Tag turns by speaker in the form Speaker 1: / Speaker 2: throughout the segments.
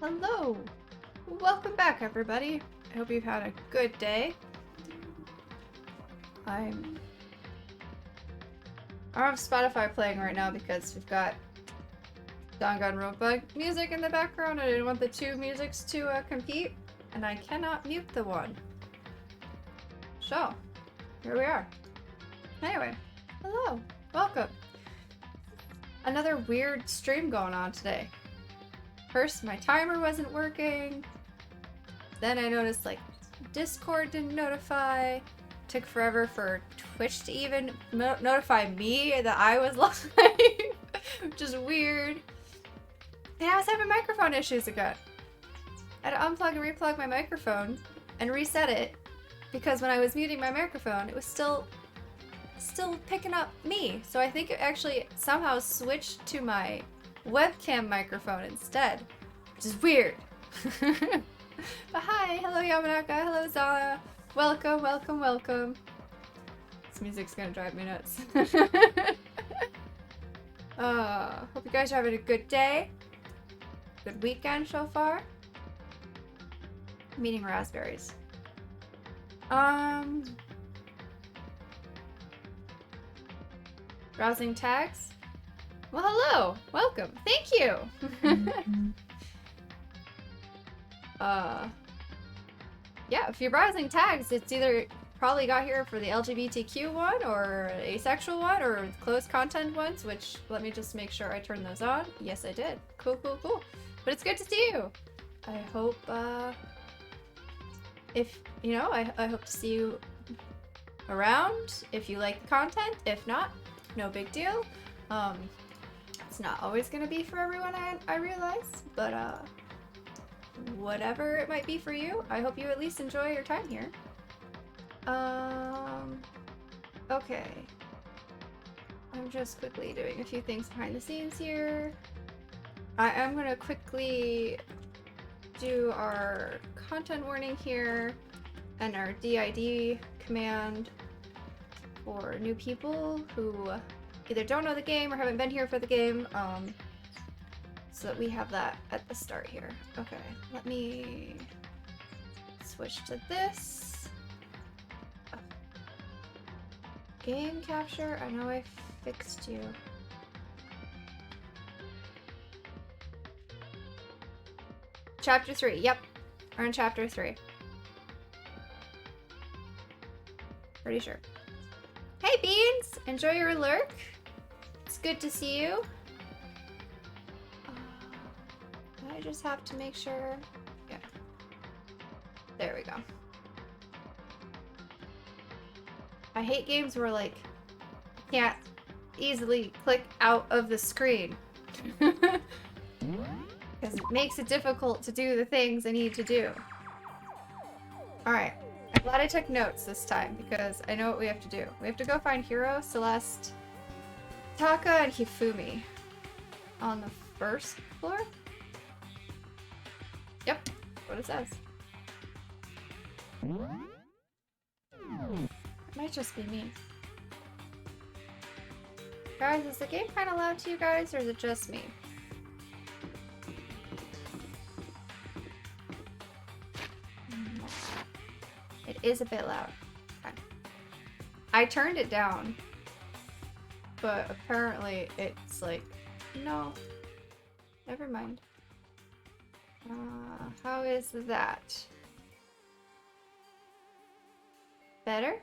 Speaker 1: Hello! Welcome back, everybody. I hope you've had a good day. I have Spotify playing right now because we've got Danganronpa music in the background. I didn't want the two musics to compete, and I cannot mute the one. So, here we are. Anyway, hello. Welcome. Another weird stream going on today. First, my timer wasn't working. Then I noticed, like, Discord didn't notify. Took forever for Twitch to even notify me that I was live, which is weird. And I was having microphone issues again. I had to unplug and replug my microphone and reset it because when I was muting my microphone, it was still picking up me. So I think it actually somehow switched to my webcam microphone instead, which is weird. But hi, hello Yamanaka, hello Zana, welcome, welcome, welcome. This music's gonna drive me nuts. Hope you guys are having a good day, good weekend so far. I'm eating raspberries. Browsing tags. Well, hello! Welcome! Thank you! Yeah, if you're browsing tags, it's either probably got here for the LGBTQ one, or asexual one, or closed content ones, which, let me just make sure I turn those on. Yes, I did. Cool, cool, cool. But it's good to see you! I hope, if, you know, I hope to see you around, if you like the content. If not, no big deal. It's not always gonna be for everyone, I realize, but whatever it might be for you, I hope you at least enjoy your time here. Okay. I'm just quickly doing a few things behind the scenes here. I am gonna quickly do our content warning here and our DID command for new people who either don't know the game or haven't been here for the game, so that we have that at the start here. Okay, let me switch to this. Game capture, I know I fixed you. Chapter 3, yep, we're in chapter 3. Pretty sure. Hey Beans! Enjoy your lurk. It's good to see you. I just have to make sure. Yeah. There we go. I hate games where, like, I can't easily click out of the screen. Because it makes it difficult to do the things I need to do. Alright. I'm glad I took notes this time because I know what we have to do. We have to go find Hiro, Celeste, Taka, and Hifumi on the first floor? Yep, what it says. It might just be me. Guys, is the game kind of loud to you guys, or is it just me? It is a bit loud. Okay. I turned it down, but apparently it's like, no, never mind. How is that? Better?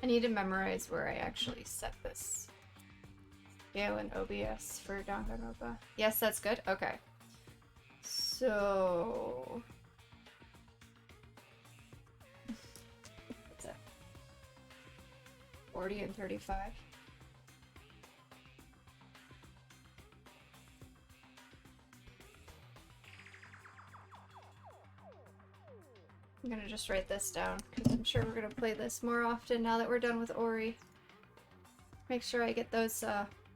Speaker 1: I need to memorize where I actually set this. Scale and OBS for Danganronpa. Yes, that's good? Okay. So... what's that? 40 and 35. I'm gonna just write this down, because I'm sure we're gonna play this more often now that we're done with Ori. Make sure I get those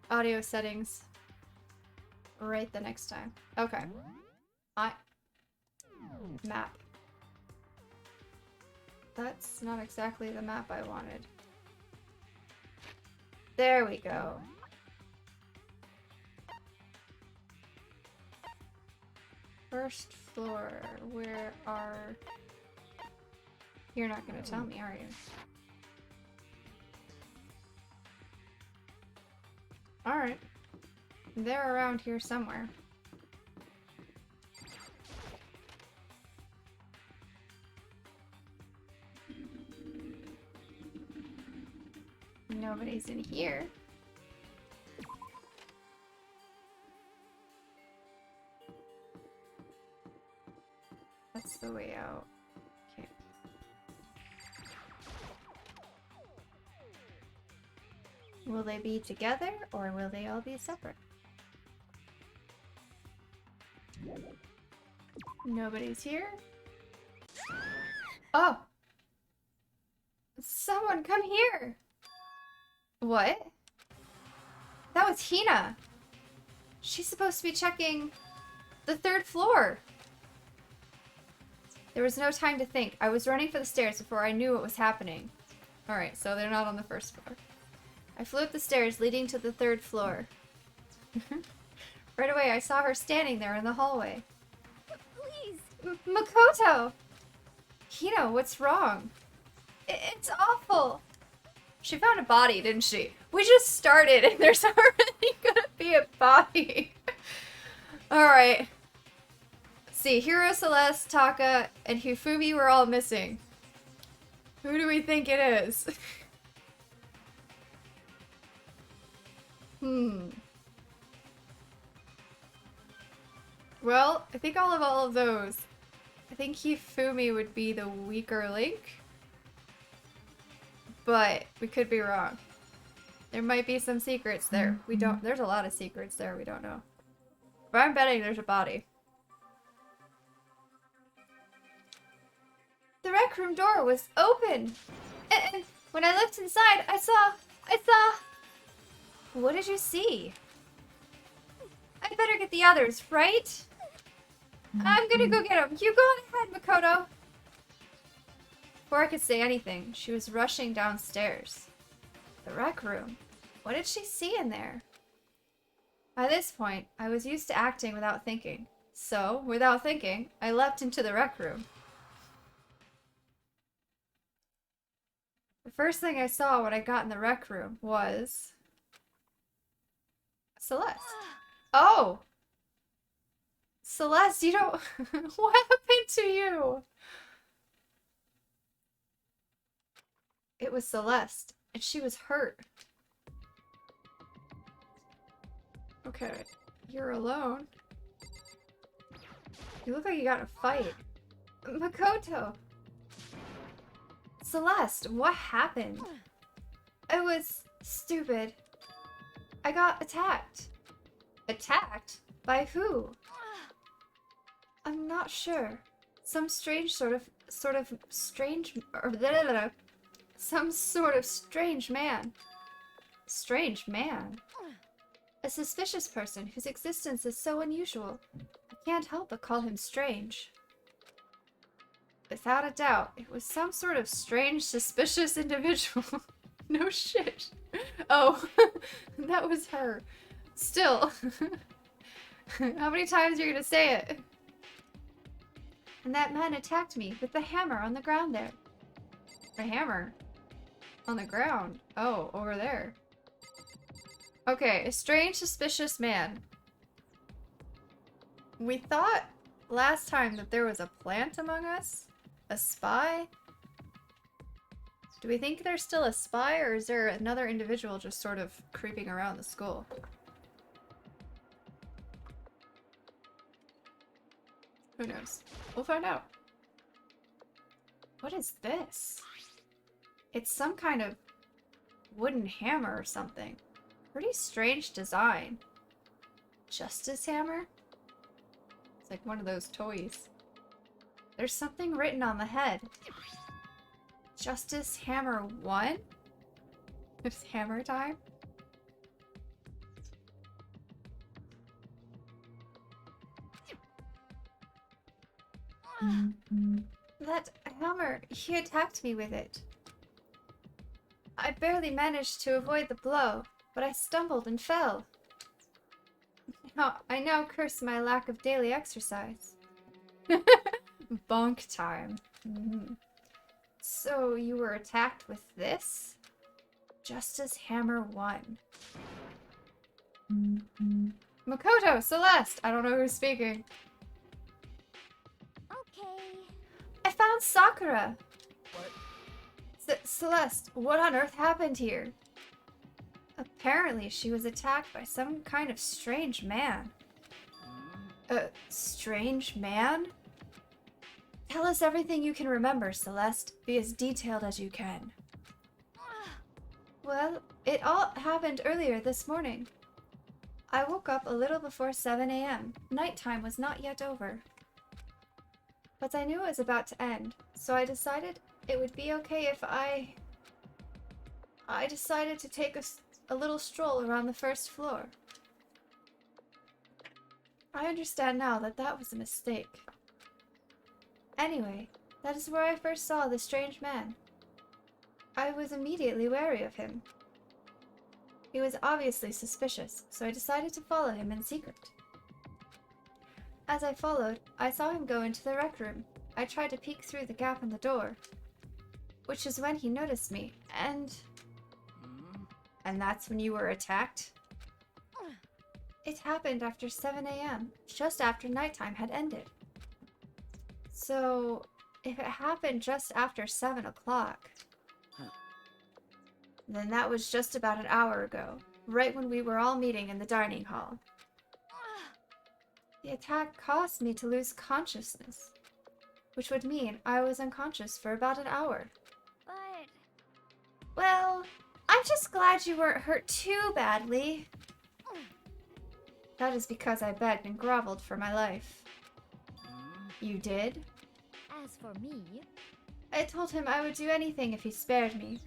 Speaker 1: audio settings right the next time. Okay. Map. That's not exactly the map I wanted. There we go. First floor. Where are... You're not gonna tell me, are you? Alright. They're around here somewhere. Nobody's in here. That's the way out. Okay. Will they be together or will they all be separate? Nobody's here. Oh! Someone come here! What? That was Hina! She's supposed to be checking the 3rd floor! There was no time to think. I was running for the stairs before I knew what was happening. Alright, so they're not on the 1st floor. I flew up the stairs leading to the 3rd floor. Right away, I saw her standing there in the hallway. Please! Makoto! Hina, what's wrong? It's awful! She found a body, didn't she? We just started and there's already gonna be a body. Alright. See, Hiro, Celeste, Taka, and Hifumi were all missing. Who do we think it is? Well, I think all of those. I think Hifumi would be the weaker link. But we could be wrong. There might be some secrets there. There's a lot of secrets there we don't know. But I'm betting there's a body. The rec room door was open. And when I looked inside, I saw... What did you see? I'd better get the others, right? I'm gonna go get them. You go ahead, Makoto. Before I could say anything, she was rushing downstairs. The rec room. What did she see in there? By this point, I was used to acting without thinking. So, without thinking, I leapt into the rec room. The first thing I saw when I got in the rec room was... Celeste. Oh! Celeste, you don't... What happened to you? It was Celeste, and she was hurt. Okay, you're alone. You look like you got in a fight. Makoto! Celeste, what happened? I was stupid. I got attacked. Attacked? By who? I'm not sure. Some strange strange man. Strange man? A suspicious person whose existence is so unusual. I can't help but call him strange. Without a doubt, it was some sort of strange, suspicious individual. No shit. Oh, that was her. Still. How many times are you gonna say it? And that man attacked me with the hammer on the ground there. A hammer? On the ground? Oh, over there. Okay, a strange, suspicious man. We thought last time that there was a plant among us? A spy? Do we think there's still a spy, or is there another individual just sort of creeping around the school? Who knows? We'll find out. What is this? It's some kind of wooden hammer or something. Pretty strange design. Justice hammer? It's like one of those toys. There's something written on the head. Justice Hammer 1? It's hammer time? That hammer, he attacked me with it. I barely managed to avoid the blow, but I stumbled and fell. I now curse my lack of daily exercise. Bonk time. So you were attacked with this? Justice Hammer 1. Makoto, Celeste! I don't know who's speaking.
Speaker 2: Okay.
Speaker 1: I found Sakura!
Speaker 3: What?
Speaker 1: Celeste, what on earth happened here? Apparently, she was attacked by some kind of strange man. A strange man? Tell us everything you can remember, Celeste. Be as detailed as you can. Well, it all happened earlier this morning. I woke up a little before 7 a.m. Nighttime was not yet over. But I knew it was about to end, so I decided it would be okay if I decided to take a little stroll around the first floor. I understand now that that was a mistake. Anyway, that is where I first saw the strange man. I was immediately wary of him. He was obviously suspicious, so I decided to follow him in secret. As I followed, I saw him go into the rec room. I tried to peek through the gap in the door, which is when he noticed me, and that's when you were attacked? It happened after 7 a.m., just after nighttime had ended. So, if it happened just after 7 o'clock, then that was just about an hour ago, right when we were all meeting in the dining hall. The attack caused me to lose consciousness, which would mean I was unconscious for about an hour.
Speaker 2: But...
Speaker 1: Well, I'm just glad you weren't hurt too badly. That is because I begged and groveled for my life. You did?
Speaker 2: As for me...
Speaker 1: I told him I would do anything if he spared me.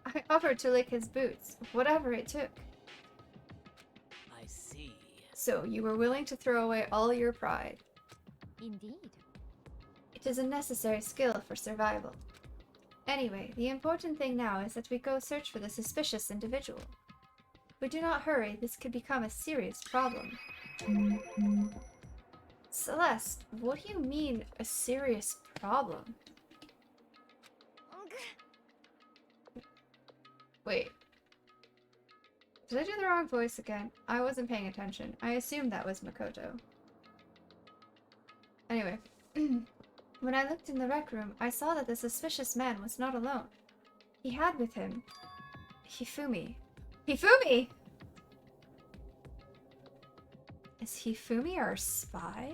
Speaker 1: I offered to lick his boots, whatever it took.
Speaker 3: I see.
Speaker 1: So you were willing to throw away all your pride.
Speaker 2: Indeed.
Speaker 1: It is a necessary skill for survival. Anyway, the important thing now is that we go search for the suspicious individual. If we do not hurry, this could become a serious problem. Celeste, what do you mean, a serious problem? Wait. Did I do the wrong voice again? I wasn't paying attention. I assumed that was Makoto. Anyway. When I looked in the rec room, I saw that the suspicious man was not alone. He had with him Hifumi. Hifumi! Is Hifumi our spy?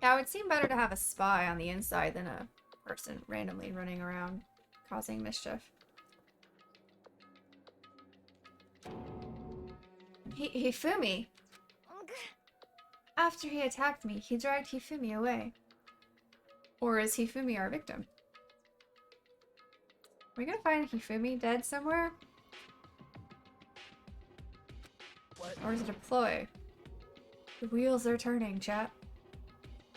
Speaker 1: Yeah, it would seem better to have a spy on the inside than a person randomly running around causing mischief. Hifumi! After he attacked me, he dragged Hifumi away. Or is Hifumi our victim? Are we gonna find Hifumi dead somewhere?
Speaker 3: What?
Speaker 1: Or is it a ploy? The wheels are turning, chat.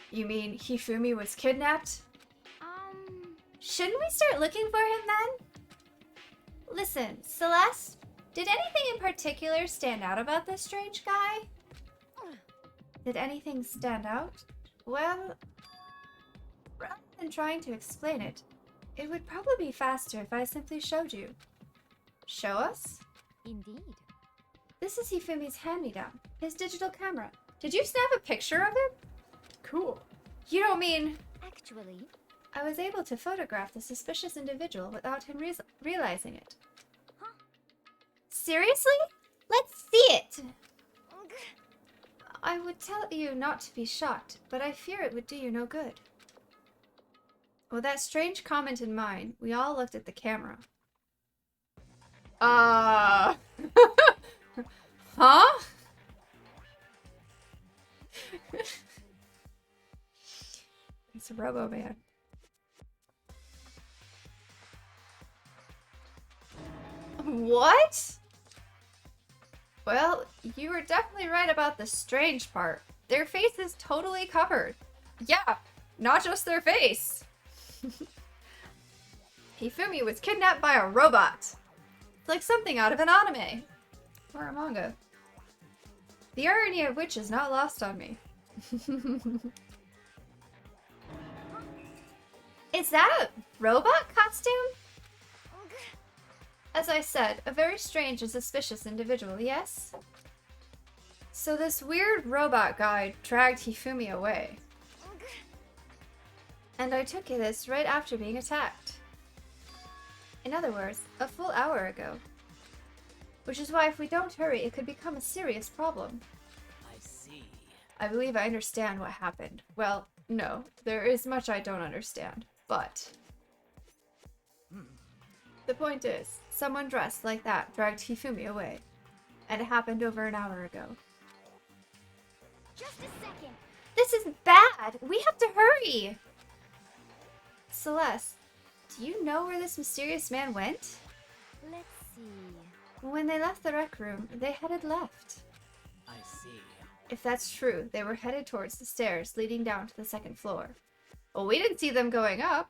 Speaker 1: You mean Hifumi was kidnapped? Shouldn't we start looking for him then? Listen, Celeste, did anything in particular stand out about this strange guy? Did anything stand out? Well, rather than trying to explain it, it would probably be faster if I simply showed you. Show us?
Speaker 2: Indeed.
Speaker 1: This is Hifumi's hand-me-down, his digital camera. Did you snap a picture of him? Cool. You don't mean...
Speaker 2: Actually...
Speaker 1: I was able to photograph the suspicious individual without him realizing it.
Speaker 2: Huh?
Speaker 1: Seriously? Let's see it! I would tell you not to be shocked, but I fear it would do you no good. With that strange comment in mind, we all looked at the camera. Huh? It's a Robo-Man. What? Well, you were definitely right about the strange part. Their face is totally covered. Yeah, not just their face. Hifumi was kidnapped by a robot. It's like something out of an anime. Or a manga. The irony of which is not lost on me. Is that a robot costume? As I said, a very strange and suspicious individual, yes? So this weird robot guy dragged Hifumi away. And I took this right after being attacked. In other words, a full hour ago. Which is why if we don't hurry, it could become a serious problem.
Speaker 3: I see.
Speaker 1: I believe I understand what happened. Well, no, there is much I don't understand, but... The point is, someone dressed like that dragged Hifumi away. And it happened over an hour ago.
Speaker 2: Just a second.
Speaker 1: This is bad! We have to hurry! Celeste, do you know where this mysterious man went?
Speaker 2: Let's see.
Speaker 1: When they left the rec room, they headed left.
Speaker 3: I see.
Speaker 1: If that's true, they were headed towards the stairs leading down to the second floor. Well, we didn't see them going up.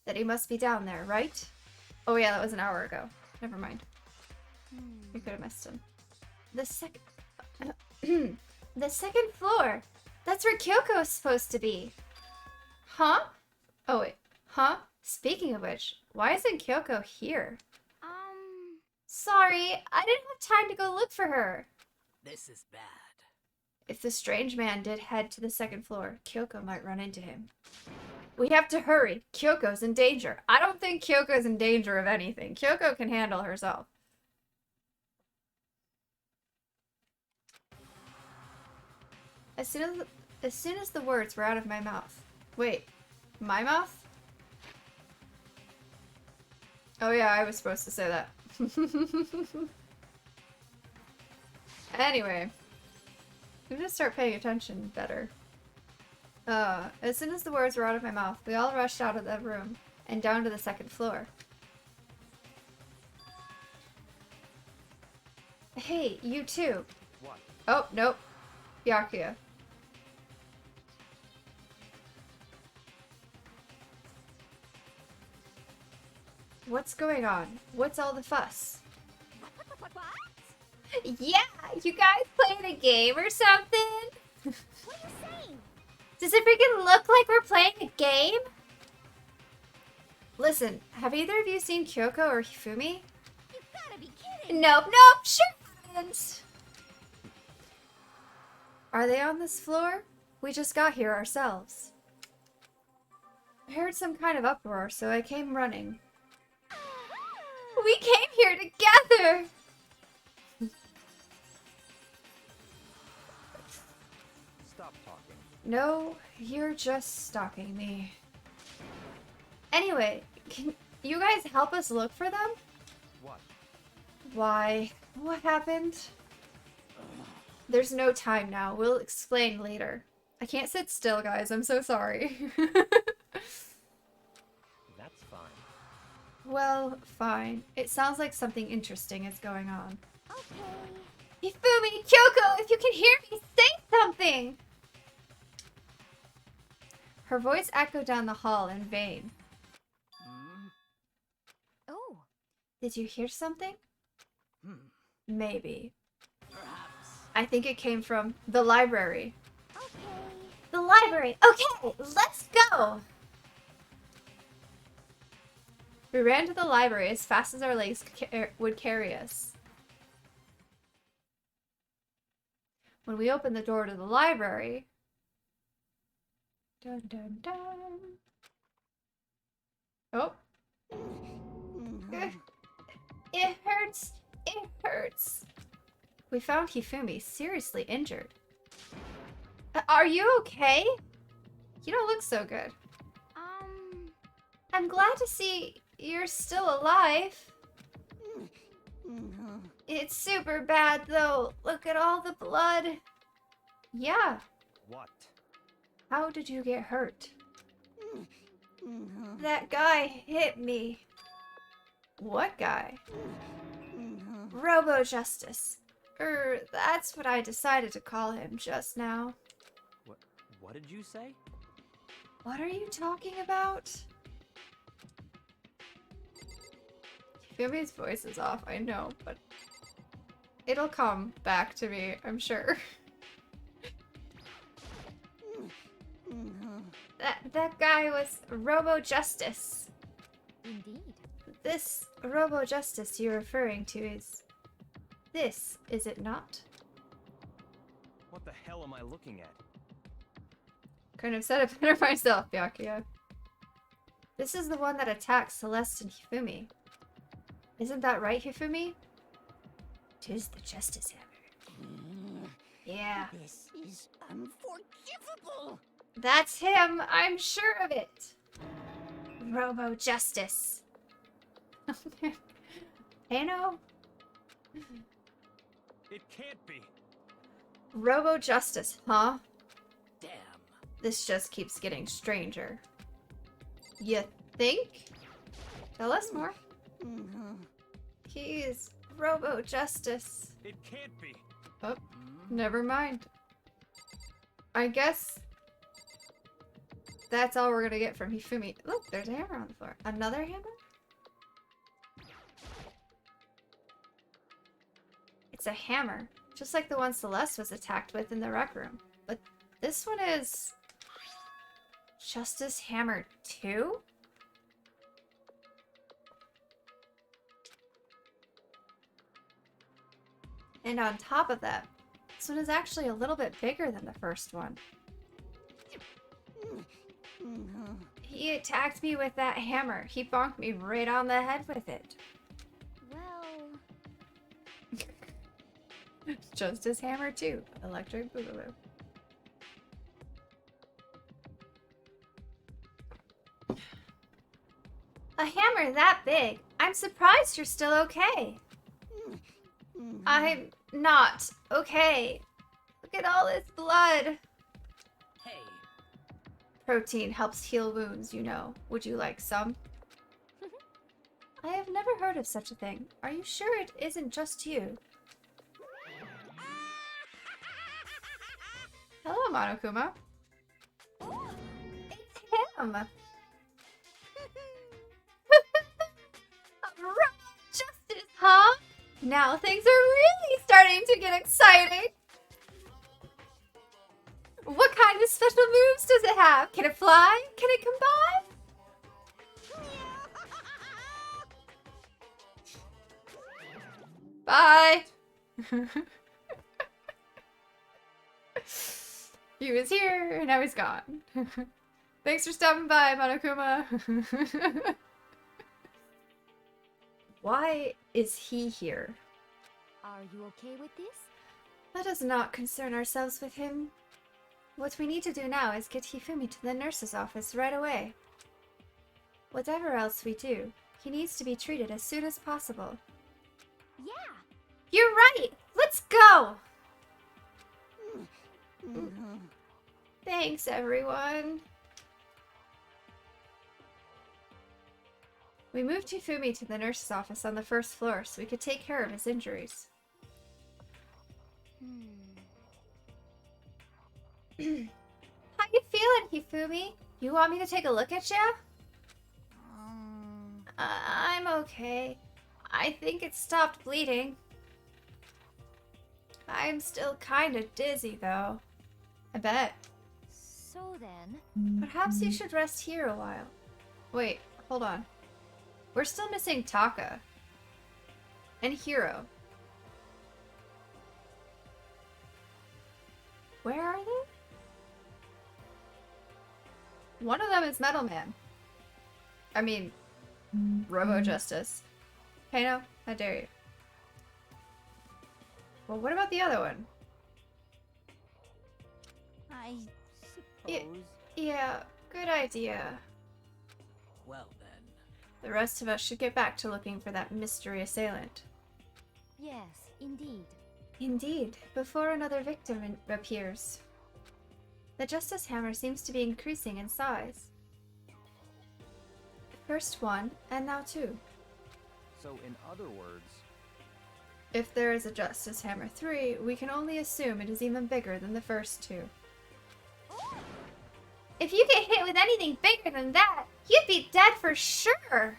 Speaker 1: Then he must be down there, right? Oh yeah, that was an hour ago. Never mind. We could have missed him. The second... the second floor! That's where Kyoko's supposed to be. Huh? Oh wait. Huh? Speaking of which, why isn't Kyoko here? Sorry, I didn't have time to go look for her.
Speaker 3: This is bad.
Speaker 1: If the strange man did head to the second floor, Kyoko might run into him. We have to hurry. Kyoko's in danger. I don't think Kyoko's in danger of anything. Kyoko can handle herself. As soon as the words were out of my mouth. Wait, my mouth? Oh yeah, I was supposed to say that. Anyway, I'm gonna start paying attention better. As soon as the words were out of my mouth, we all rushed out of the room and down to the second floor. Hey, you too.
Speaker 4: What?
Speaker 1: Oh, nope. Byakuya. What's going on? What's all the fuss?
Speaker 2: What?
Speaker 1: Yeah, you guys playing a game or something?
Speaker 2: What are you saying?
Speaker 1: Does it freaking look like we're playing a game? Listen, have either of you seen Kyoko or Hifumi?
Speaker 2: You gotta be kidding.
Speaker 1: Nope, sure haven't. Are they on this floor? We just got here ourselves. I heard some kind of uproar, so I came running. We came here together!
Speaker 4: Stop talking.
Speaker 1: No, you're just stalking me. Anyway, can you guys help us look for them?
Speaker 4: What?
Speaker 1: Why? What happened? There's no time now. We'll explain later. I can't sit still, guys. I'm so sorry.
Speaker 4: That's fine.
Speaker 1: Well, fine. It sounds like something interesting is going on.
Speaker 2: Okay.
Speaker 1: Hifumi, Kyoko, if you can hear me, say something! Her voice echoed down the hall in vain.
Speaker 2: Oh.
Speaker 1: Did you hear something? Maybe.
Speaker 3: Perhaps.
Speaker 1: I think it came from the library.
Speaker 2: Okay.
Speaker 1: The library! Okay, let's go! We ran to the library as fast as our legs would carry us. When we opened the door to the library... Dun dun dun... Oh. It hurts! It hurts! We found Hifumi seriously injured. Are you okay? You don't look so good. I'm glad to see you're still alive. It's super bad though. Look at all the blood. Yeah.
Speaker 4: What?
Speaker 1: How did you get hurt? That guy hit me. What guy? Robo Justice. That's what I decided to call him just now.
Speaker 4: What did you say?
Speaker 1: What are you talking about? Yumi's voice is off, I know, but it'll come back to me, I'm sure. That guy was Robo Justice.
Speaker 2: Indeed.
Speaker 1: This Robo Justice you're referring to is this, is it not?
Speaker 4: What the hell am I looking at?
Speaker 1: Couldn't have said it better myself, Byakuya. This is the one that attacked Celeste and Hifumi. Isn't that right, Hifumi? 'Tis the Justice Hammer. Yeah.
Speaker 2: This is unforgivable.
Speaker 1: That's him! I'm sure of it! Robo Justice. Hano?
Speaker 4: It can't be.
Speaker 1: Robo Justice, huh?
Speaker 3: Damn.
Speaker 1: This just keeps getting stranger. You think? Tell us more. He's Robo Justice.
Speaker 4: It can't be.
Speaker 1: Oh, never mind. I guess that's all we're gonna get from Hifumi. Look, there's a hammer on the floor. Another hammer? It's a hammer, just like the one Celeste was attacked with in the rec room. But this one is Justice Hammer 2? And on top of that, this one is actually a little bit bigger than the first one. He attacked me with that hammer. He bonked me right on the head with it.
Speaker 2: Well,
Speaker 1: Justice Hammer 2. Electric Boogaloo. A hammer that big? I'm surprised you're still okay. I'm not okay. Look at all this blood.
Speaker 3: Hey,
Speaker 1: Protein helps heal wounds, you know. Would you like some? I have never heard of such a thing. Are you sure it isn't just you? Hello, Monokuma. It's him! Justice, huh? Now things are really starting to get exciting. What kind of special moves does it have? Can it fly? Can it combine? Bye! He was here, and now he's gone. Thanks for stopping by, Monokuma. Why is he here?
Speaker 2: are you okay with this?
Speaker 1: Let us not concern ourselves with him. What we need to do now is get Hifumi to the nurse's office right away. Whatever else we do, he needs to be treated as soon as possible.
Speaker 2: Yeah.
Speaker 1: You're right! Let's go! Thanks, everyone. We moved Hifumi to the nurse's office on the first floor so we could take care of his injuries. How you feeling, Hifumi? You want me to take a look at ya? I'm okay. I think it stopped bleeding. I'm still kinda dizzy, though. I bet.
Speaker 2: So then,
Speaker 1: Perhaps you should rest here a while. Wait, hold on. We're still missing Taka. And Hiro. Where are they? One of them is Metal Man. I mean, Robo Justice. Hey, no, how dare you. Well, what about the other one?
Speaker 2: I
Speaker 4: Suppose.
Speaker 1: Yeah, good idea.
Speaker 3: well then.
Speaker 1: The rest of us should get back to looking for that mystery assailant.
Speaker 2: yes, indeed.
Speaker 1: Indeed, before another victim appears. The Justice Hammer seems to be increasing in size. First one, and now two.
Speaker 4: So, in other words,
Speaker 1: If there is a Justice Hammer 3, we can only assume it is even bigger than the first two. If you get hit with anything bigger than that, you'd be dead for sure!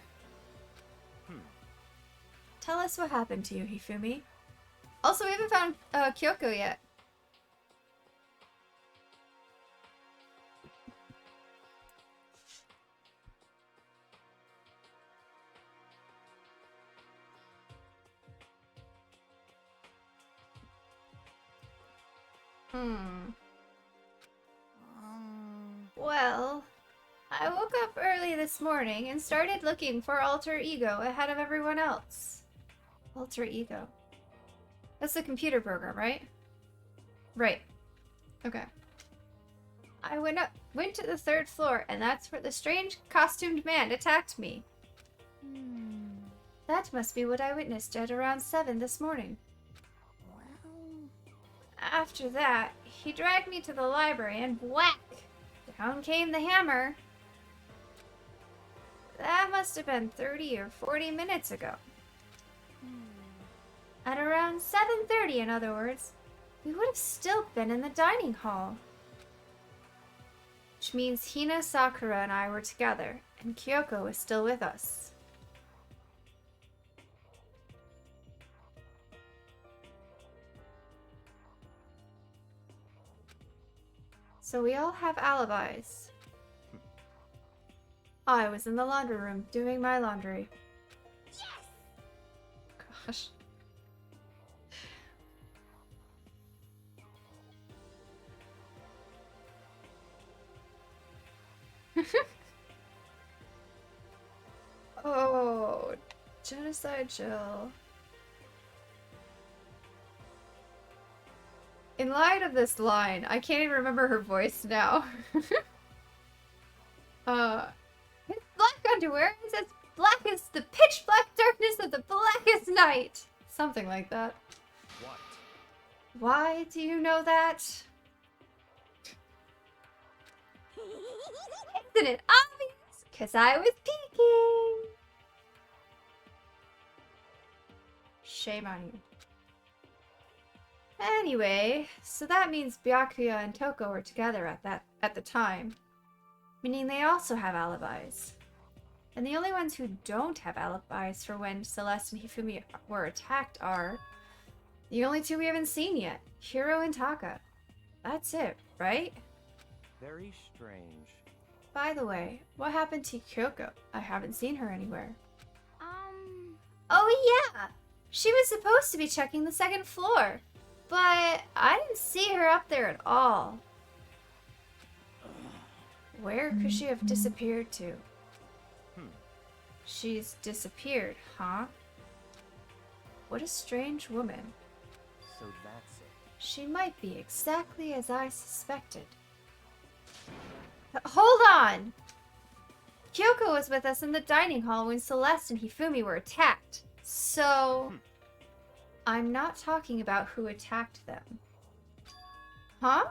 Speaker 1: Tell us what happened to you, Hifumi. Also, we haven't found Kyoko yet. Well, I woke up early this morning and started looking for Alter Ego ahead of everyone else. Alter Ego. That's the computer program, right? Right. Okay. I went to the 3rd floor, and that's where the strange costumed man attacked me. That must be what I witnessed at around 7 this morning.
Speaker 2: Well,
Speaker 1: After that, he dragged me to the library and whack! Down came the hammer. That must have been 30 or 40 minutes ago. At around 7:30, in other words, we would have still been in the dining hall. Which means Hina, Sakura, and I were together, and Kyoko was still with us. So we all have alibis. I was in the laundry room doing my laundry. Gosh. Oh, Genocide Jill. In light of this line, I can't even remember her voice now. His black underwear is as black as the pitch black darkness of the blackest night. Something like that.
Speaker 4: what?
Speaker 1: Why do you know that? Isn't it obvious? 'Cause I was peeking. Shame on you. Anyway, so that means Byakuya and Toko were together at the time, meaning they also have alibis. And the only ones who don't have alibis for when Celeste and Hifumi were attacked are the only two we haven't seen yet, Hiro and Taka. That's it, right?
Speaker 4: Very strange.
Speaker 1: By the way, what happened to Kyoko? I haven't seen her anywhere. Oh yeah! She was supposed to be checking the 2nd floor, but I didn't see her up there at all. Where could she have disappeared to? She's disappeared, huh? What a strange woman.
Speaker 4: So that's it.
Speaker 1: She might be exactly as I suspected. Hold on! Kyoko was with us in the dining hall when Celeste and Hifumi were attacked. So, I'm not talking about who attacked them. Huh?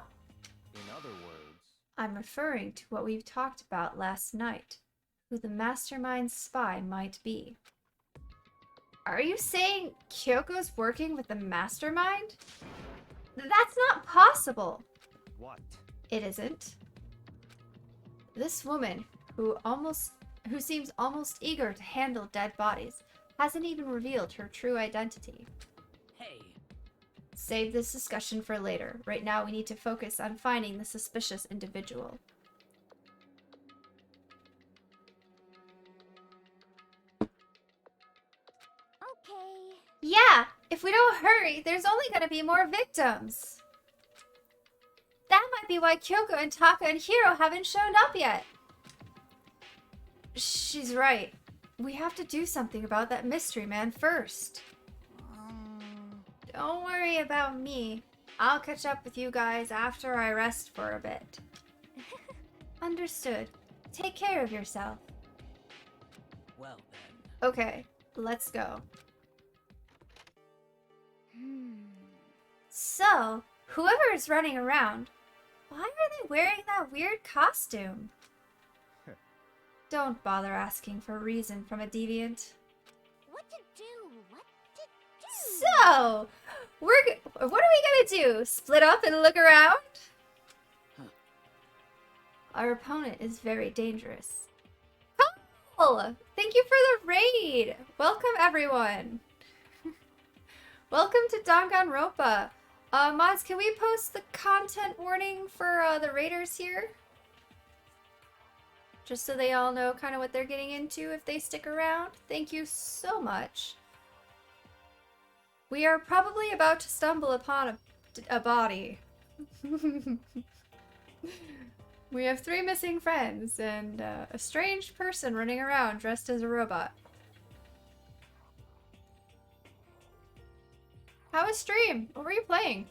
Speaker 4: In other words,
Speaker 1: I'm referring to what we've talked about last night. Who the mastermind spy might be. Are you saying Kyoko's working with the mastermind? That's not possible!
Speaker 4: what?
Speaker 1: It isn't. This woman, who seems almost eager to handle dead bodies, hasn't even revealed her true identity.
Speaker 3: Hey,
Speaker 1: Save this discussion for later. Right now we need to focus on finding the suspicious individual.
Speaker 2: okay.
Speaker 1: Yeah, if we don't hurry, there's only gonna be more victims. That might be why Kyoko and Taka and Hiro haven't shown up yet. She's right. We have to do something about that mystery man first. Don't worry about me. I'll catch up with you guys after I rest for a bit. Understood. Take care of yourself.
Speaker 3: well then.
Speaker 1: Okay, let's go. So, whoever is running around, why are they wearing that weird costume? Don't bother asking for a reason from a deviant.
Speaker 2: What did
Speaker 1: So, what are we gonna do? Split up and look around?
Speaker 3: Huh.
Speaker 1: Our opponent is very dangerous. Cool! Thank you for the raid! Welcome, everyone! Welcome to Danganronpa. Mods, can we post the content warning for the raiders here? Just so they all know kind of what they're getting into if they stick around. Thank you so much. We are probably about to stumble upon a body. We have 3 missing friends and a strange person running around dressed as a robot. How was stream? What were you playing?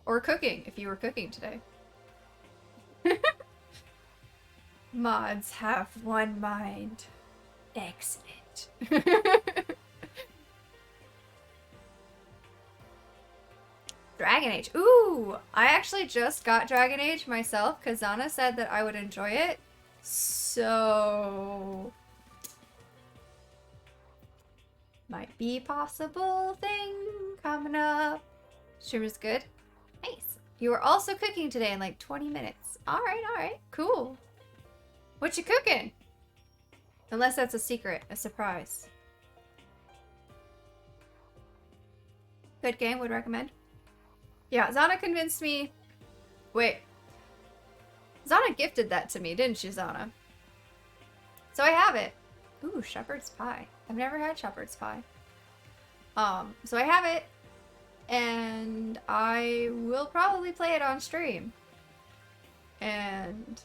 Speaker 1: Or cooking, if you were cooking today. Mods have one mind. Excellent. Dragon Age. Ooh! I actually just got Dragon Age myself because Zana said that I would enjoy it. So... might be possible thing coming up. Stream is good. Nice. You were also cooking today in like 20 minutes. Alright. Cool. What you cooking? Unless that's a secret, a surprise. Good game, would recommend. Yeah, Zana convinced me. Wait. Zana gifted that to me, didn't she, Zana? So I have it. Ooh, shepherd's pie. I've never had shepherd's pie. So I have it, and I will probably play it on stream. And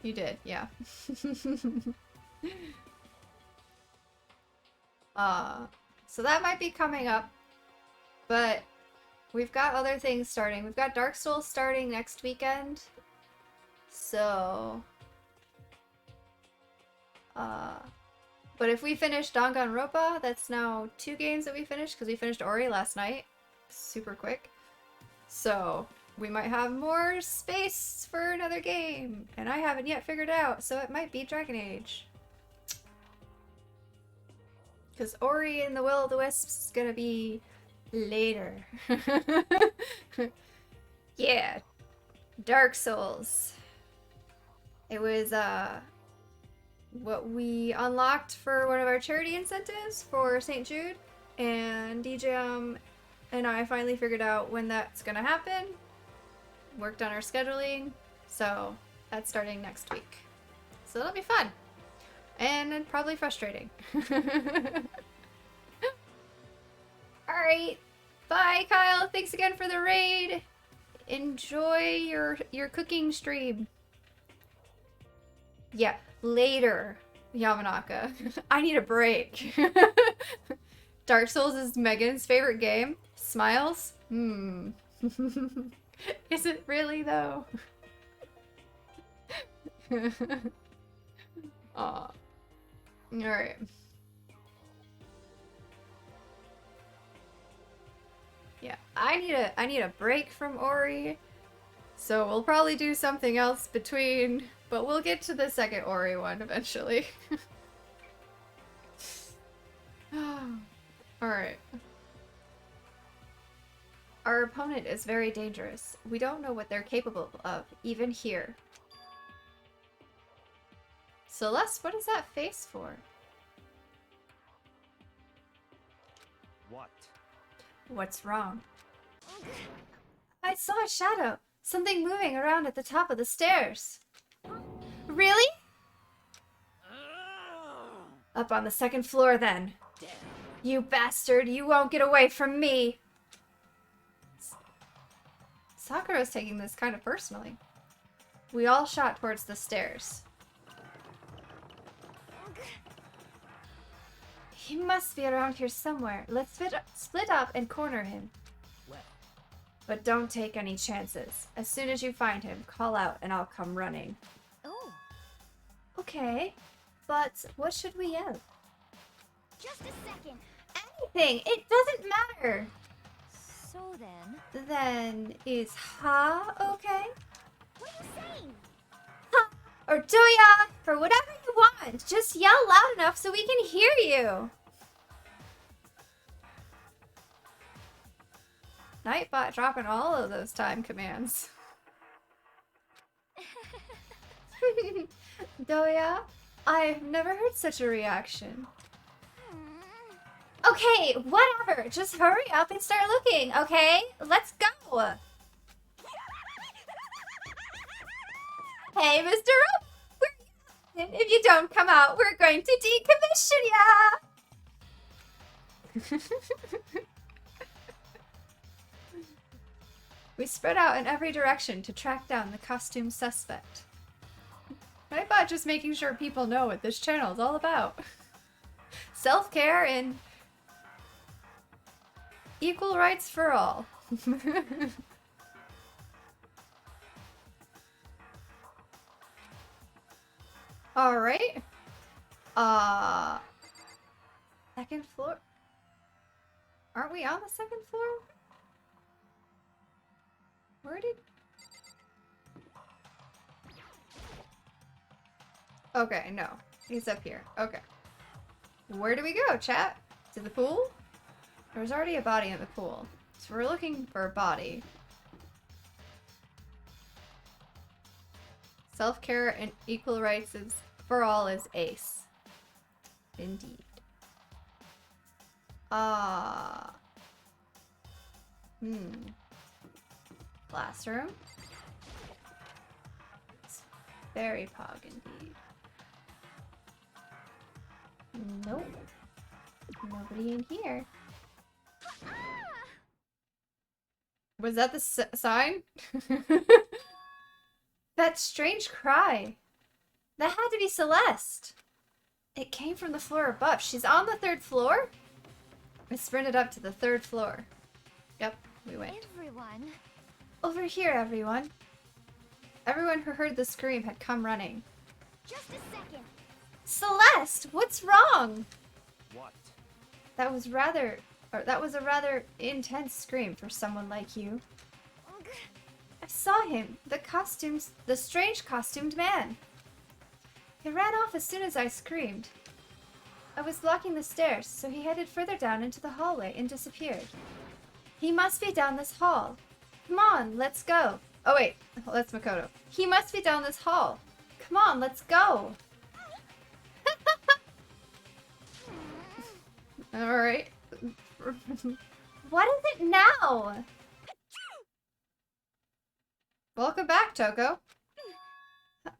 Speaker 1: you did, yeah. So that might be coming up, but we've got other things starting. We've got Dark Souls starting next weekend. So, but if we finish Danganronpa, that's now 2 games that we finished because we finished Ori last night. Super quick. So, we might have more space for another game. And I haven't yet figured it out, so it might be Dragon Age. Because Ori and the Will of the Wisps is gonna be later. Yeah. Dark Souls. It was, what we unlocked for one of our charity incentives for St. Jude, and DJM and I finally figured out when that's gonna happen. Worked on our scheduling, so that's starting next week. So that'll be fun. And probably frustrating. Alright. Bye, Kyle. Thanks again for the raid. Enjoy your cooking stream. Yeah, later, Yamanaka. I need a break. Dark Souls is Megan's favorite game. Smiles? Is it really, though? Aw. Alright. Yeah, I need a break from Ori. So we'll probably do something else between, but we'll get to the second Ori one eventually. Alright. Our opponent is very dangerous. We don't know what they're capable of, even here. Celeste, what is that face for?
Speaker 4: What?
Speaker 1: What's wrong? I saw a shadow. Something moving around at the top of the stairs. Really? Up on the 2nd floor, then.
Speaker 3: Damn.
Speaker 1: You bastard, you won't get away from me! Sakura's taking this kind of personally. We all shot towards the stairs. He must be around here somewhere. Let's split up and corner him.
Speaker 3: Well,
Speaker 1: But don't take any chances. As soon as you find him, call out and I'll come running.
Speaker 2: Oh,
Speaker 1: Okay, but what should we yell?
Speaker 2: just a second.
Speaker 1: Anything! It doesn't matter!
Speaker 2: So then,
Speaker 1: Then is ha okay?
Speaker 2: what are you saying?
Speaker 1: Ha! Or do ya? For whatever you want? Just yell loud enough so we can hear you. Nightbot dropping all of those time commands. Doya, I've never heard such a reaction. Okay, whatever. Just hurry up and start looking, okay? Let's go. Hey, Mr. Rope, where you? If you don't come out, we're going to decommission ya. We spread out in every direction to track down the costume suspect. Nightbot just making sure people know what this channel is all about. Self-care and equal rights for all. Alright. Second floor? Aren't we on the second floor? Where did... Okay, no. He's up here. Okay. Where do we go, chat? To the pool? There was already a body in the pool. So we're looking for a body. Self-care and equal rights is for all is ace. Indeed. Classroom. It's very pog indeed. Nope. Nobody in here. Was that the sign? That strange cry. That had to be Celeste. It came from the floor above. She's on the 3rd floor? I sprinted up to the 3rd floor. Yep, we went.
Speaker 2: Everyone.
Speaker 1: Over here, everyone. Everyone who heard the scream had come running.
Speaker 2: Just a second.
Speaker 1: Celeste, what's wrong?
Speaker 4: What?
Speaker 1: That was a rather intense scream for someone like you.
Speaker 2: Ugh.
Speaker 1: I saw him, the strange costumed man. He ran off as soon as I screamed. I was blocking the stairs, so he headed further down into the hallway and disappeared. He must be down this hall. Come on, let's go. Oh wait, that's Makoto. He must be down this hall. Come on, let's go. Alright. What is it now? Welcome back, Toko.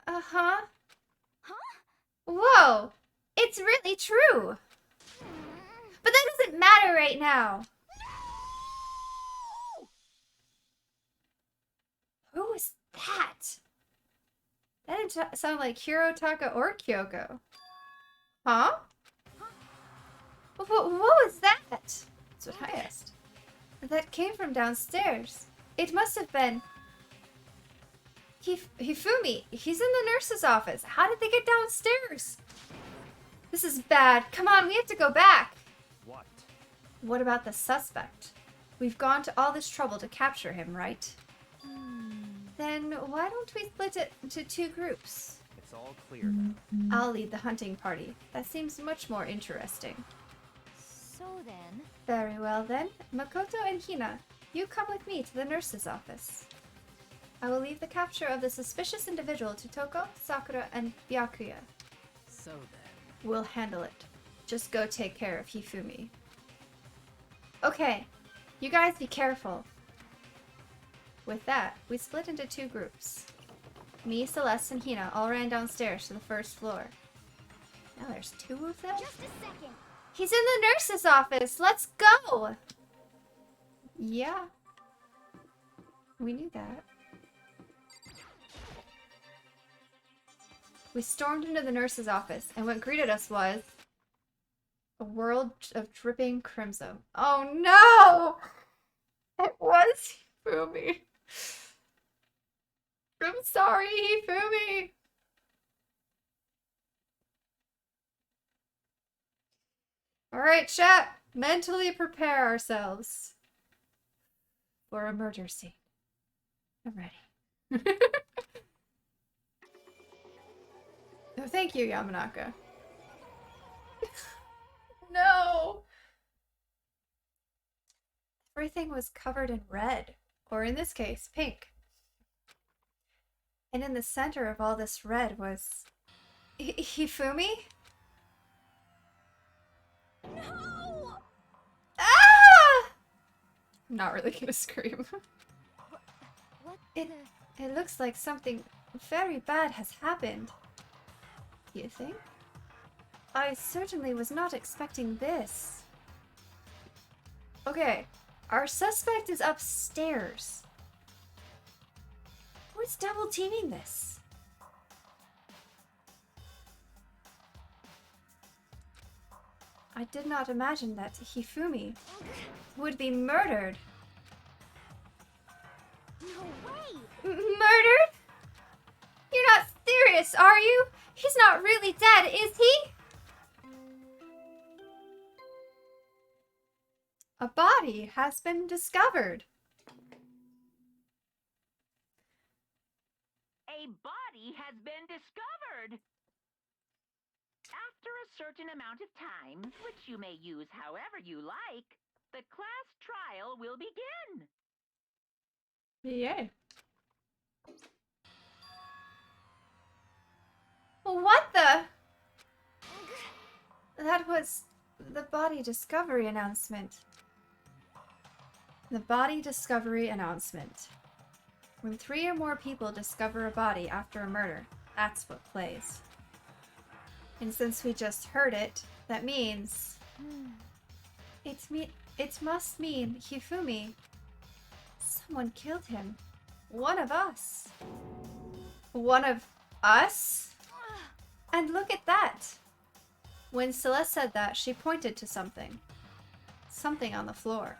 Speaker 1: Uh-huh.
Speaker 2: Huh?
Speaker 1: Whoa! It's really true! But that doesn't matter right now! Who was that? That didn't sound like Hirotaka or Kyoko. Huh? What was that? That's what I asked. That came from downstairs. It must have been... Hifumi. He's in the nurse's office. How did they get downstairs? This is bad. Come on, we have to go back.
Speaker 4: What?
Speaker 1: What about the suspect? We've gone to all this trouble to capture him, right? Then why don't we split it into 2 groups?
Speaker 4: It's all clear now.
Speaker 1: I'll lead the hunting party. That seems much more interesting.
Speaker 2: So then.
Speaker 1: Very well then. Makoto and Hina, you come with me to the nurse's office. I will leave the capture of the suspicious individual to Toko, Sakura, and Byakuya.
Speaker 3: So then.
Speaker 1: We'll handle it. Just go take care of Hifumi. Okay, you guys be careful. With that, we split into 2 groups. Me, Celeste, and Hina all ran downstairs to the 1st floor. Now there's 2 of them?
Speaker 2: Just a second.
Speaker 1: He's in the nurse's office! Let's go! Yeah. We knew that. We stormed into the nurse's office, and what greeted us was... a world of dripping crimson. Oh no! It was Hifumi. I'm sorry, Hifumi. Alright, chat. Mentally prepare ourselves for a murder scene. I'm ready. No, thank you, Yamanaka. No! Everything was covered in red, or in this case, pink. And in the center of all this red was... Hifumi?
Speaker 2: No!
Speaker 1: Ah! I'm not really gonna scream.
Speaker 2: What
Speaker 1: It,
Speaker 2: the...
Speaker 1: it looks like something very bad has happened. You think? I certainly was not expecting this. Okay, our suspect is upstairs. Who's double teaming this? I did not imagine that Hifumi would be murdered.
Speaker 2: No way!
Speaker 1: Murdered? You're not serious, are you? He's not really dead, is he? A body has been discovered.
Speaker 5: A body has been discovered. After a certain amount of time, which you may use however you like, the class trial will begin.
Speaker 1: Yay. What the? That was the body discovery announcement. The body discovery announcement. When 3 or more people discover a body after a murder, that's what plays. And since we just heard it, that means... It must mean Hifumi. Someone killed him. One of us. One of us? And look at that! When Celeste said that, she pointed to something. Something on the floor.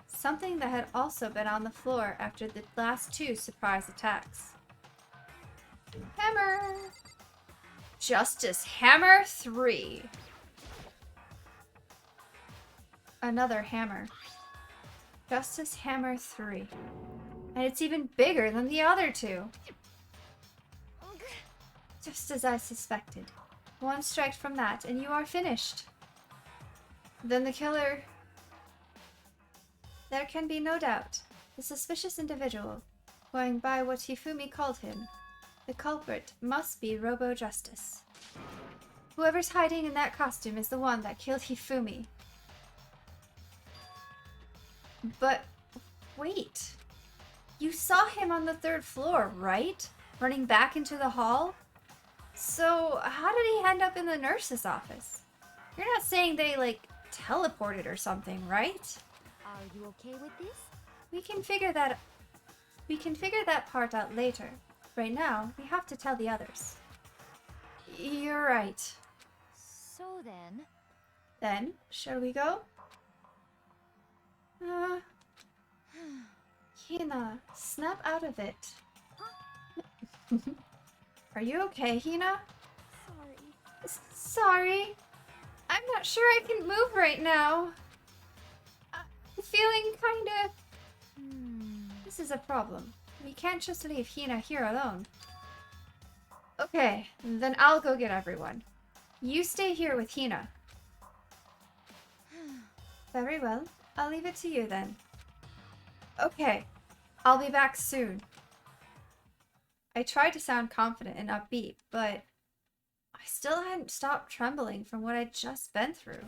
Speaker 1: Something that had also been on the floor after the last 2 surprise attacks. Hammer! Justice Hammer 3. Another hammer. Justice Hammer 3. And it's even bigger than the other 2. Just as I suspected. 1 strike from that, and you are finished. Then the killer... There can be no doubt. The suspicious individual, going by what Hifumi called him, the culprit must be Robo-Justice. Whoever's hiding in that costume is the one that killed Hifumi. But... wait. You saw him on the 3rd floor, right? Running back into the hall? So, how did he end up in the nurse's office? You're not saying they, like, teleported or something, right?
Speaker 2: Are you okay with this?
Speaker 1: We can figure that part out later. Right now, we have to tell the others. You're right.
Speaker 2: So then...
Speaker 1: Then, shall we go? Hina, snap out of it. Are you okay, Hina?
Speaker 2: Sorry.
Speaker 1: Sorry. I'm not sure I can move right now. I'm feeling kinda... This is a problem. We can't just leave Hina here alone. Okay, then I'll go get everyone. You stay here with Hina. Very well. I'll leave it to you then. Okay. I'll be back soon. I tried to sound confident and upbeat, but I still hadn't stopped trembling from what I'd just been through.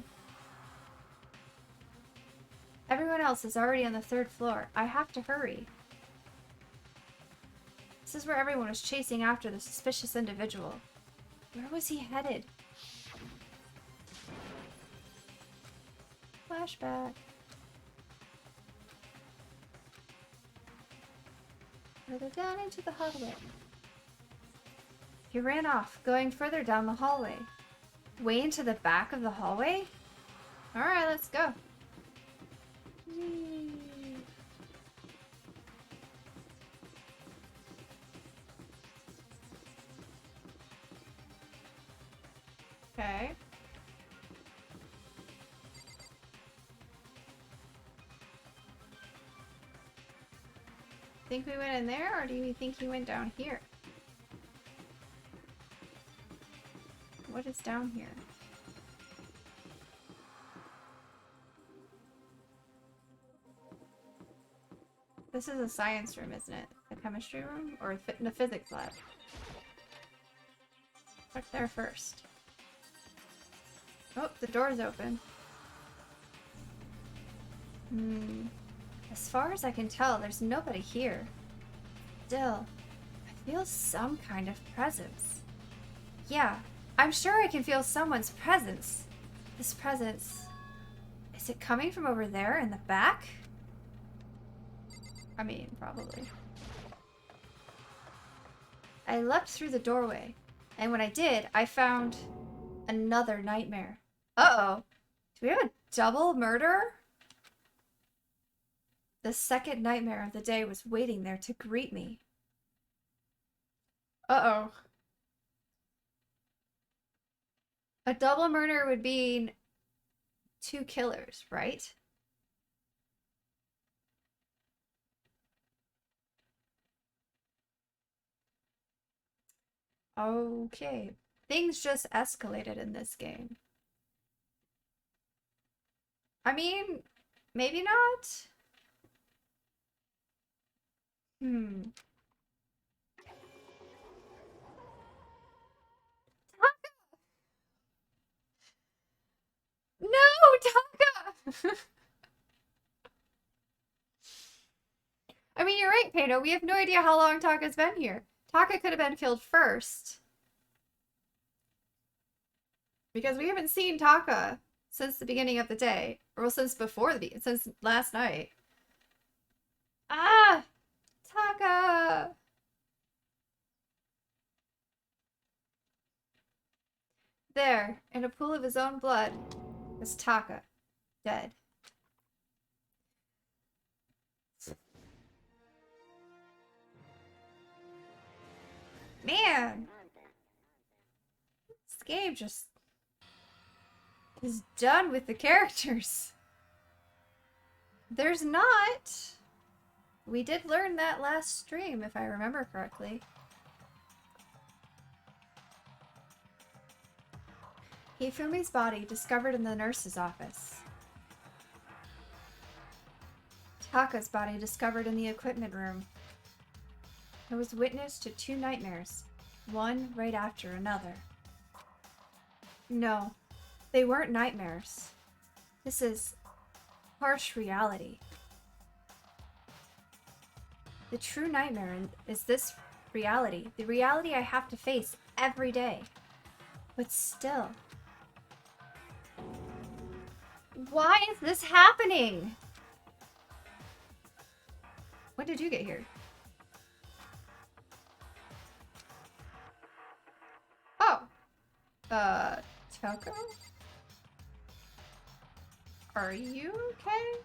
Speaker 1: Everyone else is already on the 3rd floor. I have to hurry. This is where everyone was chasing after the suspicious individual. Where was he headed? Flashback. Further down into the hallway. He ran off, going further down the hallway. Way into the back of the hallway? Alright, let's go. Whee. Okay. Think we went in there, or do you think he went down here? What is down here? This is a science room, isn't it? The chemistry room? Or the physics lab? Check there first. Oh, the door's open. As far as I can tell, there's nobody here. Still, I feel some kind of presence. Yeah, I'm sure I can feel someone's presence. This presence... Is it coming from over there in the back? I mean, probably. I leapt through the doorway, and when I did, I found another nightmare. Uh-oh. Do we have a double murder? The second nightmare of the day was waiting there to greet me. Uh-oh. A double murder would be 2 killers, right? Okay. Things just escalated in this game. I mean, maybe not? Taka! No, Taka! I mean, you're right, Pano. We have no idea how long Taka's been here. Taka could have been killed first. Because we haven't seen Taka since the beginning of the day. Or since since last night. Ah! Taka! There, in a pool of his own blood, was Taka, dead. Man! This game just is done with the characters. There's not. We did learn that last stream, if I remember correctly. Hifumi's body discovered in the nurse's office. Taka's body discovered in the equipment room. I was witness to 2 nightmares, one right after another. No, they weren't nightmares. This is harsh reality. The true nightmare is this reality, the reality I have to face every day. But still, why is this happening? When did you get here? Oh. Toko? Are you okay?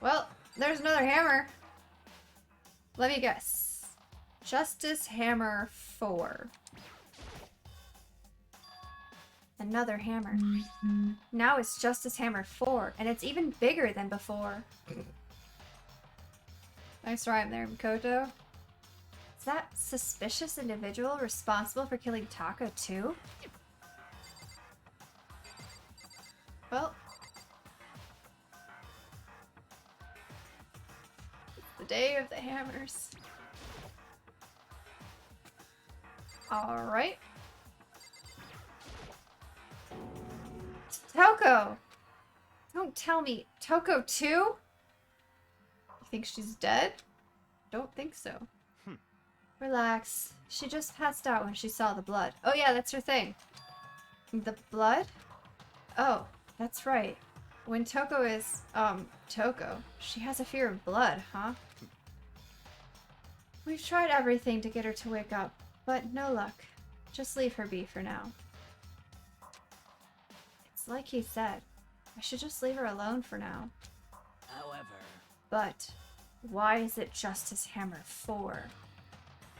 Speaker 1: Well, there's another hammer. Let me guess. Justice Hammer 4. Another hammer. Now it's Justice Hammer 4, and it's even bigger than before. Nice rhyme there, Mikoto. Is that suspicious individual responsible for killing Taka too? Well, it's the day of the hammers. Alright. Toko! Don't tell me. Toko too? You think she's dead? Don't think so. Relax. She just passed out when she saw the blood. Oh yeah, that's her thing. The blood? Oh, that's right. When Toko is, Toko, she has a fear of blood, huh? We've tried everything to get her to wake up, but no luck. Just leave her be for now. It's like he said. I should just leave her alone for now.
Speaker 3: However...
Speaker 1: But why is it Justice Hammer 4?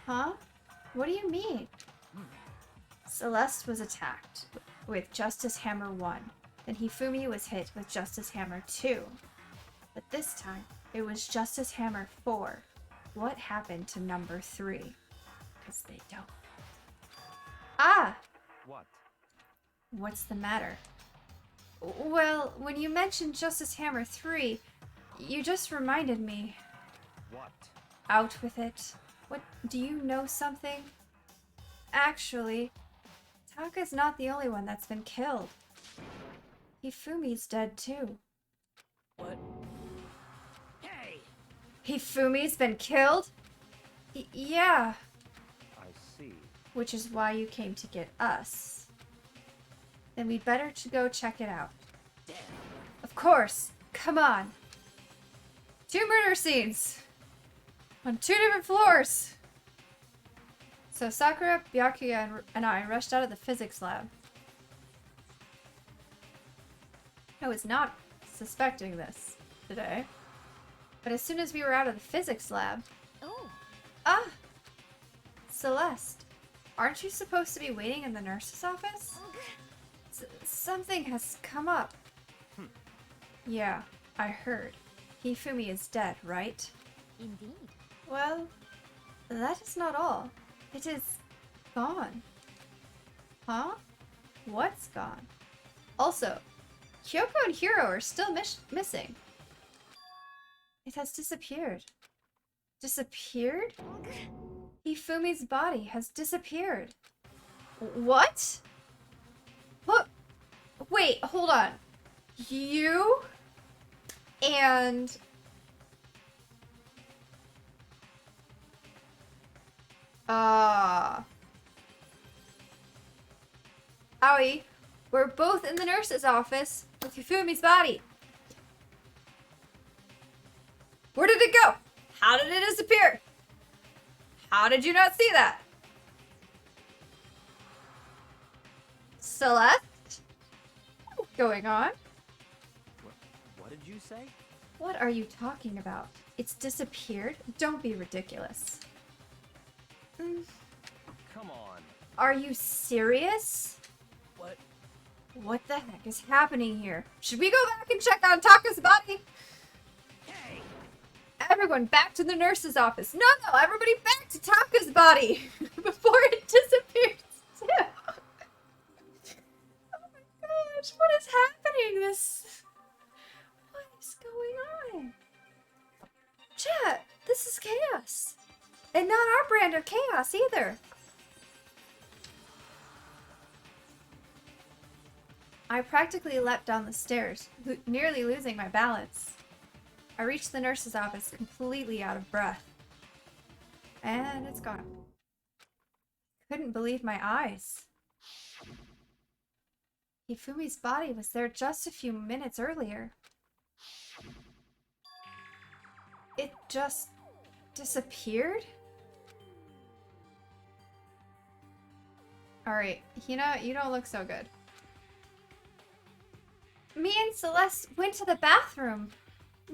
Speaker 1: Huh? What do you mean? Celeste was attacked with Justice Hammer 1. Then Hifumi was hit with Justice Hammer 2. But this time, it was Justice Hammer 4. What happened to number 3? Because they don't. Ah!
Speaker 4: What?
Speaker 1: What's the matter? Well, when you mentioned Justice Hammer 3, you just reminded me.
Speaker 4: What?
Speaker 1: Out with it. What, do you know something? Actually, Taka's not the only one that's been killed. Hifumi's dead too.
Speaker 3: What? Hey!
Speaker 1: Hifumi's been killed? Yeah.
Speaker 4: I see.
Speaker 1: Which is why you came to get us. Then we'd better to go check it out.
Speaker 3: Damn.
Speaker 1: Of course. Come on. 2 murder scenes. On 2 different floors. So Sakura, Byakuya, and I rushed out of the physics lab. I was not suspecting this today. But as soon as we were out of the physics lab...
Speaker 2: Oh,
Speaker 1: Ah! Celeste, aren't you supposed to be waiting in the nurse's office? Something has come up. Yeah, I heard. Hifumi is dead, right?
Speaker 2: indeed.
Speaker 1: Well, that is not all. It is gone. Huh? What's gone? Also, Kyoko and Hiro are still missing. It has disappeared. Disappeared? Hifumi's body has disappeared. What? What? Wait, hold on. You and Aoi were both in the nurse's office with Hifumi's body. Where did it go? How did it disappear? How did you not see that? Celeste? What's going on?
Speaker 4: What did you say?
Speaker 1: What are you talking about? It's disappeared? Don't be ridiculous.
Speaker 4: Come on.
Speaker 1: Are you serious?
Speaker 3: What?
Speaker 1: What the heck is happening here? Should we go back and check on Taka's body?
Speaker 3: Hey!
Speaker 1: Everyone back to the nurse's office. No, everybody back to Taka's body before it disappears too. Oh my gosh, what is happening? What is going on? Chat, this is chaos. And not our brand of chaos either. I practically leapt down the stairs, nearly losing my balance. I reached the nurse's office completely out of breath. And it's gone. Couldn't believe my eyes. Hifumi's body was there just a few minutes earlier. It just disappeared? Alright, Hina, you don't look so good. Me and Celeste went to the bathroom,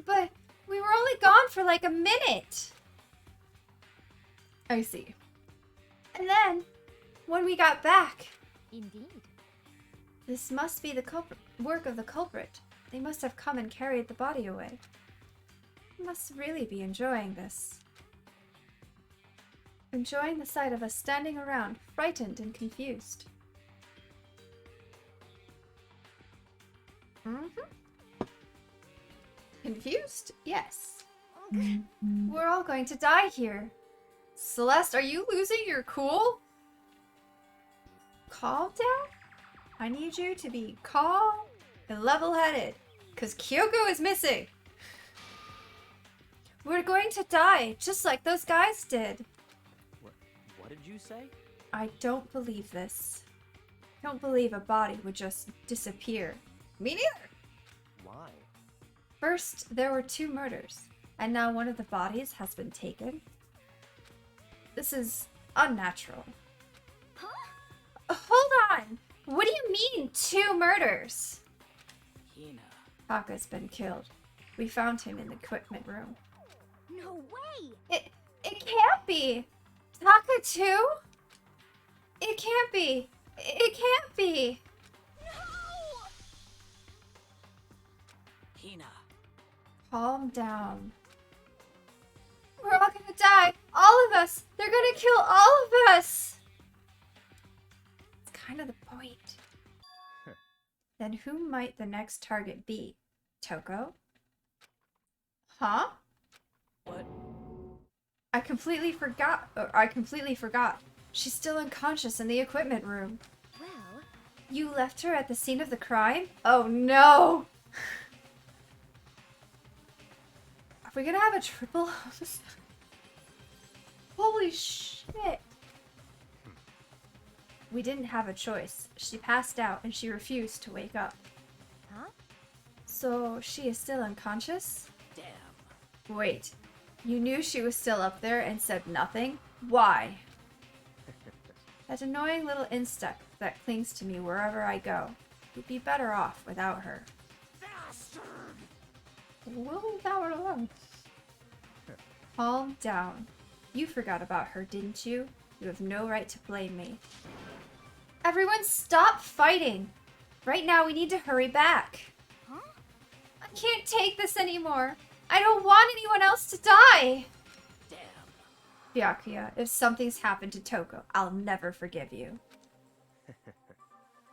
Speaker 1: but we were only gone for like a minute. I see. And then, when we got back,
Speaker 2: Indeed.
Speaker 1: this must be the work of the culprit. They must have come and carried the body away. Must really be enjoying this. Enjoying the sight of us standing around, frightened and confused. Confused? Yes. We're all going to die here. Celeste, are you losing your cool? Calm down? I need you to be calm and level-headed, because Kyoko is missing. We're going to die, just like those guys did.
Speaker 4: What did you say?
Speaker 1: I don't believe this. I don't believe a body would just disappear. Me neither.
Speaker 4: Why?
Speaker 1: First, there were 2 murders, and now one of the bodies has been taken. This is unnatural.
Speaker 2: Huh?
Speaker 1: Hold on! What do you mean, 2 murders?
Speaker 3: Hina.
Speaker 1: Taka's been killed. We found him in the equipment room.
Speaker 2: No way!
Speaker 1: It can't be! Taka too? It can't be! It can't be!
Speaker 2: No!
Speaker 3: Hina.
Speaker 1: Calm down. We're all gonna die! All of us! They're gonna kill all of us! kind of the point. Then who might the next target be? Toko? Huh?
Speaker 3: What?
Speaker 1: I completely forgot. She's still unconscious in the equipment room.
Speaker 2: Well,
Speaker 1: You left her at the scene of the crime? Oh no! Are we gonna have a triple homicide? Holy shit! We didn't have a choice. She passed out and she refused to wake up.
Speaker 2: huh?
Speaker 1: So she is still unconscious?
Speaker 3: Damn.
Speaker 1: Wait, you knew she was still up there and said nothing? Why? That annoying little insect that clings to me wherever I go. We'd be better off without her.
Speaker 3: Bastard!
Speaker 1: We'll leave that one alone. Calm down. You forgot about her, didn't you? You have no right to blame me. Everyone stop fighting! Right now we need to hurry back.
Speaker 2: Huh?
Speaker 1: I can't take this anymore. I don't want anyone else to die.
Speaker 3: Damn.
Speaker 1: Byakuya, if something's happened to Toko, I'll never forgive you.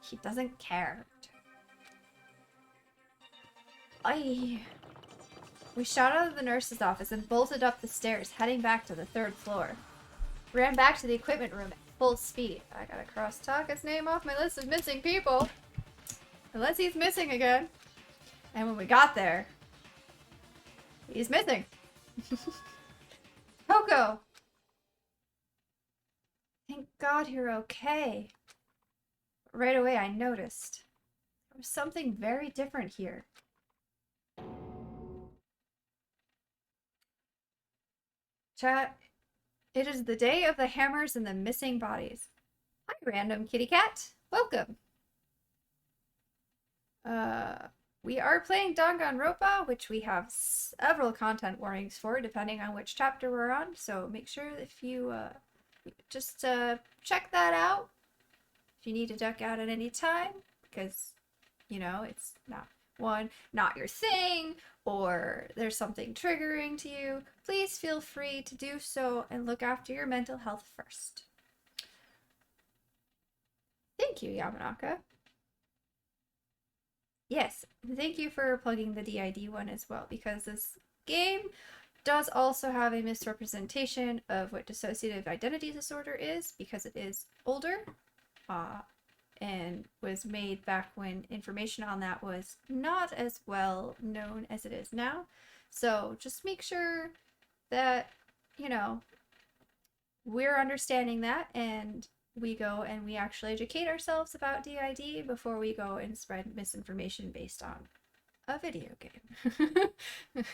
Speaker 1: He doesn't care. Aye. We shot out of the nurse's office and bolted up the stairs, heading back to the 3rd floor. Ran back to the equipment room at full speed. I gotta cross Taka's name off my list of missing people. Unless he's missing again. And when we got there, he's missing. Toko! Thank God you're okay. Right away I noticed. There was something very different here. Chat, it is the day of the hammers and the missing bodies. Hi, random kitty cat. Welcome. We are playing Danganronpa, which we have several content warnings for, depending on which chapter we're on. So make sure if you just check that out. If you need to duck out at any time, because you know it's not your thing, or there's something triggering to you, please feel free to do so and look after your mental health first. Thank you, Yamanaka. Yes, thank you for plugging the DID one as well, because this game does also have a misrepresentation of what dissociative identity disorder is, because it is older and was made back when information on that was not as well known as it is now. So just make sure that, you know, we're understanding that, and we go and we actually educate ourselves about DID before we go and spread misinformation based on a video game.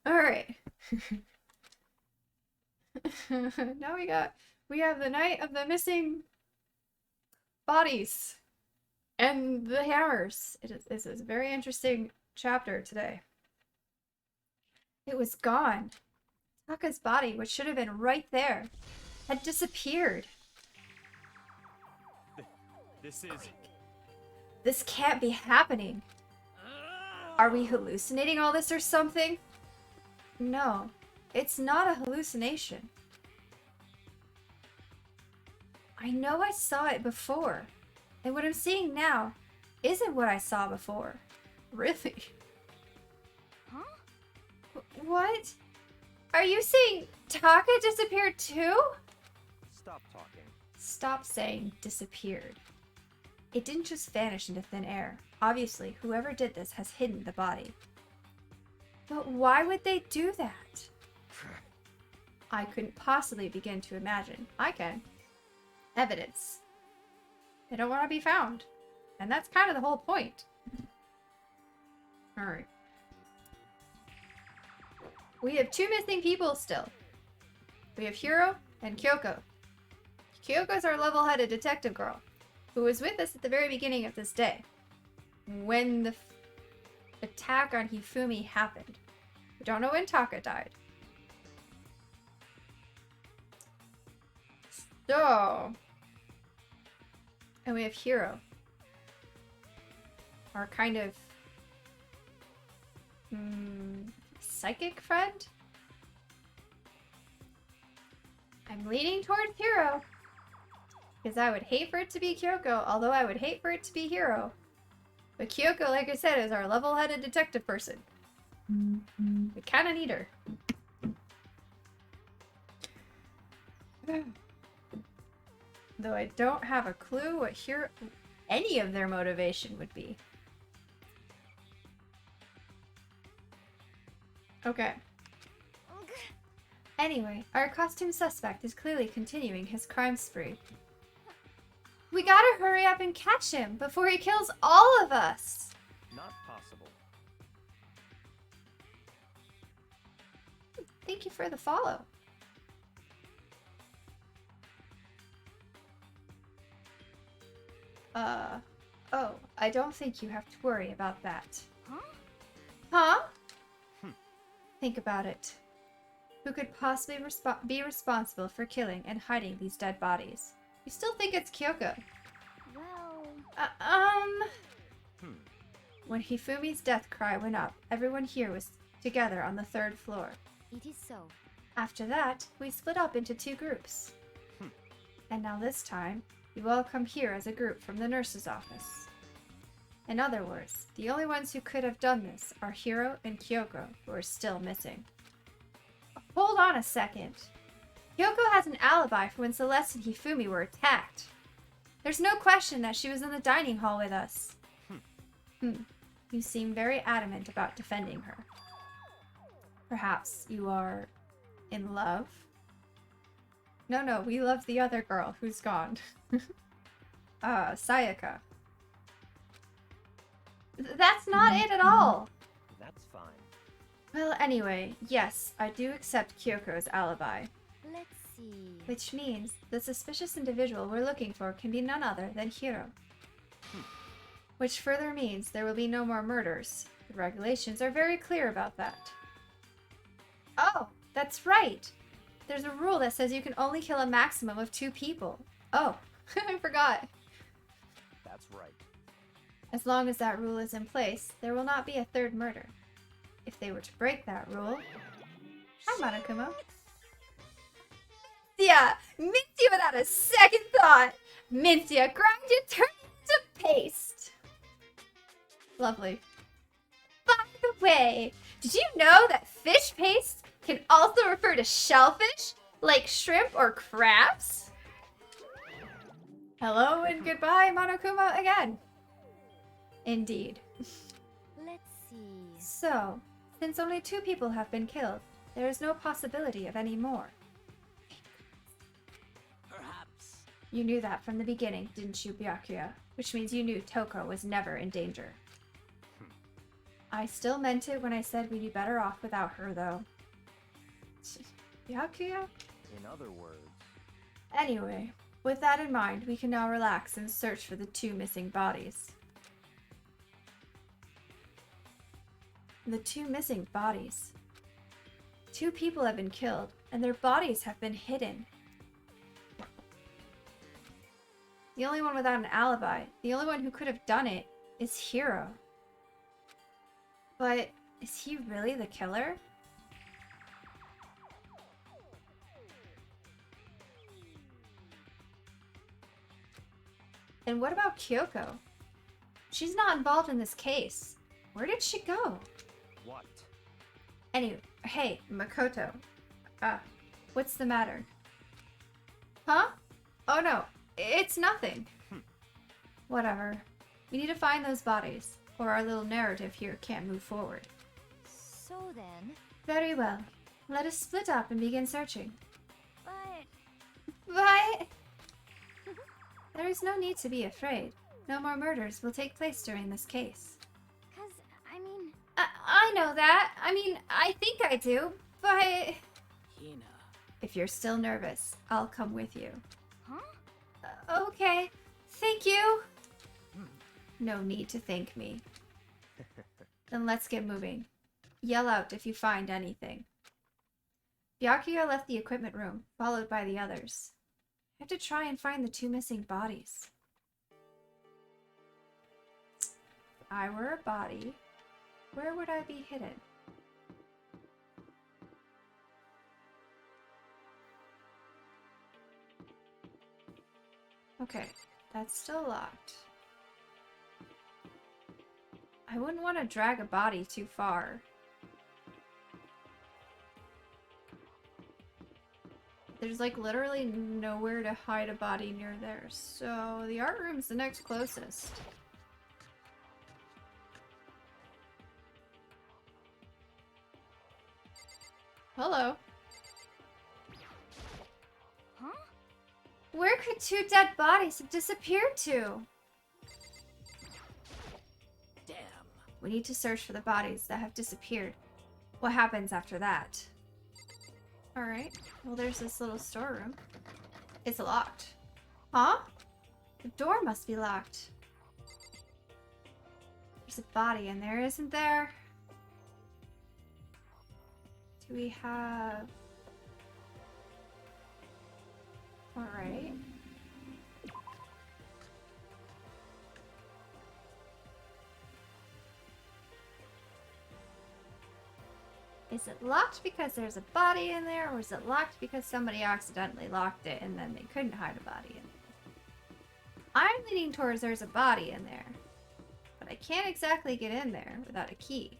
Speaker 1: All right. Now we have the night of the missing bodies and the hammers. It's a very interesting chapter today. It was gone. Taka's body, which should have been right there, had disappeared. This can't be happening. Are we hallucinating all this or something? No, it's not a hallucination. I know I saw it before, and what I'm seeing now isn't what I saw before. Really?
Speaker 2: Huh?
Speaker 1: What? Are you saying Taka disappeared too?
Speaker 4: Stop talking.
Speaker 1: Stop saying disappeared. It didn't just vanish into thin air. Obviously, whoever did this has hidden the body. But why would they do that? I couldn't possibly begin to imagine. I can. Evidence. They don't want to be found. And that's kind of the whole point. Alright. We have 2 missing people still. We have Hiro and Kyoko. Kyoko's our level-headed detective girl, who was with us at the very beginning of this day, when the attack on Hifumi happened. We don't know when Taka died. So... And we have Hiro. Our kind of... psychic friend? I'm leaning towards Hiro. Because I would hate for it to be Kyoko, although I would hate for it to be Hiro. But Kyoko, like I said, is our level-headed detective person. We kind of need her. Though I don't have a clue what any of their motivation would be. Okay. Anyway, our costume suspect is clearly continuing his crime spree. We gotta hurry up and catch him before he kills all of us!
Speaker 4: Not possible.
Speaker 1: Thank you for the follow. Oh, I don't think you have to worry about that.
Speaker 2: Huh?
Speaker 1: Huh?
Speaker 4: Hmm.
Speaker 1: Think about it. Who could possibly be responsible for killing and hiding these dead bodies? You still think it's Kyoko?
Speaker 2: Well...
Speaker 4: Hmm.
Speaker 1: When Hifumi's death cry went up, everyone here was together on the 3rd floor.
Speaker 2: It is so.
Speaker 1: After that, we split up into 2 groups.
Speaker 4: Hmm.
Speaker 1: And now this time, you all come here as a group from the nurse's office. In other words, the only ones who could have done this are Hiro and Kyoko, who are still missing. Hold on a second. Kyoko has an alibi for when Celeste and Hifumi were attacked. There's no question that she was in the dining hall with us. You seem very adamant about defending her. Perhaps you are in love? No, we love the other girl who's gone. Sayaka. That's not it at all!
Speaker 4: That's fine.
Speaker 1: Well, anyway, yes, I do accept Kyoko's alibi.
Speaker 2: Let's see.
Speaker 1: Which means the suspicious individual we're looking for can be none other than Hiro. Which further means there will be no more murders. The regulations are very clear about that. Oh, that's right! There's a rule that says you can only kill a maximum of 2 people. Oh, I forgot.
Speaker 4: That's right.
Speaker 1: As long as that rule is in place, there will not be a 3rd murder. If they were to break that rule... Hi, Monokuma. Yeah, Mintia without a second thought. Mintia grind it, turn it into paste. Lovely. By the way, did you know that fish paste can also refer to shellfish, like shrimp or crabs? Hello and goodbye, Monokuma, again. Indeed.
Speaker 2: Let's see.
Speaker 1: So, since only 2 people have been killed, there is no possibility of any more.
Speaker 3: Perhaps.
Speaker 1: You knew that from the beginning, didn't you, Byakuya? Which means you knew Toko was never in danger. I still meant it when I said we'd be better off without her, though. Byakuya?
Speaker 4: In other words,
Speaker 1: Anyway, with that in mind, we can now relax and search for the 2 missing bodies. The 2 missing bodies. 2 people have been killed, and their bodies have been hidden. The only one without an alibi, the only one who could have done it, is Hiro. But is he really the killer? And what about Kyoko? She's not involved in this case. Where did she go?
Speaker 4: what?
Speaker 1: Anyway, hey, Makoto. What's the matter? Huh? Oh no, it's nothing. Whatever. We need to find those bodies, or our little narrative here can't move forward.
Speaker 2: So then...
Speaker 1: Very well. Let us split up and begin searching.
Speaker 2: But...
Speaker 1: But... There is no need to be afraid. No more murders will take place during this case.
Speaker 2: 'Cause, I mean...
Speaker 1: I know that. I mean, I think I do, but...
Speaker 3: Hina.
Speaker 1: If you're still nervous, I'll come with you.
Speaker 2: Huh?
Speaker 1: Okay. Thank you. No need to thank me. Then let's get moving. Yell out if you find anything. Byakuya left the equipment room, followed by the others. I have to try and find the 2 missing bodies. If I were a body, where would I be hidden? Okay, that's still locked. I wouldn't want to drag a body too far. There's like literally nowhere to hide a body near there, so the art room's the next closest. Hello.
Speaker 2: Huh?
Speaker 1: Where could two dead bodies have disappeared to?
Speaker 3: Damn.
Speaker 1: We need to search for the bodies that have disappeared. What happens after that? Alright. Well, there's this little storeroom. It's locked. Huh? The door must be locked. There's a body in there, isn't there? Do we have... Alright. Is it locked because there's a body in there, or is it locked because somebody accidentally locked it and then they couldn't hide a body in there? I'm leaning towards there's a body in there, but I can't exactly get in there without a key.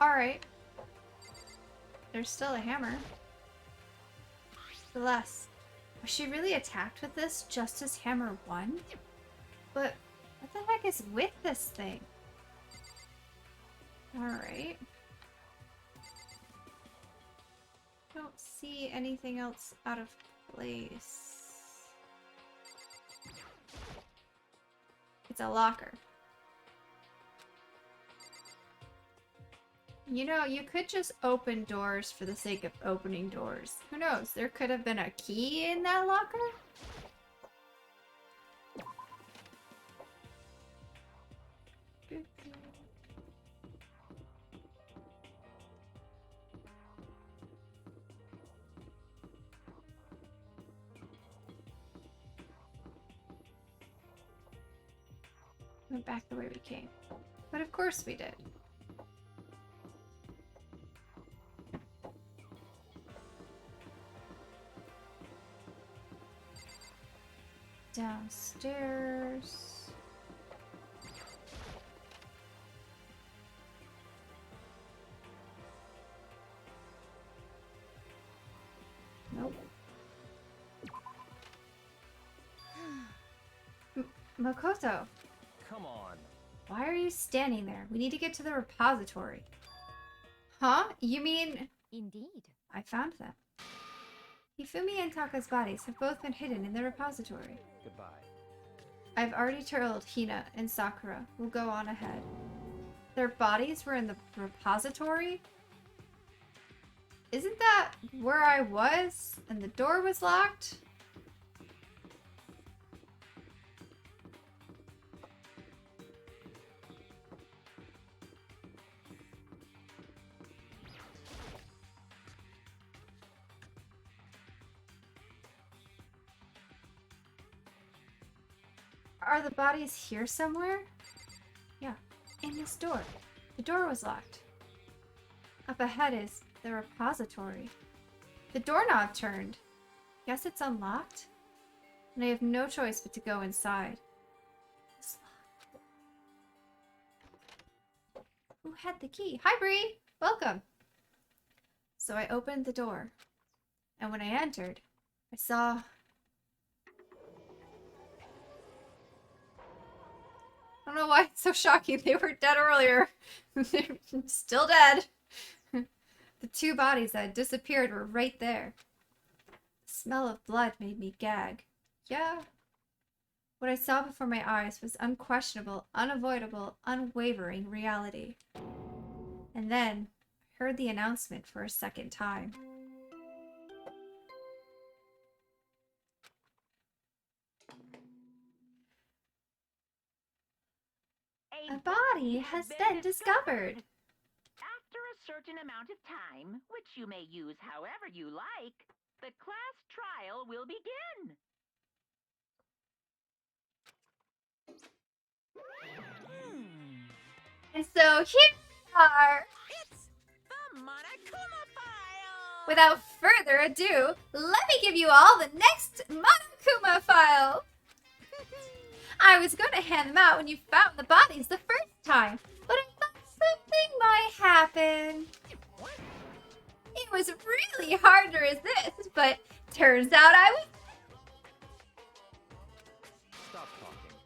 Speaker 1: Alright. There's still a hammer. Celeste, was she really attacked with this just as Hammer won? But what the heck is with this thing? Alright. Don't see anything else out of place. It's a locker. You know, you could just open doors for the sake of opening doors. Who knows? There could have been a key in that locker? Went back the way we came. But of course we did. Downstairs. Nope. Makoto,
Speaker 4: Come on.
Speaker 1: why are you standing there? We need to get to the repository. Huh? You mean...
Speaker 2: Indeed.
Speaker 1: I found them. Hifumi and Taka's bodies have both been hidden in the repository.
Speaker 4: Goodbye.
Speaker 1: I've already told Hina and Sakura. We'll go on ahead. Their bodies were in the repository? Isn't that where I was? And the door was locked? Are the bodies here somewhere? Yeah, in this door. The door was locked. Up ahead is the repository. The doorknob turned. Guess it's unlocked? And I have no choice but to go inside. It's locked. Who had the key? Hi, Bree! Welcome! So I opened the door. And when I entered, I saw... I don't know why it's so shocking. They were dead earlier. They're still dead. The two bodies that had disappeared were right there. The smell of blood made me gag. Yeah. What I saw before my eyes was unquestionable, unavoidable, unwavering reality. And then I heard the announcement for a second time.
Speaker 5: A
Speaker 1: A body has been discovered.
Speaker 5: After a certain amount of time, which you may use however you like, the class trial will begin.
Speaker 1: And so here we are.
Speaker 3: It's the Monokuma file!
Speaker 1: Without further ado, let me give you all the next Monokuma file. I was going to hand them out when you found the bodies the first time, but I thought something might happen. It was really hard to resist, but turns out I was...
Speaker 4: Stop talking.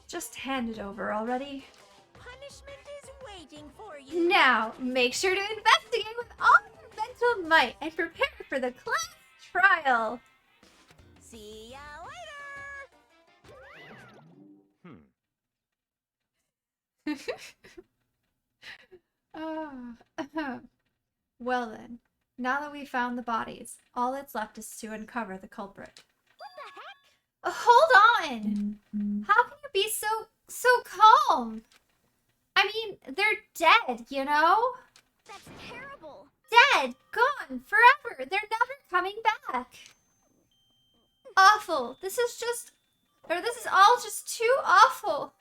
Speaker 1: Just hand it over already.
Speaker 3: Punishment is waiting for you.
Speaker 1: Now, make sure to investigate with all your mental might and prepare for the class trial.
Speaker 3: See ya later!
Speaker 1: Well then, now that we've found the bodies, all that's left is to uncover the culprit.
Speaker 2: What the heck?
Speaker 1: Hold on! How can you be so calm? I mean, they're dead, you know?
Speaker 2: That's terrible.
Speaker 1: Dead, gone, forever. They're never coming back. Awful. This is all just too awful.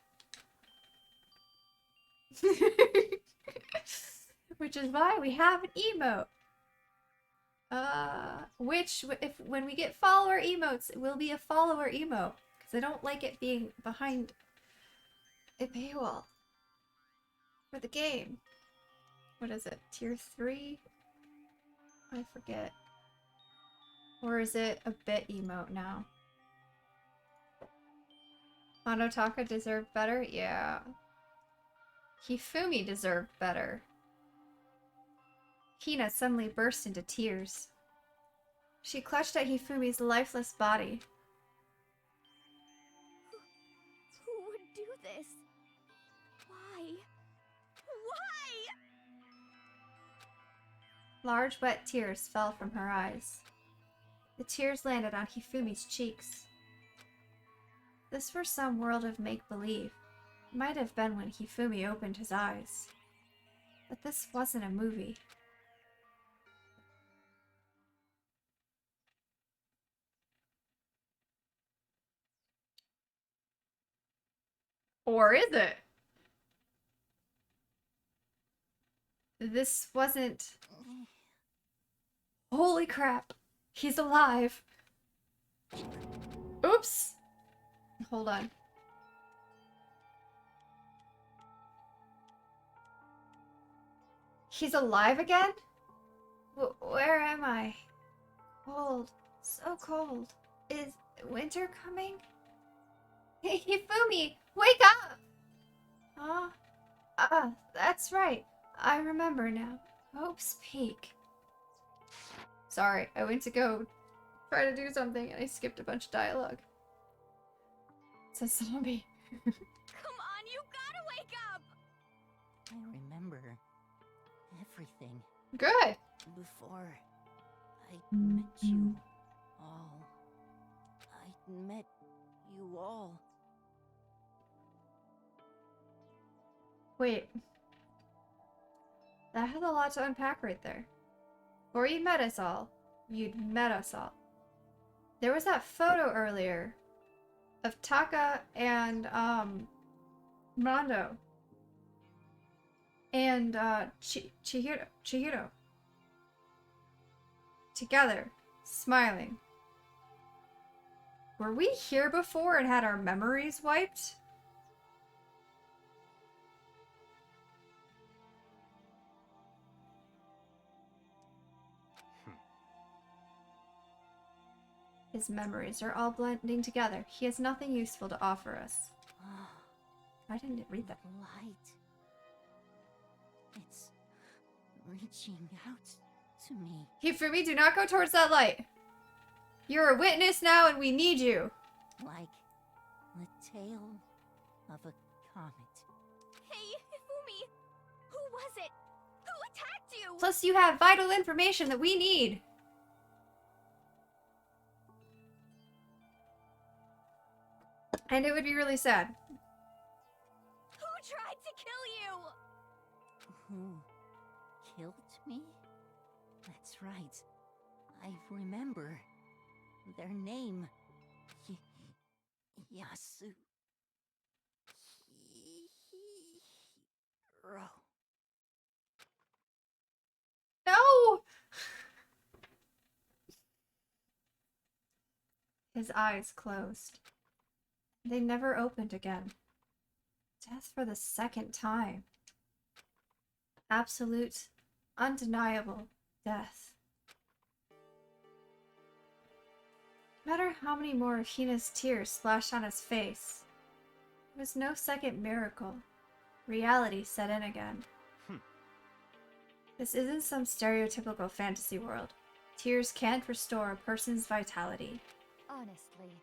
Speaker 1: Which is why we have an emote. When we get follower emotes, it will be a follower emote. Because I don't like it being behind a paywall. For the game. What is it? Tier 3? I forget. Or is it a bit emote now? Monotaka deserved better? Yeah. Hifumi deserved better. Hina suddenly burst into tears. She clutched at Hifumi's lifeless body.
Speaker 2: Who would do this? Why? Why?
Speaker 1: Large wet tears fell from her eyes. The tears landed on Hifumi's cheeks. This were some world of make-believe. It might have been when Hifumi opened his eyes. But this wasn't a movie. Or is it? This wasn't... Holy crap! He's alive! Oops! Hold on. He's alive again? Where am I? Cold. So cold. Is winter coming? Hey, Hifumi! Wake up! Huh? That's right. I remember now. Hope's Peak. Sorry, I went to go try to do something and I skipped a bunch of dialogue. It's a zombie.
Speaker 2: Come on, you gotta wake up!
Speaker 3: I remember everything
Speaker 1: Good.
Speaker 3: before I met you all. I met you all.
Speaker 1: Wait. That has a lot to unpack right there. Before you met us all, you'd met us all. There was that photo earlier of Taka and Mondo and Chihiro together, smiling. Were we here before and had our memories wiped? His memories are all blending together. He has nothing useful to offer us. I didn't read that.
Speaker 3: Light. It's reaching out to me.
Speaker 1: Hifumi, do not go towards that light. You're a witness now and we need you.
Speaker 3: Like the tail of a comet.
Speaker 2: Hey, Hifumi! Who was it? Who attacked you?
Speaker 1: Plus you have vital information that we need. And it would be really sad.
Speaker 2: Who tried to
Speaker 3: who killed me? That's right. I remember. Their name. Yasu. Hiro.
Speaker 1: No! His eyes closed. They never opened again. Death for the second time. Absolute, undeniable death. No matter how many more of Hina's tears splashed on his face, it was no second miracle. Reality set in again. This isn't some stereotypical fantasy world. Tears can't restore a person's vitality.
Speaker 2: Honestly.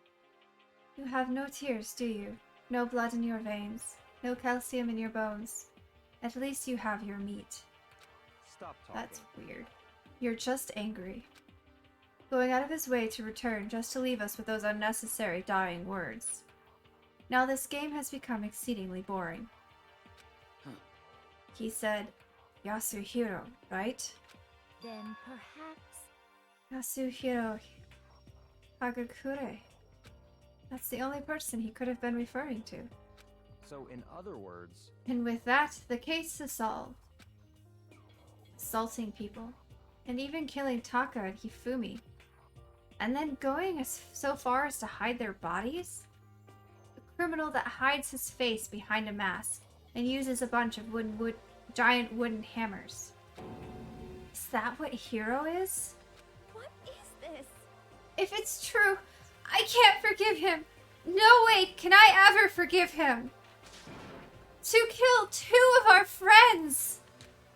Speaker 1: You have no tears, do you? No blood in your veins. No calcium in your bones. At least you have your meat.
Speaker 4: Stop talking.
Speaker 1: That's weird. You're just angry. Going out of his way to return just to leave us with those unnecessary dying words. Now this game has become exceedingly boring. He said, Yasuhiro, right?
Speaker 2: Then perhaps...
Speaker 1: Yasuhiro Hagakure. That's the only person he could have been referring to.
Speaker 4: So, in other words,
Speaker 1: And with that, the case is solved. Assaulting people, and even killing Taka and Hifumi. And then going so far as to hide their bodies? A criminal that hides his face behind a mask and uses a bunch of giant wooden hammers. Is that what Hiro is?
Speaker 2: What is this?
Speaker 1: If it's true, I can't forgive him. No way can I ever forgive him. To kill 2 of our friends!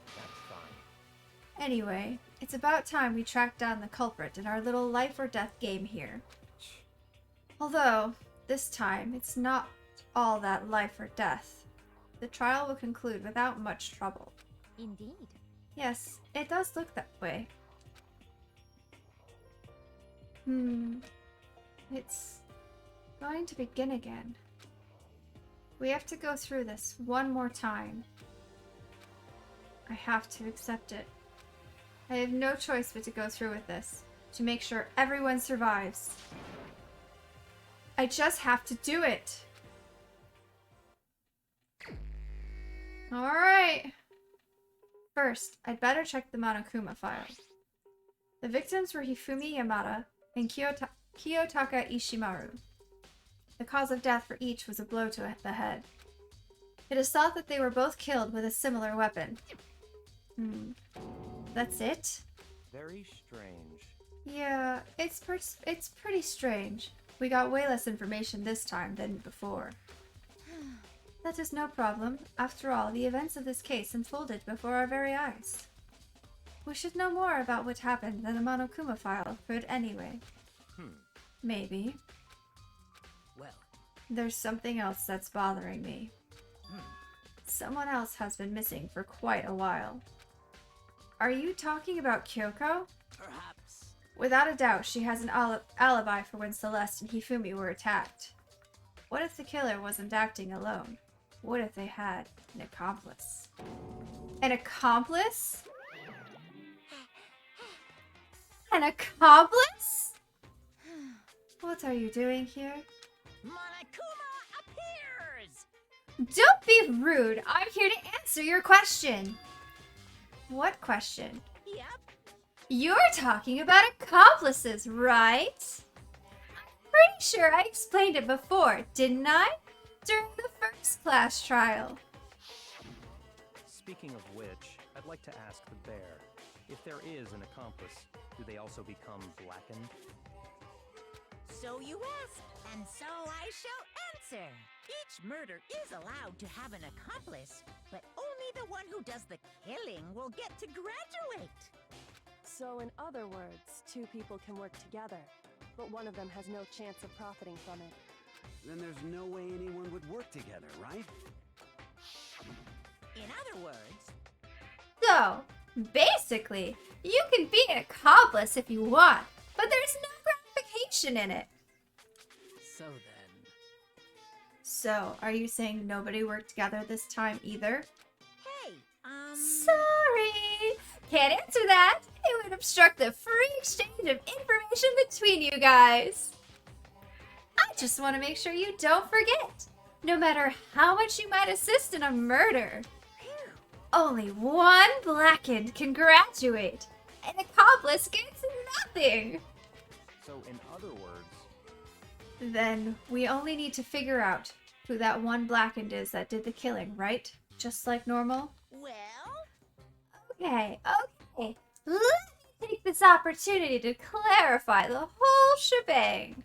Speaker 4: that's fine.
Speaker 1: Anyway, it's about time we track down the culprit in our little life or death game here. Although, this time, it's not all that life or death. The trial will conclude without much trouble.
Speaker 2: Indeed.
Speaker 1: Yes, it does look that way. It's going to begin again. We have to go through this one more time. I have to accept it. I have no choice but to go through with this, to make sure everyone survives. I just have to do it! Alright! First, I'd better check the Monokuma file. The victims were Hifumi Yamada and Kiyotaka Ishimaru. The cause of death for each was a blow to the head. It is thought that they were both killed with a similar weapon. That's it?
Speaker 4: Very strange.
Speaker 1: Yeah, it's pretty strange. We got way less information this time than before. That is no problem. After all, the events of this case unfolded before our very eyes. We should know more about what happened than the Monokuma file could anyway. Maybe.
Speaker 3: Well,
Speaker 1: There's something else that's bothering me. Someone else has been missing for quite a while. Are you talking about Kyoko?
Speaker 3: perhaps.
Speaker 1: Without a doubt, she has an alibi for when Celeste and Hifumi were attacked. What if the killer wasn't acting alone? What if they had an accomplice? An accomplice? An accomplice? What are you doing here?
Speaker 3: Monokuma appears!
Speaker 1: Don't be rude. I'm here to answer your question. What question?
Speaker 3: Yep.
Speaker 1: You're talking about accomplices, right? I'm pretty sure I explained it before, didn't I? During the first class trial.
Speaker 4: Speaking of which, I'd like to ask the bear, if there is an accomplice, do they also become blackened?
Speaker 3: So you asked, and so I shall answer. Each murder is allowed to have an accomplice, but only the one who does the killing will get to graduate.
Speaker 6: So in other words, 2 people can work together, but one of them has no chance of profiting from it.
Speaker 7: Then there's no way anyone would work together, right?
Speaker 3: In other words,
Speaker 1: So, basically, you can be an accomplice if you want, but there's no gratification in it.
Speaker 3: so then.
Speaker 1: So, are you saying nobody worked together this time either?
Speaker 3: Hey,
Speaker 1: So can't answer that. It would obstruct the free exchange of information between you guys. I just want to make sure you don't forget. No matter how much you might assist in a murder, only one blackened can graduate. An accomplice gets nothing.
Speaker 4: So, in other words,
Speaker 1: Then we only need to figure out who that one blackened is that did the killing, right? Just like normal?
Speaker 3: Well,
Speaker 1: Okay. Let me take this opportunity to clarify the whole shebang.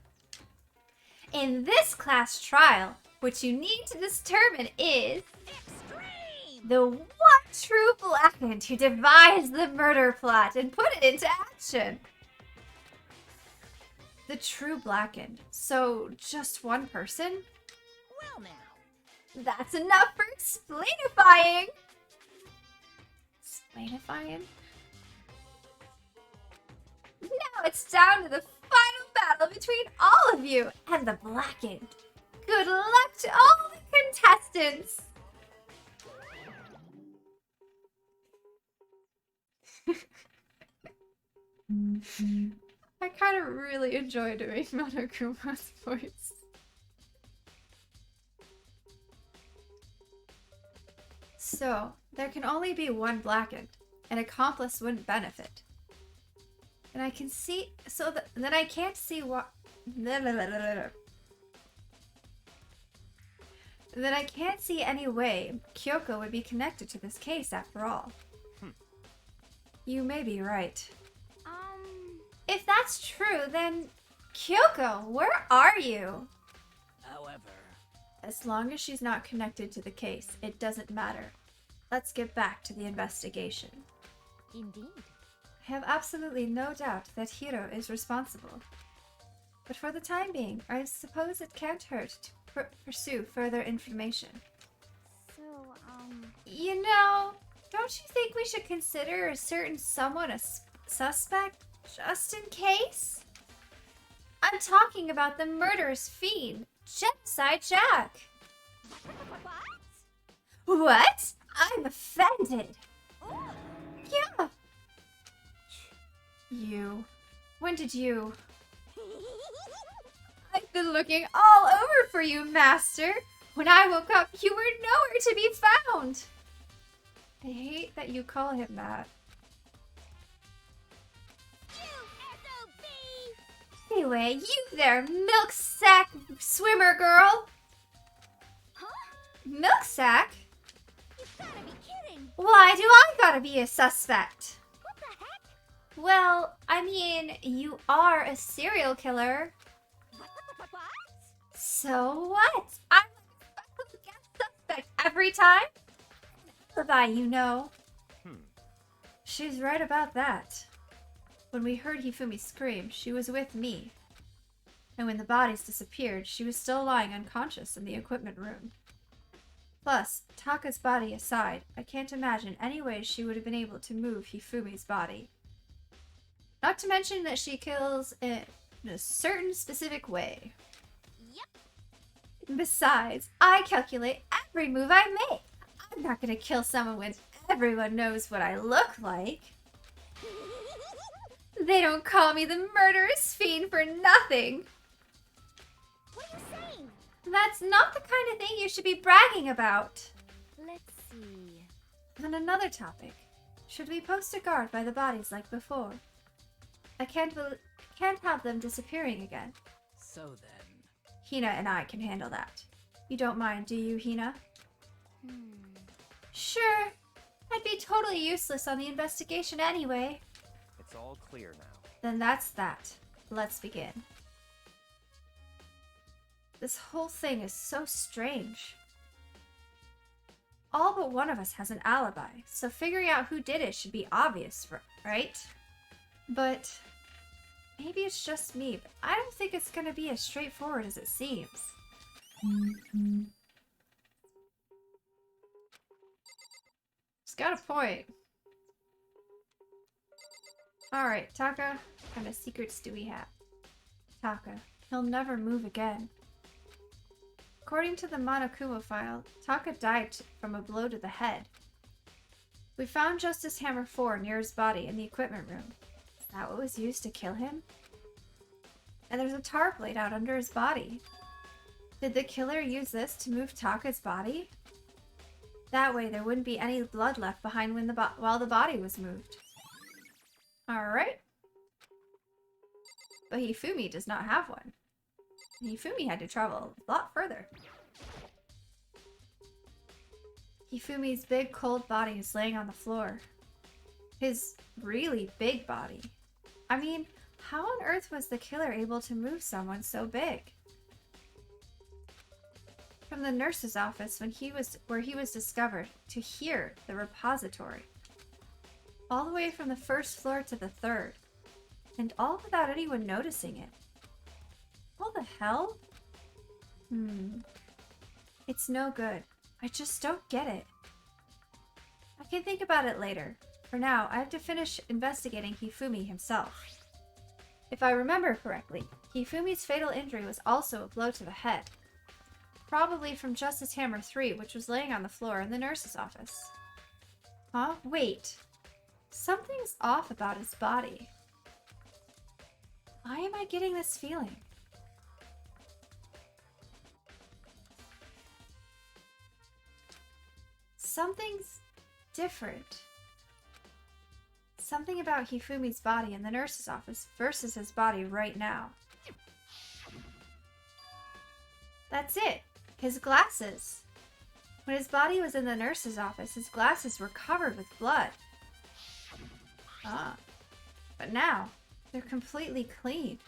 Speaker 1: In this class trial, what you need to determine is
Speaker 3: extreme!
Speaker 1: the one true blackened who devised the murder plot and put it into action. The true blackened. So, just one person?
Speaker 3: Well now,
Speaker 1: That's enough for explainifying! Explainifying? Now it's down to the final battle between all of you and the blackened. Good luck to all the contestants! I kind of really enjoy doing Monokuma's voice. So, there can only be one blackened. An accomplice wouldn't benefit. And I can see... then I can't see what... Then I can't see any way Kyoko would be connected to this case after all. You may be right. If that's true, then... Kyoko, where are you?
Speaker 7: However,
Speaker 1: As long as she's not connected to the case, it doesn't matter. Let's get back to the investigation.
Speaker 2: Indeed.
Speaker 1: I have absolutely no doubt that Hiro is responsible. But for the time being, I suppose it can't hurt to pursue further information.
Speaker 2: So,
Speaker 1: You know, don't you think we should consider a certain someone a suspect, just in case? I'm talking about the murderous fiend, Genocide Jack.
Speaker 2: what?
Speaker 1: What? I'm offended. Yeah. You. When did you? I've been looking all over for you, Master. When I woke up, you were nowhere to be found. I hate that you call him that. Anyway, you there, milk sack swimmer girl.
Speaker 2: Huh?
Speaker 1: Milk sack?
Speaker 2: You've gotta be kidding!
Speaker 1: Why do I gotta be a suspect?
Speaker 2: What the heck?
Speaker 1: Well, I mean, you are a serial killer.
Speaker 2: What?
Speaker 1: So what? I'm a special guest suspect every time? Alibi, you know. She's right about that. When we heard Hifumi scream, she was with me. And when the bodies disappeared, she was still lying unconscious in the equipment room. Plus, Taka's body aside, I can't imagine any way she would have been able to move Hifumi's body. Not to mention that she kills in a certain specific way.
Speaker 2: Yep.
Speaker 1: Besides, I calculate every move I make. I'm not gonna kill someone when everyone knows what I look like. They don't call me the murderous fiend for nothing.
Speaker 2: What are you saying?
Speaker 1: That's not the kind of thing you should be bragging about.
Speaker 2: Let's see.
Speaker 1: On another topic, should we post a guard by the bodies like before? I can't have them disappearing again.
Speaker 7: so then,
Speaker 1: Hina and I can handle that. You don't mind, do you, Hina? Sure. I'd be totally useless on the investigation anyway.
Speaker 4: it's all clear now.
Speaker 1: Then that's that. Let's begin. This whole thing is so strange. All but one of us has an alibi, so figuring out who did it should be obvious, right? But maybe it's just me, but I don't think it's gonna be as straightforward as it seems. It's got a point. Alright, Taka, what kind of secrets do we have? Taka, he'll never move again. According to the Monokuma file, Taka died from a blow to the head. We found Justice Hammer 4 near his body in the equipment room. Is that what was used to kill him? And there's a tarp laid out under his body. Did the killer use this to move Taka's body? That way there wouldn't be any blood left behind when while the body was moved. Alright. But Hifumi does not have one. Hifumi had to travel a lot further. Hifumi's big cold body is laying on the floor. His really big body. I mean, how on earth was the killer able to move someone so big? From the nurse's office where he was discovered to here, the repository. All the way from the first floor to the third. And all without anyone noticing it. What the hell? It's no good. I just don't get it. I can think about it later. For now, I have to finish investigating Hifumi himself. If I remember correctly, Hifumi's fatal injury was also a blow to the head. Probably from Justice Hammer 3, which was laying on the floor in the nurse's office. Huh? Wait. Something's off about his body. Why am I getting this feeling? Something's different. Something about Hifumi's body in the nurse's office versus his body right now. That's it. His glasses. When his body was in the nurse's office, his glasses were covered with blood. Ah. But now, they're completely clean.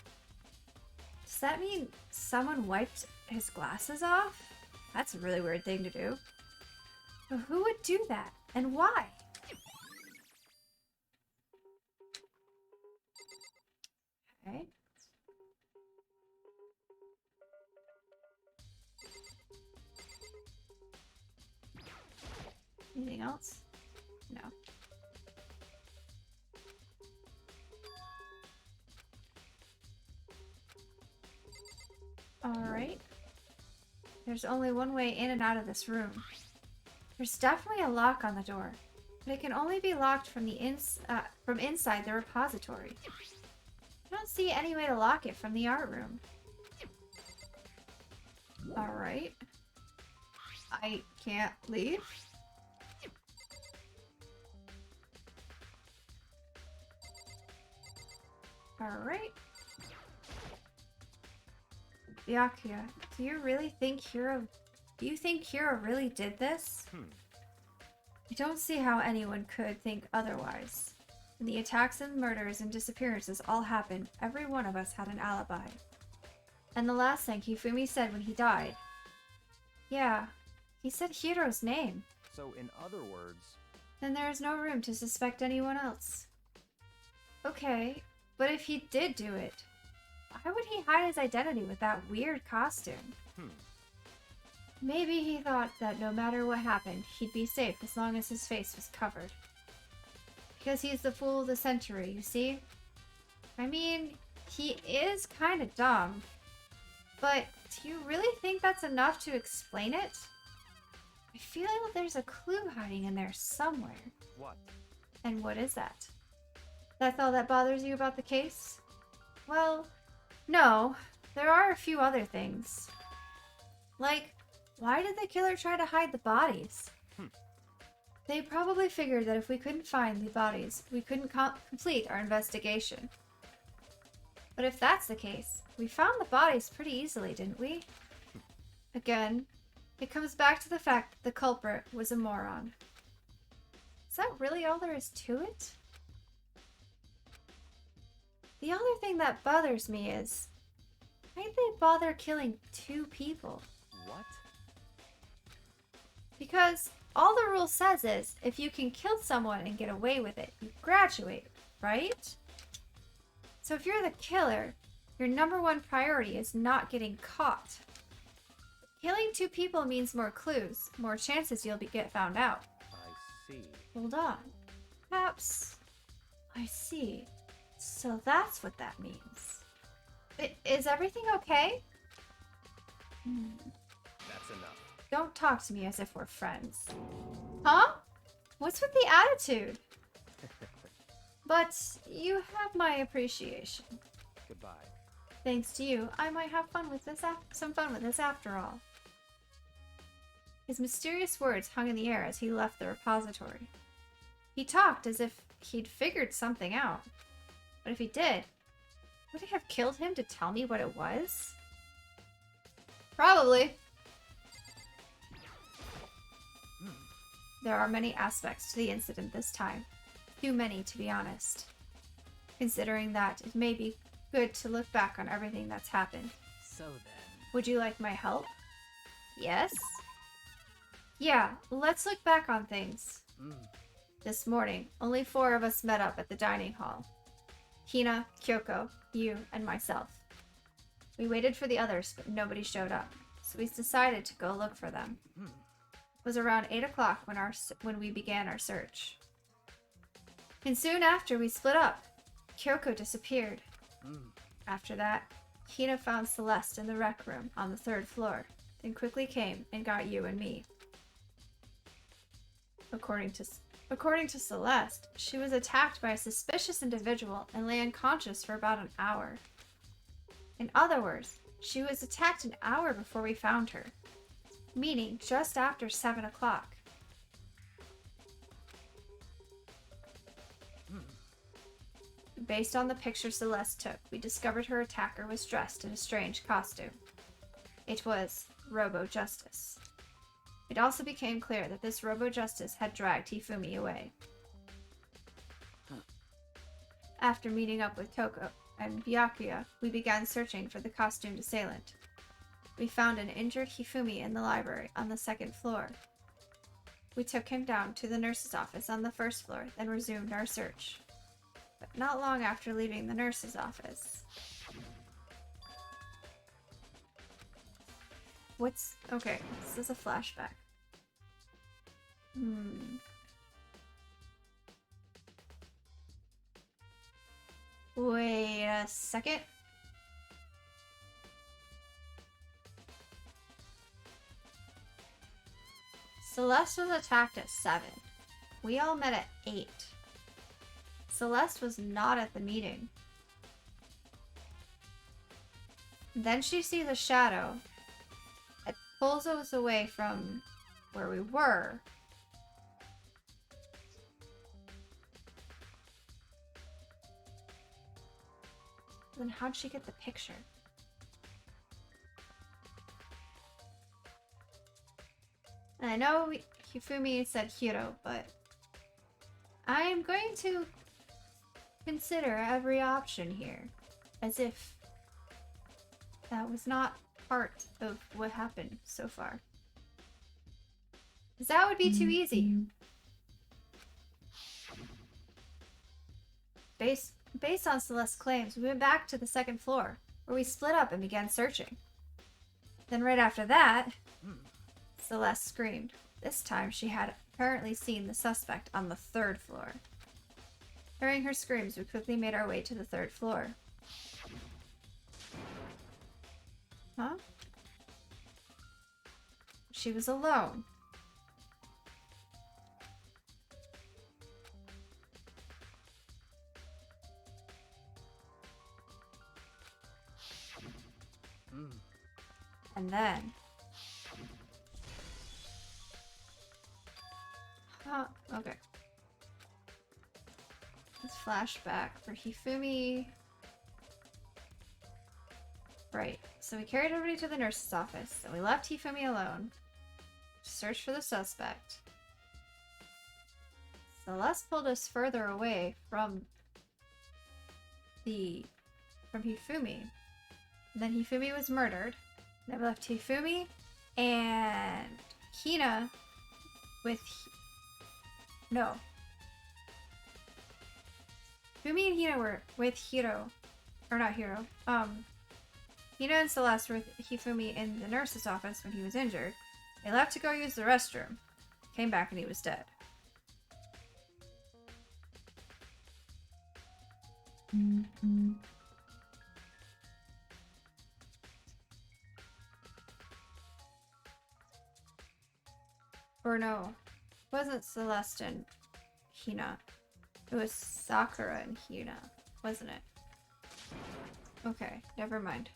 Speaker 1: Does that mean someone wiped his glasses off? That's a really weird thing to do. But who would do that? And why? Okay. Anything else? No. Alright. There's only one way in and out of this room. There's definitely a lock on the door, but it can only be locked from from inside the repository. I don't see any way to lock it from the art room. Alright. I can't leave. Alright. Byakuya, do you think Hiro really did this? I don't see how anyone could think otherwise. When the attacks and murders and disappearances all happened, every one of us had an alibi. And the last thing Hifumi said when he died. Yeah, he said Hiro's name.
Speaker 4: So, in other words...
Speaker 1: Then there is no room to suspect anyone else. Okay, but if he did do it, why would he hide his identity with that weird costume? Maybe he thought that no matter what happened, he'd be safe as long as his face was covered. Because he's the fool of the century, you see? I mean, he is kind of dumb. But do you really think that's enough to explain it? I feel like there's a clue hiding in there somewhere.
Speaker 4: What?
Speaker 1: And what is that? That's all that bothers you about the case? Well, no. There are a few other things. Like, why did the killer try to hide the bodies? They probably figured that if we couldn't find the bodies, we couldn't complete our investigation. But if that's the case, we found the bodies pretty easily, didn't we? Again, it comes back to the fact that the culprit was a moron. Is that really all there is to it? The other thing that bothers me is, why'd they bother killing 2 people?
Speaker 4: What?
Speaker 1: Because all the rule says is, if you can kill someone and get away with it, you graduate, right? So if you're the killer, your #1 priority is not getting caught. Killing 2 people means more clues, more chances you'll get found out.
Speaker 4: I see.
Speaker 1: Hold on. Perhaps... I see. So that's what that means. Is everything okay?
Speaker 4: That's enough.
Speaker 1: Don't talk to me as if we're friends. Huh? What's with the attitude? But you have my appreciation.
Speaker 4: Goodbye.
Speaker 1: Thanks to you, I might have fun with this some fun with this after all. His mysterious words hung in the air as he left the repository. He talked as if he'd figured something out. But if he did, would it have killed him to tell me what it was? Probably. There are many aspects to the incident this time. Too many, to be honest. Considering that, it may be good to look back on everything that's happened.
Speaker 8: So then...
Speaker 1: Would you like my help? Yes? Yeah, let's look back on things. This morning, only 4 of us met up at the dining hall. Hina, Kyoko, you, and myself. We waited for the others, but nobody showed up, so we decided to go look for them. It was around 8 o'clock when we began our search. And soon after, we split up. Kyoko disappeared. After that, Hina found Celeste in the rec room on the 3rd floor, then quickly came and got you and me. According to Celeste, she was attacked by a suspicious individual and lay unconscious for about an hour. In other words, she was attacked an hour before we found her, meaning just after 7 o'clock. Based on the picture Celeste took, we discovered her attacker was dressed in a strange costume. It was Robo-Justice. It also became clear that this Robo-Justice had dragged Hifumi away. After meeting up with Toko and Byakuya, we began searching for the costumed assailant. We found an injured Hifumi in the library on the 2nd floor. We took him down to the nurse's office on the 1st floor, then resumed our search. But not long after leaving the nurse's office... Okay, this is a flashback. Wait a second. Celeste was attacked at 7. We all met at 8. Celeste was not at the meeting. Then she sees a shadow. It pulls us away from where we were. Then how'd she get the picture? And I know Hifumi said Hiro, but I am going to consider every option here, as if that was not part of what happened so far. Because that would be too easy. Based on Celeste's claims, we went back to the 2nd floor, where we split up and began searching. Then right after that, Celeste screamed. This time she had apparently seen the suspect on the 3rd floor. Hearing her screams, we quickly made our way to the 3rd floor. Huh? She was alone. And then... okay. Let's flashback for Hifumi. Right, so we carried everybody to the nurse's office, and we left Hifumi alone to search for the suspect. Celeste pulled us further away from Hifumi. And then Hifumi was murdered. Then we left Hifumi and Hina with... No. Hifumi and Hina were with Hiro. Or not Hiro. Hina and Celeste were with Hifumi in the nurse's office when he was injured. They left to go use the restroom. Came back and he was dead. Or no. wasn't Celeste and Hina. It was Sakura and Hina, wasn't it? Okay, never mind.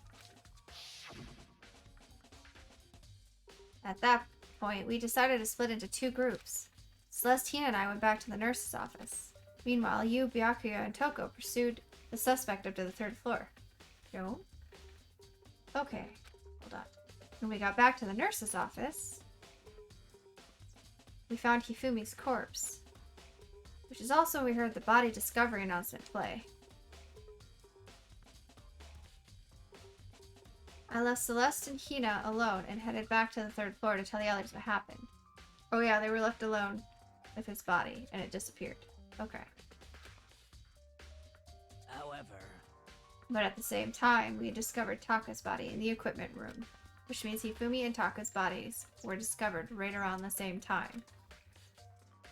Speaker 1: At that point, we decided to split into 2 groups. Celeste, Hina, and I went back to the nurse's office. Meanwhile, you, Byakuya, and Toko pursued the suspect up to the 3rd floor. No? Okay, hold on. When we got back to the nurse's office, we found Hifumi's corpse. Which is also when we heard the body discovery announcement play. I left Celeste and Hina alone and headed back to the 3rd floor to tell the others what happened. Oh yeah, they were left alone with his body, and it disappeared. Okay.
Speaker 7: However,
Speaker 1: But at the same time, we discovered Taka's body in the equipment room, which means Hifumi and Taka's bodies were discovered right around the same time.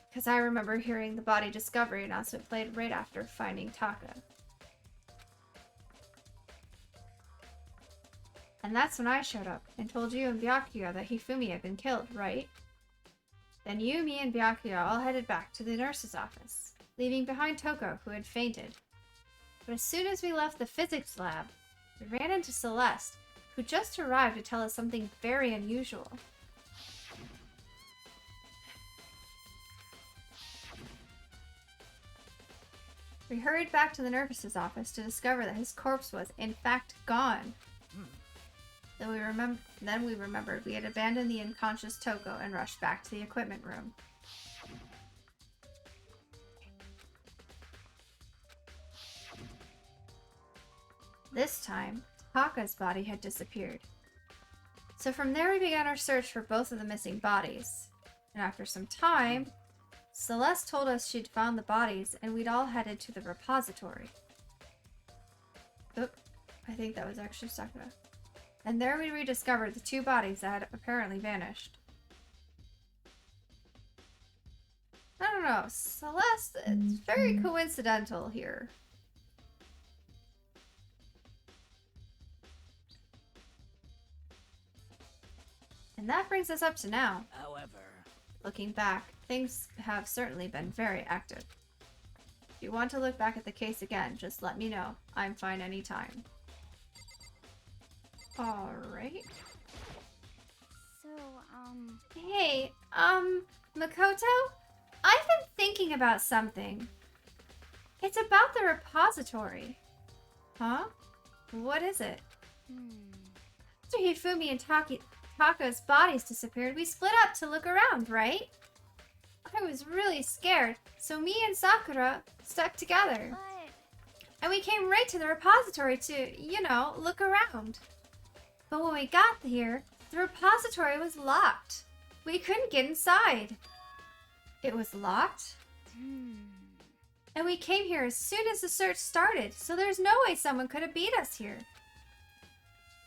Speaker 1: Because I remember hearing the body discovery announcement played right after finding Taka. And that's when I showed up and told you and Byakuya that Hifumi had been killed, right? Then you, me, and Byakuya all headed back to the nurse's office, leaving behind Toko, who had fainted. But as soon as we left the physics lab, we ran into Celeste, who just arrived to tell us something very unusual. We hurried back to the nurse's office to discover that his corpse was, in fact, gone. Then we remembered we had abandoned the unconscious Toko and rushed back to the equipment room. This time, Taka's body had disappeared. So from there we began our search for both of the missing bodies. And after some time, Celeste told us she'd found the bodies and we'd all headed to the repository. Oop, I think that was actually Sakura. And there we rediscovered the 2 bodies that had apparently vanished. I don't know, Celeste, it's very coincidental here. And that brings us up to now.
Speaker 7: however,
Speaker 1: Looking back, things have certainly been very active. If you want to look back at the case again, just let me know. I'm fine anytime. Alright.
Speaker 2: So,
Speaker 1: Hey, Makoto? I've been thinking about something. It's about the repository. Huh? What is it? After Hifumi and Taka's bodies disappeared, we split up to look around, right? I was really scared, so me and Sakura stuck together.
Speaker 2: but
Speaker 1: And we came right to the repository to, you know, look around. But when we got here, the repository was locked. We couldn't get inside. It was locked? And we came here as soon as the search started, so there's no way someone could have beat us here.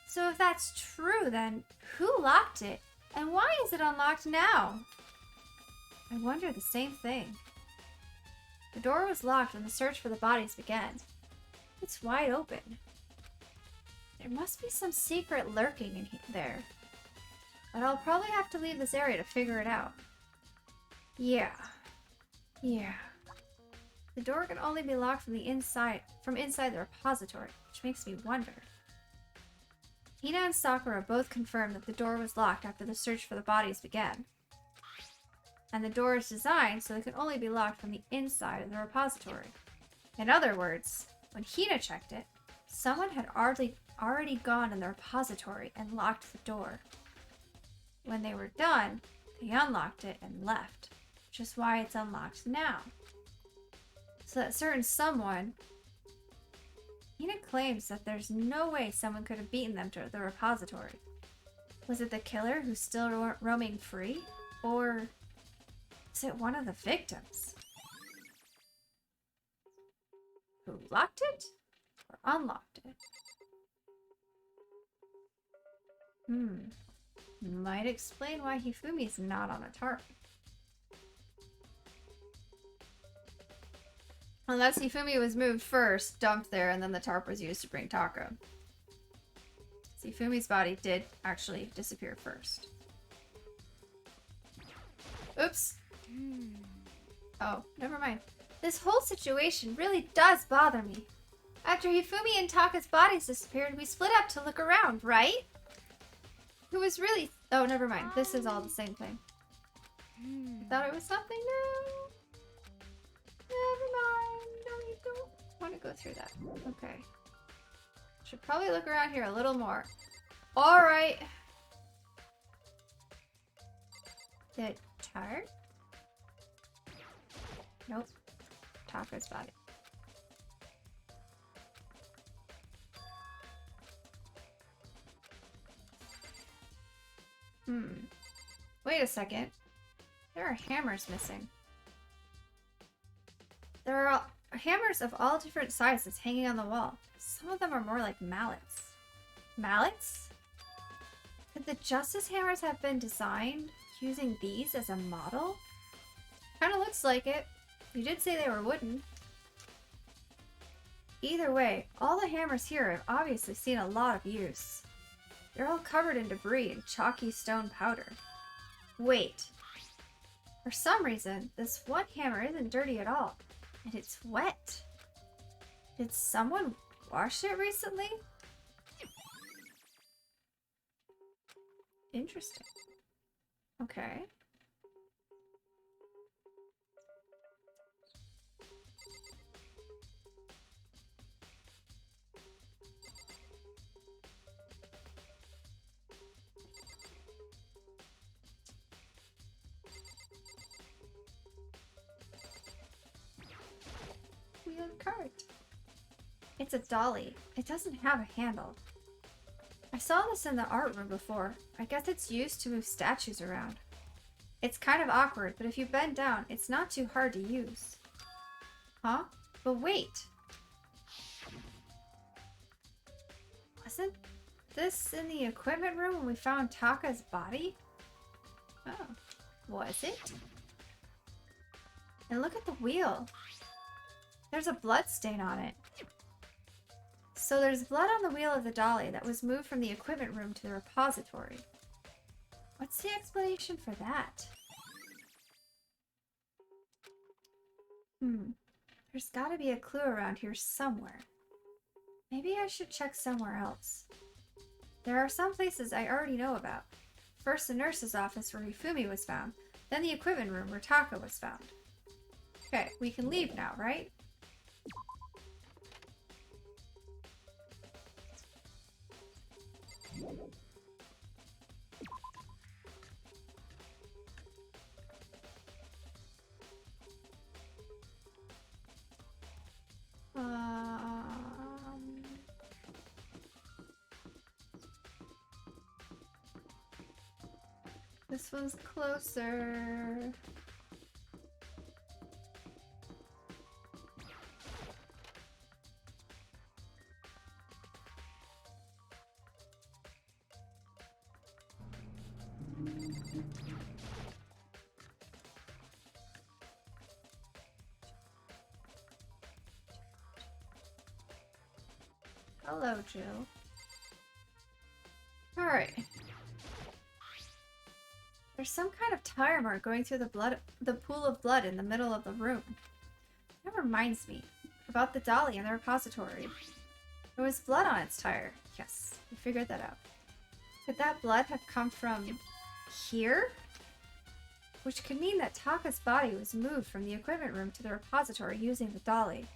Speaker 1: So if that's true, then who locked it? And why is it unlocked now? I wonder the same thing. The door was locked when the search for the bodies began. It's wide open. There must be some secret lurking in there. But I'll probably have to leave this area to figure it out. Yeah. The door can only be locked from inside the repository, which makes me wonder. Hina and Sakura both confirmed that the door was locked after the search for the bodies began. And the door is designed so it can only be locked from the inside of the repository. In other words, when Hina checked it, someone had already gone in the repository and locked the door. When they were done, they unlocked it and left, which is why it's unlocked now. So that certain someone, Hina claims that there's no way someone could have beaten them to the repository. Was it the killer who's still roaming free? Or is it one of the victims? Who locked it? Or unlocked it? Might explain why Hifumi's not on a tarp. Unless Hifumi was moved first, dumped there, and then the tarp was used to bring Taka. Hifumi's body did actually disappear first. Oops. Oh, never mind. This whole situation really does bother me. After Hifumi and Taka's bodies disappeared, we split up to look around, right? It was really... Oh, never mind. This is all the same thing. I thought it was something new. Never mind. No, you don't want to go through that. Okay. Should probably look around here a little more. Alright. The chart? Nope. Taka's body. Wait a second. There are hammers missing. There are hammers of all different sizes hanging on the wall. Some of them are more like mallets. Mallets? Could the Justice hammers have been designed using these as a model? Kinda looks like it. You did say they were wooden. Either way, all the hammers here have obviously seen a lot of use. They're all covered in debris and chalky stone powder. Wait. For some reason, this one hammer isn't dirty at all, and it's wet. Did someone wash it recently? Interesting. Okay. Wheeled cart. It's a dolly. It doesn't have a handle. I saw this in the art room before. I guess it's used to move statues around. It's kind of awkward, but if you bend down, it's not too hard to use. Huh? But wait! Wasn't this in the equipment room when we found Taka's body? Oh. Was it? And look at the wheel. There's a blood stain on it. So there's blood on the wheel of the dolly that was moved from the equipment room to the repository. What's the explanation for that? There's gotta be a clue around here somewhere. Maybe I should check somewhere else. There are some places I already know about. First the nurse's office where Hifumi was found, then the equipment room where Taka was found. Okay, we can leave now, right? This one's closer. Hello, Jill. Alright. There's some kind of tire mark going through the pool of blood in the middle of the room. That reminds me about the dolly in the repository. There was blood on its tire. Yes, we figured that out. Could that blood have come from here? Which could mean that Taka's body was moved from the equipment room to the repository using the dolly.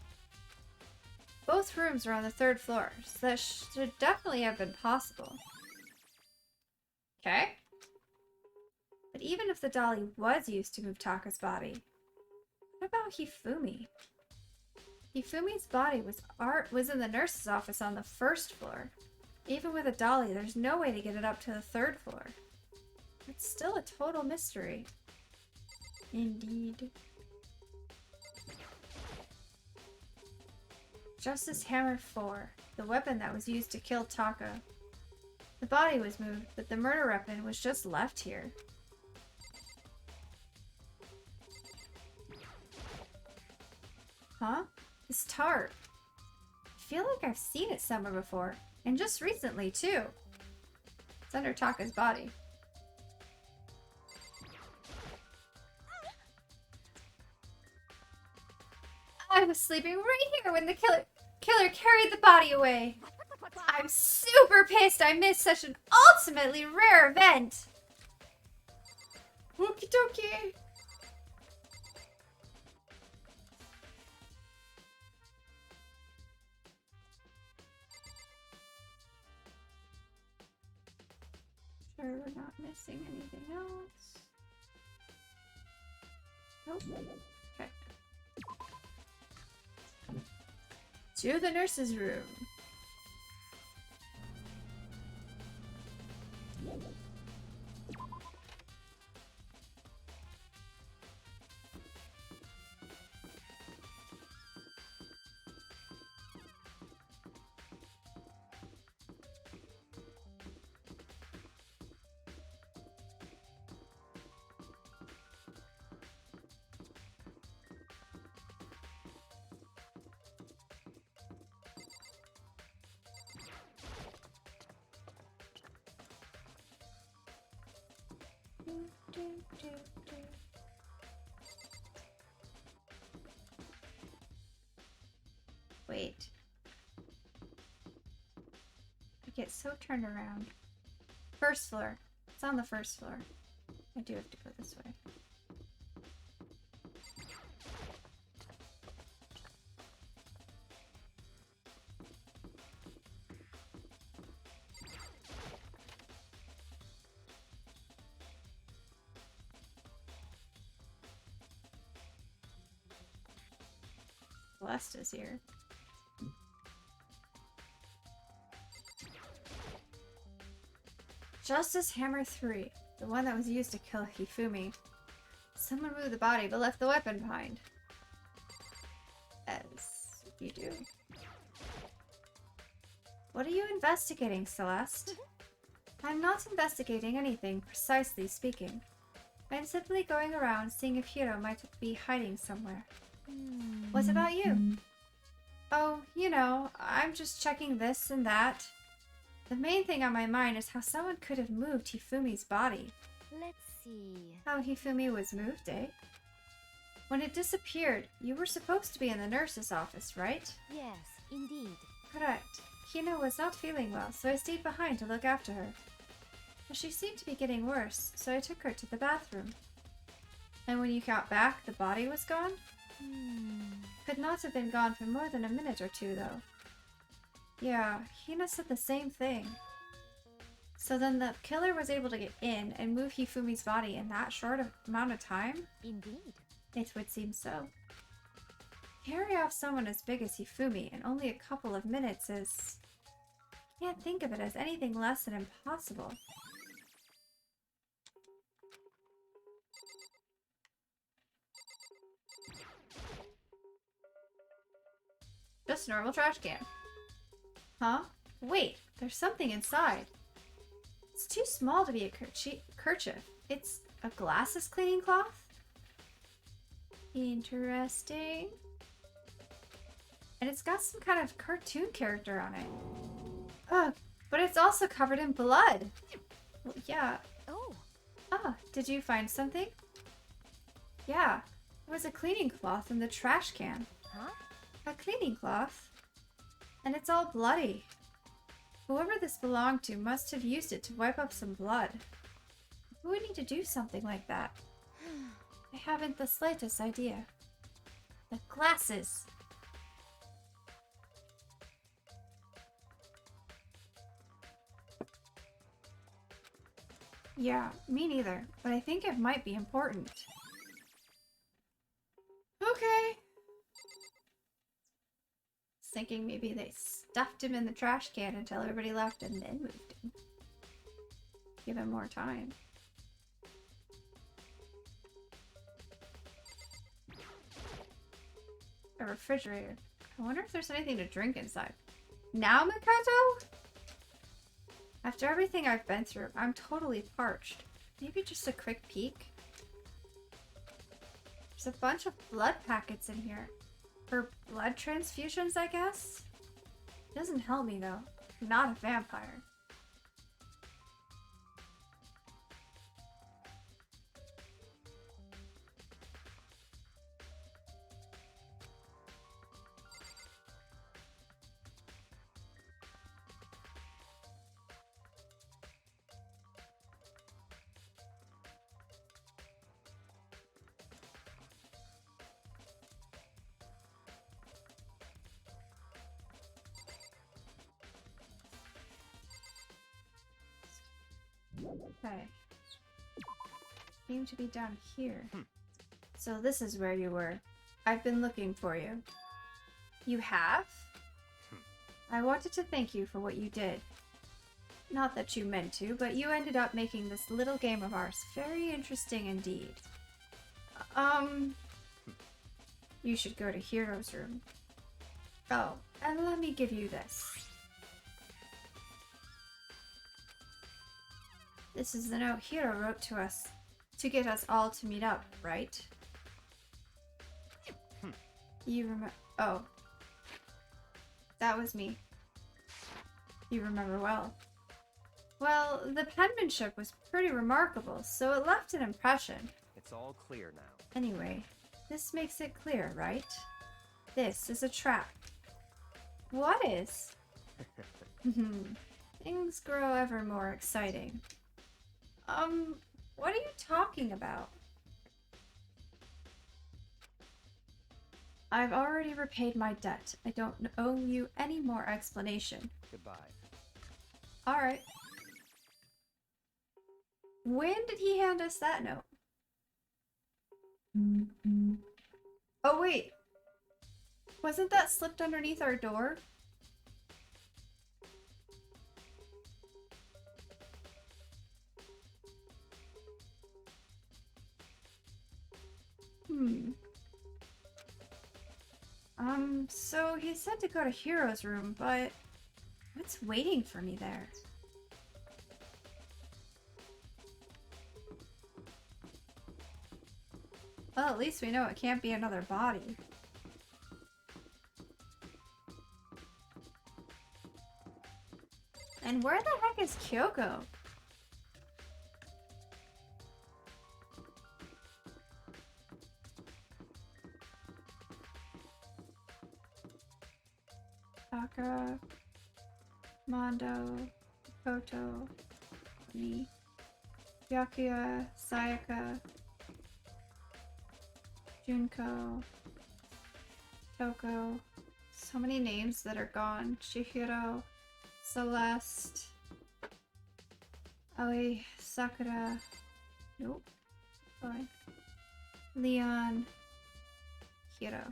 Speaker 1: Both rooms are on the 3rd floor, so that should definitely have been possible. Okay. But even if the dolly was used to move Taka's body, what about Hifumi? Hifumi's body was in the nurse's office on the 1st floor. Even with a dolly, there's no way to get it up to the 3rd floor. It's still a total mystery. Indeed. Justice Hammer 4, the weapon that was used to kill Taka. The body was moved, but the murder weapon was just left here. Huh? This tart. I feel like I've seen it somewhere before, and just recently too. It's under Taka's body. I was sleeping right here when the killer carried the body away. I'm super pissed I missed such an ultimately rare event. Okie dokie. Sure we're not missing anything else. Nope. Okay. To the nurse's room. Wait. I get so turned around. First floor. It's on the first floor. I do have to go this way. Celeste is here. Justice Hammer 3. The one that was used to kill Hifumi. Someone moved the body but left the weapon behind. As you do. What are you investigating, Celeste? I'm not investigating anything, precisely speaking. I'm simply going around seeing if Hiro might be hiding somewhere. What about you? Oh, you know, I'm just checking this and that. The main thing on my mind is how someone could have moved Hifumi's body.
Speaker 2: Let's see.
Speaker 1: How Hifumi was moved, eh? When it disappeared, you were supposed to be in the nurse's office, right?
Speaker 2: Yes, indeed.
Speaker 1: Correct. Hina was not feeling well, so I stayed behind to look after her. But she seemed to be getting worse, so I took her to the bathroom. And when you got back, the body was gone? Could not have been gone for more than a minute or two, though. Yeah, Hina said the same thing. So then the killer was able to get in and move Hifumi's body in that short amount of time?
Speaker 2: Indeed.
Speaker 1: It would seem so. Carry off someone as big as Hifumi in only a couple of minutes is... Can't think of it as anything less than impossible. Just a normal trash can. Huh? Wait, there's something inside. It's too small to be a kerchief. It's a glasses cleaning cloth? Interesting. And it's got some kind of cartoon character on it. Ugh, but it's also covered in blood. Well, yeah.
Speaker 2: Oh.
Speaker 1: Ah, did you find something? Yeah, it was a cleaning cloth in the trash can.
Speaker 2: Huh?
Speaker 1: A cleaning cloth? And it's all bloody. Whoever this belonged to must have used it to wipe up some blood. Who would need to do something like that? I haven't the slightest idea. The glasses! Yeah, me neither, but I think it might be important. Okay. Thinking maybe they stuffed him in the trash can until everybody left and then moved him. Give him more time. A refrigerator. I wonder if there's anything to drink inside. Now, Mikoto? After everything I've been through, I'm totally parched. Maybe just a quick peek? There's a bunch of blood packets in here. For blood transfusions, I guess? Doesn't help me, though. I'm not a vampire. Okay. Seem to be down here. So this is where you were. I've been looking for you. You have? I wanted to thank you for what you did. Not that you meant to, but you ended up making this little game of ours very interesting indeed. You should go to Hero's room. Oh, and let me give you this. This is the note Hero wrote to us to get us all to meet up, right? You remember? Oh. That was me. You remember well. Well, the penmanship was pretty remarkable, so it left an impression.
Speaker 4: It's all clear now.
Speaker 1: Anyway, this makes it clear, right? This is a trap. What is? Things grow ever more exciting. What are you talking about? I've already repaid my debt. I don't owe you any more explanation.
Speaker 4: Goodbye.
Speaker 1: Alright. When did he hand us that note? Oh wait. Wasn't that slipped underneath our door? So he said to go to Hero's room, but what's waiting for me there? Well, at least we know it can't be another body. And where the heck is Kyoko? Taka, Mondo, Koto, me, Byakuya, Sayaka, Junko, Toko. So many names that are gone. Chihiro, Celeste, Aoi, Sakura. Nope. Fine. Leon, Hiro.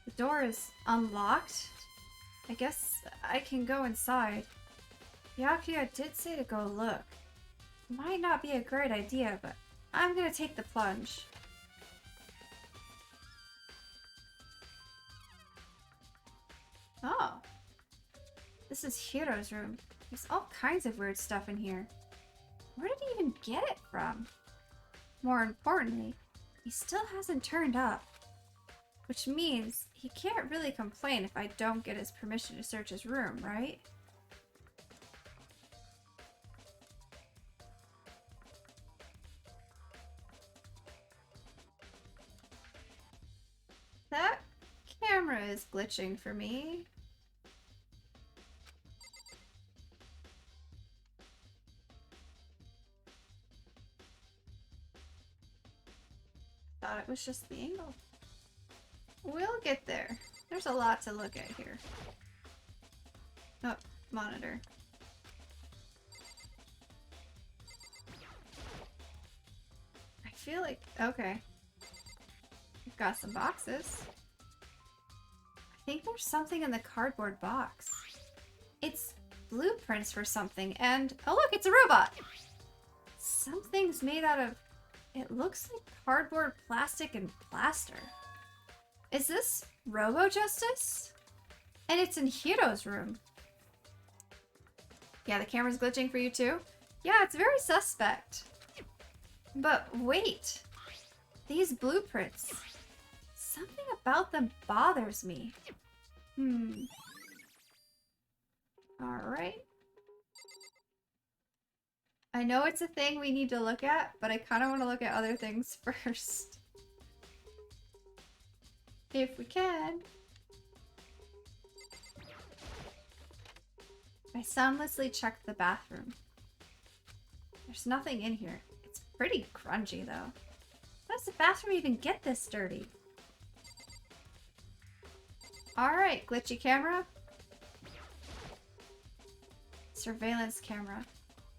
Speaker 1: The door is unlocked. I guess I can go inside. Byakuya did say to go look. Might not be a great idea, but I'm gonna take the plunge. Oh. This is Hiro's room. There's all kinds of weird stuff in here. Where did he even get it from? More importantly, he still hasn't turned up. Which means he can't really complain if I don't get his permission to search his room, right? That camera is glitching for me. Thought it was just the angle. We'll get there. There's a lot to look at here. Oh, monitor. I feel like... okay. We've got some boxes. I think there's something in the cardboard box. It's blueprints for something, and... oh look, it's a robot! Something's made out of... it looks like cardboard, plastic, and plaster. Is this Robo-Justice? And it's in Hiro's room. Yeah, the camera's glitching for you too? Yeah, it's very suspect. But wait. These blueprints. Something about them bothers me. Alright. I know it's a thing we need to look at, but I kind of want to look at other things first. If we can. I soundlessly checked the bathroom. There's nothing in here. It's pretty grungy though. How does the bathroom even get this dirty? Alright, glitchy camera. Surveillance camera.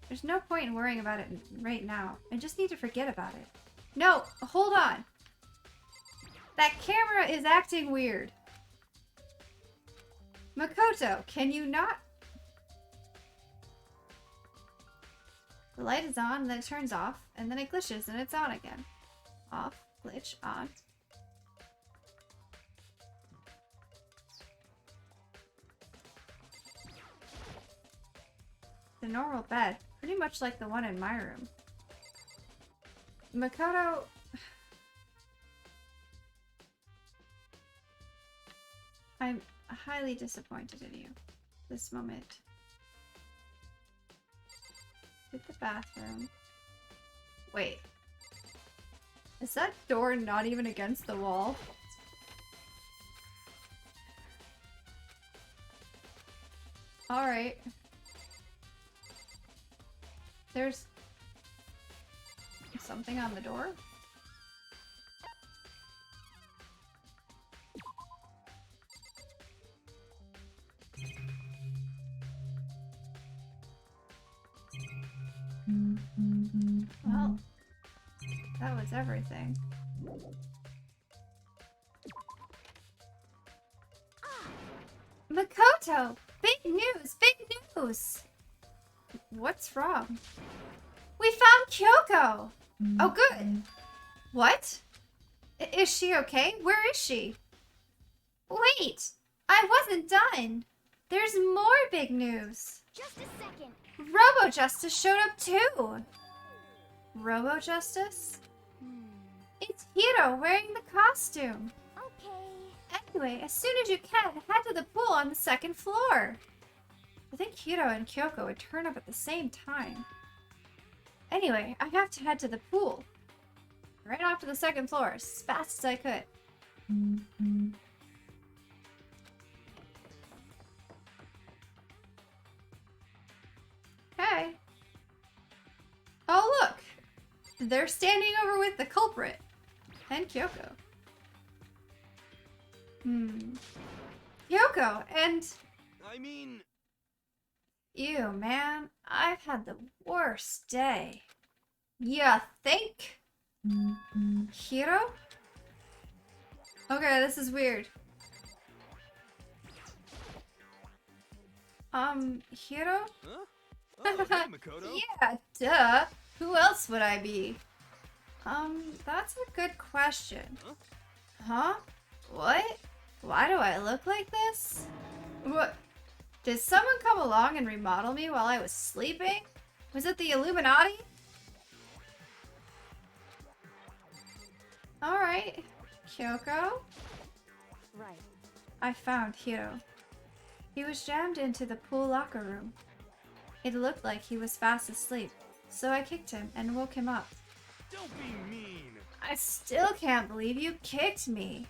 Speaker 1: There's no point in worrying about it right now. I just need to forget about it. No, hold on. That camera is acting weird. Makoto, can you not? The light is on, and then it turns off, and then it glitches, and it's on again. Off, glitch, on. The normal bed, pretty much like the one in my room. Makoto... I'm highly disappointed in you. This moment. Hit the bathroom. Wait. Is that door not even against the wall? Alright. There's something on the door? Well, that was everything. Makoto! Big news! Big news! What's wrong? We found Kyoko! Oh, good! What? Is she okay? Where is she? Wait! I wasn't done! There's more big news!
Speaker 2: Just a second.
Speaker 1: Robo Justice showed up too! Robo Justice? It's Hiro wearing the costume!
Speaker 2: Okay.
Speaker 1: Anyway, as soon as you can, head to the pool on the second floor! I think Hiro and Kyoko would turn up at the same time. Anyway, I have to head to the pool. Right off to the second floor, as fast as I could. Hey. Oh, look! They're standing over with the culprit. And Kyoko. Kyoko, and...
Speaker 7: I mean...
Speaker 1: Ew, man. I've had the worst day. You think? Hiro? Okay, this is weird. Hiro?
Speaker 7: Huh? Oh, hey, Makoto.
Speaker 1: Yeah, duh. Who else would I be? That's a good question. Huh? What? Why do I look like this? What? Did someone come along and remodel me while I was sleeping? Was it the Illuminati? Alright. Kyoko?
Speaker 6: Right.
Speaker 1: I found Hiro. He was jammed into the pool locker room. It looked like he was fast asleep, so I kicked him and woke him up.
Speaker 7: Don't be mean.
Speaker 1: I still can't believe you kicked me.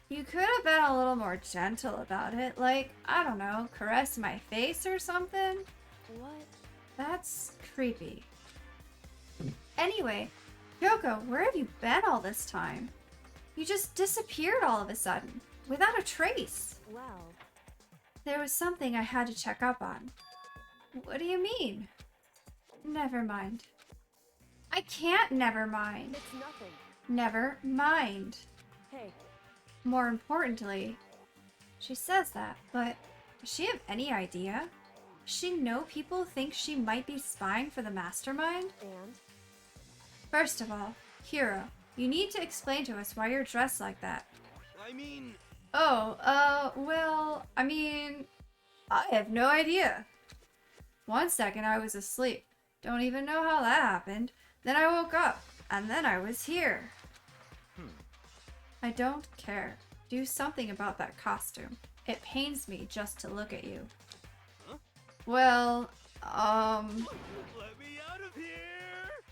Speaker 1: You could have been a little more gentle about it, like, I don't know, caress my face or something.
Speaker 6: What?
Speaker 1: That's creepy. Anyway, Kyoko, where have you been all this time? You just disappeared all of a sudden, without a trace.
Speaker 6: Well,
Speaker 1: There was something I had to check up on. What do you mean? Never mind. I can't never mind.
Speaker 6: it's nothing.
Speaker 1: Never mind.
Speaker 6: Hey,
Speaker 1: More importantly, she says that, but does she have any idea? Does she know people think she might be spying for the mastermind?
Speaker 6: and?
Speaker 1: First of all, Hiro, you need to explain to us why you're dressed like that.
Speaker 7: I mean...
Speaker 1: Oh, well, I mean, I have no idea. 1 second I was asleep. Don't even know how that happened. Then I woke up, and then I was here. I don't care. Do something about that costume. It pains me just to look at you.
Speaker 7: Huh?
Speaker 1: Well,
Speaker 7: Let me out of here!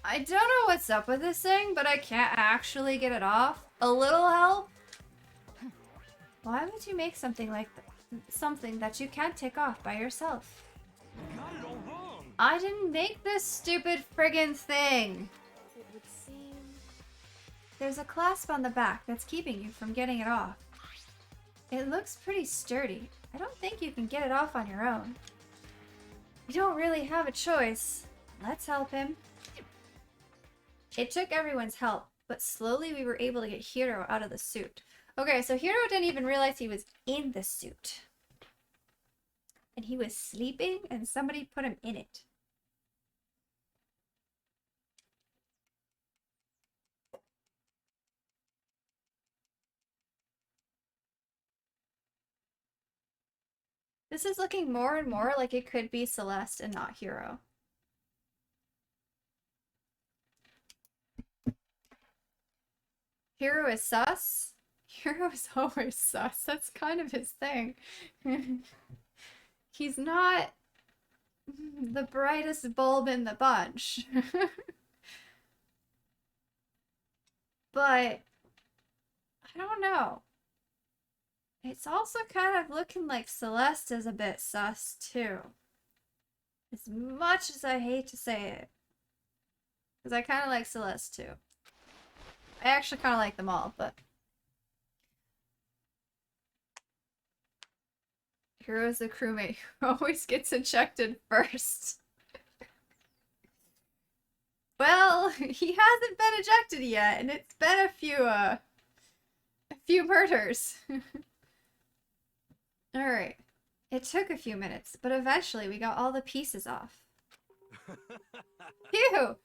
Speaker 1: I don't know what's up with this thing, but I can't actually get it off. A little help? Why would you make something like something that you can't take off by yourself?
Speaker 7: You got it all wrong!
Speaker 1: I didn't make this stupid friggin' thing.
Speaker 6: It would seem...
Speaker 1: There's a clasp on the back that's keeping you from getting it off. It looks pretty sturdy. I don't think you can get it off on your own. We don't really have a choice. Let's help him. It took everyone's help, but slowly we were able to get Hiro out of the suit. Okay, so Hiro didn't even realize he was in the suit. And he was sleeping, and somebody put him in it. This is looking more and more like it could be Celeste and not Hiro. Hiro is sus. Hiro is always sus. That's kind of his thing. He's not the brightest bulb in the bunch. But I don't know. It's also kind of looking like Celeste is a bit sus too. As much as I hate to say it. Because I kind of like Celeste too. I actually kind of like them all, but... Hiro's the crewmate who always gets ejected first. Well, he hasn't been ejected yet, and it's been a few murders. Alright. It took a few minutes, but eventually we got all the pieces off. Phew!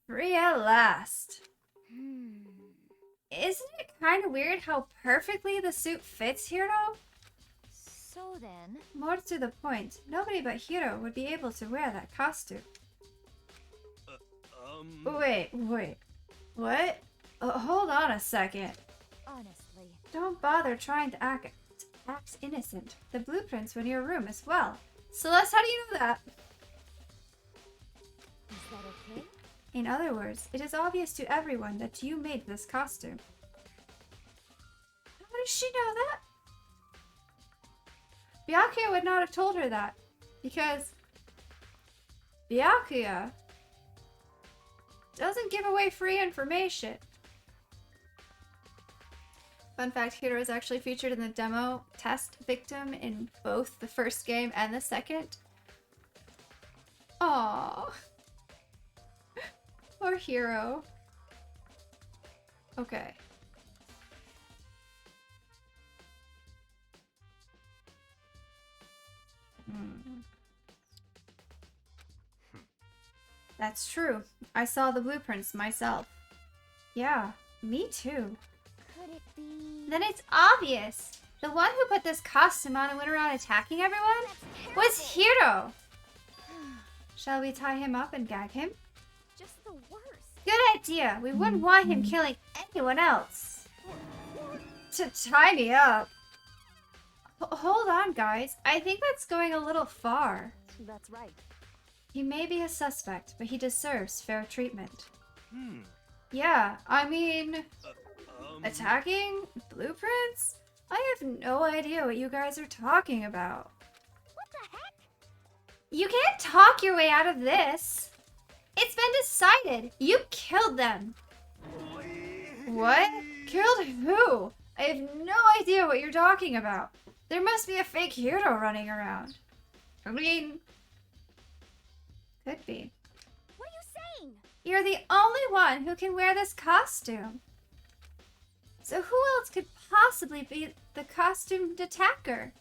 Speaker 1: Free at last. Isn't it kind of weird how perfectly the suit fits Hiro?
Speaker 2: So then...
Speaker 1: More to the point, nobody but Hiro would be able to wear that costume. Wait. What? Hold on a second.
Speaker 2: Honestly...
Speaker 1: Don't bother trying to act innocent. The blueprints were in your room as well. Celeste, how do you know that?
Speaker 2: Is that okay?
Speaker 1: In other words, it is obvious to everyone that you made this costume. How does she know that? Byakuya would not have told her that, because Byakuya doesn't give away free information. Fun fact, Hiro is actually featured in the demo test victim in both the first game and the second. Aww. Poor Hiro. Okay. That's true. I saw the blueprints myself. Yeah, me too.
Speaker 2: Could it be...
Speaker 1: Then it's obvious. The one who put this costume on and went around attacking everyone was Hiro. Shall we tie him up and gag him?
Speaker 2: Just the worst.
Speaker 1: Good idea. We wouldn't want him killing anyone else. To tie me up. Hold on, guys. I think that's going a little far.
Speaker 6: That's right.
Speaker 1: He may be a suspect, but he deserves fair treatment.
Speaker 4: Hmm.
Speaker 1: Yeah, I mean... Attacking? Blueprints? I have no idea what you guys are talking about.
Speaker 2: What the heck?
Speaker 1: You can't talk your way out of this. It's been decided. You killed them. What? Killed who? I have no idea what you're talking about. There must be a fake Hiro running around. I mean... Could be.
Speaker 2: What are you saying?
Speaker 1: You're the only one who can wear this costume. So who else could possibly be the costumed attacker?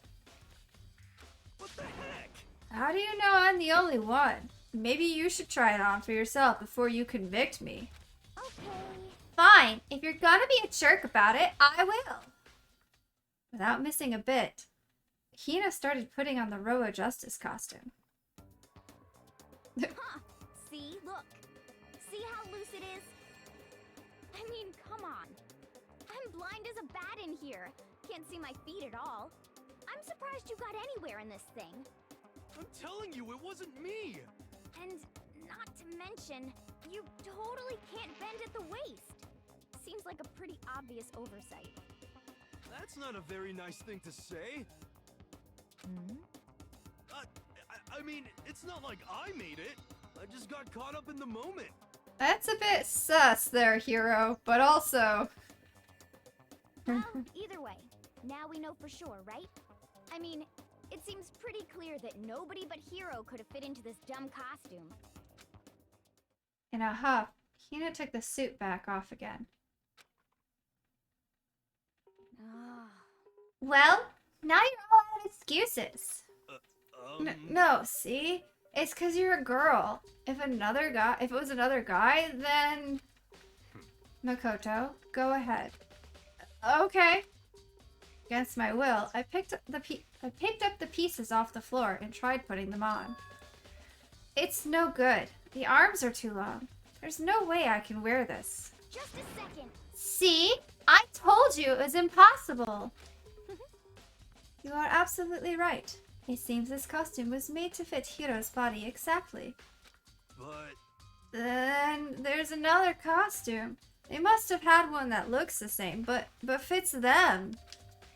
Speaker 4: What the heck?
Speaker 1: How do you know I'm the only one? Maybe you should try it on for yourself before you convict me.
Speaker 2: Okay.
Speaker 1: Fine. If you're gonna be a jerk about it, I will. Without missing a bit, Hina started putting on the Roa Justice costume.
Speaker 2: Huh. See? Look. See how loose it is? I mean, come on. I'm blind as a bat in here. Can't see my feet at all. I'm surprised you got anywhere in this thing.
Speaker 4: I'm telling you, it wasn't me!
Speaker 2: And not to mention, you totally can't bend at the waist. Seems like a pretty obvious oversight.
Speaker 4: That's not a very nice thing to say. I mean, it's not like I made it. I just got caught up in the moment.
Speaker 1: That's a bit sus there, Hiro, but also...
Speaker 2: Well, either way, now we know for sure, right? I mean, It seems pretty clear that nobody but Hero could have fit into this dumb costume.
Speaker 1: In a huff, Hina took the suit back off again. Well, now you're all out of excuses. No, see? It's because you're a girl. If it was another guy, then... Makoto, go ahead. Okay. Against my will, I picked up the pieces off the floor and tried putting them on. It's no good. The arms are too long. There's no way I can wear this.
Speaker 2: Just a second.
Speaker 1: See? I told you it was impossible. You are absolutely right. It seems this costume was made to fit Hiro's body exactly.
Speaker 7: But...
Speaker 1: Then there's another costume. They must have had one that looks the same, but fits them.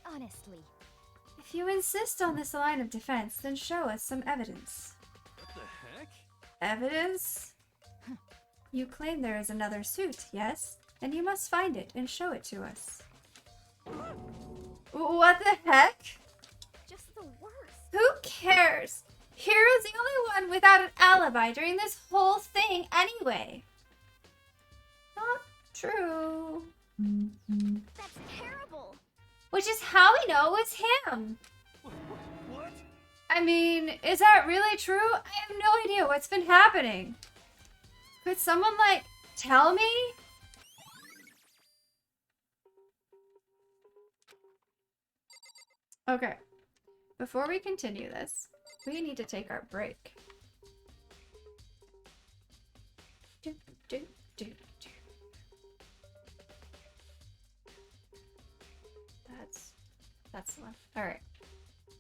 Speaker 2: Honestly.
Speaker 1: If you insist on this line of defense, then show us some evidence.
Speaker 7: what the heck?
Speaker 1: Evidence? You claim there is another suit, yes? Then you must find it and show it to us. What the heck?
Speaker 2: Just the worst.
Speaker 1: Who cares? Hiro's the only one without an alibi during this whole thing anyway. Not true.
Speaker 2: That's terrible.
Speaker 1: Which is how we know it was him.
Speaker 7: What?
Speaker 1: I mean, is that really true? I have no idea what's been happening. Could someone, like, tell me? Okay. Before we continue this, we need to take our break. Do, do, do, do. That's the one. Alright. You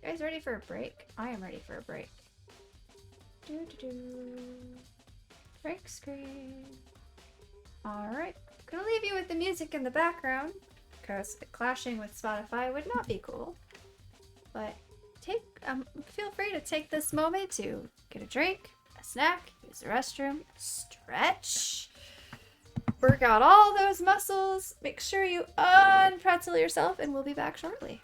Speaker 1: guys ready for a break? I am ready for a break. Do, do, do. Break screen. Alright. Gonna leave you with the music in the background, because clashing with Spotify would not be cool. But feel free to take this moment to get a drink, a snack, use the restroom, stretch, work out all those muscles, make sure you unpretzel yourself, and we'll be back shortly.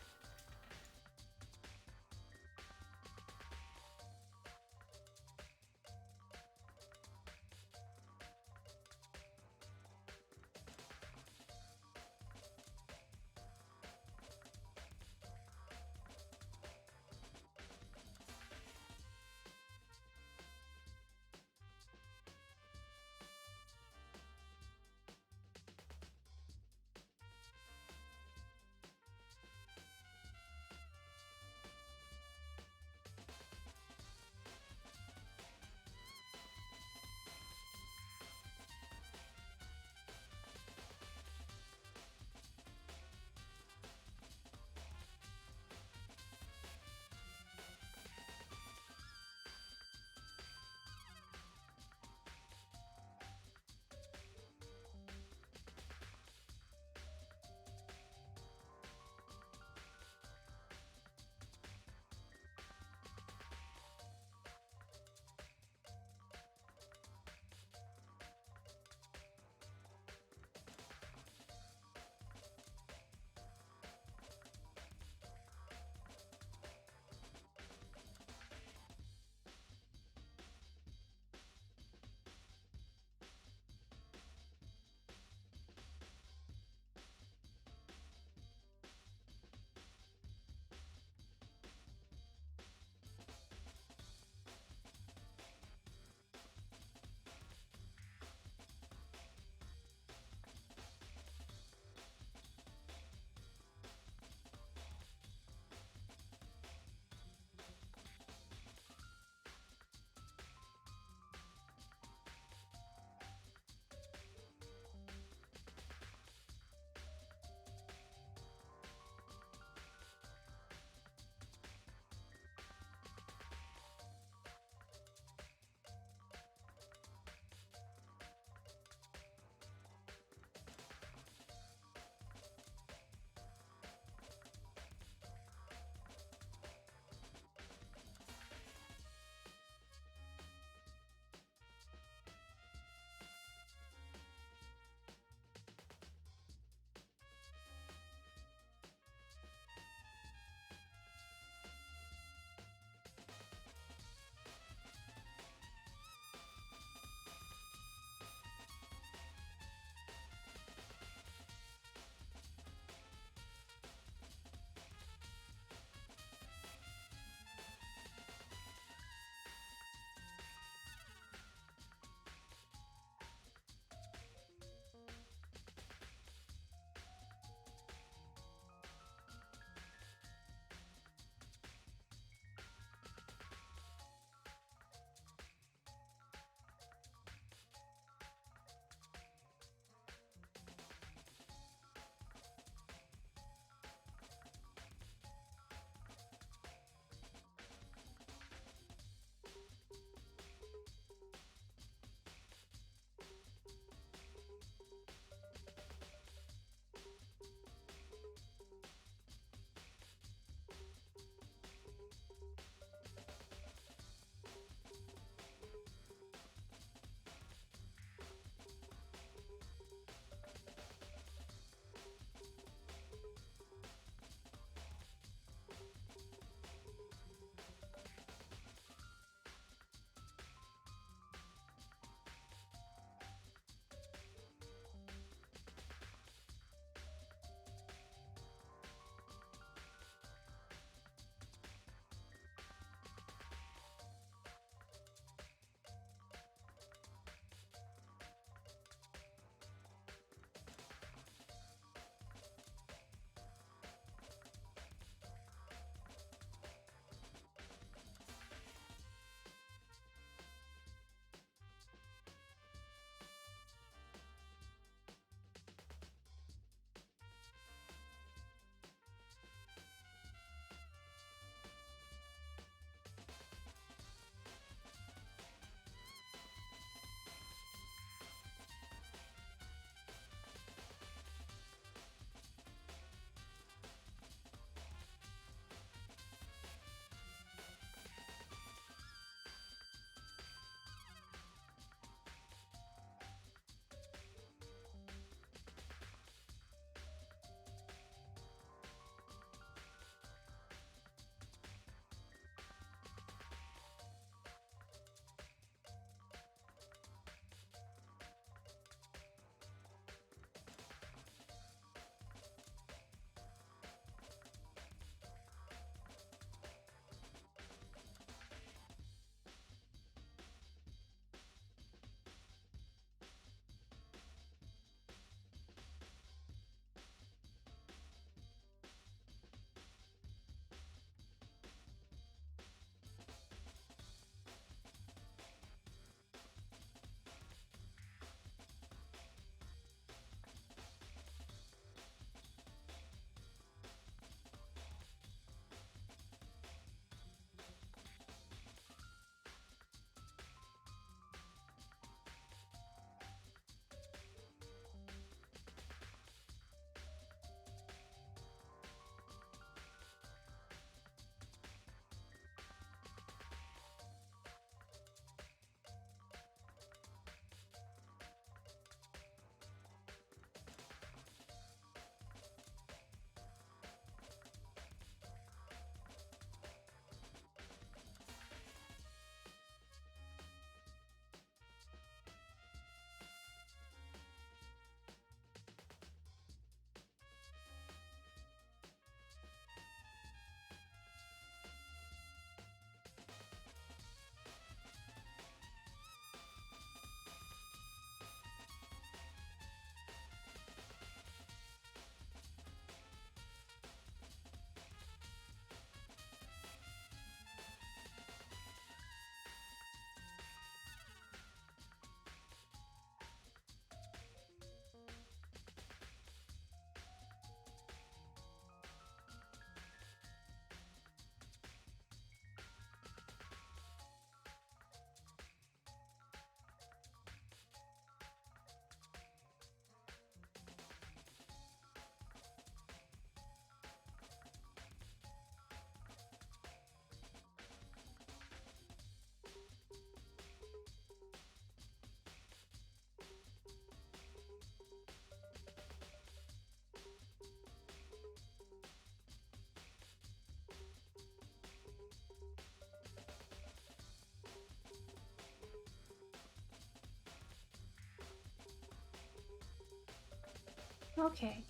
Speaker 1: Okay,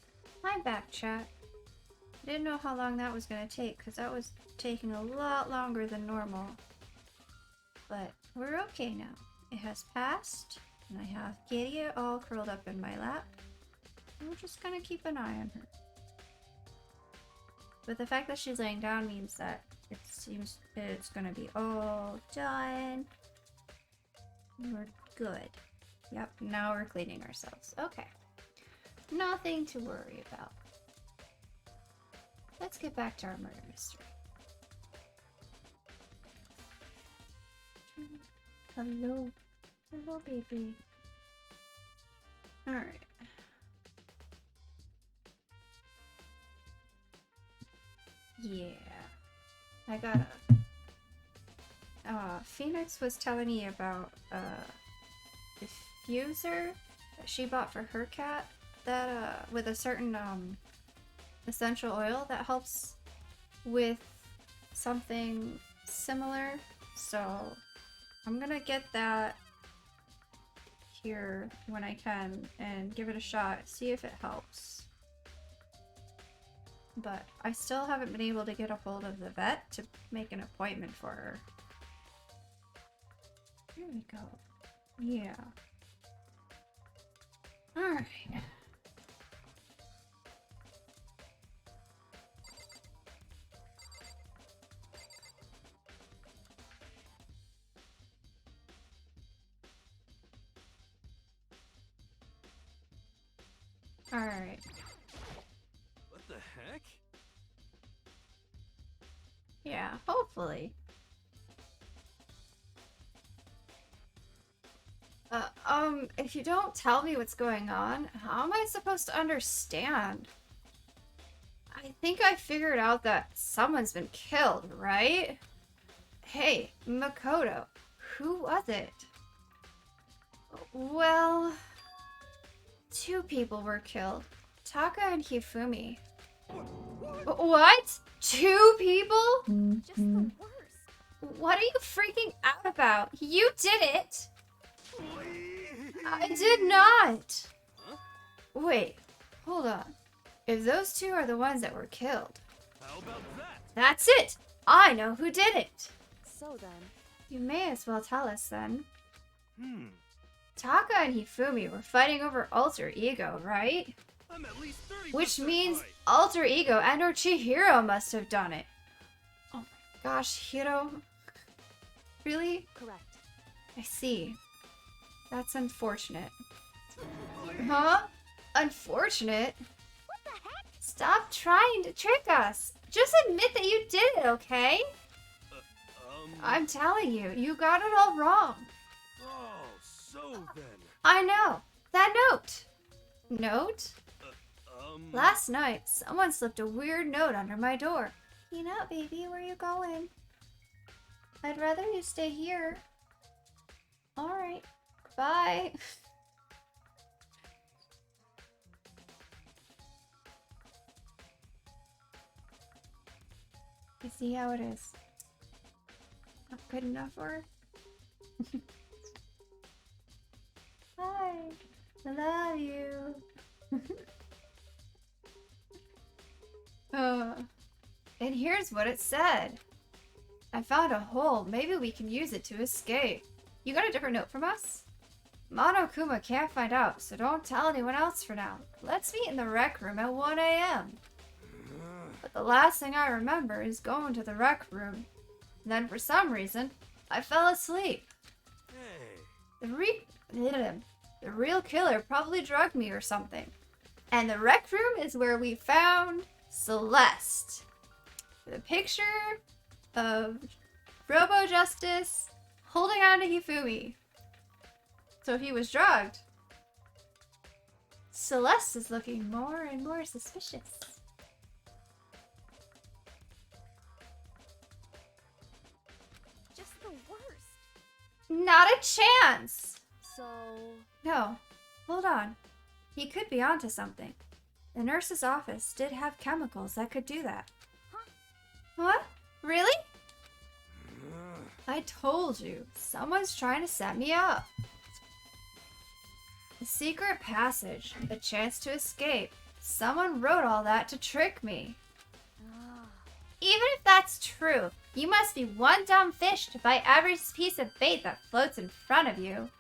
Speaker 1: I'm back, chat. I didn't know how long that was gonna take, because that was taking a lot longer than normal. But we're okay now. It has passed, and I have Gideon all curled up in my lap. And we're just gonna keep an eye on her. But the fact that she's laying down means that it seems it's gonna be all done. We're good. Yep, now we're cleaning ourselves. Okay. Nothing to worry about. Let's get back to our murder mystery. Hello. Hello, baby. Alright. Yeah. I got a... Phoenix was telling me about a diffuser that she bought for her cat that, with a certain, essential oil that helps with something similar. So I'm gonna get that here when I can and give it a shot, see if it helps. But I still haven't been able to get a hold of the vet to make an appointment for her. Here we go. Yeah. Alright. Alright.
Speaker 7: What the heck?
Speaker 1: Yeah, hopefully. If you don't tell me what's going on, how am I supposed to understand? I think I figured out that someone's been killed, right? Hey, Makoto, who was it? Well, two people were killed. Taka and Hifumi. What? Two people?
Speaker 2: Just the worst.
Speaker 1: What are you freaking out about? You did it! I did not!
Speaker 7: Huh?
Speaker 1: Wait, hold on. If those two are the ones that were killed,
Speaker 7: How about that?
Speaker 1: that's it! I know who did it!
Speaker 6: So then,
Speaker 1: You may as well tell us then.
Speaker 7: Taka
Speaker 1: Taka and Hifumi were fighting over alter ego, right?
Speaker 7: I'm at least 30%.
Speaker 1: Which means
Speaker 7: right.
Speaker 1: alter ego and or Chihiro must have done it. Oh my gosh, Hiro. Really?
Speaker 6: correct.
Speaker 1: I see. That's unfortunate. Huh? Unfortunate?
Speaker 2: What the heck?
Speaker 1: Stop trying to trick us. Just admit that you did it, okay? I'm telling you, you got it all wrong.
Speaker 7: Oh, so then.
Speaker 1: I know. That note. Note?
Speaker 7: Um.
Speaker 1: Last night, someone slipped a weird note under my door. You know, baby, where you going? I'd rather you stay here. Alright. Bye. You see how it is? Not good enough for her? Hi. I love you. And here's what it said. I found a hole. Maybe we can use it to escape. You got a different note from us? Monokuma can't find out, so don't tell anyone else for now. Let's meet in the rec room at 1 a.m. But the last thing I remember is going to the rec room. And then for some reason, I fell asleep.
Speaker 7: Hey.
Speaker 1: The real killer probably drugged me or something. And the rec room is where we found Celeste. The picture of Robo Justice holding on to Hifumi. So he was drugged. Celeste is looking more and more suspicious.
Speaker 2: Just the worst.
Speaker 1: Not a chance!
Speaker 6: So,
Speaker 1: No, hold on. He could be onto something. The nurse's office did have chemicals that could do that.
Speaker 2: Huh?
Speaker 1: What? Really? I told you, someone's trying to set me up. The secret passage. A chance to escape. Someone wrote all that to trick me. Even if that's true, you must be one dumb fish to bite every piece of bait that floats in front of you.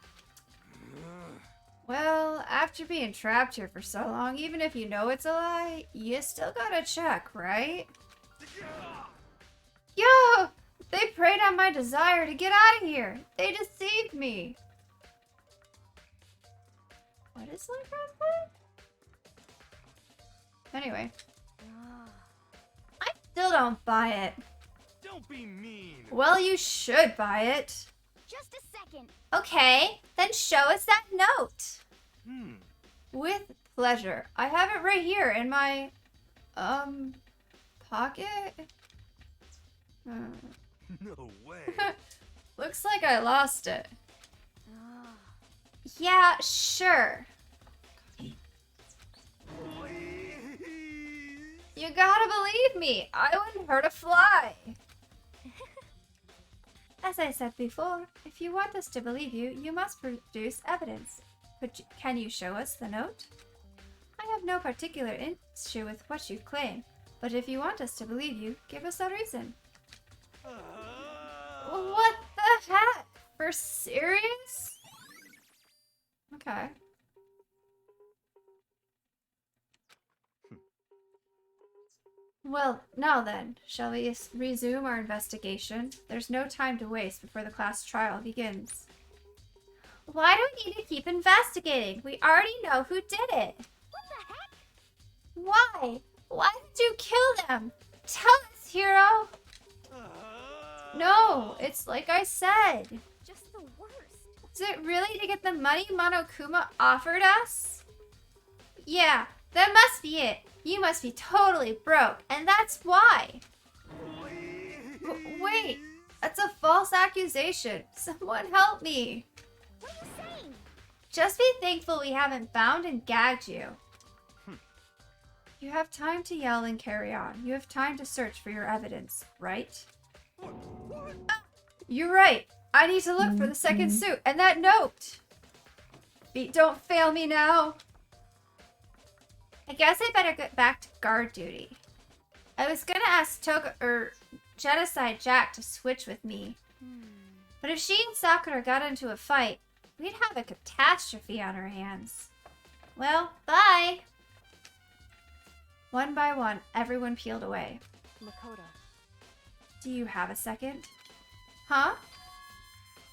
Speaker 1: Well, after being trapped here for so long, even if you know it's a lie, you still gotta check, right? Yo! They preyed on my desire to get out of here! They deceived me! What is Lycra? Anyway. I still don't buy it.
Speaker 7: Don't be mean.
Speaker 1: Well, you should buy it.
Speaker 2: Just a second.
Speaker 1: Okay, then show us that note.
Speaker 7: Hmm.
Speaker 1: With pleasure. I have it right here in my, pocket?
Speaker 7: No way.
Speaker 1: Looks like I lost it. Yeah, sure. You gotta believe me. I wouldn't hurt a fly. As I said before, if you want us to believe you, you must produce evidence. Can you show us the note? I have no particular issue with what you claim, but if you want us to believe you, give us a reason. What the heck? For serious? Okay. Well, now then, shall we resume our investigation? There's no time to waste before the class trial begins. Why do we need to keep investigating? We already know who did it.
Speaker 2: What the heck?
Speaker 1: Why? Why did you kill them? Tell us, hero. No, it's like I said.
Speaker 2: Just the worst.
Speaker 1: Is it really to get the money Monokuma offered us? Yeah, that must be it. You must be totally broke, and that's why. Wait, that's a false accusation. Someone help me.
Speaker 2: What are you saying?
Speaker 1: Just be thankful we haven't bound and gagged you. You have time to yell and carry on. You have time to search for your evidence, right? You're right. I need to look for the second suit and that note. Don't fail me now. I guess I better get back to guard duty. I was gonna ask Genocide Jack to switch with me. But if she and Sakura got into a fight, we'd have a catastrophe on our hands. Well, bye! One by one, everyone peeled away.
Speaker 6: Makoto.
Speaker 1: Do you have a second? Huh?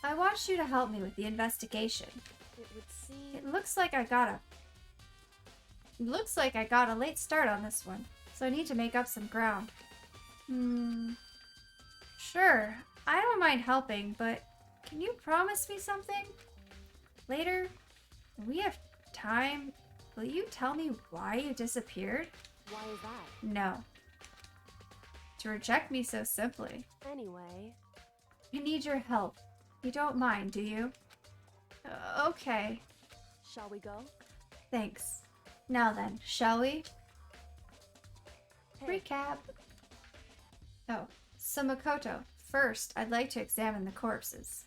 Speaker 1: I want you to help me with the investigation.
Speaker 6: It would seem...
Speaker 1: It looks like I got a late start on this one, so I need to make up some ground. Sure, I don't mind helping, but can you promise me something? Later, when we have time, will you tell me why you disappeared?
Speaker 6: Why is that?
Speaker 1: No. To reject me so simply.
Speaker 6: Anyway...
Speaker 1: I need your help. You don't mind, do you? Okay.
Speaker 6: Shall we go?
Speaker 1: Thanks. Now then, shall we?
Speaker 6: Hey.
Speaker 1: Recap. Oh, so Makoto, first, I'd like to examine the corpses.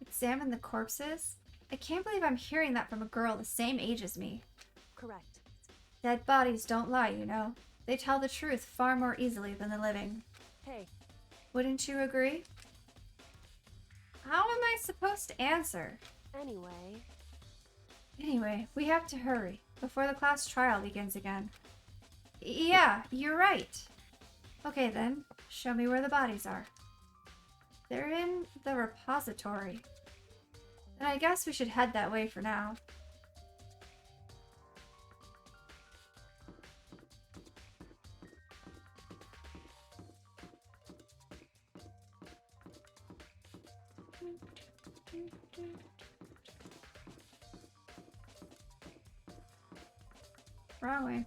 Speaker 1: Examine the corpses? I can't believe I'm hearing that from a girl the same age as me.
Speaker 6: Correct.
Speaker 1: Dead bodies don't lie, you know. They tell the truth far more easily than the living.
Speaker 6: Hey.
Speaker 1: Wouldn't you agree? How am I supposed to answer? Anyway, we have to hurry before the class trial begins again. Yeah, you're right. Okay then, show me where the bodies are. They're in the repository. And I guess we should head that way for now. Wrong way.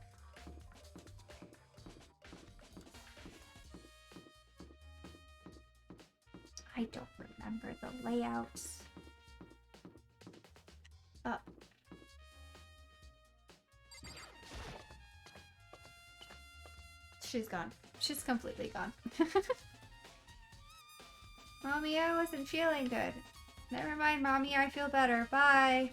Speaker 1: I don't remember the layouts. She's gone. She's completely gone. Mommy, I wasn't feeling good. Never mind, Mommy, I feel better. Bye.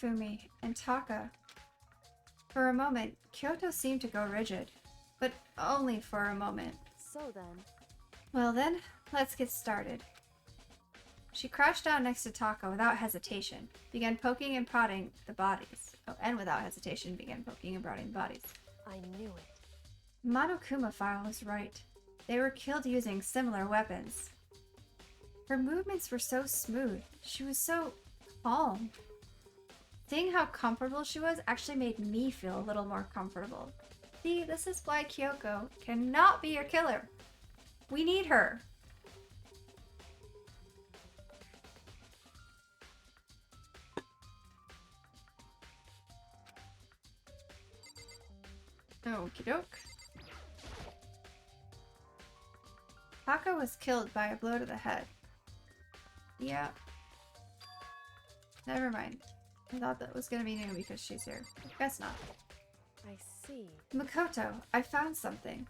Speaker 1: Hifumi, and Taka. For a moment, Kyoto seemed to go rigid, but only for a moment.
Speaker 6: So then,
Speaker 1: Well then, let's get started. She crouched down next to Taka without hesitation, began poking and prodding the bodies. Oh, and without hesitation, began poking and prodding the bodies.
Speaker 6: I knew it.
Speaker 1: Monokuma File was right. They were killed using similar weapons. Her movements were so smooth. She was so calm. Seeing how comfortable she was actually made me feel a little more comfortable. See, this is why Kyoko cannot be your killer. We need her. Okie doke. Taka was killed by a blow to the head. Yeah. Never mind. I thought that was gonna be new because she's here. Guess not.
Speaker 6: I see.
Speaker 1: Makoto, I found something.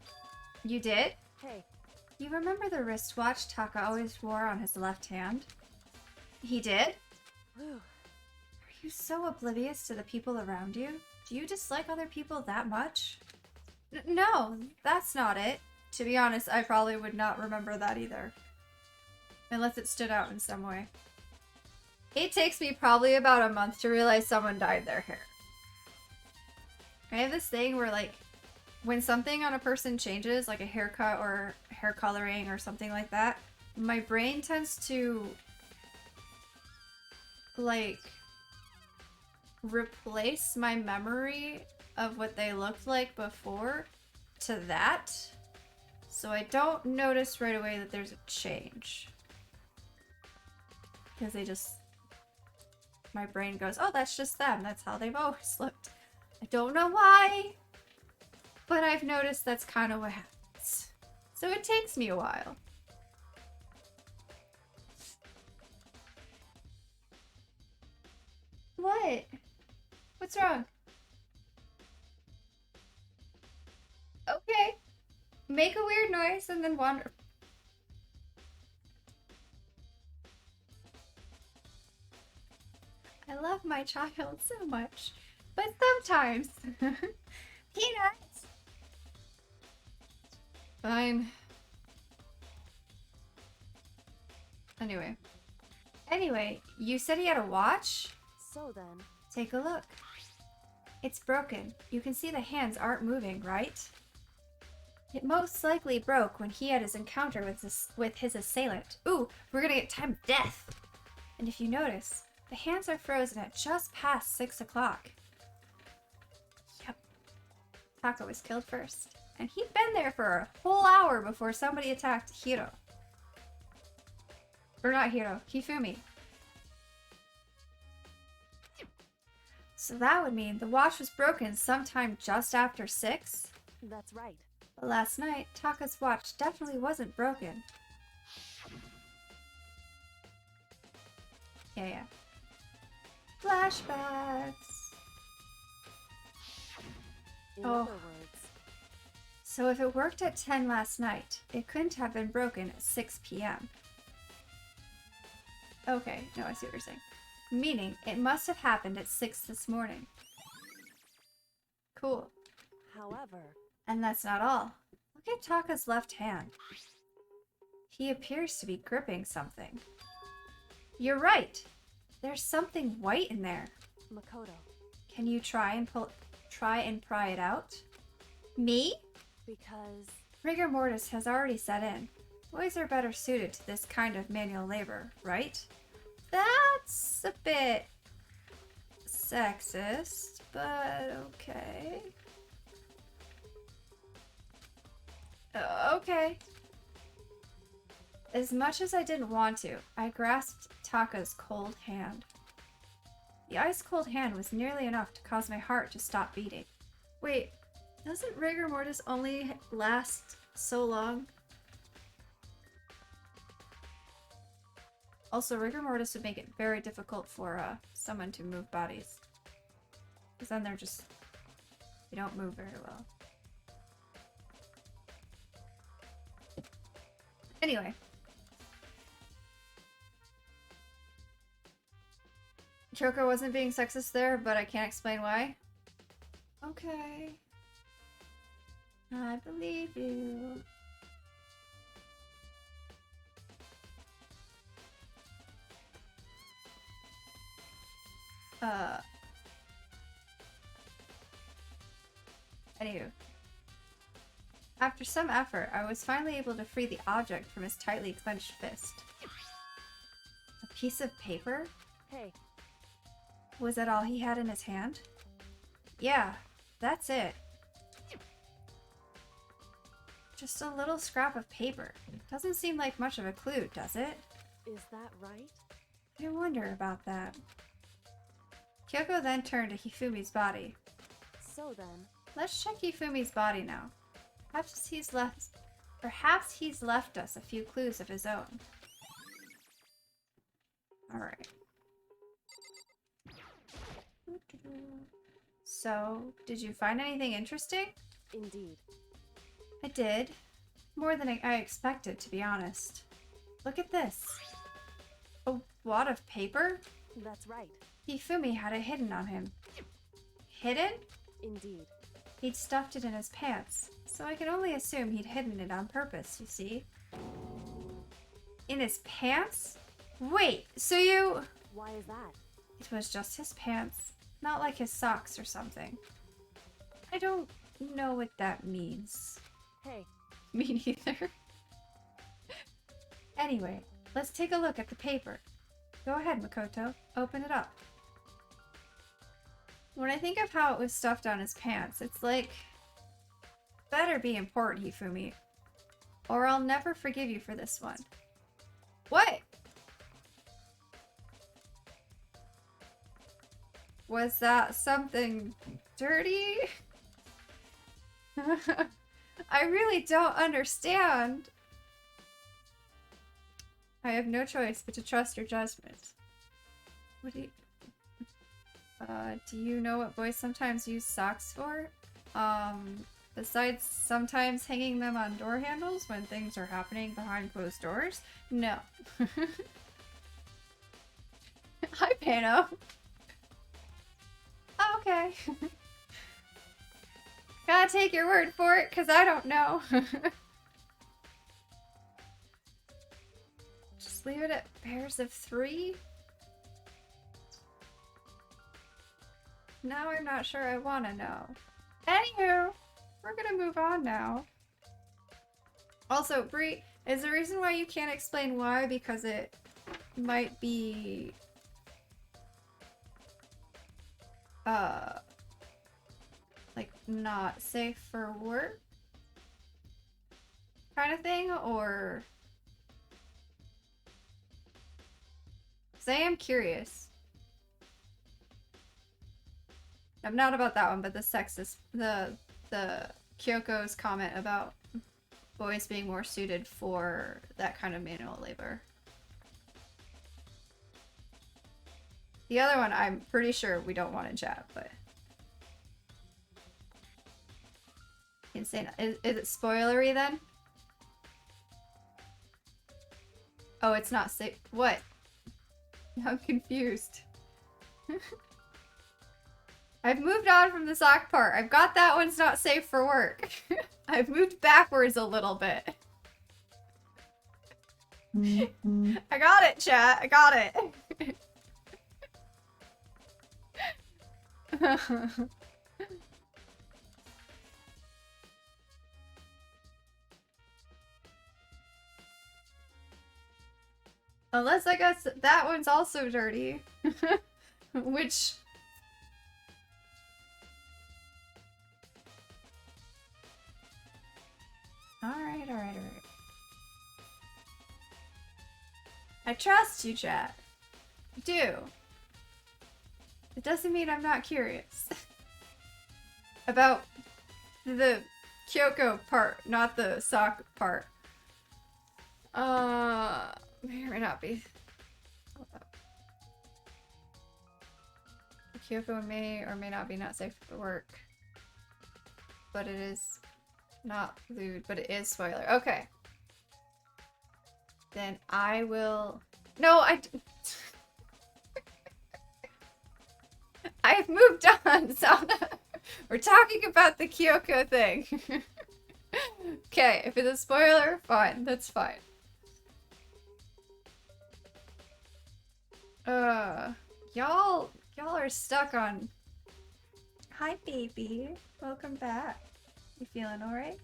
Speaker 1: You did?
Speaker 6: Hey,
Speaker 1: You remember the wristwatch Taka always wore on his left hand? He did?
Speaker 6: whew.
Speaker 1: Are you so oblivious to the people around you? Do you dislike other people that much? No, that's not it. To be honest, I probably would not remember that either. Unless it stood out in some way. It takes me probably about a month to realize someone dyed their hair. I have this thing where, like, when something on a person changes, like a haircut or hair coloring or something like that, my brain tends to, like, replace my memory of what they looked like before to that. So I don't notice right away that there's a change. Because they just... My brain goes, oh, that's just them. That's how they've always looked. I don't know why, but I've noticed that's kind of what happens. So it takes me a while. What? What's wrong? Okay. Make a weird noise and then wander. I love my child so much, but sometimes peanuts. Fine. Anyway, you said he had a watch?
Speaker 6: So then,
Speaker 1: Take a look. It's broken. You can see the hands aren't moving, right? It most likely broke when he had his encounter with his assailant. Ooh, we're gonna get time of death. And if you notice, the hands are frozen at just past 6 o'clock. Yep. Taka was killed first. And he'd been there for a whole hour before somebody attacked Hiro. Or not Hiro, Hifumi. So that would mean the watch was broken sometime just after 6?
Speaker 6: that's right.
Speaker 1: But last night, Taka's watch definitely wasn't broken. Yeah. Flashbacks!
Speaker 6: In
Speaker 1: Oh.
Speaker 6: other words,
Speaker 1: So if it worked at 10 last night, it couldn't have been broken at 6 p.m. Okay, no, I see what you're saying. Meaning, it must have happened at 6 this morning. Cool.
Speaker 6: however,
Speaker 1: And that's not all. Look at Taka's left hand. He appears to be gripping something. You're right. There's something white in there.
Speaker 6: Makoto,
Speaker 1: Can you try and pry it out? Me?
Speaker 6: because
Speaker 1: Rigor mortis has already set in. Boys are better suited to this kind of manual labor, right? That's a bit sexist, but okay. Okay. As much as I didn't want to, I grasped Taka's cold hand. The ice-cold hand was nearly enough to cause my heart to stop beating. Wait, doesn't rigor mortis only last so long? Also, rigor mortis would make it very difficult for someone to move bodies. Because then they don't move very well. Anyway. Kyoko wasn't being sexist there, but I can't explain why. Okay. I believe you. Anywho. After some effort, I was finally able to free the object from his tightly clenched fist. A piece of paper?
Speaker 6: Hey,
Speaker 1: Was that all he had in his hand? Yeah, that's it. Just a little scrap of paper. Doesn't seem like much of a clue, does it?
Speaker 6: is that right?
Speaker 1: I wonder about that. Kyoko then turned to Hifumi's body.
Speaker 6: So then,
Speaker 1: Let's check Hifumi's body now. Perhaps he's left us a few clues of his own. Alright. So, did you find anything interesting?
Speaker 6: indeed.
Speaker 1: I did. More than I expected, to be honest. Look at this. A wad of paper?
Speaker 6: That's right.
Speaker 1: Hifumi had it hidden on him. Hidden?
Speaker 6: Indeed.
Speaker 1: He'd stuffed it in his pants, so I can only assume he'd hidden it on purpose, you see. In his pants? Wait, so you...
Speaker 6: Why is that?
Speaker 1: It was just his pants, not like his socks or something. I don't know what that means.
Speaker 6: Hey,
Speaker 1: Me neither. Anyway, let's take a look at the paper. Go ahead, Makoto. Open it up. When I think of how it was stuffed on his pants, it's like... Better be important, Hifumi. Or I'll never forgive you for this one. What? Was that something dirty? I really don't understand. I have no choice but to trust your judgment. What do you know what boys sometimes use socks for? Besides sometimes hanging them on door handles when things are happening behind closed doors? No. Hi, Pano. Oh, okay. Gotta take your word for it, because I don't know. Just leave it at pairs of 3? Now I'm not sure I want to know. Anywho, we're gonna move on now. Also, Bree, is the reason why you can't explain why because it might be... like, not safe for work? Kind of thing, or... Because I am curious. I'm not about that one, but the sexist... The Kyoko's comment about boys being more suited for that kind of manual labor. The other one, I'm pretty sure we don't want to chat, but... Insane. Is it spoilery then? Oh, it's not safe. What? I'm confused. I've moved on from the sock part. I've got that one's not safe for work. I've moved backwards a little bit. I got it, chat. I got it. Unless I guess that one's also dirty. Which... Alright. I trust you, chat. I do. It doesn't mean I'm not curious. About the Kyoko part, not the sock part. May or may not be. Hold up. Kyoko may or may not be not safe for work. But it is not lewd, but it is spoiler. Okay. Then I will... No, I've moved on, Sana. We're talking about the Kyoko thing. Okay, if it's a spoiler, fine. That's fine. Y'all are stuck on... Hi, baby. Welcome back. You feeling alright?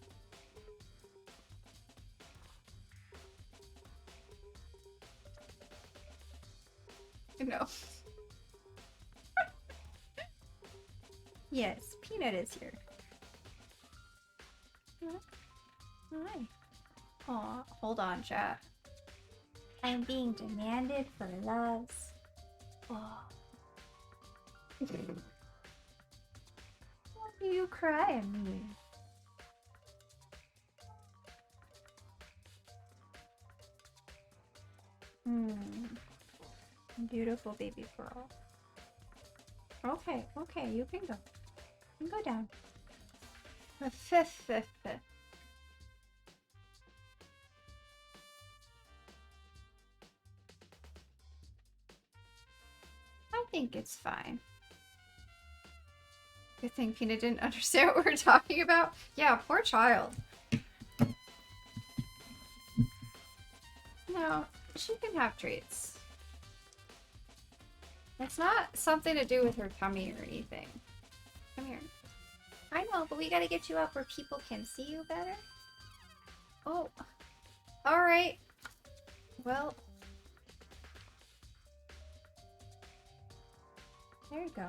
Speaker 1: No. Yes, Peanut is here. Hi. Aw, hold on, chat. I'm being demanded for loves. Aw. Why do you cry at me? Beautiful baby girl. Okay, you can go. You can go down. I think it's fine. Good thing Peanut didn't understand what we were talking about. Yeah, poor child. No, she can have treats. It's not something to do with her tummy or anything. Come here. I know, but we gotta get you up where people can see you better. Oh. Alright. Well. There you go.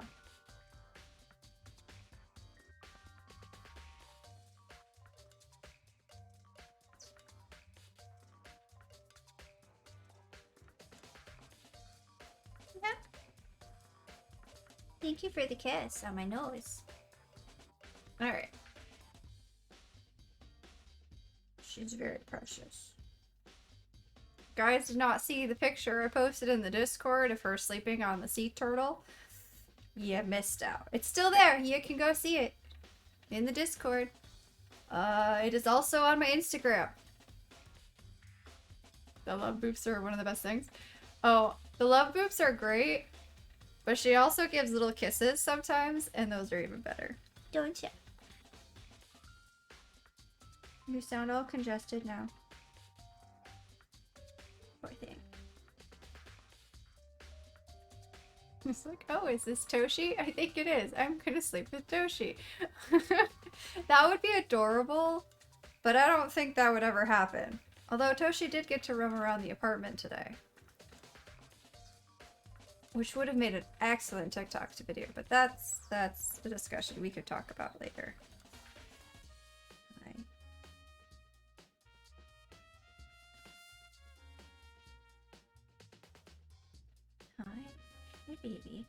Speaker 1: Yeah. Thank you for the kiss on my nose. Alright. She's very precious. Guys did not see the picture I posted in the Discord of her sleeping on the sea turtle. You missed out. It's still there. You can go see it in the Discord. It is also on my Instagram. The love boops are one of the best things. Oh, the love boops are great, but she also gives little kisses sometimes, and those are even better. Don't you? You sound all congested now. Poor thing. It's like, oh, is this Toshi? I think it is. I'm gonna sleep with Toshi. That would be adorable, but I don't think that would ever happen. Although Toshi did get to roam around the apartment today. Which would have made an excellent TikTok video, but that's a discussion we could talk about later. Hi. Hi. Hi, baby.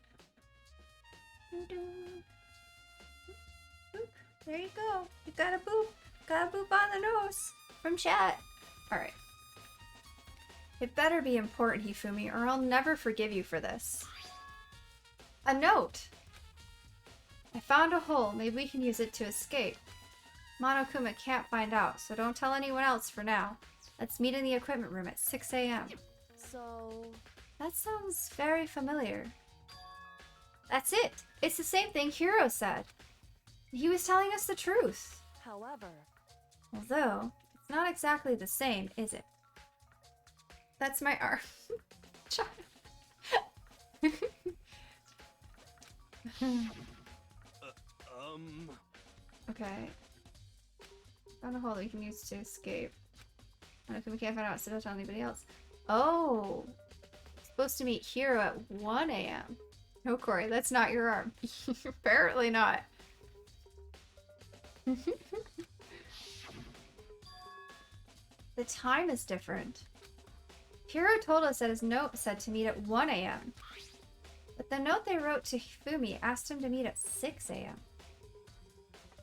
Speaker 1: Boop. There you go. You got a boop. Got a boop on the nose. From chat. Alright. It better be important, Hifumi, or I'll never forgive you for this. A note! I found a hole. Maybe we can use it to escape. Monokuma can't find out, so don't tell anyone else for now. Let's meet in the equipment room at 6 a.m.
Speaker 6: So...
Speaker 1: That sounds very familiar. That's it! It's the same thing Hiro said. He was telling us the truth.
Speaker 6: However...
Speaker 1: Although, it's not exactly the same, is it? That's my arm. Okay. Found a hole that we can use to escape. And if we can't find out, so don't tell anybody else. Oh! Supposed to meet Hiro at 1 a.m. No, Corey, that's not your arm. Apparently not. The time is different. Hiro told us that his note said to meet at 1 a.m. But the note they wrote to Hifumi asked him to meet at 6 a.m.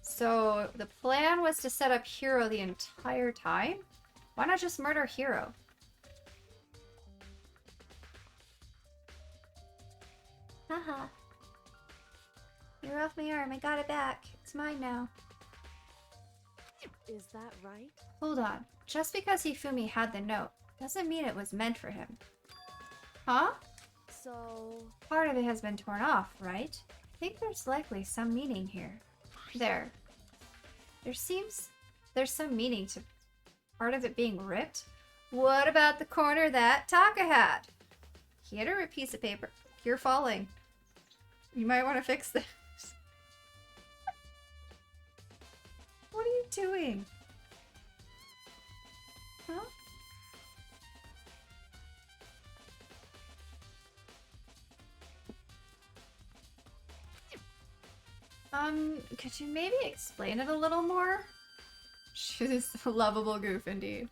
Speaker 1: So the plan was to set up Hiro the entire time? Why not just murder Hiro? Haha. You're off my arm. I got it back. It's mine now.
Speaker 6: Is that right?
Speaker 1: Hold on. Just because Hifumi had the note doesn't mean it was meant for him. Huh?
Speaker 6: So...
Speaker 1: Part of it has been torn off, right? think there's likely some meaning here. There's some meaning to part of it being ripped. What about the corner that Taka had? He had a ripped piece of paper. You're falling. You might want to fix this. What are you doing? Huh? Could you maybe explain it a little more? She's a lovable goof indeed.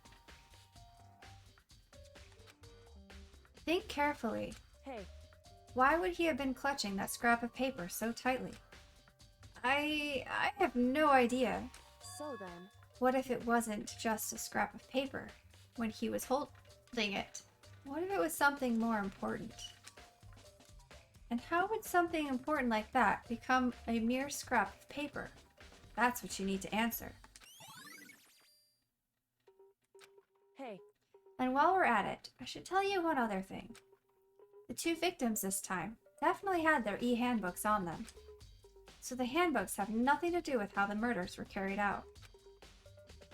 Speaker 1: Think carefully.
Speaker 6: Hey,
Speaker 1: Why would he have been clutching that scrap of paper so tightly? I have no idea.
Speaker 6: so then,
Speaker 1: What if it wasn't just a scrap of paper when he was holding it? What if it was something more important? And how would something important like that become a mere scrap of paper? That's what you need to answer.
Speaker 6: hey,
Speaker 1: And while we're at it, I should tell you one other thing. The two victims this time definitely had their e-handbooks on them. So the handbooks have nothing to do with how the murders were carried out.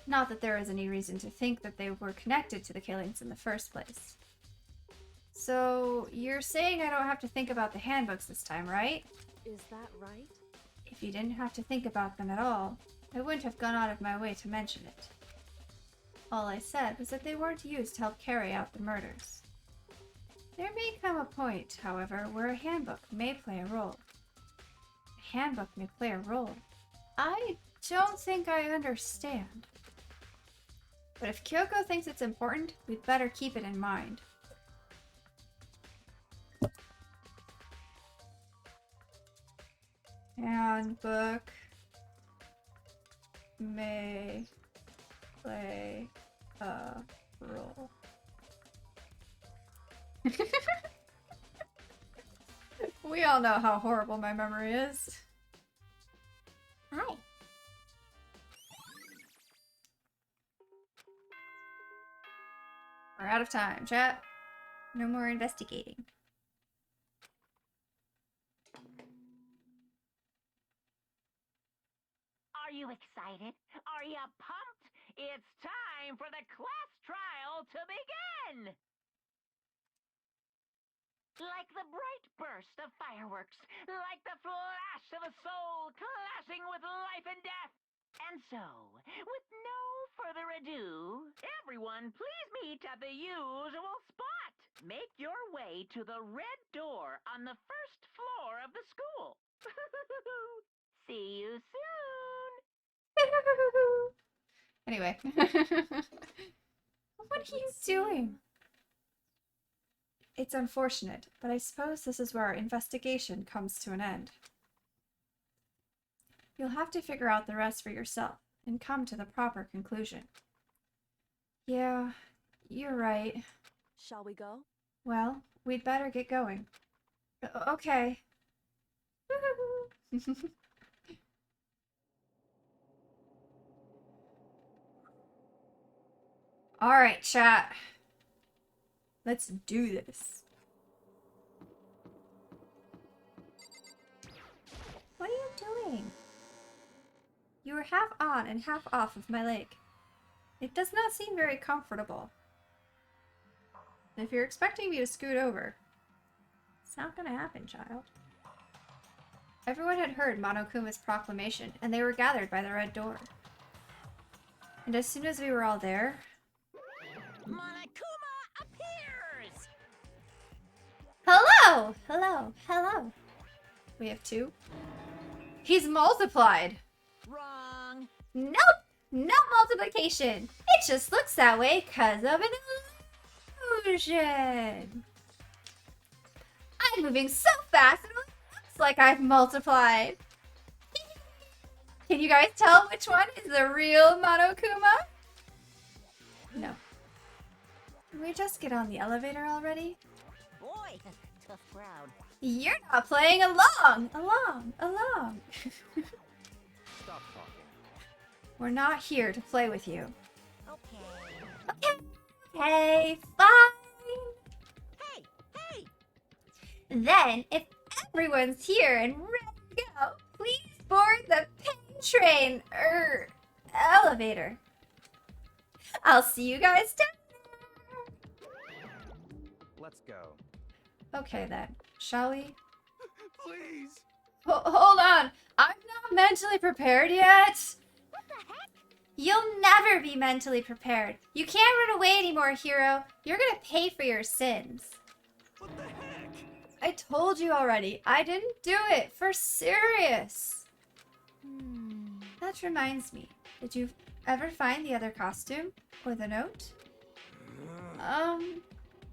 Speaker 1: Not that there is any reason to think that they were connected to the killings in the first place. So, you're saying I don't have to think about the handbooks this time, right?
Speaker 6: is that right?
Speaker 1: If you didn't have to think about them at all, I wouldn't have gone out of my way to mention it. All I said was that they weren't used to help carry out the murders. There may come a point, however, where a handbook may play a role. A handbook may play a role. I don't think I understand. But if Kyoko thinks it's important, we'd better keep it in mind. Handbook may play a role. We all know how horrible my memory is. Hi. We're out of time, chat. No more investigating.
Speaker 5: Are you excited? Are you pumped? It's time for the class trial to begin! Like the bright burst of fireworks, like the flash of a soul clashing with life and death. And so, with no further ado, everyone please meet at the usual spot. Make your way to the red door on the first floor of the school. See you soon!
Speaker 1: Anyway. What are you doing? It's unfortunate, but I suppose this is where our investigation comes to an end. You'll have to figure out the rest for yourself and come to the proper conclusion. Yeah, you're right.
Speaker 6: Shall we go?
Speaker 1: Well, we'd better get going. Okay. Alright, chat. Let's do this. What are you doing? You are half on and half off of my leg. It does not seem very comfortable. If you're expecting me to scoot over, it's not gonna happen, child. Everyone had heard Monokuma's proclamation, and they were gathered by the red door. And as soon as we were all there...
Speaker 3: Monokuma appears!
Speaker 1: Hello! Hello! Hello! We have two. He's multiplied!
Speaker 3: Wrong.
Speaker 1: Nope! No multiplication! It just looks that way because of an illusion! I'm moving so fast it looks like I've multiplied! Can you guys tell which one is the real Monokuma? No. Can we just get on the elevator already?
Speaker 3: Boy, tough crowd.
Speaker 1: You're not playing along! Along!
Speaker 4: Stop talking.
Speaker 1: We're not here to play with you.
Speaker 3: Okay.
Speaker 1: Okay, fine!
Speaker 3: Hey!
Speaker 1: Then, if everyone's here and ready board the pain train, elevator. I'll see you guys down
Speaker 4: Let's go.
Speaker 1: there. Okay then, shall we?
Speaker 7: Please.
Speaker 1: Hold on, I'm not mentally prepared yet.
Speaker 2: What the heck?
Speaker 1: You'll never be mentally prepared. You can't run away anymore, hero. You're gonna pay for your sins.
Speaker 7: What the heck?
Speaker 1: I told you already. I didn't do it. For serious. That reminds me. Did you ever find the other costume? Or the note?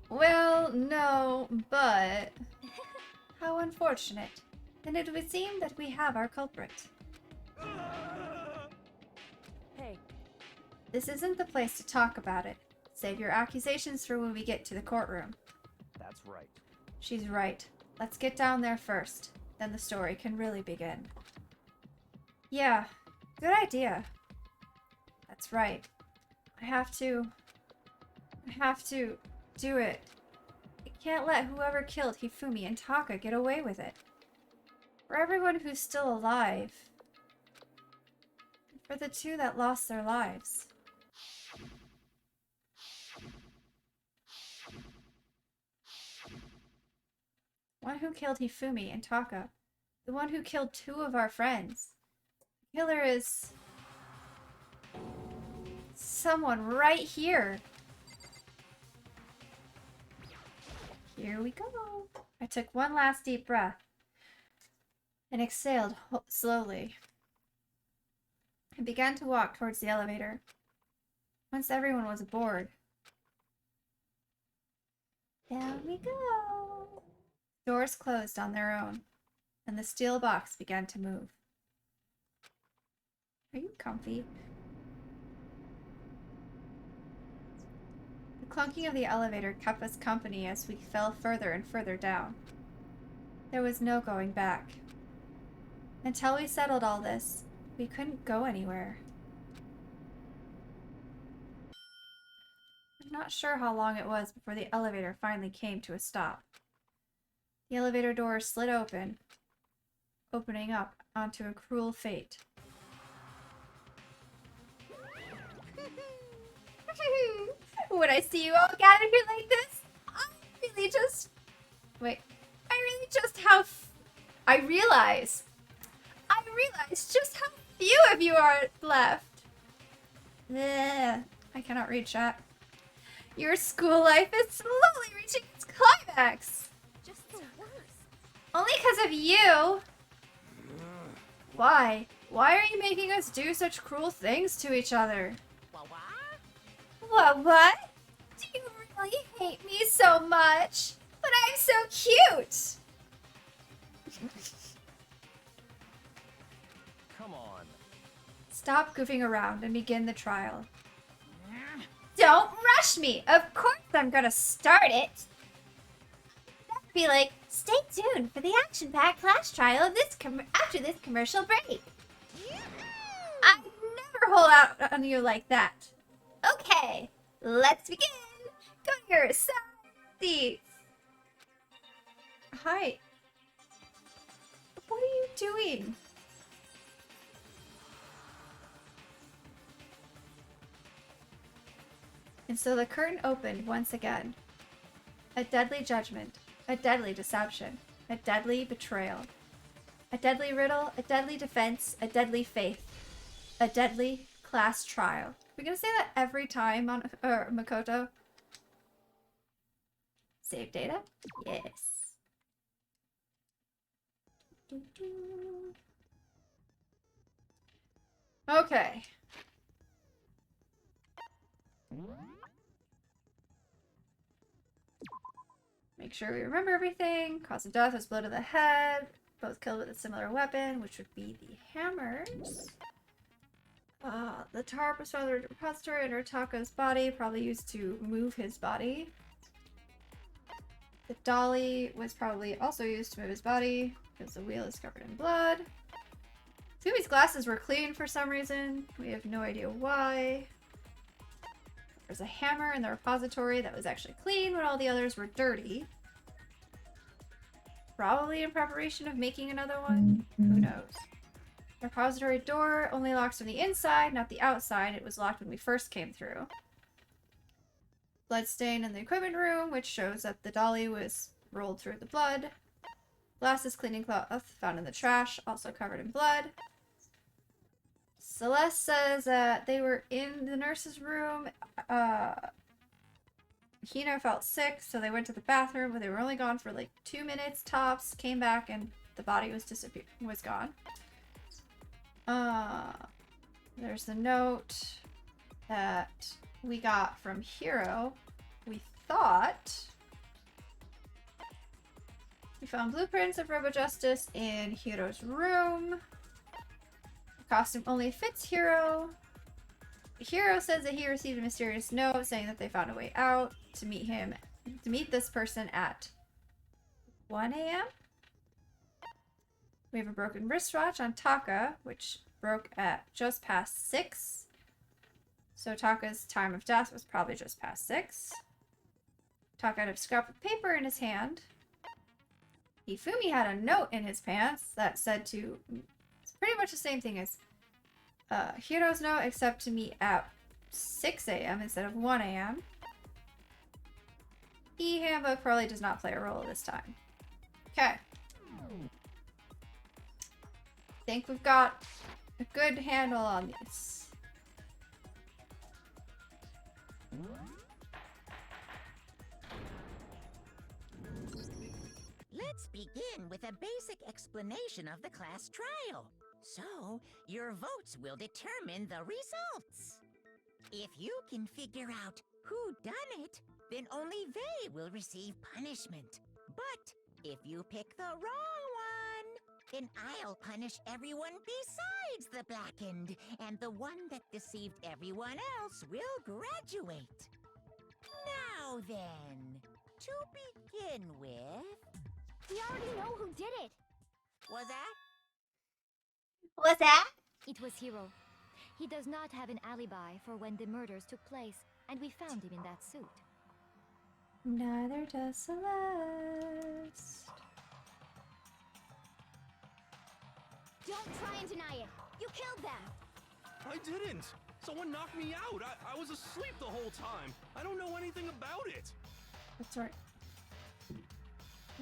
Speaker 1: Well, no, but... How unfortunate. Then it would seem that we have our culprit.
Speaker 6: Hey,
Speaker 1: This isn't the place to talk about it. Save your accusations for when we get to the courtroom.
Speaker 4: That's right.
Speaker 1: She's right. Let's get down there first. Then the story can really begin. Yeah, good idea. That's right. I have to do it. I can't let whoever killed Hifumi and Taka get away with it. For everyone who's still alive. And for the two that lost their lives. One who killed Hifumi and Taka. The one who killed two of our friends. The killer is... someone right here. Here we go. I took one last deep breath and exhaled slowly. I began to walk towards the elevator. Once everyone was aboard. Down we go. Doors closed on their own, and the steel box began to move. Are you comfy? The clunking of the elevator kept us company as we fell further and further down. There was no going back. Until we settled all this, we couldn't go anywhere. I'm not sure how long it was before the elevator finally came to a stop. The elevator door slid open, opening up onto a cruel fate. When I see you all gathered here like this, I realize just how few of you are left. Ugh, I cannot read chat. Your school life is slowly reaching its climax.
Speaker 2: Just the worst.
Speaker 1: Only because of you. Why? Why are you making us do such cruel things to each other? What? Do you really hate me so much? But I'm so cute!
Speaker 4: Come on.
Speaker 1: Stop goofing around and begin the trial. Don't rush me! Of course I'm gonna start it! That'd be like, stay tuned for the action-packed class trial of this after this commercial break. I'd never hold out on you like that. Okay, let's begin. Go to your seats. Hi. What are you doing? And so the curtain opened once again. A deadly judgment, a deadly deception, a deadly betrayal. A deadly riddle, a deadly defense, a deadly faith. A deadly class trial. We're gonna say that every time on Makoto. Save data? Yes. Okay. Make sure we remember everything. Cause of death was blow to the head. Both killed with a similar weapon, which would be the hammers. The tarp was found in the repository under Taka's body, probably used to move his body. The dolly was probably also used to move his body, because the wheel is covered in blood. Fumi's glasses were clean for some reason. We have no idea why. There's a hammer in the repository that was actually clean when all the others were dirty. Probably in preparation of making another one. Who knows? Repository door only locks from the inside, not the outside. It was locked when we first came through. Blood stain in the equipment room, which shows that the dolly was rolled through the blood. Glasses cleaning cloth found in the trash, also covered in blood. Celeste says that they were in the nurse's room. Hina felt sick, so they went to the bathroom, but they were only gone for like 2 minutes tops. Came back and the body was gone. There's the note that we got from Hero. We thought we found blueprints of Robo Justice in Hiro's room. The costume only fits Hiro. Hiro says that he received a mysterious note saying that they found a way out to meet this person at 1 a.m. We have a broken wristwatch on Taka, which broke at just past 6. So Taka's time of death was probably just past 6. Taka had a scrap of paper in his hand. Ifumi had a note in his pants that said it's pretty much the same thing as Hiro's note, except to meet at 6 a.m. instead of 1 a.m. E-handbook probably does not play a role this time. Okay. Think we've got a good handle on these.
Speaker 3: Let's begin with a basic explanation of the class trial. So, your votes will determine the results. If you can figure out who done it, then only they will receive punishment. But if you pick the wrong one, then I'll punish everyone besides the blackened, and the one that deceived everyone else will graduate. Now then, to begin with...
Speaker 2: We already know who did it.
Speaker 3: Was that?
Speaker 1: What's that?
Speaker 8: It was Hiro. He does not have an alibi for when the murders took place, and we found him in that suit.
Speaker 1: Neither does Celeste.
Speaker 2: Don't try and deny it. You killed them.
Speaker 9: I didn't. Someone knocked me out. I was asleep the whole time. I don't know anything about it.
Speaker 1: That's right. I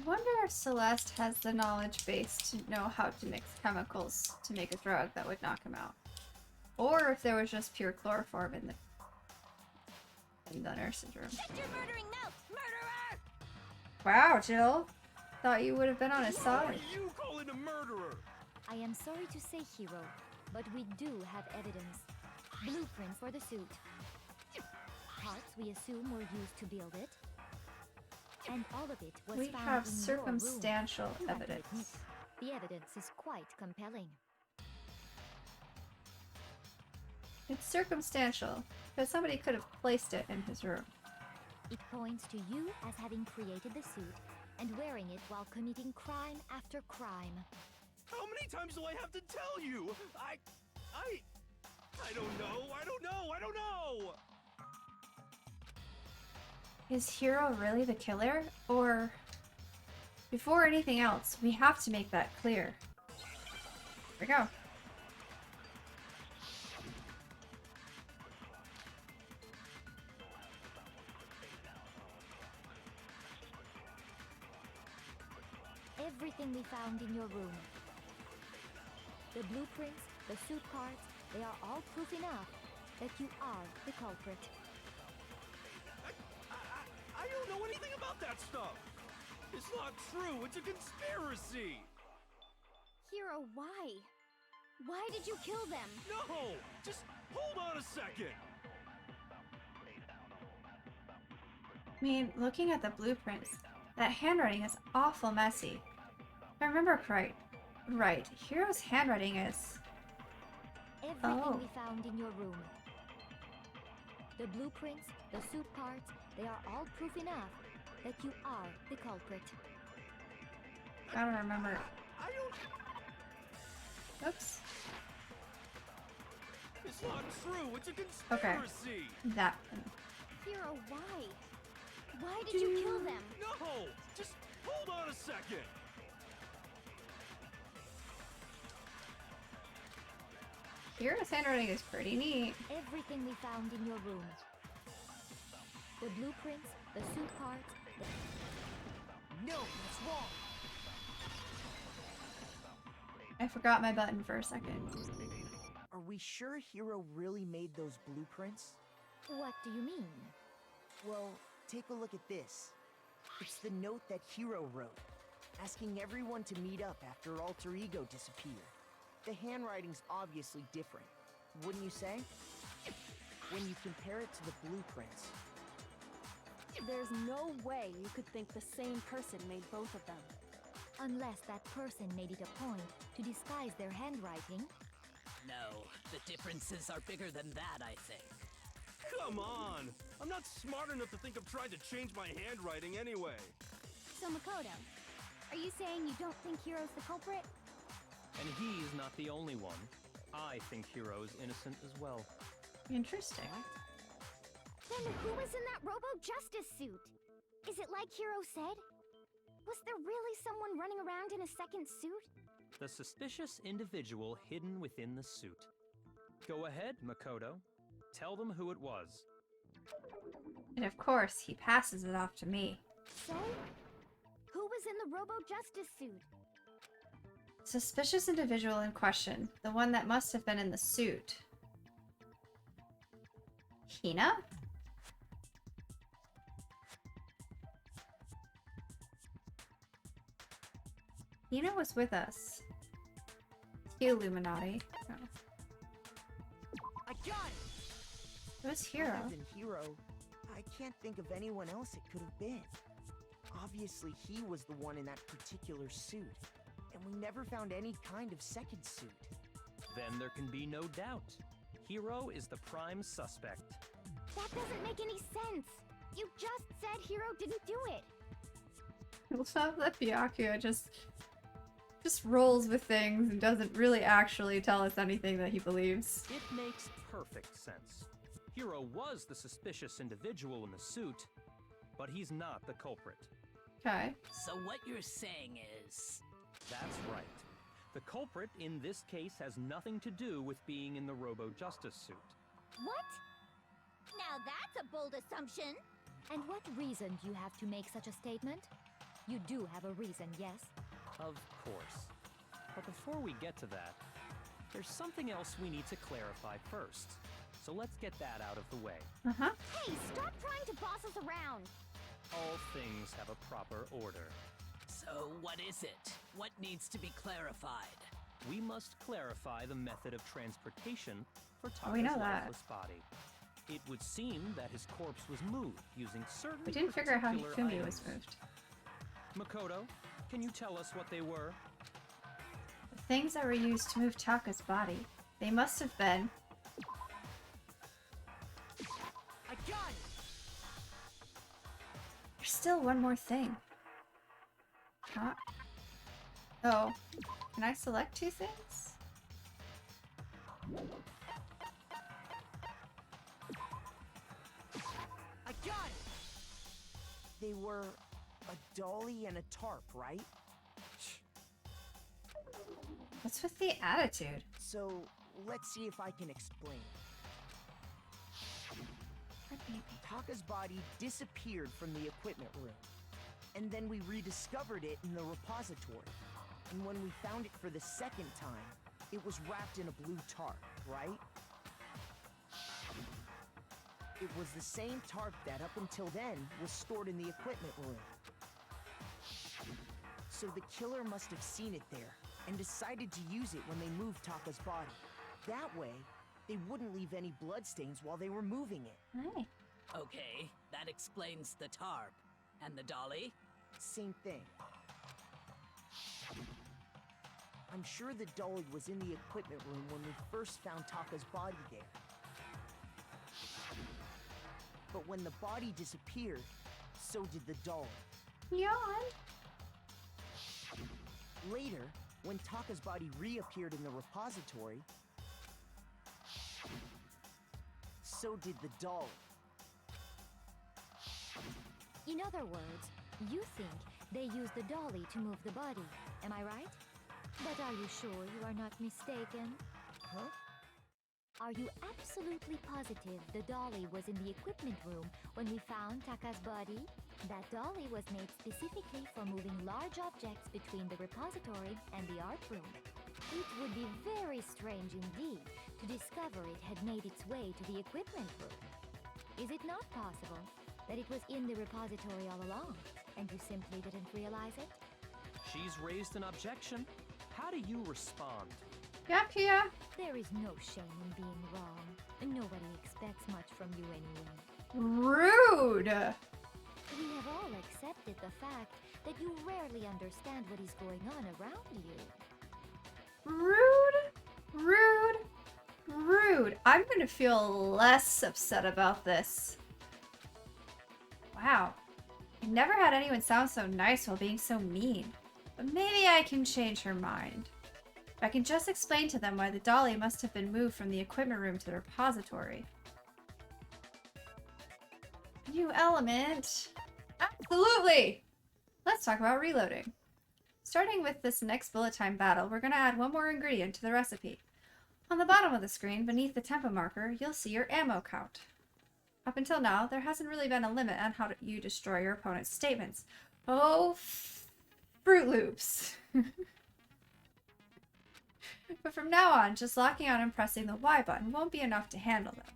Speaker 1: wonder if Celeste has the knowledge base to know how to mix chemicals to make a drug that would knock him out. Or if there was just pure chloroform in the nurse's room.
Speaker 2: Check your murdering note, murderer!
Speaker 1: Wow, Jill. Thought you would have been on his
Speaker 9: What
Speaker 1: side.
Speaker 9: are you calling a murderer?
Speaker 8: I am sorry to say, Hiro, but we do have evidence. Blueprints for the suit. Parts we assume were used to build it. And all of it was
Speaker 1: We
Speaker 8: found
Speaker 1: have
Speaker 8: in your
Speaker 1: circumstantial
Speaker 8: room. You have to admit,
Speaker 1: evidence.
Speaker 8: the evidence is quite compelling.
Speaker 1: It's circumstantial, because somebody could have placed it in his room.
Speaker 8: It points to you as having created the suit and wearing it while committing crime after crime.
Speaker 9: How many times do I have to tell you? I don't know. I don't know.
Speaker 1: Is Hiro really the killer? Or... Before anything else, we have to make that clear. Here we go.
Speaker 8: Everything we found in your room. The blueprints, the suit parts, they are all proof enough that you are the culprit.
Speaker 9: I don't know anything about that stuff. It's not true. It's a conspiracy.
Speaker 2: Hiro, why? Why did you kill them?
Speaker 9: No! Just hold on a second.
Speaker 1: I mean, looking at the blueprints, that handwriting is awful messy. If I remember right, Hiro's handwriting is...
Speaker 8: Everything we found in your room. The blueprints, the suit parts, they are all proof enough that you are the culprit.
Speaker 1: I don't remember.
Speaker 9: I don't...
Speaker 1: Oops.
Speaker 9: It's not true. It's a conspiracy.
Speaker 1: That.
Speaker 2: Hiro, why? Why did you kill them?
Speaker 9: No! Just hold on a second.
Speaker 1: Hero's handwriting is pretty neat.
Speaker 8: Everything we found in your room. The blueprints, the suit parts,
Speaker 3: No, that's wrong.
Speaker 1: I forgot my button for a second.
Speaker 10: Are we sure Hero really made those blueprints?
Speaker 8: What do you mean?
Speaker 10: Well, take a look at this. It's the note that Hero wrote, asking everyone to meet up after Alter Ego disappeared. The handwriting's obviously different, wouldn't you say? When you compare it to the blueprints.
Speaker 6: There's no way you could think the same person made both of them.
Speaker 8: Unless that person made it a point to disguise their handwriting.
Speaker 11: No, the differences are bigger than that, I think.
Speaker 9: Come on! I'm not smart enough to think of trying to change my handwriting anyway.
Speaker 2: So Makoto, are you saying you don't think Hero's the culprit?
Speaker 4: And he's not the only one. I think Hero is innocent as well.
Speaker 1: Interesting.
Speaker 2: Then who was in that Robo-Justice suit? Is it like Hero said? Was there really someone running around in a second suit?
Speaker 4: The suspicious individual hidden within the suit. Go ahead, Makoto. Tell them who it was.
Speaker 1: And of course, he passes it off to me.
Speaker 2: So, who was in the Robo-Justice suit?
Speaker 1: Suspicious individual in question. The one that must have been in the suit. Hina? Hina was with us. The Illuminati. Oh.
Speaker 10: I got it!
Speaker 1: It was Hero.
Speaker 10: Other than Hero, I can't think of anyone else it could have been. Obviously, he was the one in that particular suit, and we never found any kind of second suit.
Speaker 4: Then there can be no doubt. Hero is the prime suspect.
Speaker 2: That doesn't make any sense. You just said Hero didn't do it.
Speaker 1: Love that Byakuya just rolls with things and doesn't really actually tell us anything that he believes.
Speaker 4: It makes perfect sense. Hero was the suspicious individual in the suit, but he's not the culprit.
Speaker 1: Okay.
Speaker 11: So what you're saying is...
Speaker 4: That's right. The culprit in this case has nothing to do with being in the Robo-Justice suit.
Speaker 2: What? Now that's a bold assumption.
Speaker 8: And what reason do you have to make such a statement? You do have a reason, yes?
Speaker 4: Of course. But before we get to that, there's something else we need to clarify first. So let's get that out of the way.
Speaker 1: Uh-huh.
Speaker 2: Hey, stop trying to boss us around.
Speaker 4: All things have a proper order.
Speaker 11: So what is it? What needs to be clarified?
Speaker 4: We must clarify the method of transportation for
Speaker 1: Oh, we know
Speaker 4: Taka's
Speaker 1: that.
Speaker 4: lifeless body. It would seem that his corpse was moved using certain
Speaker 1: We didn't figure out how
Speaker 4: particular
Speaker 1: Hifumi was
Speaker 4: items.
Speaker 1: moved.
Speaker 4: Makoto, can you tell us what they were?
Speaker 1: The things that were used to move Taka's body. They must have been...
Speaker 10: I got it!
Speaker 1: There's still one more thing. Huh? Oh. Can I select two things?
Speaker 10: I got it! They were a dolly and a tarp, right?
Speaker 1: What's with the attitude?
Speaker 10: So, let's see if I can explain. Taka's body disappeared from the equipment room. And then we rediscovered it in the repository. And when we found it for the second time, it was wrapped in a blue tarp, right? It was the same tarp that up until then was stored in the equipment room. So the killer must have seen it there and decided to use it when they moved Taka's body. That way, they wouldn't leave any bloodstains while they were moving it.
Speaker 1: Hey.
Speaker 11: Okay, that explains the tarp. And the dolly?
Speaker 10: Same thing. I'm sure the dolly was in the equipment room when we first found Taka's body there. But when the body disappeared, so did the dolly.
Speaker 1: Yawn.
Speaker 10: Later, when Taka's body reappeared in the repository, so did the dolly.
Speaker 8: In other words, you think they used the dolly to move the body, am I right? But are you sure you are not mistaken?
Speaker 10: Huh?
Speaker 8: Are you absolutely positive the dolly was in the equipment room when we found Taka's body? That dolly was made specifically for moving large objects between the repository and the art room. It would be very strange indeed to discover it had made its way to the equipment room. Is it not possible that it was in the repository all along, and you simply didn't realize it?
Speaker 4: She's raised an objection. How do you respond?
Speaker 1: Yep, yeah.
Speaker 8: There is no shame in being wrong. Nobody expects much from you anyway.
Speaker 1: Rude!
Speaker 8: We have all accepted the fact that you rarely understand what is going on around you.
Speaker 1: Rude, rude, rude. I'm gonna feel less upset about this. Wow. I never had anyone sound so nice while being so mean. But maybe I can change her mind. I can just explain to them why the dolly must have been moved from the equipment room to the repository. New element. Absolutely! Let's talk about reloading. Starting with this next bullet time battle, we're going to add one more ingredient to the recipe. On the bottom of the screen, beneath the tempo marker, you'll see your ammo count. Up until now, there hasn't really been a limit on how you destroy your opponent's statements. Oh, Fruit Loops! But from now on, just locking on and pressing the Y button won't be enough to handle them.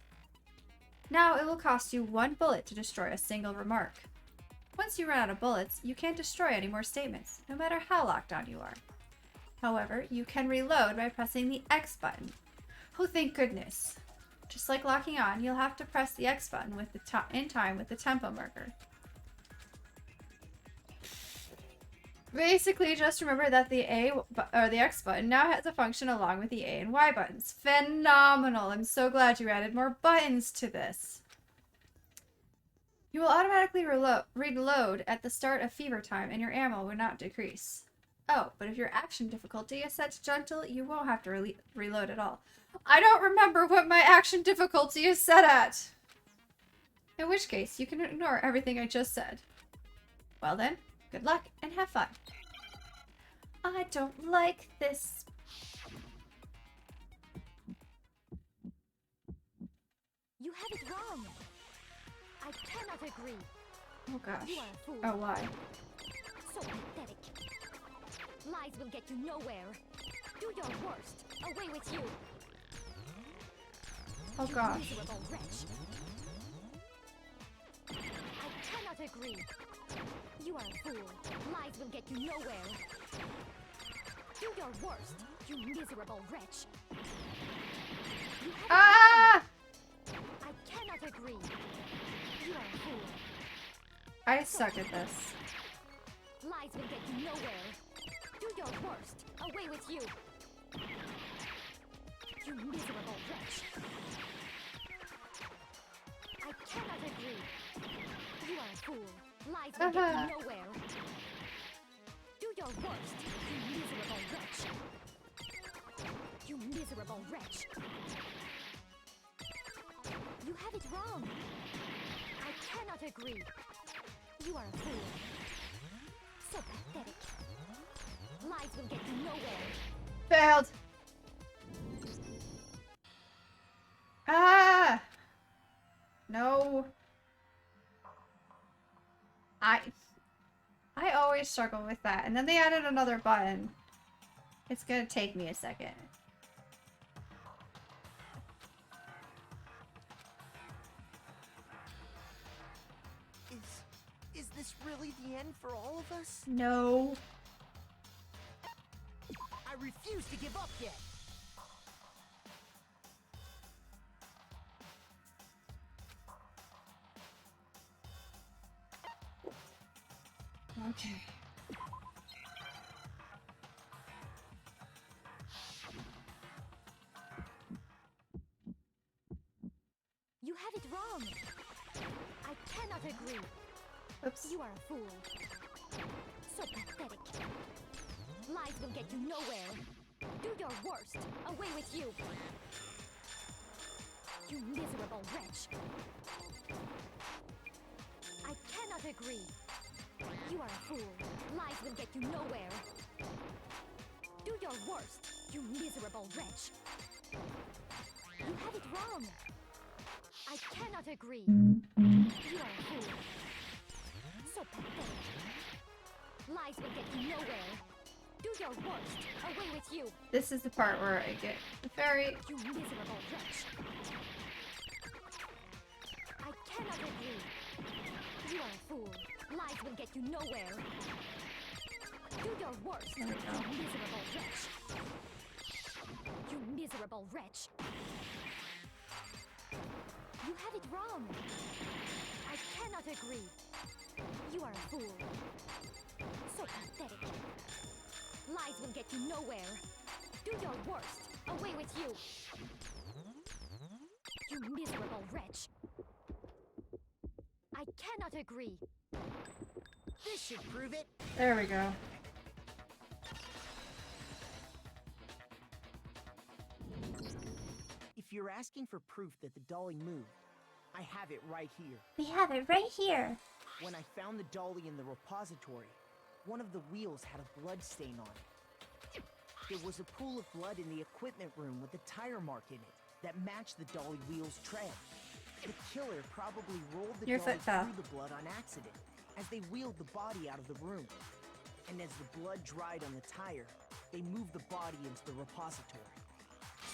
Speaker 1: Now it will cost you 1 bullet to destroy a single remark. Once you run out of bullets, you can't destroy any more statements, no matter how locked on you are. However, you can reload by pressing the X button. Oh, thank goodness. Just like locking on, you'll have to press the X button with in time with the tempo marker. Basically, just remember that the the X button now has a function along with the A and Y buttons. Phenomenal! I'm so glad you added more buttons to this. You will automatically reload at the start of fever time and your ammo will not decrease. Oh, but if your action difficulty is set to gentle, you won't have to reload at all. I don't remember what my action difficulty is set at! In which case, you can ignore everything I just said. Well then, good luck and have fun. I don't like this.
Speaker 8: You have it wrong. I cannot agree.
Speaker 1: Oh gosh.
Speaker 8: You are a fool.
Speaker 1: Oh, why?
Speaker 8: So pathetic. Lies will get you nowhere. Do your worst. Away with you.
Speaker 1: Oh
Speaker 8: You
Speaker 1: gosh.
Speaker 8: miserable wretch. I cannot agree. You are a fool. Lies will get you nowhere. Do your worst, you miserable wretch. You have
Speaker 1: Ah!
Speaker 8: I cannot agree. You are a fool.
Speaker 1: I suck at this.
Speaker 8: Lies will get you nowhere. Do your worst. Away with you. You miserable wretch. I cannot agree. You are a fool. Lies will get you nowhere. Do your worst, you miserable wretch. You miserable wretch. You have it wrong. I cannot agree. You are a fool. So pathetic. Lies will get you nowhere.
Speaker 1: Failed. Ah! No. I always struggle with that. And then they added another button. It's gonna take me a second.
Speaker 10: Is this really the end for all of us?
Speaker 1: No.
Speaker 10: I refuse to give up yet.
Speaker 1: Okay.
Speaker 8: You have it wrong. I cannot agree.
Speaker 1: Oops.
Speaker 8: You are a fool. So pathetic. Lies will get you nowhere. Do your worst. Away with you. You miserable wretch. I cannot agree. You are a fool. Lies will get you nowhere. Do your worst, you miserable wretch. You have it wrong. I cannot agree. You are a fool. So pathetic. Lies will get you nowhere. Do your worst. Away with you.
Speaker 1: This is the part where I get very...
Speaker 8: You miserable wretch. I cannot agree. You are a fool. Lies will get you nowhere. Do your worst.
Speaker 1: There we
Speaker 8: You
Speaker 1: go.
Speaker 8: miserable wretch. You miserable wretch. You have it wrong. I cannot agree. You are a fool. So pathetic. Lies will get you nowhere. Do your worst. Away with you. You miserable wretch. I cannot agree.
Speaker 10: This should prove it.
Speaker 1: There we go.
Speaker 10: If you're asking for proof that the dolly moved, I have it right here.
Speaker 1: We have it right here.
Speaker 10: When I found the dolly in the repository, one of the wheels had a blood stain on it. There was a pool of blood in the equipment room with a tire mark in it that matched the dolly wheel's tread. The killer probably rolled the
Speaker 1: Your
Speaker 10: dolly
Speaker 1: foot fell.
Speaker 10: through the blood on accident as they wheeled the body out of the room. And as the blood dried on the tire, they moved the body into the repository.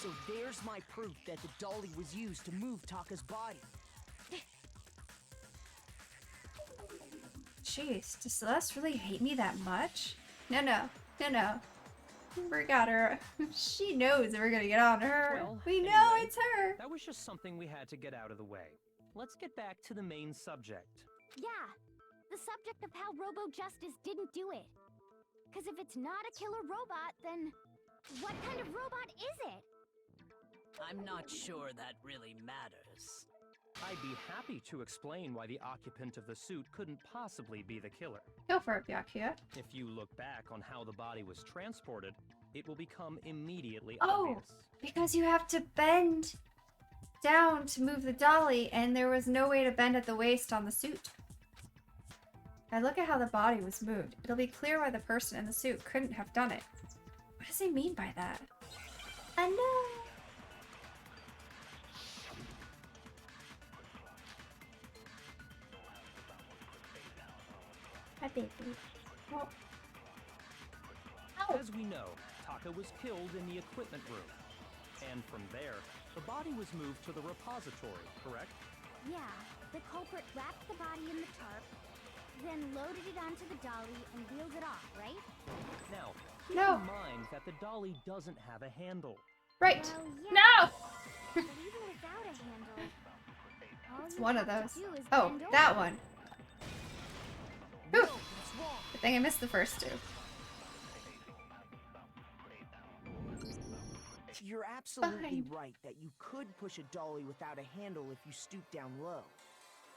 Speaker 10: So there's my proof that the dolly was used to move Taka's body.
Speaker 1: Jeez, does Celeste really hate me that much? No. We got her. She knows that we're gonna get on her.
Speaker 4: Well,
Speaker 1: We know
Speaker 4: anyway,
Speaker 1: it's her.
Speaker 4: That was just something we had to get out of the way. Let's get back to the main subject.
Speaker 2: Yeah, the subject of how Robo Justice didn't do it. Because if it's not a killer robot, then what kind of robot is it?
Speaker 11: I'm not sure that really matters.
Speaker 4: I'd be happy to explain why the occupant of the suit couldn't possibly be the killer.
Speaker 1: Go for it, Byakuya.
Speaker 4: If you look back on how the body was transported, it will become immediately
Speaker 1: Oh,
Speaker 4: obvious.
Speaker 1: because you have to bend down to move the dolly, and there was no way to bend at the waist on the suit. Now look at how the body was moved. It'll be clear why the person in the suit couldn't have done it. What does he mean by that? I know. Hi, baby. Oh. Ow.
Speaker 4: As we know, Taka was killed in the equipment room. And from there, the body was moved to the repository, correct?
Speaker 2: Yeah, the culprit wrapped the body in the tarp, then loaded it onto the dolly and wheeled it off, right?
Speaker 4: Now, keep
Speaker 1: No.
Speaker 4: in mind that the dolly doesn't have a handle.
Speaker 1: Right.
Speaker 2: Well, yeah.
Speaker 1: No!
Speaker 2: But even without a handle, all
Speaker 1: It's
Speaker 2: you
Speaker 1: one of
Speaker 2: have
Speaker 1: those.
Speaker 2: to do is
Speaker 1: Oh,
Speaker 2: bend over.
Speaker 1: that one.
Speaker 10: No,
Speaker 1: Whew.
Speaker 10: that's wrong.
Speaker 1: Good thing I missed the first two.
Speaker 10: You're absolutely
Speaker 1: Fine.
Speaker 10: right that you could push a dolly without a handle if you stoop down low.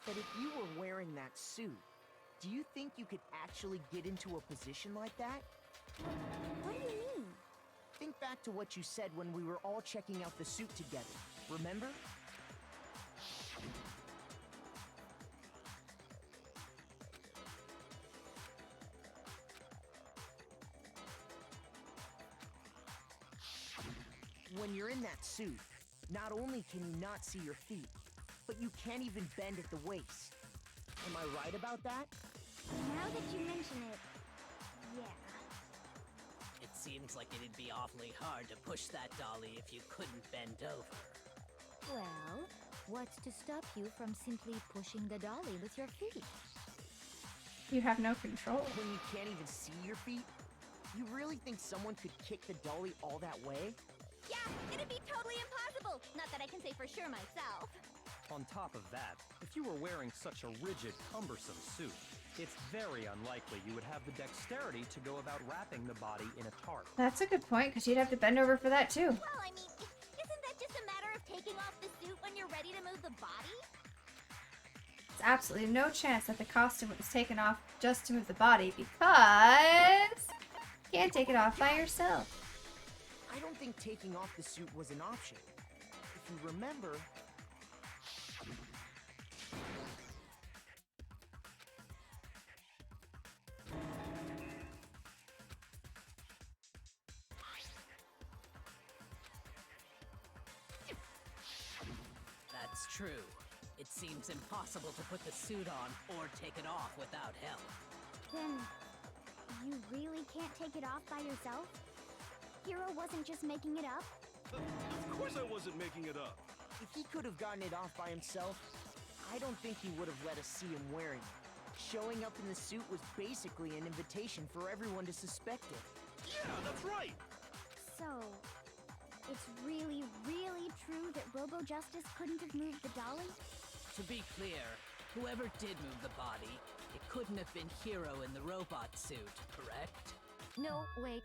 Speaker 10: But if you were wearing that suit, do you think you could actually get into a position like that?
Speaker 2: What do you mean?
Speaker 10: Think back to what you said when we were all checking out the suit together. Remember? When you're in that suit, not only can you not see your feet, but you can't even bend at the waist. Am I right about that?
Speaker 2: Now that you mention it, yeah.
Speaker 11: It seems like it'd be awfully hard to push that dolly if you couldn't bend over.
Speaker 8: Well, what's to stop you from simply pushing the dolly with your feet?
Speaker 1: You have no control.
Speaker 10: When you can't even see your feet? You really think someone could kick the dolly all that way?
Speaker 2: Yeah, it'd be totally impossible. Not that I can say for sure myself.
Speaker 4: On top of that, if you were wearing such a rigid, cumbersome suit, it's very unlikely you would have the dexterity to go about wrapping the body in a tarp.
Speaker 1: That's a good point, because you'd have to bend over for that too.
Speaker 2: Well, I mean, isn't that just a matter of taking off the suit when you're ready to move the body?
Speaker 1: There's absolutely no chance that the costume was taken off just to move the body, because you can't take it off by yourself.
Speaker 10: I don't think taking off the suit was an option. If you remember...
Speaker 11: It's true. It seems impossible to put the suit on or take it off without help.
Speaker 2: Then, you really can't take it off by yourself? Hero wasn't just making it up?
Speaker 9: Of course I wasn't making it up.
Speaker 10: If he could have gotten it off by himself, I don't think he would have let us see him wearing it. Showing up in the suit was basically an invitation for everyone to suspect it.
Speaker 9: Yeah, that's right.
Speaker 2: So, it's really, really true that Robo Justice couldn't have moved the dolly?
Speaker 11: To be clear, whoever did move the body, it couldn't have been Hero in the robot suit, correct?
Speaker 8: No, wait.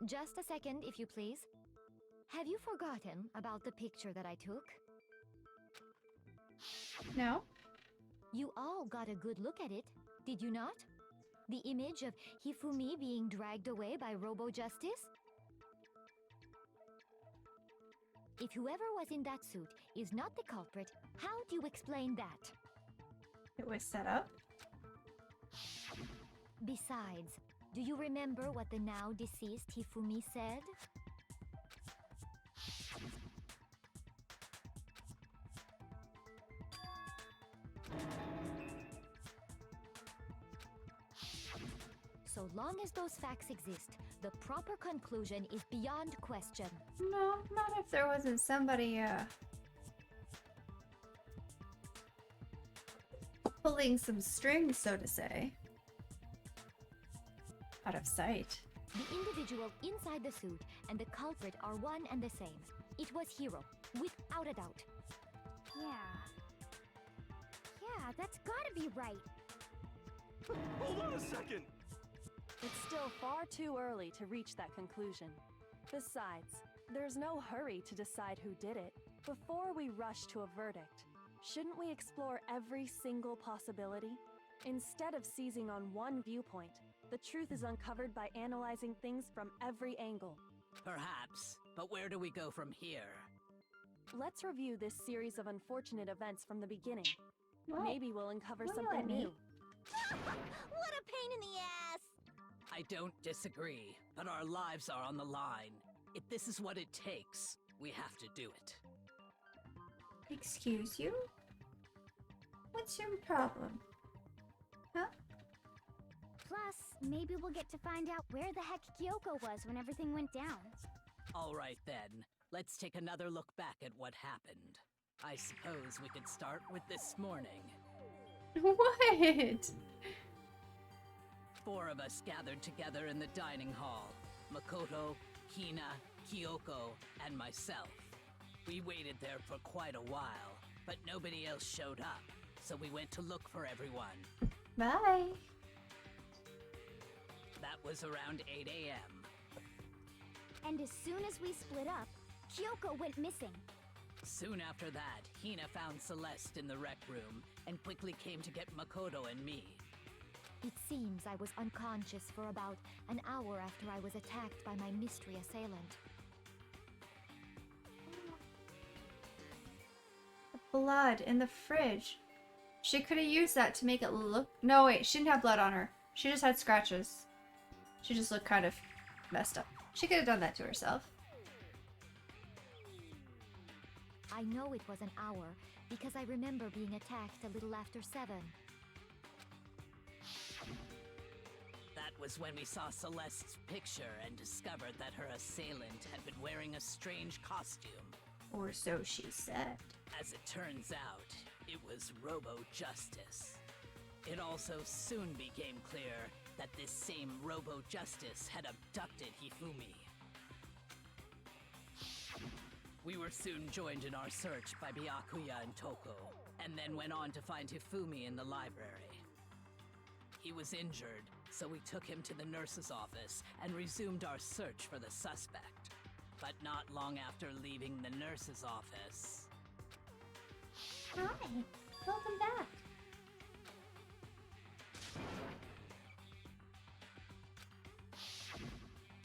Speaker 8: Just a second, if you please. Have you forgotten about the picture that I took?
Speaker 1: No?
Speaker 8: You all got a good look at it, did you not? The image of Hifumi being dragged away by Robo Justice? If whoever was in that suit is not the culprit, how do you explain that?
Speaker 1: It was set up?
Speaker 8: Besides, do you remember what the now deceased Hifumi said? So long as those facts exist, the proper conclusion is beyond question.
Speaker 1: No, not if there wasn't somebody, pulling some strings, so to say. Out of sight.
Speaker 8: The individual inside the suit and the culprit are one and the same. It was Hero, without a doubt.
Speaker 2: Yeah, that's gotta be right.
Speaker 9: Hold on a second.
Speaker 6: It's still far too early to reach that conclusion. Besides, there's no hurry to decide who did it. Before we rush to a verdict, shouldn't we explore every single possibility? Instead of seizing on one viewpoint, the truth is uncovered by analyzing things from every angle.
Speaker 11: Perhaps, but where do we go from here?
Speaker 6: Let's review this series of unfortunate events from the beginning.
Speaker 1: What?
Speaker 6: Maybe we'll uncover
Speaker 1: What do
Speaker 6: something
Speaker 1: I mean?
Speaker 6: new.
Speaker 2: What a pain in the ass!
Speaker 11: I don't disagree, but our lives are on the line. If this is what it takes, we have to do it.
Speaker 1: Excuse you? What's your problem? Huh?
Speaker 2: Plus, maybe we'll get to find out where the heck Kyoko was when everything went down.
Speaker 11: All right then, let's take another look back at what happened. I suppose we could start with this morning.
Speaker 1: What?
Speaker 11: 4 of us gathered together in the dining hall. Makoto, Hina, Kyoko, and myself. We waited there for quite a while, but nobody else showed up, so we went to look for everyone.
Speaker 1: Bye.
Speaker 11: That was around 8 a.m.
Speaker 2: And as soon as we split up, Kyoko went missing.
Speaker 11: Soon after that, Hina found Celeste in the rec room and quickly came to get Makoto and me.
Speaker 8: It seems I was unconscious for about an hour after I was attacked by my mystery assailant.
Speaker 1: Blood in the fridge. She could have used that to make it look... No, wait, she didn't have blood on her. She just had scratches. She just looked kind of messed up. She could have done that to herself.
Speaker 8: I know it was an hour because I remember being attacked a little after 7.
Speaker 11: That was when we saw Celeste's picture and discovered that her assailant had been wearing a strange costume.
Speaker 1: Or so she said.
Speaker 11: As it turns out, it was Robo Justice. It also soon became clear that this same Robo Justice had abducted Hifumi. We were soon joined in our search by Byakuya and Toko, and then went on to find Hifumi in the library. He was injured, so we took him to the nurse's office and resumed our search for the suspect. But not long after leaving the nurse's office...
Speaker 1: Hi. Welcome back.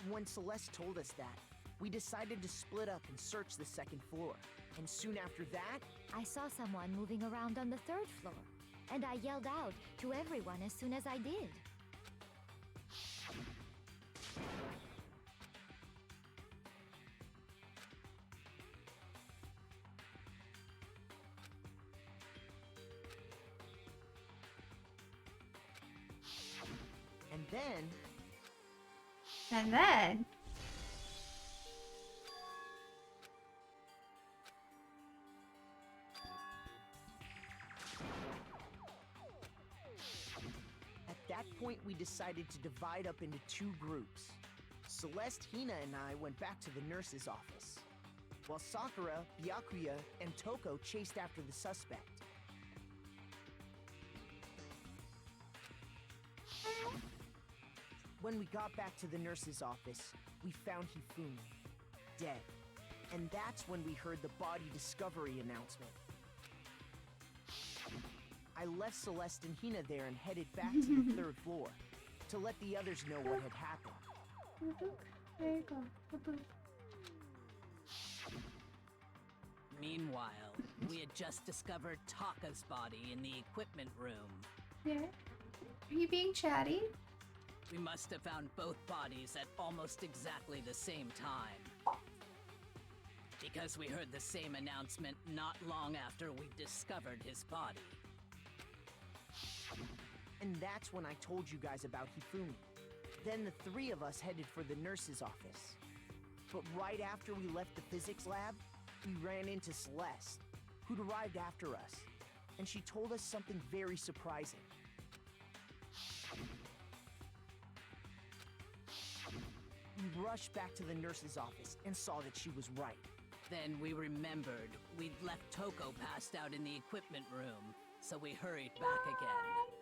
Speaker 10: When Celeste told us that, we decided to split up and search the second floor. And soon after that,
Speaker 8: I saw someone moving around on the 3rd floor, and I yelled out to everyone as soon as I did.
Speaker 1: And then...
Speaker 10: At that point, we decided to divide up into two groups. Celeste, Hina, and I went back to the nurse's office, while Sakura, Byakuya, and Toko chased after the suspect. When we got back to the nurse's office, we found Hifumi, dead. And that's when we heard the body discovery announcement. I left Celeste and Hina there and headed back to the third floor to let the others know what had happened.
Speaker 1: There you go.
Speaker 11: Meanwhile, we had just discovered Taka's body in the equipment room.
Speaker 1: Yeah. Are you being chatty?
Speaker 11: We must have found both bodies at almost exactly the same time. Because we heard the same announcement not long after we discovered his body.
Speaker 10: And that's when I told you guys about Hifumi. Then the three of us headed for the nurse's office. But right after we left the physics lab, we ran into Celeste, who'd arrived after us. And she told us something very surprising. We rushed back to the nurse's office and saw that she was right.
Speaker 11: Then we remembered we'd left Toko passed out in the equipment room, so we hurried back again.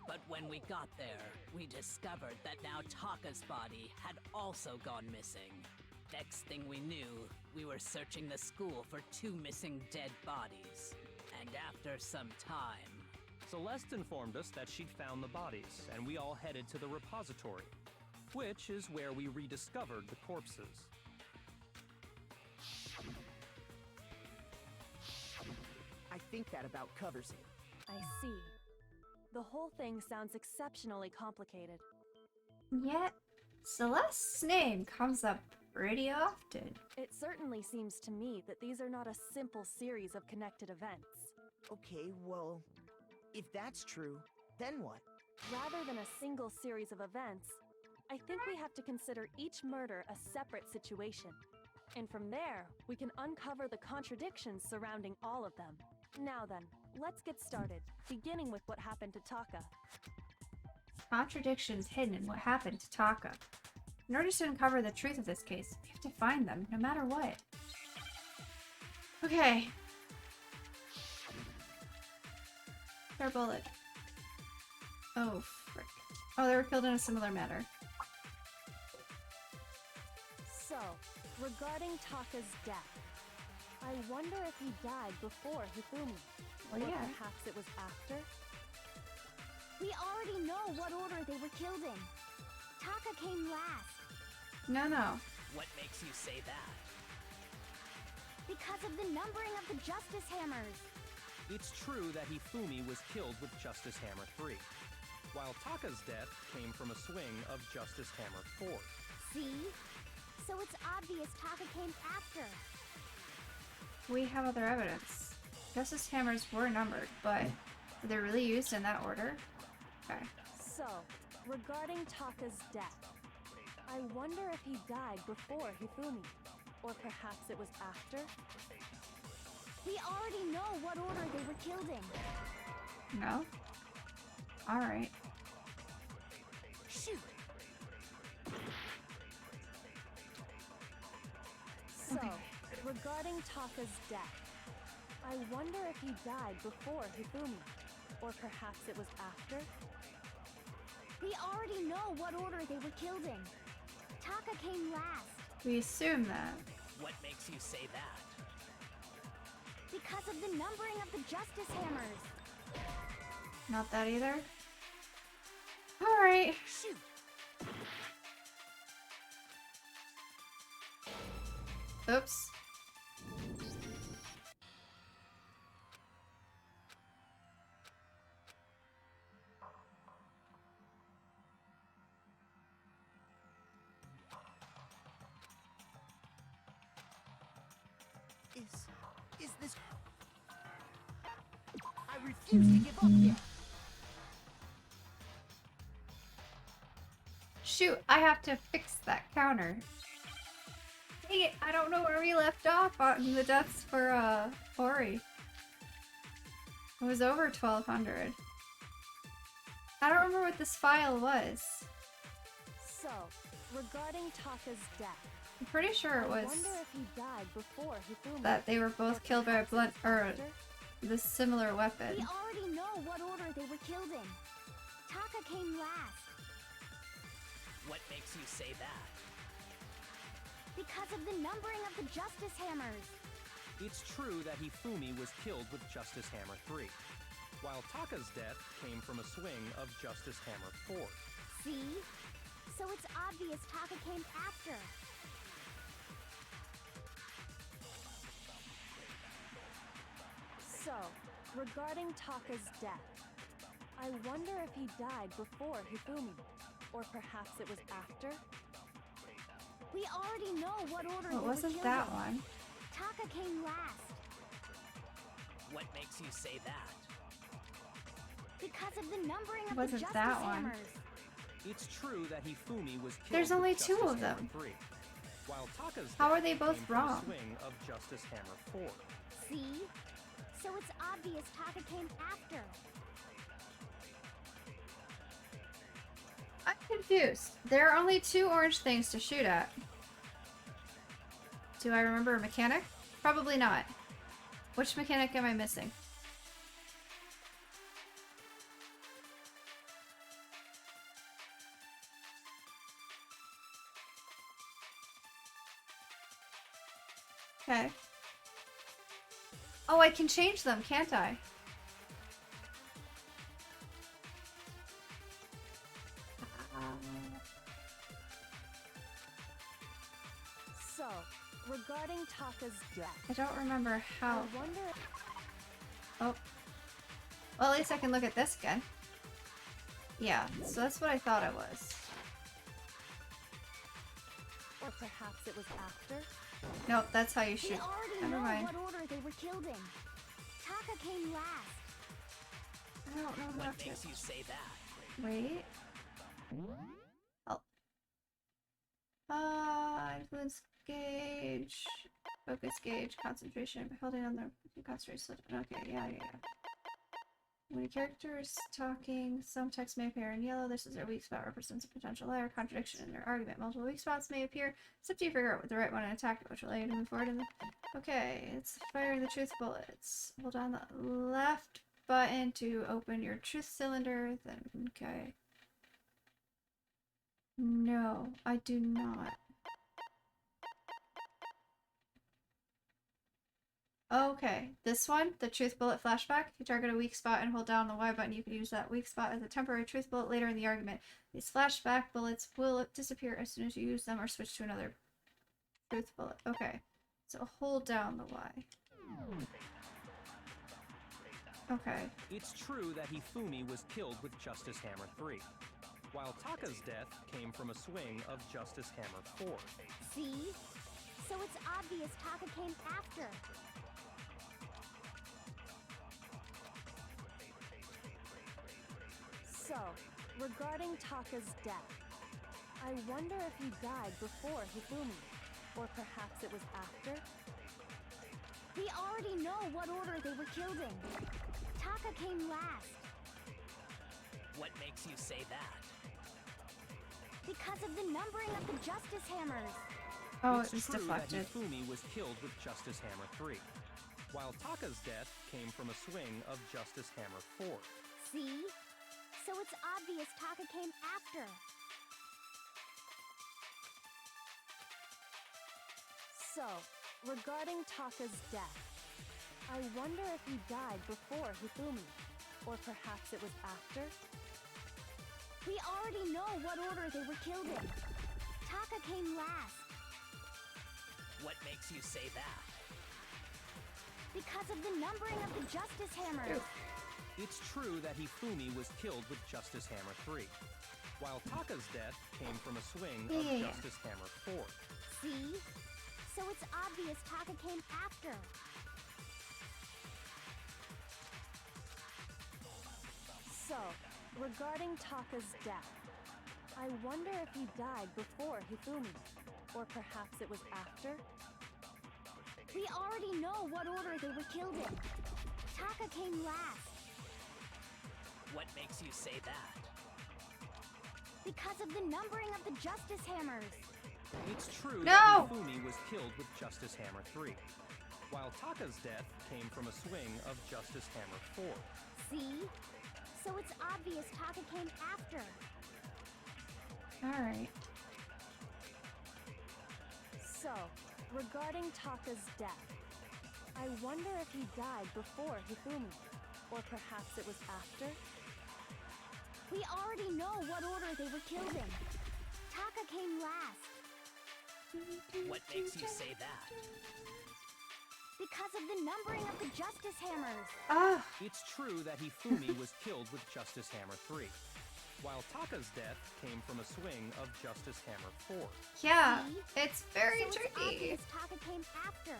Speaker 11: But when we got there, we discovered that now Taka's body had also gone missing. Next thing we knew, we were searching the school for two missing dead bodies. And after some time...
Speaker 4: Celeste informed us that she'd found the bodies, and we all headed to the repository, which is where we rediscovered the corpses.
Speaker 10: I think that about covers it.
Speaker 6: I see. The whole thing sounds exceptionally complicated.
Speaker 1: Yet, Celeste's name comes up pretty often.
Speaker 6: It certainly seems to me that these are not a simple series of connected events.
Speaker 10: Okay, well, if that's true, then what?
Speaker 6: Rather than a single series of events, I think we have to consider each murder a separate situation. And from there, we can uncover the contradictions surrounding all of them. Now then, let's get started, beginning with what happened to Taka.
Speaker 1: Contradictions hidden in what happened to Taka. In order to uncover the truth of this case, we have to find them, no matter what. Okay. Their bullet. Oh, frick. Oh, they were killed in a similar manner.
Speaker 6: So, regarding Taka's death, I wonder if he died before Hifumi.
Speaker 1: Well,
Speaker 6: or
Speaker 1: yeah.
Speaker 6: perhaps it was after?
Speaker 2: We already know what order they were killed in. Taka came last.
Speaker 1: No.
Speaker 11: What makes you say that?
Speaker 2: Because of the numbering of the Justice Hammers.
Speaker 4: It's true that Hifumi was killed with Justice Hammer 3, while Taka's death came from a swing of Justice Hammer 4.
Speaker 2: See? So it's obvious Taka came after.
Speaker 1: We have other evidence. Justice hammers were numbered, but were they really used in that order? Okay.
Speaker 6: So, regarding Taka's death, I wonder if he died before Hifumi. Or perhaps it was after?
Speaker 2: We already know what order they were killed in.
Speaker 1: No? Alright.
Speaker 10: Shoot!
Speaker 6: So, regarding Taka's death, I wonder if he died before Hifumi. Or perhaps it was after?
Speaker 2: We already know what order they were killed in. Taka came last.
Speaker 1: We assume that.
Speaker 11: What makes you say that?
Speaker 2: Because of the numbering of the Justice Hammers.
Speaker 1: Not that either. Alright.
Speaker 10: Shoot!
Speaker 1: Oops.
Speaker 10: Is this
Speaker 3: I refuse to give up yet.
Speaker 1: Shoot, I have to fix that counter. Dang it, I don't know where we left off on the deaths for Ori. It was over 1200. I don't remember what this file was.
Speaker 6: So, regarding Taka's death,
Speaker 1: I'm pretty sure it
Speaker 6: I
Speaker 1: was
Speaker 6: wonder if he died before Hifumi.
Speaker 1: that they were both killed by a blunt or the similar weapon.
Speaker 2: We already know what order they were killed in. Taka came last.
Speaker 11: What makes you say that?
Speaker 2: Because of the numbering of the Justice Hammers.
Speaker 4: It's true that Hifumi was killed with Justice Hammer 3, while Taka's death came from a swing of Justice Hammer 4.
Speaker 2: See? So it's obvious Taka came after.
Speaker 6: So, regarding Taka's death, I wonder if he died before Hifumi, or perhaps it was after?
Speaker 2: We already know what order
Speaker 1: Well, it
Speaker 2: they
Speaker 1: wasn't
Speaker 2: were killed
Speaker 1: that
Speaker 2: in.
Speaker 1: one.
Speaker 2: Taka came last.
Speaker 11: What makes you say that?
Speaker 2: Because of the numbering of
Speaker 1: Wasn't
Speaker 2: the Justice
Speaker 1: that one.
Speaker 2: Hammers.
Speaker 4: It's true that Hifumi was killed
Speaker 1: There's
Speaker 4: with
Speaker 1: only two
Speaker 4: Justice
Speaker 1: of them.
Speaker 4: Hammer 3, while Taka's
Speaker 1: How
Speaker 4: death
Speaker 1: are they both
Speaker 4: came from
Speaker 1: wrong?
Speaker 4: a swing of Justice Hammer 4.
Speaker 2: See? So it's obvious Taka came after.
Speaker 1: I'm confused. There are only two orange things to shoot at. Do I remember a mechanic? Probably not. Which mechanic am I missing? Okay. Oh, I can change them, can't I?
Speaker 6: So, regarding Taka's death,
Speaker 1: I don't remember how.
Speaker 6: I wonder
Speaker 1: Oh. Well, at least I can look at this again. Yeah, so that's what I thought it was.
Speaker 6: or perhaps it was after?
Speaker 1: Nope, that's how you
Speaker 2: We
Speaker 1: shoot.
Speaker 2: already
Speaker 1: Never
Speaker 2: know
Speaker 1: mind.
Speaker 2: what order they were killed in. Taka came last.
Speaker 1: I don't know how
Speaker 11: What
Speaker 1: to.
Speaker 11: makes you say that?
Speaker 1: Wait. Oh. Influence gauge. Focus gauge. Concentration. Holding on the concentration. Okay, yeah. When a character is talking, some text may appear in yellow. This is their weak spot, represents a potential layer, contradiction in their argument. Multiple weak spots may appear. It's up to you to figure out what the right one and attack it, which will allow you to move forward. Okay, it's firing the truth bullets. Hold on the left button to open your truth cylinder. Then, okay. No, I do not. Okay, this one, the truth bullet flashback. If you target a weak spot and hold down the Y button, you can use that weak spot as a temporary truth bullet later in the argument. These flashback bullets will disappear as soon as you use them or switch to another truth bullet. Okay, so hold down the Y. Okay.
Speaker 4: It's true that Hifumi was killed with Justice Hammer 3, while Taka's death came from a swing of Justice Hammer 4.
Speaker 2: See? So it's obvious Taka came after.
Speaker 6: So, regarding Taka's death, I wonder if he died before Hifumi, or perhaps it was after?
Speaker 2: We already know what order they were killed in. Taka came last.
Speaker 11: What makes you say that?
Speaker 2: Because of the numbering of the Justice Hammers.
Speaker 1: Oh,
Speaker 4: It's
Speaker 1: it was
Speaker 4: true
Speaker 1: deflected.
Speaker 4: that Hifumi was killed with Justice Hammer 3, while Taka's death came from a swing of Justice Hammer 4.
Speaker 2: See? So it's obvious Taka came after.
Speaker 6: So, regarding Taka's death, I wonder if he died before Hifumi, or perhaps it was after?
Speaker 2: We already know what order they were killed in. Taka came last.
Speaker 11: What makes you say that?
Speaker 2: Because of the numbering of the Justice Hammers.
Speaker 4: It's true that Hifumi was killed with Justice Hammer 3, while Taka's death came from a swing of
Speaker 1: Yeah.
Speaker 4: Justice Hammer 4.
Speaker 2: See? So it's obvious Taka came after.
Speaker 6: So, regarding Taka's death, I wonder if he died before Hifumi, or perhaps it was after?
Speaker 2: We already know what order they were killed in. Taka came last.
Speaker 11: What makes you say that?
Speaker 2: Because of the numbering of the Justice Hammers.
Speaker 4: It's true
Speaker 1: No!
Speaker 4: that Hifumi was killed with Justice Hammer 3, while Taka's death came from a swing of Justice Hammer 4.
Speaker 2: See? So it's obvious Taka came after.
Speaker 1: Alright.
Speaker 6: So, regarding Taka's death, I wonder if he died before Hifumi, or perhaps it was after?
Speaker 2: We already know what order they were killed in. Taka came last.
Speaker 11: What makes you say that?
Speaker 2: Because of the numbering of the Justice Hammers.
Speaker 1: Ah!
Speaker 4: It's true that Hifumi was killed with Justice Hammer 3, while Taka's death came from a swing of Justice Hammer 4.
Speaker 1: Yeah,
Speaker 2: See?
Speaker 1: it's very
Speaker 2: So it's
Speaker 1: tricky.
Speaker 2: obvious Taka came after.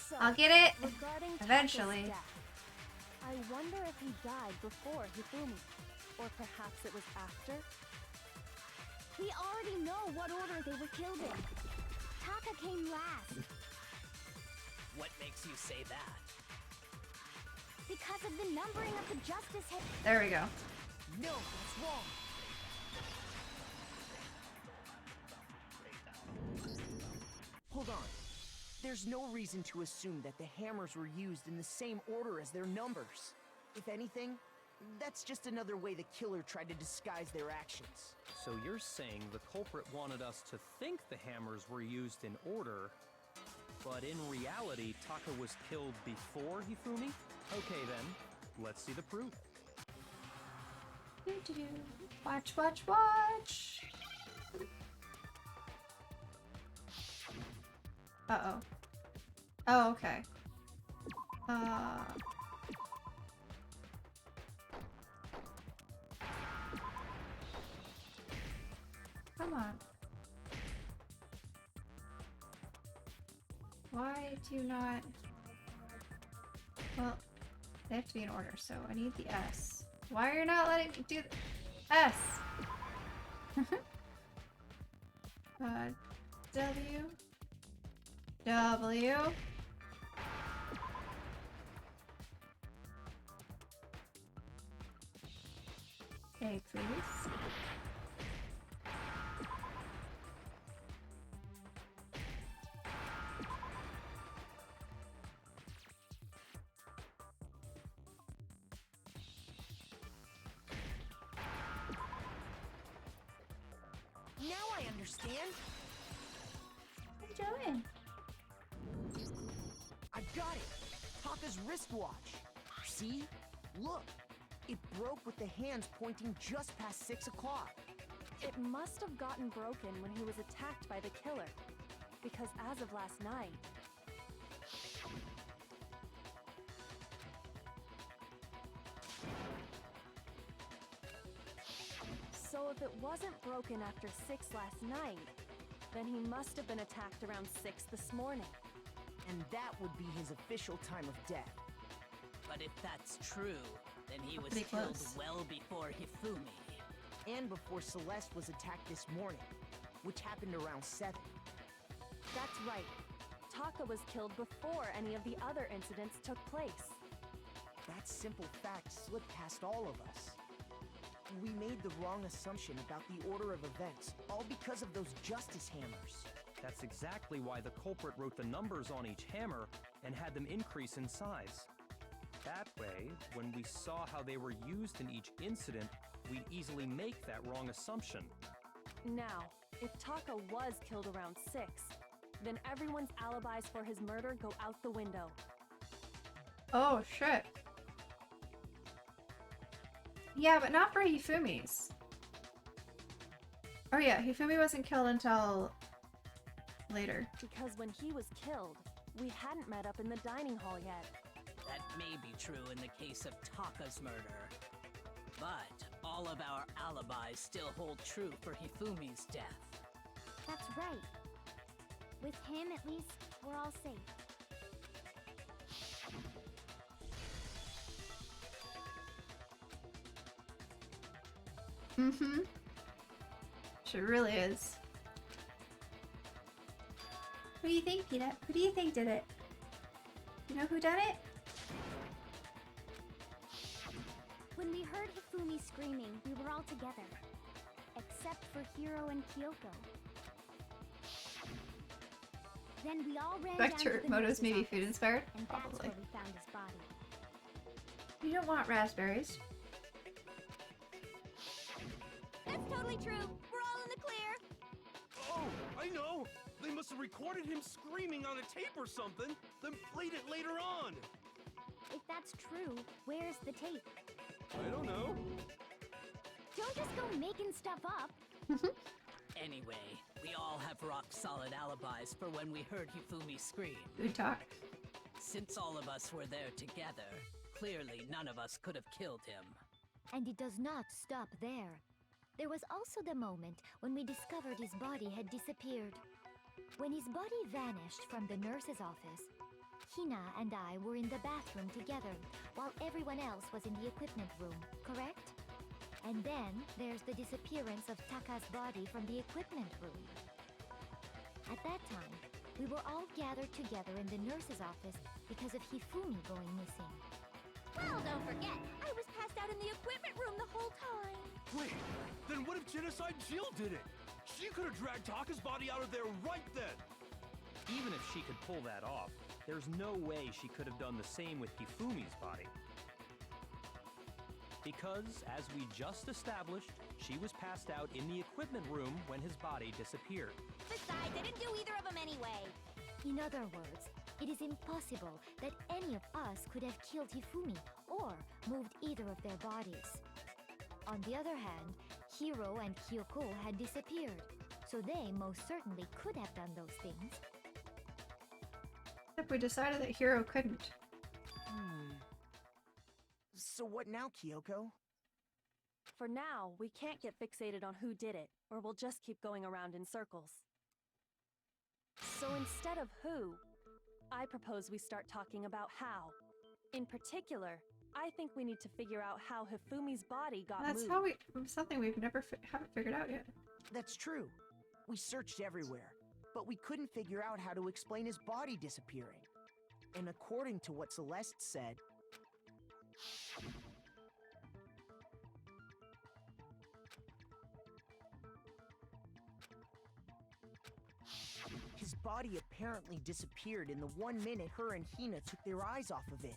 Speaker 6: So,
Speaker 1: I'll get it
Speaker 6: regarding
Speaker 1: eventually.
Speaker 6: Taka's death, I wonder if he died before Hifumi, or perhaps it was after?
Speaker 2: We already know what order they were killed in. Taka came last.
Speaker 11: What makes you say that?
Speaker 2: Because of the numbering of the Justice Hammers.
Speaker 1: There we go.
Speaker 10: No, that's wrong. Hold on. There's no reason to assume that the hammers were used in the same order as their numbers. If anything, that's just another way the killer tried to disguise their actions.
Speaker 4: So you're saying the culprit wanted us to think the hammers were used in order, but in reality, Taka was killed before Hifumi? Okay then, let's see the proof.
Speaker 1: Doo-doo-doo. Watch, watch, watch. Uh-oh. Oh, okay. Come on. Why do you not... Well, they have to be in order, so I need the S. Why are you not letting me do the S? W. W. A, please.
Speaker 10: Now I understand.
Speaker 1: What are you doing?
Speaker 10: I've got it. Taka's wristwatch. See? Look. It broke with the hands pointing just past 6 o'clock.
Speaker 6: It must have gotten broken when he was attacked by the killer, because as of last night, so if it wasn't broken after 6 last night, then he must have been attacked around 6 this morning.
Speaker 10: And that would be his official time of death.
Speaker 11: But if that's true, then he was
Speaker 1: Pretty
Speaker 11: killed
Speaker 1: close.
Speaker 11: well before Hifumi.
Speaker 10: And before Celeste was attacked this morning, which happened around 7.
Speaker 6: That's right. Taka was killed before any of the other incidents took place.
Speaker 10: That simple fact slipped past all of us. We made the wrong assumption about the order of events, all because of those justice hammers.
Speaker 4: That's exactly why the culprit wrote the numbers on each hammer and had them increase in size. That way, when we saw how they were used in each incident, we'd easily make that wrong assumption.
Speaker 6: Now, if Taka was killed around 6, then everyone's alibis for his murder go out the window.
Speaker 1: Oh, shit. Yeah, but not for Hifumi's. Oh yeah, Hifumi wasn't killed until later.
Speaker 6: Because when he was killed, we hadn't met up in the dining hall yet.
Speaker 11: That may be true in the case of Taka's murder. But all of our alibis still hold true for Hifumi's death.
Speaker 2: That's right. With him, at least, we're all safe.
Speaker 1: Mm-hmm. She really is. What do you think, Peanut? Who do you think did it? You know who done it?
Speaker 2: When we heard Hifumi screaming, we were all together. Except for Hiro and Kyoko. Then we all ran down to
Speaker 1: Vector
Speaker 2: the
Speaker 1: Moto's
Speaker 2: nurse's
Speaker 1: maybe
Speaker 2: office,
Speaker 1: food inspired?
Speaker 2: and that's
Speaker 1: Probably.
Speaker 2: where we found his body.
Speaker 1: You don't want raspberries.
Speaker 2: That's totally true. We're all in the clear.
Speaker 9: Oh, I know! They must have recorded him screaming on a tape or something, then played it later on!
Speaker 2: If that's true, where's the tape?
Speaker 9: I don't know.
Speaker 2: Don't just go making stuff up.
Speaker 11: Anyway, we all have rock-solid alibis for when we heard Hifumi scream.
Speaker 1: Good talk.
Speaker 11: Since all of us were there together, clearly none of us could have killed him.
Speaker 8: And it does not stop there. There was also the moment when we discovered his body had disappeared. When his body vanished from the nurse's office, Hina and I were in the bathroom together, while everyone else was in the equipment room, correct? And then there's the disappearance of Taka's body from the equipment room. At that time, we were all gathered together in the nurse's office because of Hifumi going missing.
Speaker 2: Well, don't forget, I was passed out in the equipment room the whole time.
Speaker 9: Wait, then what if Genocide Jill did it? She could have dragged Taka's body out of there right then!
Speaker 4: Even if she could pull that off, there's no way she could have done the same with Hifumi's body. Because, as we just established, she was passed out in the equipment room when his body disappeared.
Speaker 2: Besides, I didn't do either of them anyway.
Speaker 8: In other words, it is impossible that any of us could have killed Hifumi or moved either of their bodies. On the other hand, Hiro and Kyoko had disappeared, so they most certainly could have done those things.
Speaker 1: Except we decided that Hiro couldn't.
Speaker 10: So what now, Kyoko?
Speaker 6: For now, we can't get fixated on who did it, or we'll just keep going around in circles. So instead of who, I propose we start talking about how. In particular, I think we need to figure out how Hifumi's body got
Speaker 1: That's
Speaker 6: moved.
Speaker 1: how we. Something we've never haven't figured out yet.
Speaker 10: That's true. We searched everywhere, but we couldn't figure out how to explain his body disappearing. And according to what Celeste said, his body apparently disappeared in the 1 minute her and Hina took their eyes off of it.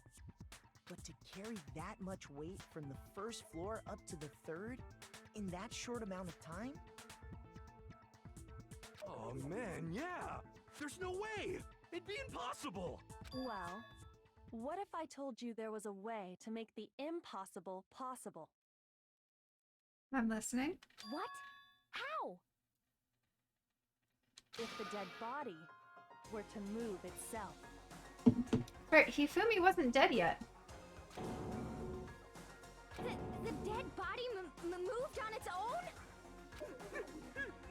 Speaker 10: But to carry that much weight from the first floor up to the third in that short amount of time?
Speaker 9: Oh man, yeah! There's no way! It'd be impossible!
Speaker 6: Well, what if I told you there was a way to make the impossible possible?
Speaker 1: I'm listening.
Speaker 2: What? How?
Speaker 6: If the dead body were to move itself.
Speaker 1: Right, Hifumi wasn't dead yet.
Speaker 2: The dead body moved on its own?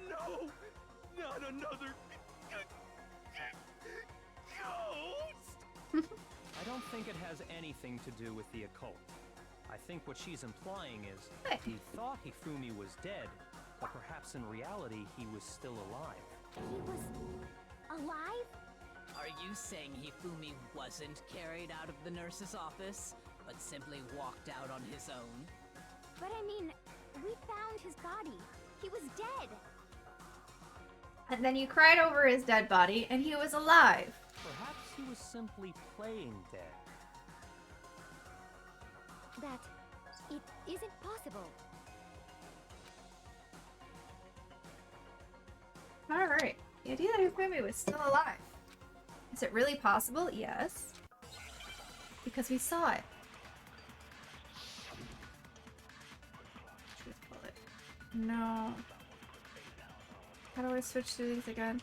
Speaker 9: No! Not another... ghost!
Speaker 4: I don't think it has anything to do with the occult. I think what she's implying is
Speaker 1: What?
Speaker 4: he thought Hifumi was dead, but perhaps in reality he was still alive.
Speaker 2: He was alive?
Speaker 11: Are you saying Hifumi wasn't carried out of the nurse's office, but simply walked out on his own?
Speaker 2: But I mean, we found his body. He was dead.
Speaker 1: And then you cried over his dead body, and he was alive.
Speaker 4: Perhaps he was simply playing dead.
Speaker 8: That it isn't possible.
Speaker 1: Alright. The idea that Hifumi was still alive. Is it really possible? Yes. Because we saw it. Truth bullet. No. How do I switch to these again?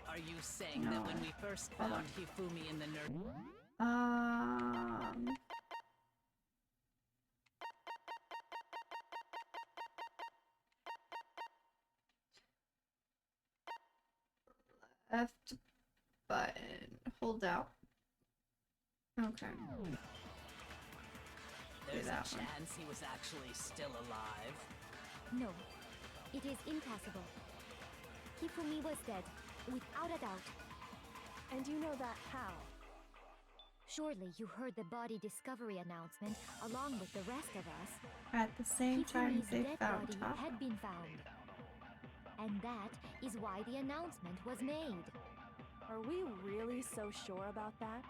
Speaker 11: Are you saying
Speaker 1: No.
Speaker 11: that when we first
Speaker 1: Hold
Speaker 11: found
Speaker 1: on.
Speaker 11: Hifumi in the nurse...
Speaker 1: Left button. Hold out. Okay.
Speaker 11: There's a
Speaker 1: that one.
Speaker 11: chance he was actually still alive.
Speaker 8: No, it is impossible. Hifumi was dead, without a doubt.
Speaker 6: And you know that how?
Speaker 8: Surely you heard the body discovery announcement along with the rest of us.
Speaker 1: At the same time,
Speaker 8: Hifumi's
Speaker 1: they
Speaker 8: dead
Speaker 1: found
Speaker 8: body
Speaker 1: Top.
Speaker 8: had been found. And that is why the announcement was made.
Speaker 6: Are we really so sure about that?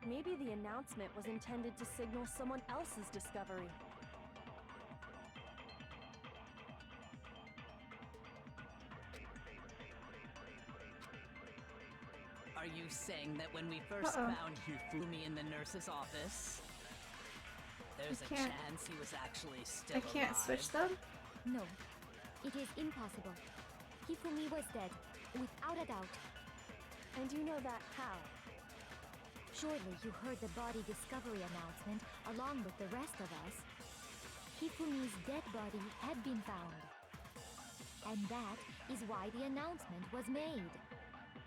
Speaker 6: Maybe the announcement was intended to signal someone else's discovery.
Speaker 11: Are you saying that when we first found Hifumi in the nurse's office, there's a
Speaker 1: can't-
Speaker 11: chance he was actually still
Speaker 1: I can't
Speaker 11: alive?
Speaker 1: switch them?
Speaker 8: No, it is impossible. Hifumi was dead, without a doubt.
Speaker 6: And you know that how?
Speaker 8: Surely you heard the body discovery announcement along with the rest of us. Hifumi's dead body had been found. And that is why the announcement was made.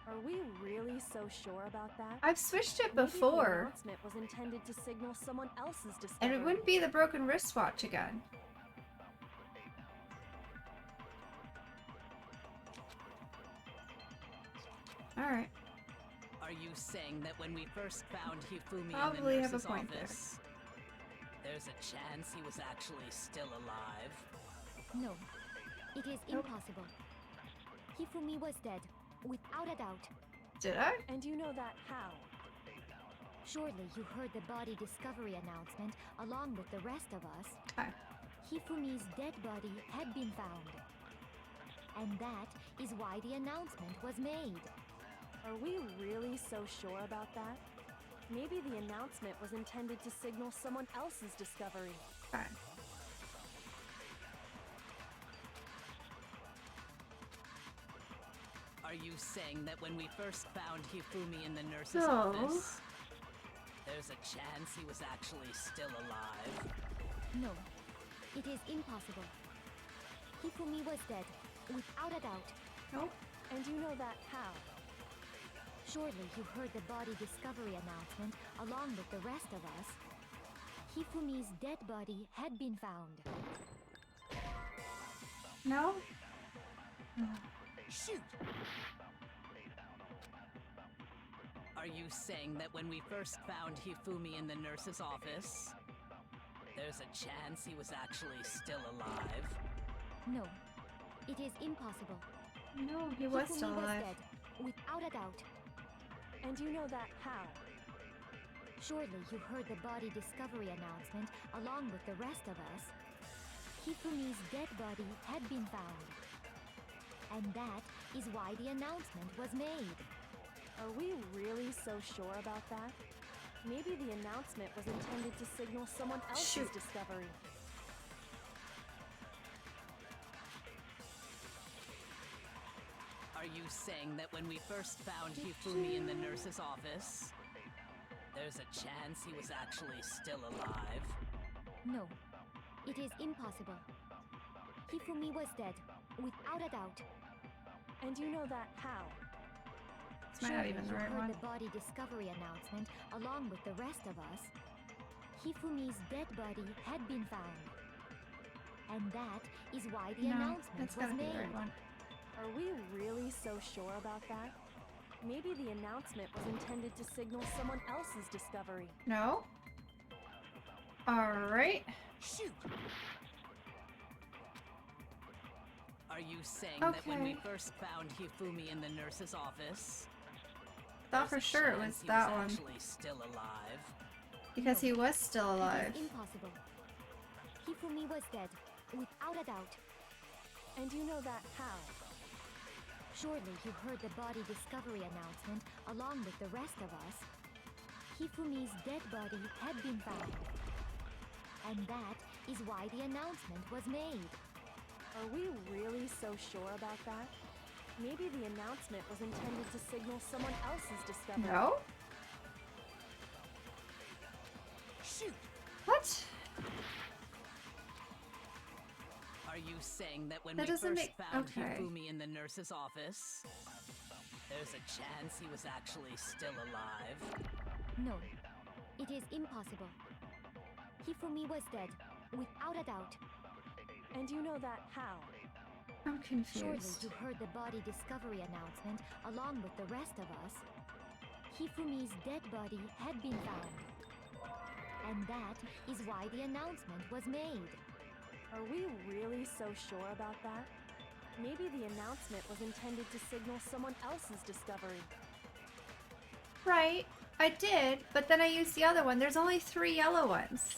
Speaker 6: Are we really so sure about that?
Speaker 1: I've switched it
Speaker 6: Maybe the
Speaker 1: before.
Speaker 6: announcement was intended to signal someone else's discovery.
Speaker 1: And it wouldn't be the broken wristwatch again. Alright.
Speaker 11: Are you saying that when we first found Hifumi
Speaker 1: Probably
Speaker 11: in the
Speaker 1: have a
Speaker 11: nurse's
Speaker 1: point there.
Speaker 11: office, there's a chance he was actually still alive?
Speaker 8: No, it is
Speaker 1: Nope.
Speaker 8: impossible. Hifumi was dead, without a doubt.
Speaker 1: Did I?
Speaker 6: And you know that how?
Speaker 8: Surely you heard the body discovery announcement along with the rest of us.
Speaker 1: Okay.
Speaker 8: Hifumi's dead body had been found. And that is why the announcement was made.
Speaker 6: Are we really so sure about that? Maybe the announcement was intended to signal someone else's discovery.
Speaker 1: Okay.
Speaker 11: Are you saying that when we first found Hifumi in the nurse's
Speaker 1: No.
Speaker 11: office, there's a chance he was actually still alive?
Speaker 8: No, it is impossible. Hifumi was dead, without a doubt.
Speaker 1: Nope.
Speaker 6: And you know that how?
Speaker 8: Surely you heard the body discovery announcement along with the rest of us. Hifumi's dead body had been found.
Speaker 1: No?
Speaker 3: Shoot!
Speaker 11: Are you saying that when we first found Hifumi in the nurse's office, there's a chance he was actually still alive?
Speaker 8: No, it is impossible.
Speaker 1: No, he was
Speaker 8: Hifumi
Speaker 1: still alive.
Speaker 8: dead, without a doubt.
Speaker 6: And you know that how?
Speaker 8: Surely you heard the body discovery announcement along with the rest of us. Hifumi's dead body had been found. And that is why the announcement was made.
Speaker 6: Are we really so sure about that? Maybe the announcement was intended to signal someone else's
Speaker 1: Shoot.
Speaker 6: discovery.
Speaker 11: Are you saying that when we first found Hifumi in the nurse's office, there's a chance he was actually still alive?
Speaker 8: No, it is impossible. Hifumi was dead, without a doubt.
Speaker 6: And you know that how?
Speaker 1: This might not even the
Speaker 8: you
Speaker 1: right
Speaker 8: heard
Speaker 1: one.
Speaker 8: the body discovery announcement along with the rest of us. Hifumi's dead body had been found. And that is why the
Speaker 1: No,
Speaker 8: announcement
Speaker 1: that's
Speaker 8: was
Speaker 1: gotta be
Speaker 8: made.
Speaker 1: the right one.
Speaker 6: Are we really so sure about that? Maybe the announcement was intended to signal someone else's discovery.
Speaker 1: No? Alright.
Speaker 3: Shoot!
Speaker 11: Are you saying that when we
Speaker 1: Okay.
Speaker 11: first found Hifumi in the nurse's office,
Speaker 1: Thought for
Speaker 11: there's a
Speaker 1: sure it
Speaker 11: chance
Speaker 1: was
Speaker 11: he
Speaker 1: that
Speaker 11: was
Speaker 1: one.
Speaker 11: actually still alive?
Speaker 1: Because he was still
Speaker 8: It
Speaker 1: alive.
Speaker 8: is impossible. Hifumi was dead, without a doubt.
Speaker 6: And you know that how?
Speaker 8: Surely you heard the body discovery announcement along with the rest of us. Hifumi's dead body had been found. And that is why the announcement was made.
Speaker 6: Are we really so sure about that? Maybe the announcement was intended to signal someone else's discovery.
Speaker 1: No?
Speaker 3: Shoot!
Speaker 1: What?
Speaker 11: Are you saying that when
Speaker 1: That
Speaker 11: we
Speaker 1: doesn't
Speaker 11: first
Speaker 1: make-
Speaker 11: found
Speaker 1: okay.
Speaker 11: Hifumi in the nurse's office, there's a chance he was actually still alive?
Speaker 8: No, It is impossible. Hifumi was dead, without a doubt.
Speaker 6: And you know that how?
Speaker 1: I'm
Speaker 8: Surely
Speaker 1: confused.
Speaker 8: you heard the body discovery announcement along with the rest of us. Hifumi's dead body had been found. And that is why the announcement was made.
Speaker 6: Are we really so sure about that? Maybe the announcement was intended to signal someone else's discovery.
Speaker 1: Right, I did, but then I used the other one. There's only 3 yellow ones.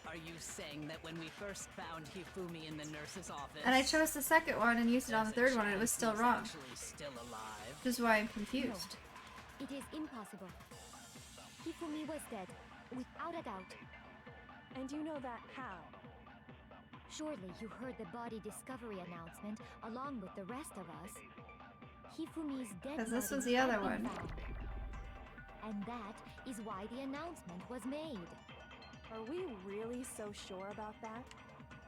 Speaker 11: Are you saying that when we first found Hifumi in the nurse's office,
Speaker 1: And I chose the second one and used it on the
Speaker 11: there's a
Speaker 1: third one and it was
Speaker 11: chance
Speaker 1: still
Speaker 11: he's
Speaker 1: wrong.
Speaker 11: actually still alive?
Speaker 1: Which is why I'm confused.
Speaker 8: It is impossible. Hifumi was dead, without a doubt.
Speaker 6: And you know that how?
Speaker 8: Surely you heard the body discovery announcement along with the rest of us. Hifumi's dead
Speaker 1: 'Cause this
Speaker 8: body
Speaker 1: was the
Speaker 8: had
Speaker 1: other
Speaker 8: been
Speaker 1: one.
Speaker 8: found. And that is why the announcement was made.
Speaker 6: Are we really so sure about that?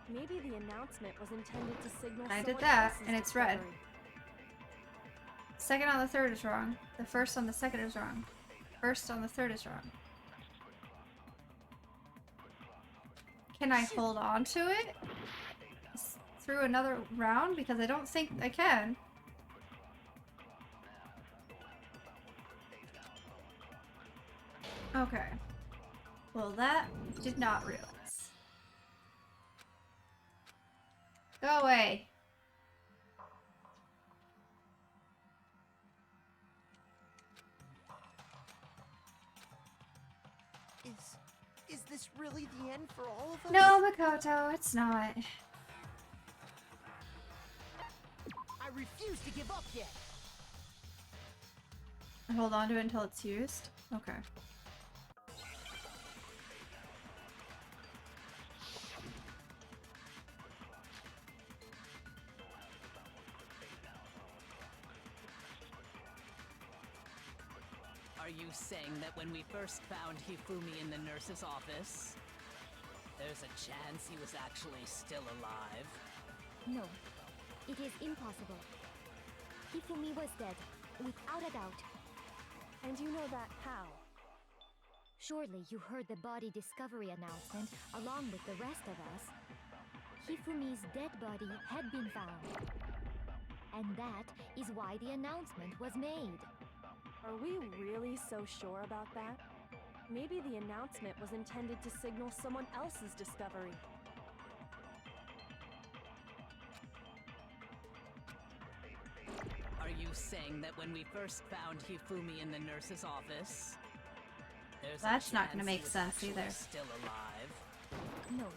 Speaker 6: Maybe the announcement was intended to signal
Speaker 1: I did
Speaker 6: someone
Speaker 1: that,
Speaker 6: else's
Speaker 1: and it's red.
Speaker 6: discovery.
Speaker 1: Second on the third is wrong. The first on the second is wrong. First on the third is wrong. Can I hold on to it through another round? Because I don't think I can. Okay. Well, that did not realize. Go away.
Speaker 10: Is this really the end for all of us?
Speaker 1: No, Makoto, it's not.
Speaker 10: I refuse to give up yet.
Speaker 1: Hold on to it until it's used? Okay.
Speaker 11: Are you saying that when we first found Hifumi in the nurse's office, there's a chance he was actually still alive?
Speaker 8: No, it is impossible. Hifumi was dead, without a doubt.
Speaker 6: And you know that how?
Speaker 8: Surely you heard the body discovery announcement along with the rest of us. Hifumi's dead body had been found. And that is why the announcement was made.
Speaker 6: Are we really so sure about that? Maybe the announcement was intended to signal someone else's discovery.
Speaker 11: Are you saying that when we first found Hifumi in the nurse's office, there's
Speaker 1: That's
Speaker 11: a
Speaker 1: not gonna
Speaker 11: chance
Speaker 1: make
Speaker 11: he was
Speaker 1: sense
Speaker 11: actually
Speaker 1: either.
Speaker 11: still alive?
Speaker 8: No,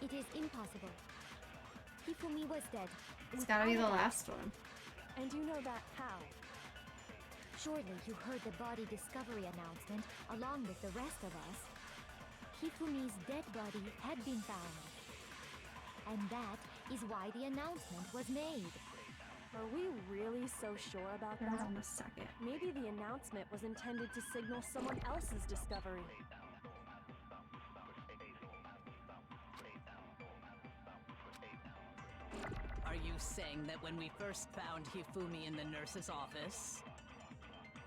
Speaker 8: it is impossible. Hifumi was dead.
Speaker 1: It's gotta be the
Speaker 8: without a doubt.
Speaker 1: last one.
Speaker 6: And you know that how?
Speaker 8: Surely you heard the body discovery announcement along with the rest of us. Hifumi's dead body had been found. And that is why the announcement was made.
Speaker 6: Are we really so sure about
Speaker 1: Hold
Speaker 6: that?
Speaker 1: on a second.
Speaker 6: Maybe the announcement was intended to signal someone else's discovery.
Speaker 11: Are you saying that when we first found Hifumi in the nurse's office,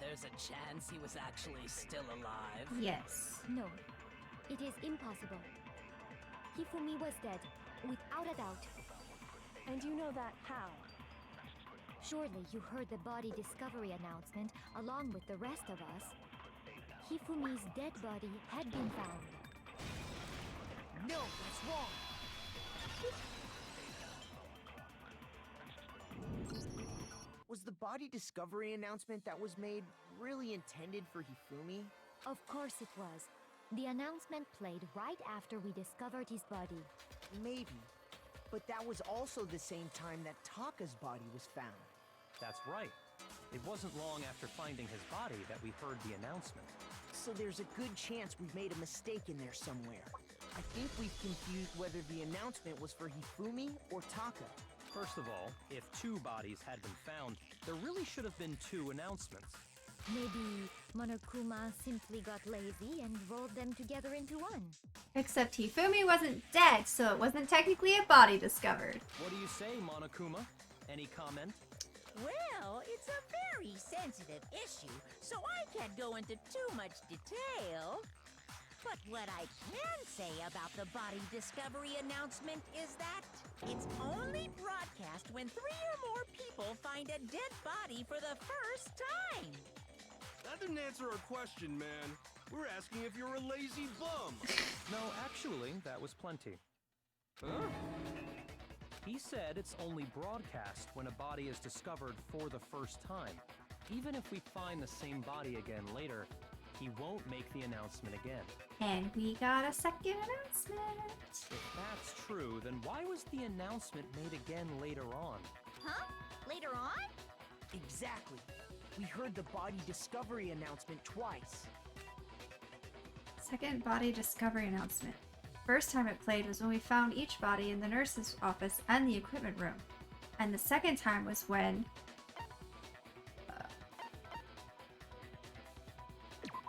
Speaker 11: there's a chance he was actually still alive?
Speaker 1: Yes.
Speaker 8: No, it is impossible. Hifumi was dead, without a doubt.
Speaker 6: And you know that how?
Speaker 8: Surely you heard the body discovery announcement along with the rest of us. Hifumi's dead body had been found.
Speaker 10: No, that's wrong. Was the body discovery announcement that was made really intended for Hifumi?
Speaker 8: Of course it was. The announcement played right after we discovered his body.
Speaker 10: Maybe. But that was also the same time that Taka's body was found.
Speaker 4: That's right. It wasn't long after finding his body that we heard the announcement.
Speaker 10: So there's a good chance we've made a mistake in there somewhere. I think we've confused whether the announcement was for Hifumi or Taka.
Speaker 4: First of all, if 2 bodies had been found, there really should have been 2 announcements.
Speaker 8: Maybe Monokuma simply got lazy and rolled them together into one.
Speaker 1: Except Hifumi wasn't dead, so it wasn't technically a body discovered.
Speaker 4: What do you say, Monokuma? Any comment?
Speaker 3: Well, it's a very sensitive issue, so I can't go into too much detail. But what I can say about the body discovery announcement is that it's only broadcast when 3 or more people find a dead body for the first time.
Speaker 9: That didn't answer our question, man. We're asking if you're a lazy bum.
Speaker 4: No, actually, that was plenty.
Speaker 9: Huh?
Speaker 4: He said it's only broadcast when a body is discovered for the first time. Even if we find the same body again later, he won't make the announcement again.
Speaker 1: And we got a second announcement.
Speaker 4: If that's true, then why was the announcement made again later on?
Speaker 2: Huh? Later on?
Speaker 10: Exactly. We heard the body discovery announcement twice.
Speaker 1: Second body discovery announcement. First time it played was when we found each body in the nurse's office and the equipment room. And the second time was when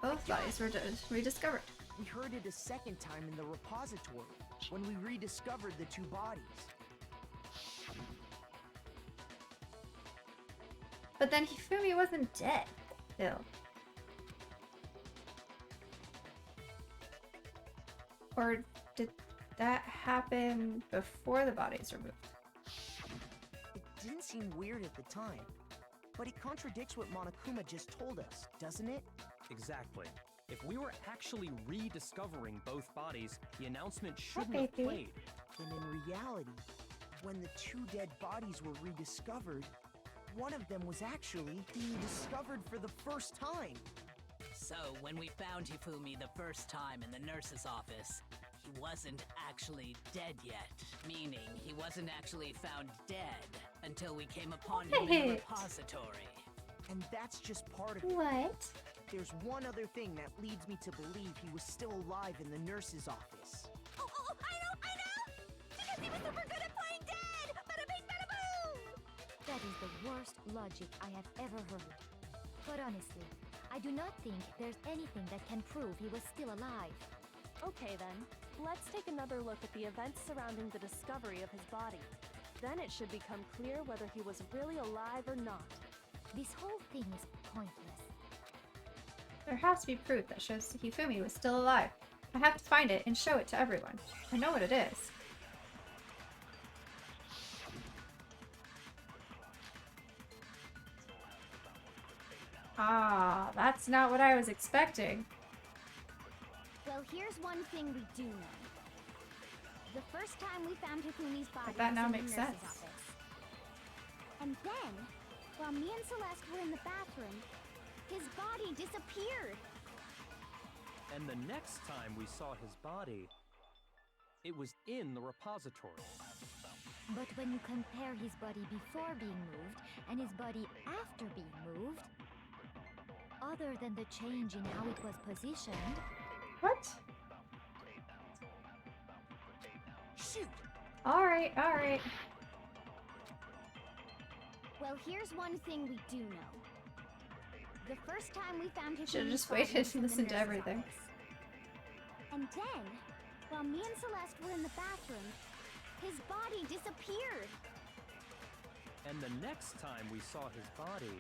Speaker 1: both bodies were rediscovered.
Speaker 10: We heard it a second time in the repository, when we rediscovered the 2 bodies.
Speaker 1: But then Hifumi wasn't dead, Bill. Or did that happen before the bodies were moved?
Speaker 10: It didn't seem weird at the time, but it contradicts what Monokuma just told us, doesn't it?
Speaker 4: Exactly. If we were actually rediscovering both bodies, the announcement shouldn't have played.
Speaker 10: Then in reality, when the 2 dead bodies were rediscovered, one of them was actually being discovered for the first time.
Speaker 11: So, when we found Hifumi the first time in the nurse's office, he wasn't actually dead yet. Meaning, he wasn't actually found dead until we came upon him in the repository.
Speaker 10: And that's just part of it.
Speaker 1: What?
Speaker 10: There's one other thing that leads me to believe he was still alive in the nurse's office.
Speaker 2: Oh, I know! Because he was super good at playing dead! Bada bing, bada boom!
Speaker 8: That is the worst logic I have ever heard. But honestly, I do not think there's anything that can prove he was still alive.
Speaker 6: Okay then, let's take another look at the events surrounding the discovery of his body. Then it should become clear whether he was really alive or not.
Speaker 8: This whole thing is pointless.
Speaker 1: There has to be proof that shows Hifumi was still alive. I have to find it and show it to everyone. I know what it is. Ah, that's not what I was expecting.
Speaker 2: Well, here's one thing we do know. The first time we found Hifumi's body
Speaker 1: That now
Speaker 2: was in
Speaker 1: makes
Speaker 2: the nurse's
Speaker 1: sense.
Speaker 2: office. And then, while me and Celeste were in the bathroom, his body disappeared.
Speaker 4: And the next time we saw his body, it was in the repository.
Speaker 8: But when you compare his body before being moved and his body after being moved, other than the change in how it was positioned...
Speaker 1: What?
Speaker 10: Shoot!
Speaker 1: Alright, alright.
Speaker 2: Well, here's one thing we do know. The first time we found Hifumi's
Speaker 1: Should've just
Speaker 2: body
Speaker 1: waited
Speaker 2: was
Speaker 1: and
Speaker 2: in the
Speaker 1: listened to
Speaker 2: nurse's
Speaker 1: everything.
Speaker 2: office. And then, while me and Celeste were in the bathroom, his body disappeared.
Speaker 4: And the next time we saw his body,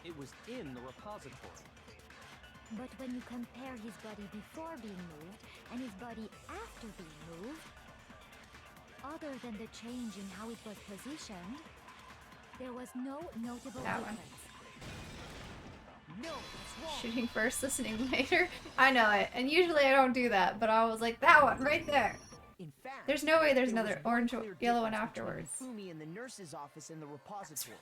Speaker 4: it was in the repository.
Speaker 8: But when you compare his body before being moved and his body after being moved, other than the change in how it was positioned, there was no notable
Speaker 1: That one.
Speaker 8: difference.
Speaker 10: No, it's wrong.
Speaker 1: Shooting first, listening later. I know it. And usually I don't do that, but I was like, that one right there.
Speaker 10: In fact,
Speaker 1: There's no way there's
Speaker 10: there
Speaker 1: another
Speaker 10: was one
Speaker 1: orange or
Speaker 10: clear
Speaker 1: yellow one
Speaker 10: difference between
Speaker 1: afterwards.
Speaker 10: Hifumi in the nurse's office and the repository.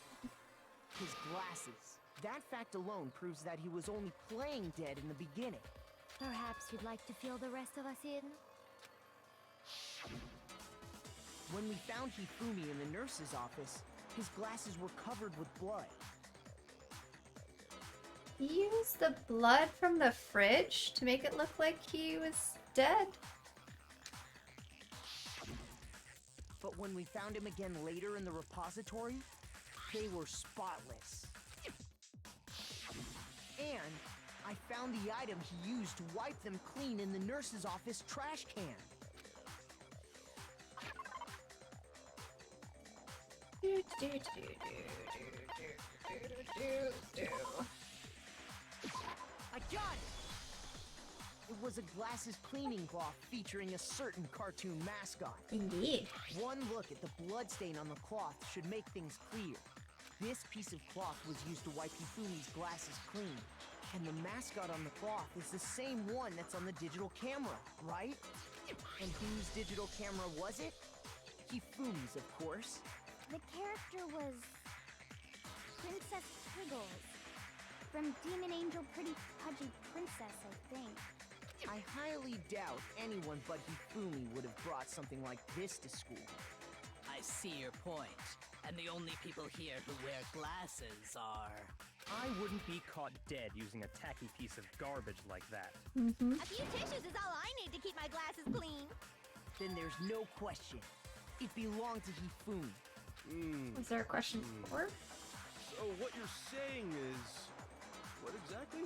Speaker 10: His glasses. That fact alone proves that he was only playing dead in the beginning.
Speaker 8: Perhaps you'd like to fill the rest of us in?
Speaker 10: When we found Hifumi in the nurse's office, his glasses were covered with blood.
Speaker 1: Use the blood from the fridge to make it look like he was dead.
Speaker 10: But when we found him again later in the repository, they were spotless. And I found the item he used to wipe them clean in the nurse's office trash can. I got it! It was a glasses cleaning cloth featuring a certain cartoon mascot.
Speaker 1: Indeed.
Speaker 10: One look at the bloodstain on the cloth should make things clear. This piece of cloth was used to wipe Hifumi's glasses clean. And the mascot on the cloth is the same one that's on the digital camera, right? And whose digital camera was it? Hifumi's, of course.
Speaker 2: The character was Princess Piggles. From Demon Angel Pretty Pudgy Princess, I think.
Speaker 10: I highly doubt anyone but Hifumi would have brought something like this to school.
Speaker 11: I see your point. And the only people here who wear glasses are...
Speaker 4: I wouldn't be caught dead using a tacky piece of garbage like that.
Speaker 2: A few tissues is all I need to keep my glasses clean.
Speaker 10: Then there's no question. It belonged to Hifumi.
Speaker 1: Was there a question before?
Speaker 9: So what you're saying is... What exactly?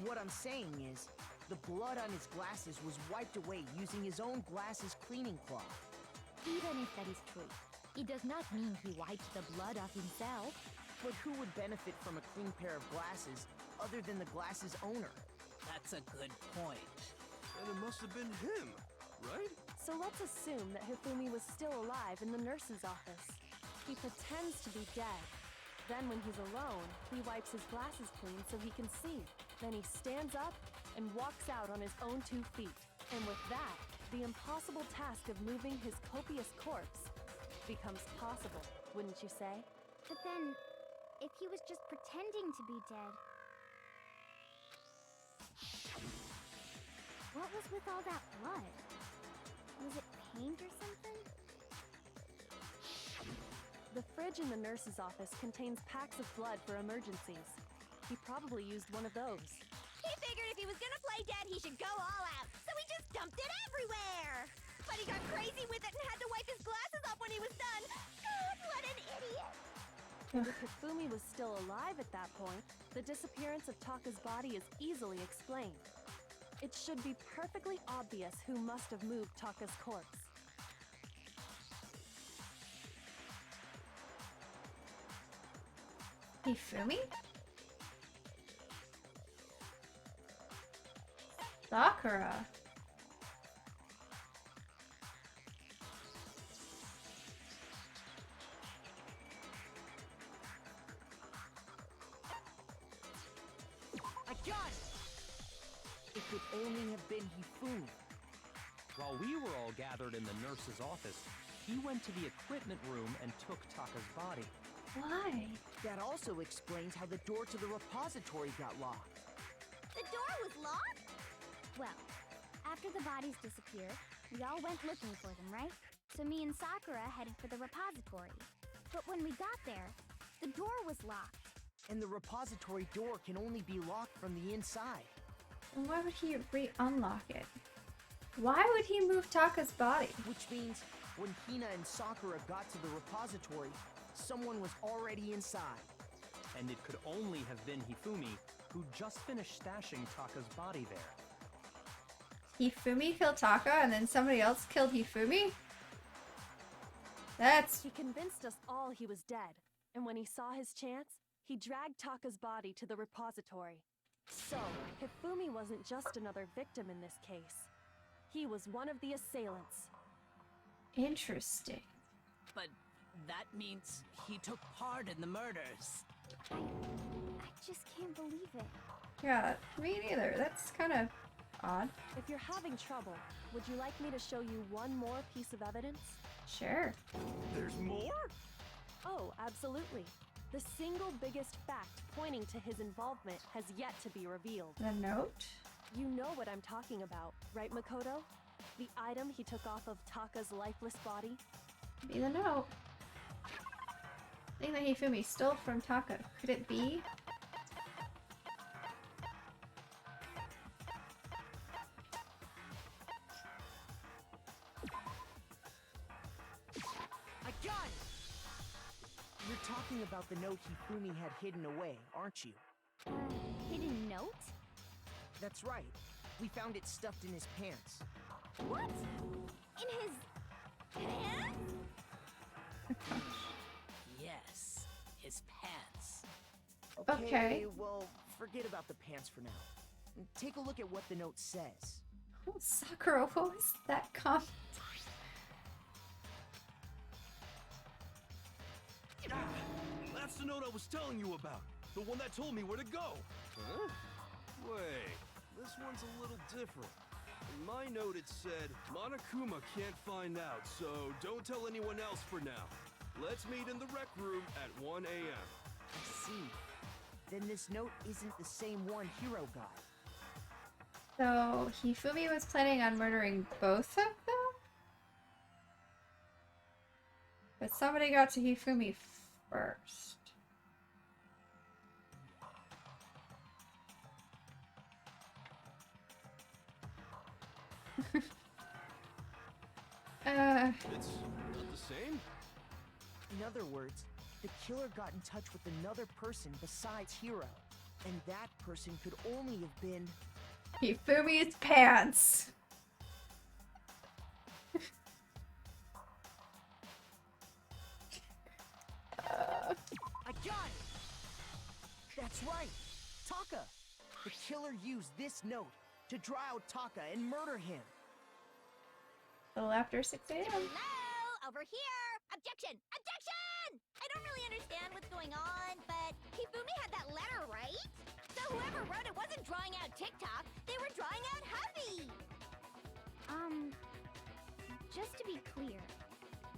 Speaker 10: What I'm saying is, the blood on his glasses was wiped away using his own glasses cleaning cloth.
Speaker 8: Even if that is true, it does not mean he wiped the blood off himself.
Speaker 10: But who would benefit from a clean pair of glasses other than the glasses owner?
Speaker 11: That's a good point.
Speaker 9: And it must have been him, right?
Speaker 6: So let's assume that Hifumi was still alive in the nurse's office. He pretends to be dead. Then when he's alone, he wipes his glasses clean so he can see. Then he stands up and walks out on his own 2 feet. And with that, the impossible task of moving his copious corpse becomes possible, wouldn't you say?
Speaker 2: But then, if he was just pretending to be dead, what was with all that blood? Was it paint or something?
Speaker 6: The fridge in the nurse's office contains packs of blood for emergencies. He probably used one of those.
Speaker 2: He figured if he was gonna play dead, he should go all out, so he just dumped it everywhere! But he got crazy with it and had to wipe his glasses off when he was done! God, what an idiot!
Speaker 6: If Hifumi was still alive at that point, the disappearance of Taka's body is easily explained. It should be perfectly obvious who must have moved Taka's corpse.
Speaker 1: Hifumi? Sakura.
Speaker 10: I got it! It could only have been Hifumi.
Speaker 4: While we were all gathered in the nurse's office, he went to the equipment room and took Taka's body.
Speaker 1: Why?
Speaker 10: That also explains how the door to the repository got locked.
Speaker 2: The door was locked? Well, after the bodies disappeared, we all went looking for them, right? So me and Sakura headed for the repository. But when we got there, the door was locked.
Speaker 10: And the repository door can only be locked from the inside.
Speaker 1: And why would he re-unlock it? Why would he move Taka's body?
Speaker 10: Which means when Hina and Sakura got to the repository, someone was already inside.
Speaker 4: And it could only have been Hifumi, who just finished stashing Taka's body there.
Speaker 1: Hifumi killed Taka and then somebody else killed Hifumi? That's...
Speaker 6: He convinced us all he was dead, and when he saw his chance, he dragged Taka's body to the repository. So, Hifumi wasn't just another victim in this case. He was one of the assailants.
Speaker 1: interesting.
Speaker 11: But that means he took part in the murders.
Speaker 2: I just can't believe it.
Speaker 1: Yeah, me neither. That's kind of odd.
Speaker 6: If you're having trouble, would you like me to show you one more piece of evidence?
Speaker 1: Sure.
Speaker 9: There's more?
Speaker 6: Oh, absolutely. The single biggest fact pointing to his involvement has yet to be revealed.
Speaker 1: The note?
Speaker 6: You know what I'm talking about, right, Makoto? The item he took off of Taka's lifeless body?
Speaker 1: Be the note. Thing that Hifumi stole from Taka. Could it be?
Speaker 10: I got it! You're talking about the note Hifumi had hidden away, aren't you?
Speaker 2: Hidden note?
Speaker 10: That's right. We found it stuffed in his pants.
Speaker 2: What? In his pants?
Speaker 11: his pants.
Speaker 1: Okay.
Speaker 10: Well, forget about the pants for now. Take a look at what the note says.
Speaker 1: Oh, Sakura, what was that comment?
Speaker 9: Ah, that's the note I was telling you about. The one that told me where to go. Huh? Wait, this one's a little different. In my note it said, Monokuma can't find out, so don't tell anyone else for now. Let's meet in the rec room at 1 a.m.
Speaker 10: I see. Then this note isn't the same one Hiro got.
Speaker 1: So, Hifumi was planning on murdering both of them? But somebody got to Hifumi first.
Speaker 9: It's not the same?
Speaker 10: In other words, the killer got in touch with another person besides Hiro. And that person could only have been...
Speaker 1: Hifumi's pants!
Speaker 10: I got it! That's right! Taka! The killer used this note to draw out Taka and murder him.
Speaker 1: A little after 6 a.m.
Speaker 2: Hello! Over here! Objection! Objection! I don't really understand what's going on, but Hifumi had that letter, right? So whoever wrote it wasn't drawing out TikTok, they were drawing out Huffy!
Speaker 8: Just to be clear,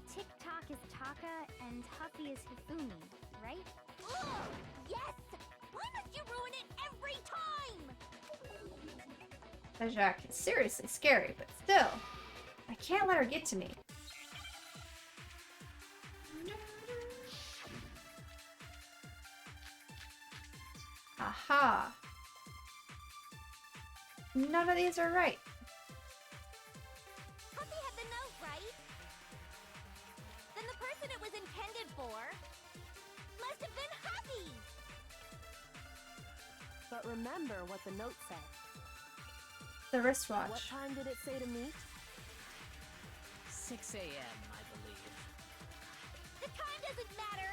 Speaker 8: TikTok is Taka and Huffy is Hifumi, right?
Speaker 2: Ugh! Yes! Why must you ruin it every time?
Speaker 1: Jack is seriously scary, but still, I can't let her get to me. Aha! None of these are right.
Speaker 2: Huffy had the note, right? Then the person it was intended for must have been Huffy!
Speaker 6: But remember what the note said.
Speaker 1: The wristwatch.
Speaker 6: What time did it say to meet?
Speaker 11: 6 a.m., I believe.
Speaker 2: The time doesn't matter!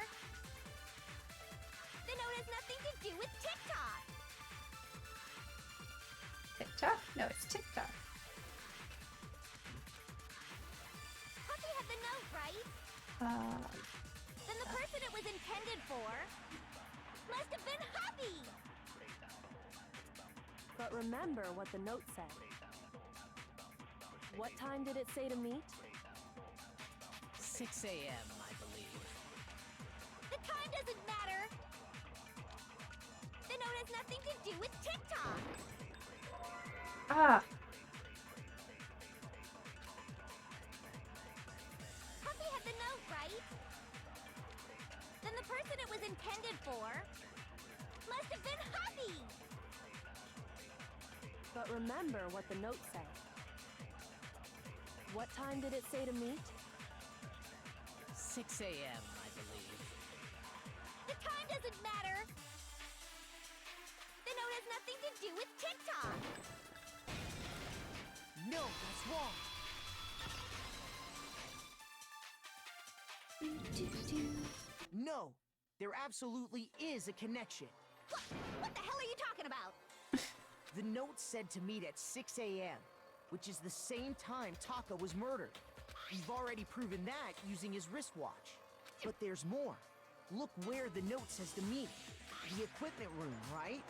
Speaker 2: The note has nothing to do with TikTok!
Speaker 1: TikTok? No, it's TikTok.
Speaker 2: Huffy had the note, right? Then the person it was intended for must have been Huffy!
Speaker 6: But remember what the note said. What time did it say to meet?
Speaker 11: 6 a.m., I believe.
Speaker 2: The time doesn't matter! The note has nothing to do with TikTok!
Speaker 1: Ah!
Speaker 2: Huffy had the note, right? Then the person it was intended for must have been Huffy!
Speaker 6: But remember what the note said. What time did it say to meet?
Speaker 11: 6 a.m., I believe.
Speaker 2: The time doesn't matter! The note has nothing to do with TikTok!
Speaker 10: No, that's wrong. No, there absolutely is a connection.
Speaker 2: What the hell are you talking about?
Speaker 10: The note said to meet at 6 a.m., which is the same time Taka was murdered. We've already proven that using his wristwatch. But there's more. Look where the note says to meet. The equipment room, right?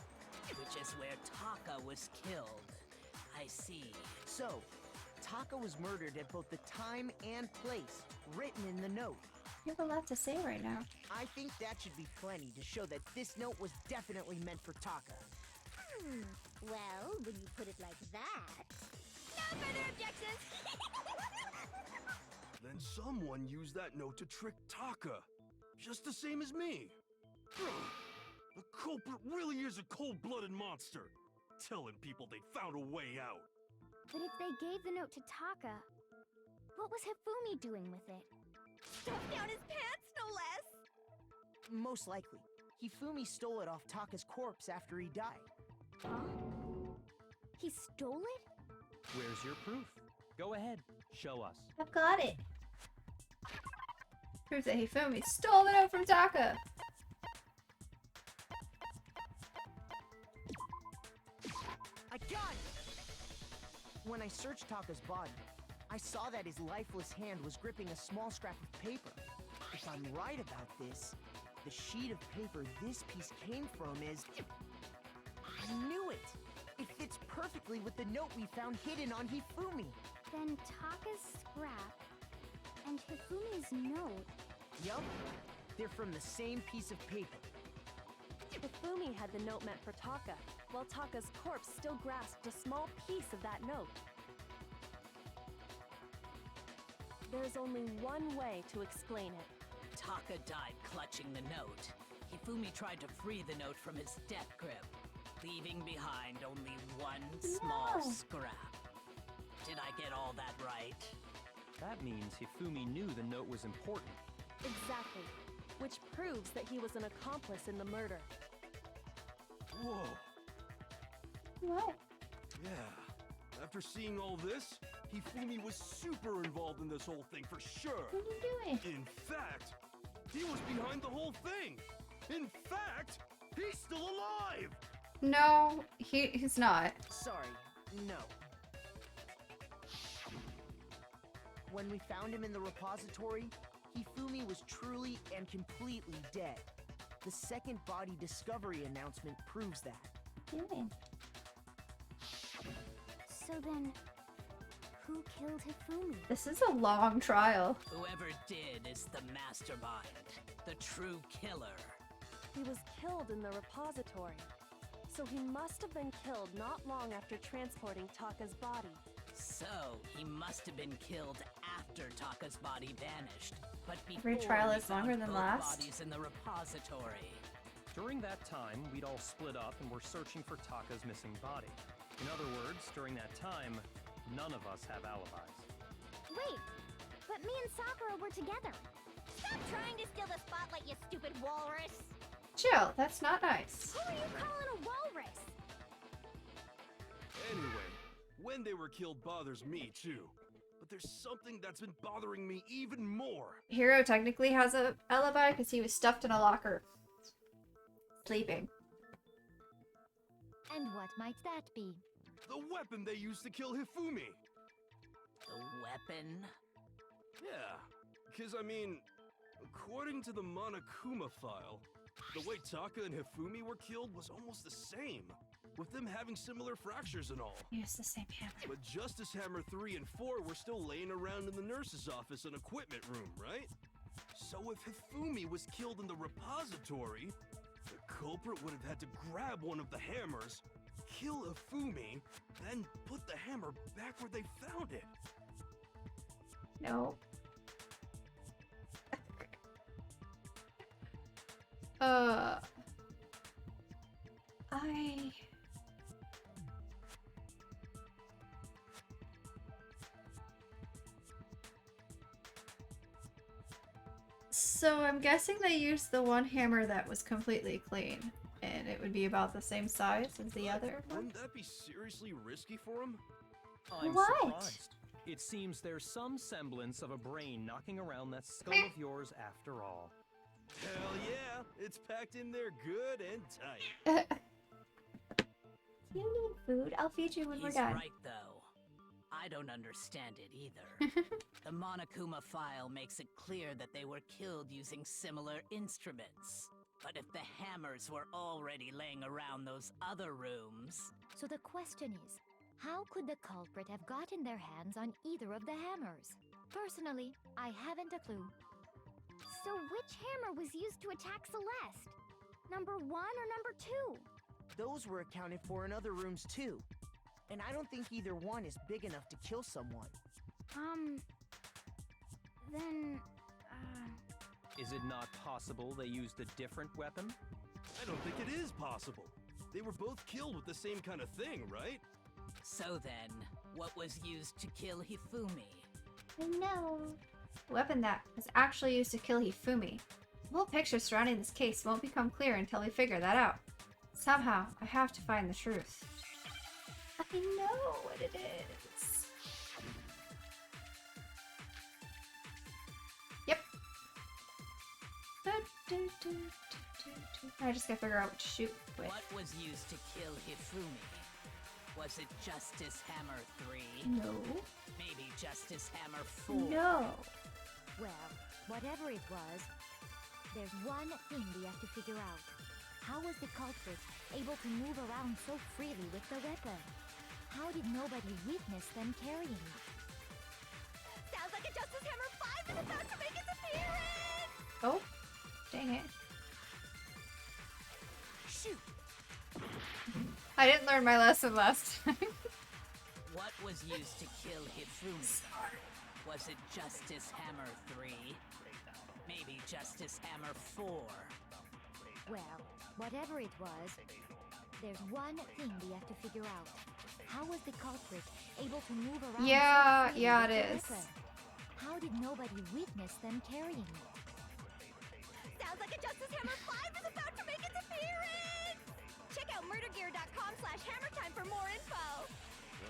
Speaker 11: Which is where Taka was killed. I see.
Speaker 10: So, Taka was murdered at both the time and place written in the note.
Speaker 1: You have a lot to say right now.
Speaker 10: I think that should be plenty to show that this note was definitely meant for Taka.
Speaker 2: Well, when you put it like that... No further objections!
Speaker 9: Then someone used that note to trick Taka. Just the same as me. The culprit really is a cold-blooded monster. Telling people they found a way out.
Speaker 8: But if they gave the note to Taka, what was Hifumi doing with it?
Speaker 2: Stuffed down his pants, no less!
Speaker 10: Most likely. Hifumi stole it off Taka's corpse after he died.
Speaker 8: Huh? He stole it?
Speaker 4: Where's your proof? Go ahead, show us.
Speaker 1: I've got it. Proves that Hifumi stole the note from Taka.
Speaker 10: I got it! When I searched Taka's body, I saw that his lifeless hand was gripping a small scrap of paper. If I'm right about this, the sheet of paper this piece came from is... I knew it! It fits perfectly with the note we found hidden on Hifumi.
Speaker 2: Then Taka's scrap and Hifumi's note.
Speaker 10: Yup, they're from the same piece of paper.
Speaker 6: Hifumi had the note meant for Taka, while Taka's corpse still grasped a small piece of that note. There's only one way to explain it.
Speaker 11: Taka died clutching the note. Hifumi tried to free the note from his death grip, leaving behind only one small scrap. Did I get all that right?
Speaker 4: That means Hifumi knew the note was important.
Speaker 6: Exactly. Which proves that he was an accomplice in the murder.
Speaker 9: Whoa.
Speaker 1: What?
Speaker 9: Yeah. After seeing all this, Hifumi was super involved in this whole thing for sure.
Speaker 1: What are you doing?
Speaker 9: In fact, he was behind the whole thing. In fact, he's still alive.
Speaker 1: No, he's not.
Speaker 10: Sorry, no. When we found him in the repository, Hifumi was truly and completely dead. The second body discovery announcement proves that.
Speaker 1: What are you doing?
Speaker 2: So then, who killed Hifumi?
Speaker 1: This is a long trial.
Speaker 11: Whoever did is the mastermind, the true killer.
Speaker 6: He was killed in the repository. So he must have been killed not long after transporting Taka's body.
Speaker 11: So, he must have been killed after Taka's body vanished, but
Speaker 1: Every
Speaker 11: before
Speaker 1: trial
Speaker 11: we
Speaker 1: is longer
Speaker 11: found
Speaker 1: than
Speaker 11: both
Speaker 1: last.
Speaker 11: bodies in the repository.
Speaker 4: During that time, we'd all split up and were searching for Taka's missing body. In other words, during that time, none of us have alibis.
Speaker 2: Wait, but me and Sakura were together. Stop trying to steal the spotlight, you stupid walrus!
Speaker 1: Chill, that's not nice.
Speaker 2: Who are you calling a walrus?
Speaker 9: Anyway, when they were killed bothers me too. But there's something that's been bothering me even more.
Speaker 1: Hiro technically has a alibi because he was stuffed in a locker. Sleeping.
Speaker 8: And what might that be?
Speaker 9: The weapon they used to kill Hifumi.
Speaker 11: The weapon?
Speaker 9: Yeah, because I mean, according to the Monokuma file, the way Taka and Hifumi were killed was almost the same, with them having similar fractures and all.
Speaker 1: Use the same hammer.
Speaker 9: But Justice Hammer 3 and 4 were still laying around in the nurse's office and equipment room, right? So if Hifumi was killed in the repository, the culprit would have had to grab one of the hammers, kill Hifumi, then put the hammer back where they found it.
Speaker 1: No. So I'm guessing they used the one hammer that was completely clean, and it would be about the same size as the other one.
Speaker 9: Wouldn't that be seriously risky for him?
Speaker 4: I'm
Speaker 1: What?
Speaker 4: surprised. It seems there's some semblance of a brain knocking around that skull of yours after all.
Speaker 9: Hell yeah, it's packed in there good and tight.
Speaker 1: You need food? I'll feed you when we're
Speaker 11: He's
Speaker 1: done.
Speaker 11: right, though. I don't understand it either. The Monokuma file makes it clear that they were killed using similar instruments. But if the hammers were already laying around those other rooms...
Speaker 8: So the question is, how could the culprit have gotten their hands on either of the hammers? Personally, I haven't a clue.
Speaker 2: So which hammer was used to attack Celeste? Number 1 or number 2?
Speaker 10: Those were accounted for in other rooms too. And I don't think either one is big enough to kill someone.
Speaker 2: Then,
Speaker 4: Is it not possible they used a different weapon?
Speaker 9: I don't think it is possible. They were both killed with the same kind of thing, right?
Speaker 11: So then, what was used to kill Hifumi?
Speaker 1: No. The weapon that was actually used to kill Hifumi. The whole picture surrounding this case won't become clear until we figure that out. Somehow, I have to find the truth. I know what it is. Yep. I just gotta figure out what to shoot with.
Speaker 11: What was used to kill Hifumi? Was it Justice Hammer 3?
Speaker 1: No.
Speaker 11: Maybe Justice Hammer 4?
Speaker 1: No.
Speaker 8: Well, whatever it was, there's one thing we have to figure out. How was the culprit able to move around so freely with the weapon? How did nobody witness them carrying it?
Speaker 2: Sounds like a Justice Hammer 5 is about to make its appearance!
Speaker 1: Oh, dang it.
Speaker 10: Shoot!
Speaker 1: I didn't learn my lesson last time.
Speaker 11: What was used to kill Hifumi? Was it Justice Hammer 3? Maybe Justice Hammer 4?
Speaker 8: Well, whatever it was, there's one thing we have to figure out. How was the culprit able to move around
Speaker 1: Yeah,
Speaker 8: so freely
Speaker 1: yeah,
Speaker 8: with
Speaker 1: it
Speaker 8: the
Speaker 1: is.
Speaker 8: weapon? How did nobody witness them carrying it?
Speaker 2: Sounds like a Justice Hammer 5 is about to make its appearance! Check out murdergear.com/hammertime for more info!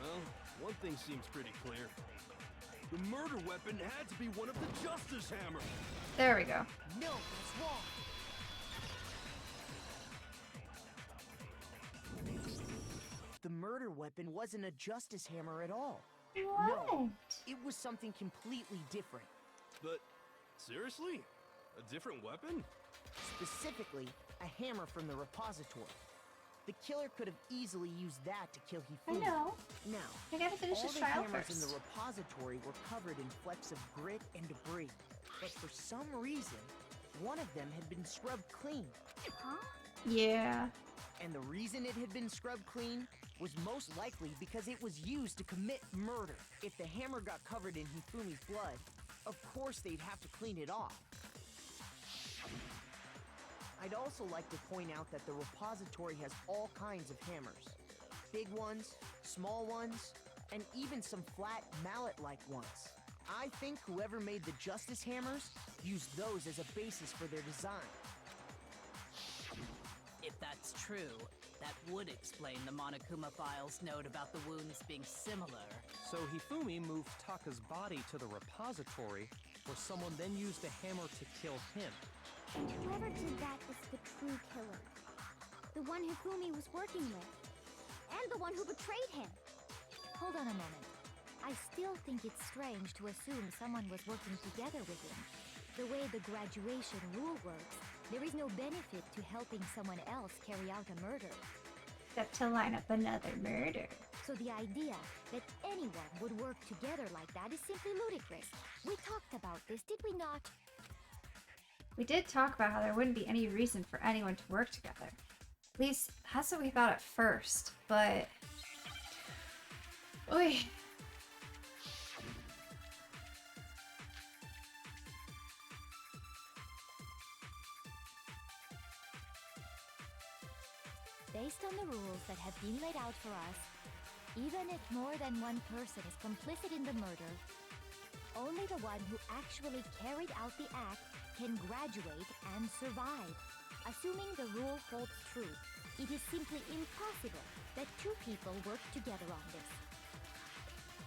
Speaker 9: Well, one thing seems pretty clear. The murder weapon had to be one of the Justice Hammers.
Speaker 1: There we go.
Speaker 10: No, that's wrong. The murder weapon wasn't a Justice Hammer at all.
Speaker 1: What?
Speaker 10: No, it was something completely different.
Speaker 9: But, seriously? A different weapon?
Speaker 10: Specifically, a hammer from the repository. The killer could have easily used that to kill
Speaker 1: I
Speaker 10: Hifumi.
Speaker 1: know.
Speaker 10: Now,
Speaker 1: I gotta finish
Speaker 10: all
Speaker 1: this
Speaker 10: the
Speaker 1: trial
Speaker 10: hammers in the
Speaker 1: first.
Speaker 10: repository were covered in flecks of grit and debris. But for some reason, one of them had been scrubbed clean.
Speaker 2: Huh?
Speaker 1: Yeah.
Speaker 10: And the reason it had been scrubbed clean was most likely because it was used to commit murder. If the hammer got covered in Hifumi's blood, of course they'd have to clean it off. I'd also like to point out that the repository has all kinds of hammers. Big ones, small ones, and even some flat mallet-like ones. I think whoever made the Justice Hammers used those as a basis for their design.
Speaker 11: If that's true, that would explain the Monokuma file's note about the wounds being similar.
Speaker 4: So Hifumi moved Taka's body to the repository, where someone then used the hammer to kill him.
Speaker 2: And whoever did that is the true killer. The one Hifumi was working with. And the one who betrayed him.
Speaker 8: Hold on a moment. I still think it's strange to assume someone was working together with him. The way the graduation rule works, there is no benefit to helping someone else carry out a murder.
Speaker 1: Except to line up another murder.
Speaker 8: So the idea that anyone would work together like that is simply ludicrous. We talked about this, did we not?
Speaker 1: We did talk about how there wouldn't be any reason for anyone to work together. At least, that's what we thought at first, but... Oy.
Speaker 8: Based on the rules that have been laid out for us, even if more than one person is complicit in the murder, only the one who actually carried out the act can graduate and survive. Assuming the rule holds true, it is simply impossible that two people work together on this.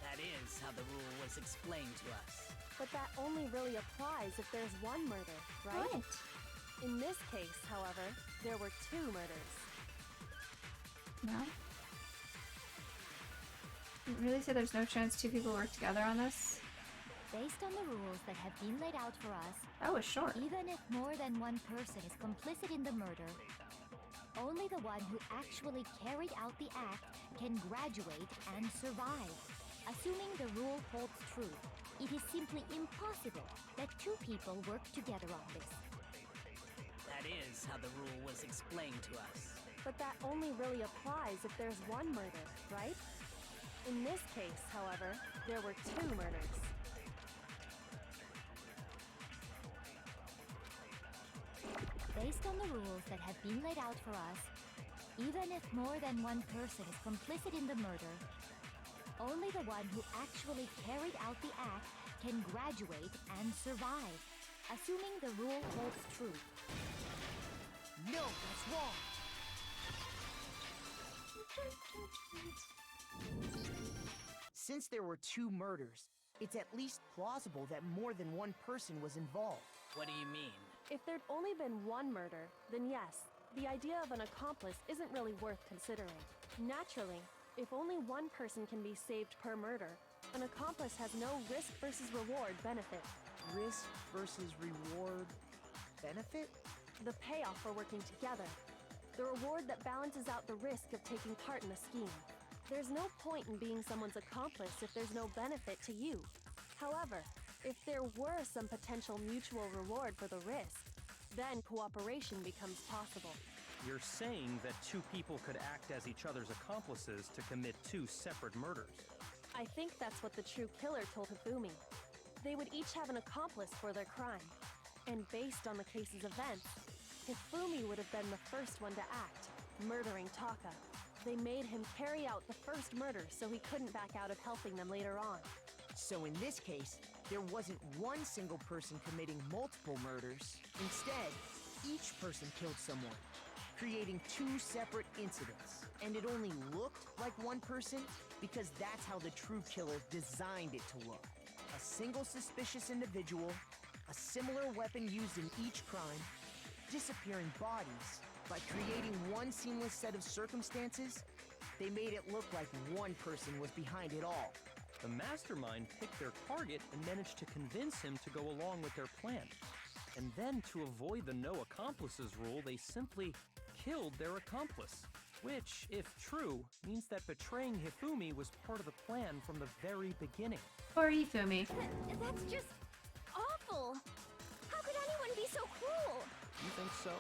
Speaker 11: That is how the rule was explained to us.
Speaker 6: But that only really applies if there's one murder, right?
Speaker 1: What?
Speaker 6: In this case, however, there were two murders.
Speaker 1: No? You really say there's no chance two people work together on this?
Speaker 8: Based on the rules that have been laid out for us,
Speaker 1: That was short.
Speaker 8: even if more than one person is complicit in the murder, only the one who actually carried out the act can graduate and survive. Assuming the rule holds true, it is simply impossible that two people work together on this.
Speaker 11: That is how the rule was explained to us.
Speaker 6: But that only really applies if there's one murder, right? In this case, however, there were two murders.
Speaker 8: Based on the rules that have been laid out for us, even if more than one person is complicit in the murder, only the one who actually carried out the act can graduate and survive. Assuming the rule holds true.
Speaker 10: No, that's wrong. Since there were two murders, it's at least plausible that more than one person was involved.
Speaker 11: What do you mean?
Speaker 6: If there'd only been one murder, then yes, the idea of an accomplice isn't really worth considering. Naturally, If only one person can be saved per murder, an accomplice has no risk versus reward benefit.
Speaker 10: Risk versus reward benefit?
Speaker 6: The payoff for working together. The reward that balances out the risk of taking part in a scheme. There's no point in being someone's accomplice if there's no benefit to you. However, if there were some potential mutual reward for the risk, then cooperation becomes possible.
Speaker 4: You're saying that two people could act as each other's accomplices to commit two separate murders.
Speaker 6: I think that's what the true killer told Hifumi. They would each have an accomplice for their crime. And based on the case's events, Hifumi would have been the first one to act, murdering Taka. They made him carry out the first murder so he couldn't back out of helping them later on.
Speaker 10: So in this case, there wasn't one single person committing multiple murders. Instead, each person killed someone, creating two separate incidents. And it only looked like one person because that's how the true killer designed it to look. A single suspicious individual, a similar weapon used in each crime, disappearing bodies. By creating one seamless set of circumstances, they made it look like one person was behind it all.
Speaker 4: The mastermind picked their target and managed to convince him to go along with their plan. And then, to avoid the no accomplices rule, they simply killed their accomplice. Which, if true, means that betraying Hifumi was part of the plan from the very beginning.
Speaker 1: Poor Hifumi.
Speaker 2: That's just awful. How could anyone be so cruel?
Speaker 4: You think so?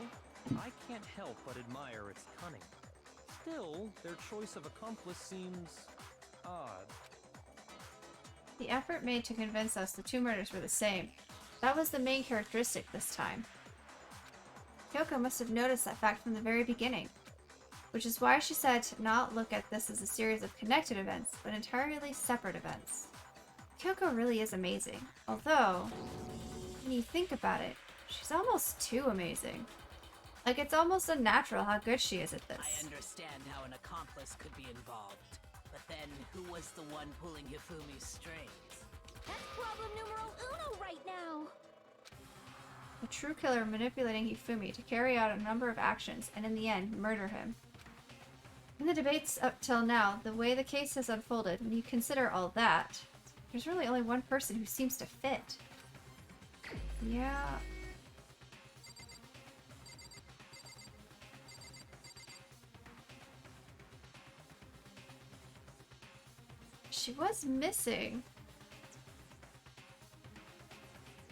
Speaker 4: I can't help but admire its cunning. Still, their choice of accomplice seems odd.
Speaker 1: The effort made to convince us the two murders were the same. That was the main characteristic this time. Kyoko must have noticed that fact from the very beginning, which is why she said to not look at this as a series of connected events, but entirely separate events. Kyoko really is amazing, although, when you think about it, she's almost too amazing. Like, it's almost unnatural how good she is at this.
Speaker 11: I understand how an accomplice could be involved. But then, who was the one pulling Hifumi's strings?
Speaker 2: That's problem numero uno right now.
Speaker 1: The true killer manipulating Hifumi to carry out a number of actions and in the end, murder him. In the debates up till now, the way the case has unfolded, when you consider all that, there's really only one person who seems to fit. Yeah. She was missing.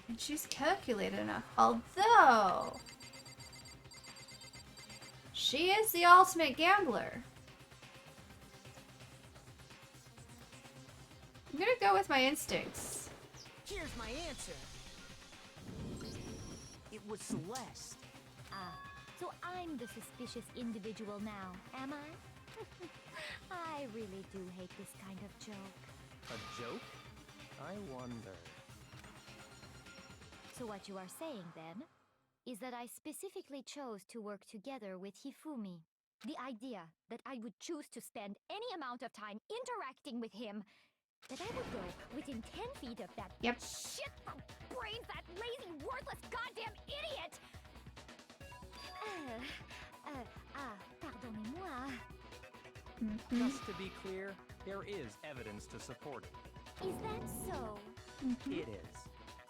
Speaker 1: And she's calculated enough. Although, she is the ultimate gambler. I'm gonna go with my instincts.
Speaker 10: Here's my answer. It was Celeste.
Speaker 8: Ah, so I'm the suspicious individual now, am I? I really do hate this kind of joke.
Speaker 4: A joke? I wonder.
Speaker 8: So what you are saying, then, is that I specifically chose to work together with Hifumi. The idea that I would choose to spend any amount of time interacting with him, that I would go within 10 feet of that
Speaker 2: shit for brains, that lazy, worthless, goddamn idiot!
Speaker 8: Pardonnez-moi.
Speaker 4: Just to be clear, there is evidence to support it.
Speaker 8: Is that so?
Speaker 4: It is.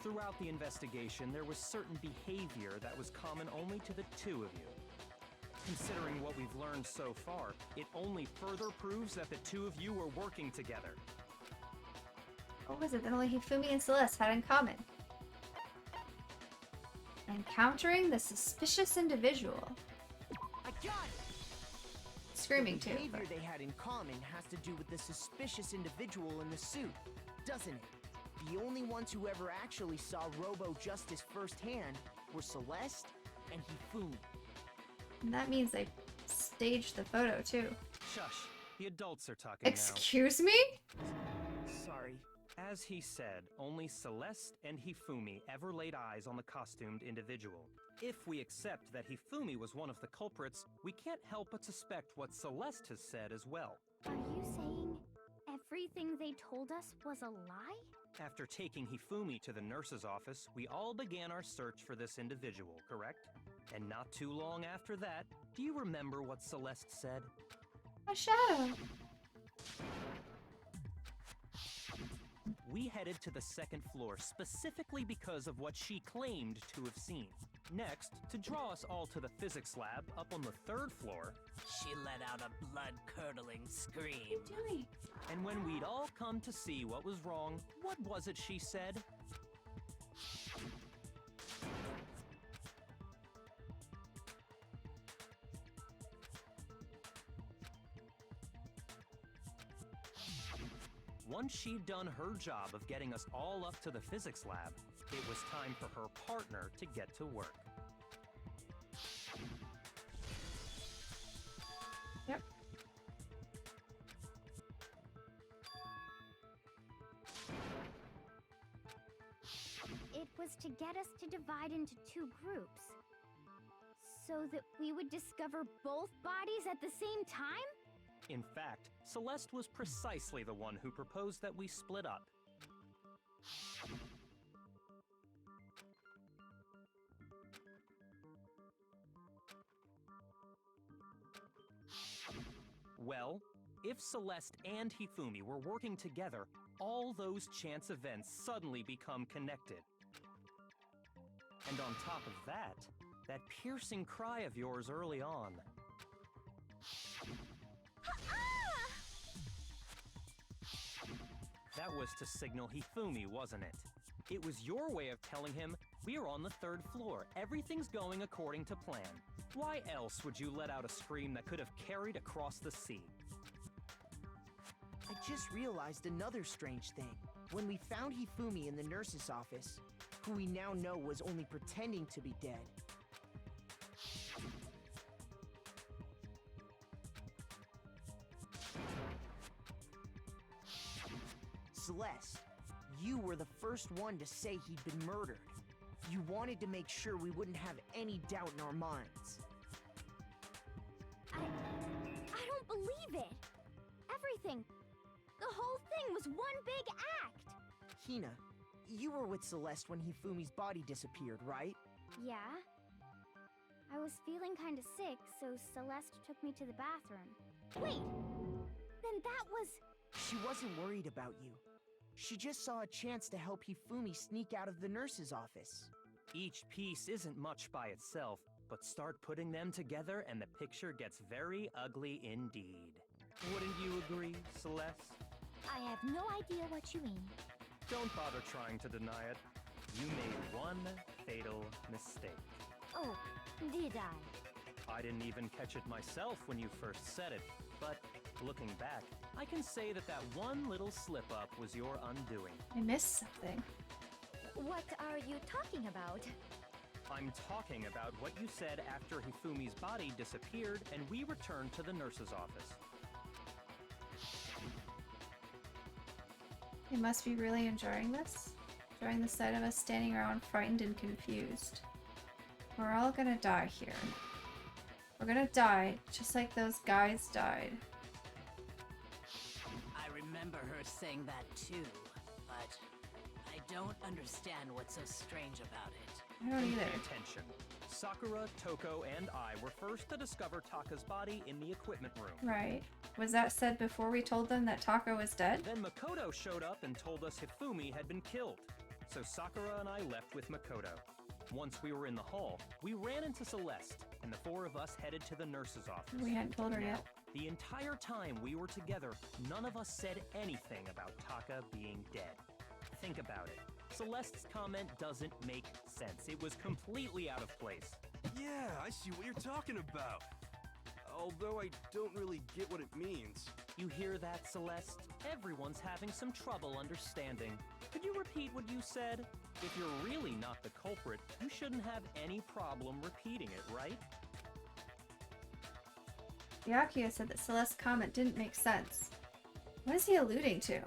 Speaker 4: Throughout the investigation, there was certain behavior that was common only to the two of you. Considering what we've learned so far, it only further proves that the two of you were working together.
Speaker 1: What was it that only Hifumi and Celeste had in common? Encountering the suspicious individual.
Speaker 10: I got it!
Speaker 1: Screaming
Speaker 10: the
Speaker 1: too.
Speaker 10: behavior they had in common has to do with the suspicious individual in the suit, doesn't it? The only ones who ever actually saw Robo Justice firsthand were Celeste and Hifumi.
Speaker 1: And that means they staged the photo too.
Speaker 4: Shush. The adults are talking
Speaker 1: Excuse me?
Speaker 10: Sorry.
Speaker 4: As he said, only Celeste and Hifumi ever laid eyes on the costumed individual. If we accept that Hifumi was one of the culprits, we can't help but suspect what Celeste has said as well.
Speaker 2: Are you saying everything they told us was a lie?
Speaker 4: After taking Hifumi to the nurse's office, we all began our search for this individual, correct? And not too long after that, do you remember what Celeste said?
Speaker 1: A shadow.
Speaker 4: We headed to the second floor specifically because of what she claimed to have seen. Next, to draw us all to the physics lab up on the third floor.
Speaker 11: She let out a blood-curdling scream.
Speaker 1: What are you doing?
Speaker 4: And when we'd all come to see what was wrong, what was it she said? Once she'd done her job of getting us all up to the physics lab, it was time for her partner to get to work.
Speaker 1: Yep.
Speaker 2: It was to get us to divide into two groups. So that we would discover both bodies at the same time?
Speaker 4: In fact, Celeste was precisely the one who proposed that we split up. Well, if Celeste and Hifumi were working together, all those chance events suddenly become connected. And on top of that piercing cry of yours early on. That was to signal Hifumi, wasn't it? It was your way of telling him, we're on the third floor, everything's going according to plan. Why else would you let out a scream that could have carried across the sea?
Speaker 10: I just realized another strange thing. When we found Hifumi in the nurse's office, who we now know was only pretending to be dead, Celeste, you were the first one to say he'd been murdered. You wanted to make sure we wouldn't have any doubt in our minds.
Speaker 2: I don't believe it. Everything. The whole thing was one big act.
Speaker 10: Hina, you were with Celeste when Hifumi's body disappeared, right?
Speaker 2: Yeah. I was feeling kinda sick, so Celeste took me to the bathroom. Wait! Then that was...
Speaker 10: She wasn't worried about you. She just saw a chance to help Hifumi sneak out of the nurse's office.
Speaker 4: Each piece isn't much by itself, but start putting them together and the picture gets very ugly indeed. Wouldn't you agree, Celeste?
Speaker 8: I have no idea what you mean.
Speaker 4: Don't bother trying to deny it. You made one fatal mistake.
Speaker 8: Oh, did I?
Speaker 4: I didn't even catch it myself when you first said it, but looking back, I can say that one little slip-up was your undoing.
Speaker 1: I missed something.
Speaker 8: What are you talking about?
Speaker 4: I'm talking about what you said after Hifumi's body disappeared and we returned to the nurse's office.
Speaker 1: You must be really enjoying this. Enjoying the sight of us standing around frightened and confused. We're all gonna die here. We're gonna die just like those guys died.
Speaker 11: I remember her saying that too, but I don't understand what's so strange about it.
Speaker 1: I don't either.
Speaker 4: Pay attention. Sakura, Toko, and I were first to discover Taka's body in the equipment room.
Speaker 1: Right. Was that said before we told them that Taka was dead?
Speaker 4: Then Makoto showed up and told us Hifumi had been killed. So Sakura and I left with Makoto. Once we were in the hall, we ran into Celeste, and the four of us headed to the nurse's office.
Speaker 1: We hadn't told her
Speaker 4: Now,
Speaker 1: yet.
Speaker 4: the entire time we were together, none of us said anything about Taka being dead. Think about it. Celeste's comment doesn't make sense. It was completely out of place.
Speaker 9: Yeah, I see what you're talking about. Although I don't really get what it means.
Speaker 4: You hear that, Celeste? Everyone's having some trouble understanding. Could you repeat what you said? If you're really not the culprit, you shouldn't have any problem repeating it, right?
Speaker 1: Byakuya said that Celeste's comment didn't make sense. What is he alluding to?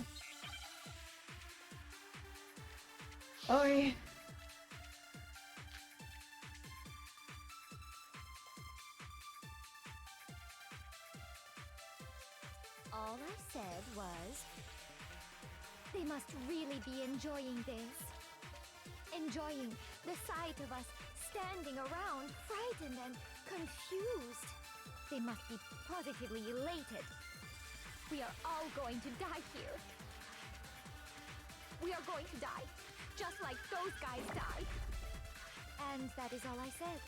Speaker 1: Oh, yeah.
Speaker 8: All I said was, they must really be enjoying this. Enjoying the sight of us standing around, frightened and confused. They must be positively elated.
Speaker 2: We are all going to die here. We are going to die, just like those guys died.
Speaker 8: And that is all I said.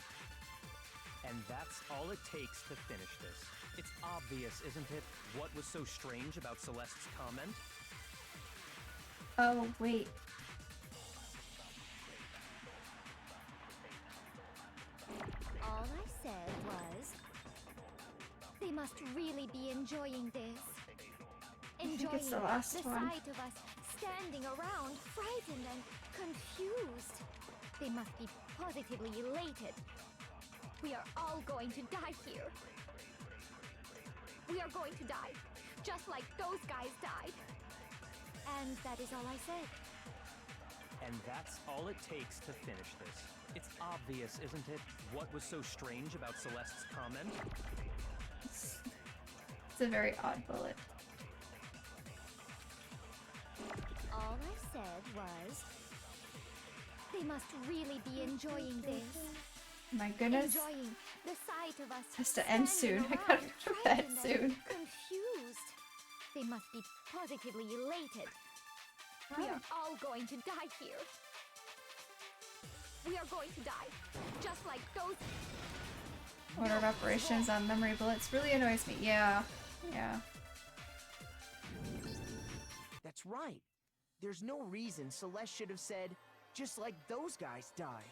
Speaker 4: And that's all it takes to finish this. It's obvious, isn't it? What was so strange about Celeste's comment?
Speaker 1: Oh, wait.
Speaker 8: All I said was, they must really be enjoying this.
Speaker 1: think
Speaker 8: Enjoying
Speaker 1: it's the last
Speaker 8: the
Speaker 1: one.
Speaker 8: sight of us standing around, frightened and confused. They must be positively elated.
Speaker 2: We are all going to die here. We are going to die, just like those guys died.
Speaker 8: And that is all I said.
Speaker 4: And that's all it takes to finish this. It's obvious, isn't it? What was so strange about Celeste's comment?
Speaker 1: It's a very odd bullet.
Speaker 8: All I said was, they must really be enjoying this.
Speaker 1: My goodness.
Speaker 8: Enjoying the sight of us
Speaker 1: Has to end
Speaker 8: standing
Speaker 1: soon. I
Speaker 8: around,
Speaker 1: gotta go to bed
Speaker 8: frightened and
Speaker 1: soon.
Speaker 8: Confused. They must be positively elated.
Speaker 2: We are all going to die here. We are going to die, just like those.
Speaker 1: Order of operations on memory bullets really annoys me. Yeah. Yeah.
Speaker 10: That's right. There's no reason Celeste should have said, just like those guys died.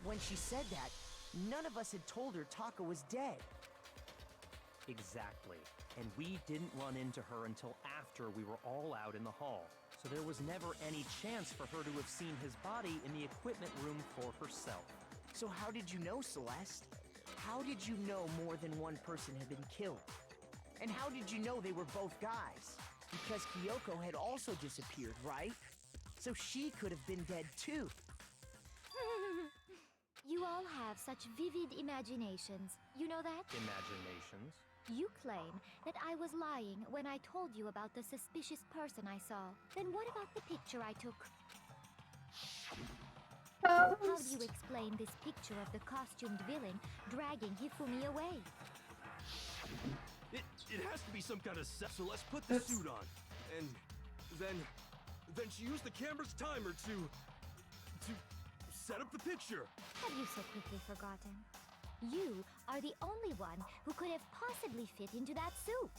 Speaker 10: When she said that, none of us had told her Taka was dead.
Speaker 4: Exactly. And we didn't run into her until after we were all out in the hall. So there was never any chance for her to have seen his body in the equipment room for herself.
Speaker 10: So how did you know, Celeste? How did you know more than one person had been killed? And how did you know they were both guys? Because Kyoko had also disappeared, right? So she could have been dead too.
Speaker 8: You all have such vivid imaginations. You know that?
Speaker 4: Imaginations.
Speaker 8: You claim that I was lying when I told you about the suspicious person I saw. Then what about the picture I took? How do you explain this picture of the costumed villain dragging Hifumi away?
Speaker 9: It has to be some kind of set. So let's put the suit on. And then she used the camera's timer to set up the picture.
Speaker 8: Have you so quickly forgotten? You are the only one who could have possibly fit into that suit.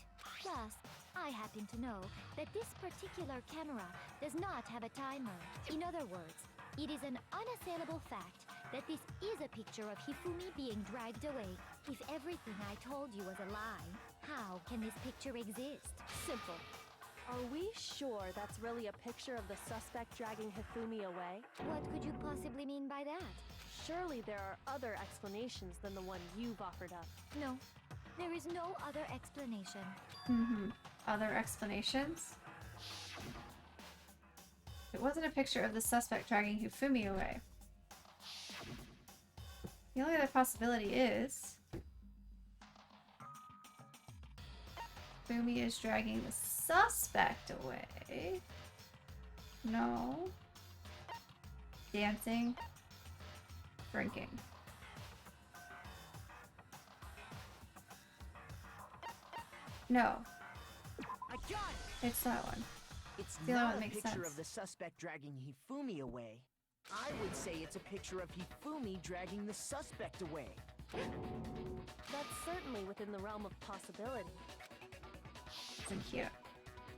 Speaker 8: Plus, I happen to know that this particular camera does not have a timer. In other words, it is an unassailable fact that this is a picture of Hifumi being dragged away. If everything I told you was a lie, how can this picture exist?
Speaker 6: Simple. Are we sure that's really a picture of the suspect dragging Hifumi away?
Speaker 8: What could you possibly mean by that?
Speaker 6: Surely there are other explanations than the one you've offered up.
Speaker 8: No, there is no other explanation.
Speaker 1: Other explanations? It wasn't a picture of the suspect dragging Hifumi away. The only other possibility is Hifumi is dragging the suspect away. No. Dancing. Drinking. No.
Speaker 10: I got it!
Speaker 1: It's that one.
Speaker 10: It's
Speaker 1: The other
Speaker 10: not
Speaker 1: one
Speaker 10: a
Speaker 1: makes
Speaker 10: picture
Speaker 1: sense.
Speaker 10: of the suspect dragging Hifumi away. I would say it's a picture of Hifumi dragging the suspect away.
Speaker 6: That's certainly within the realm of possibility.
Speaker 1: Isn't cute.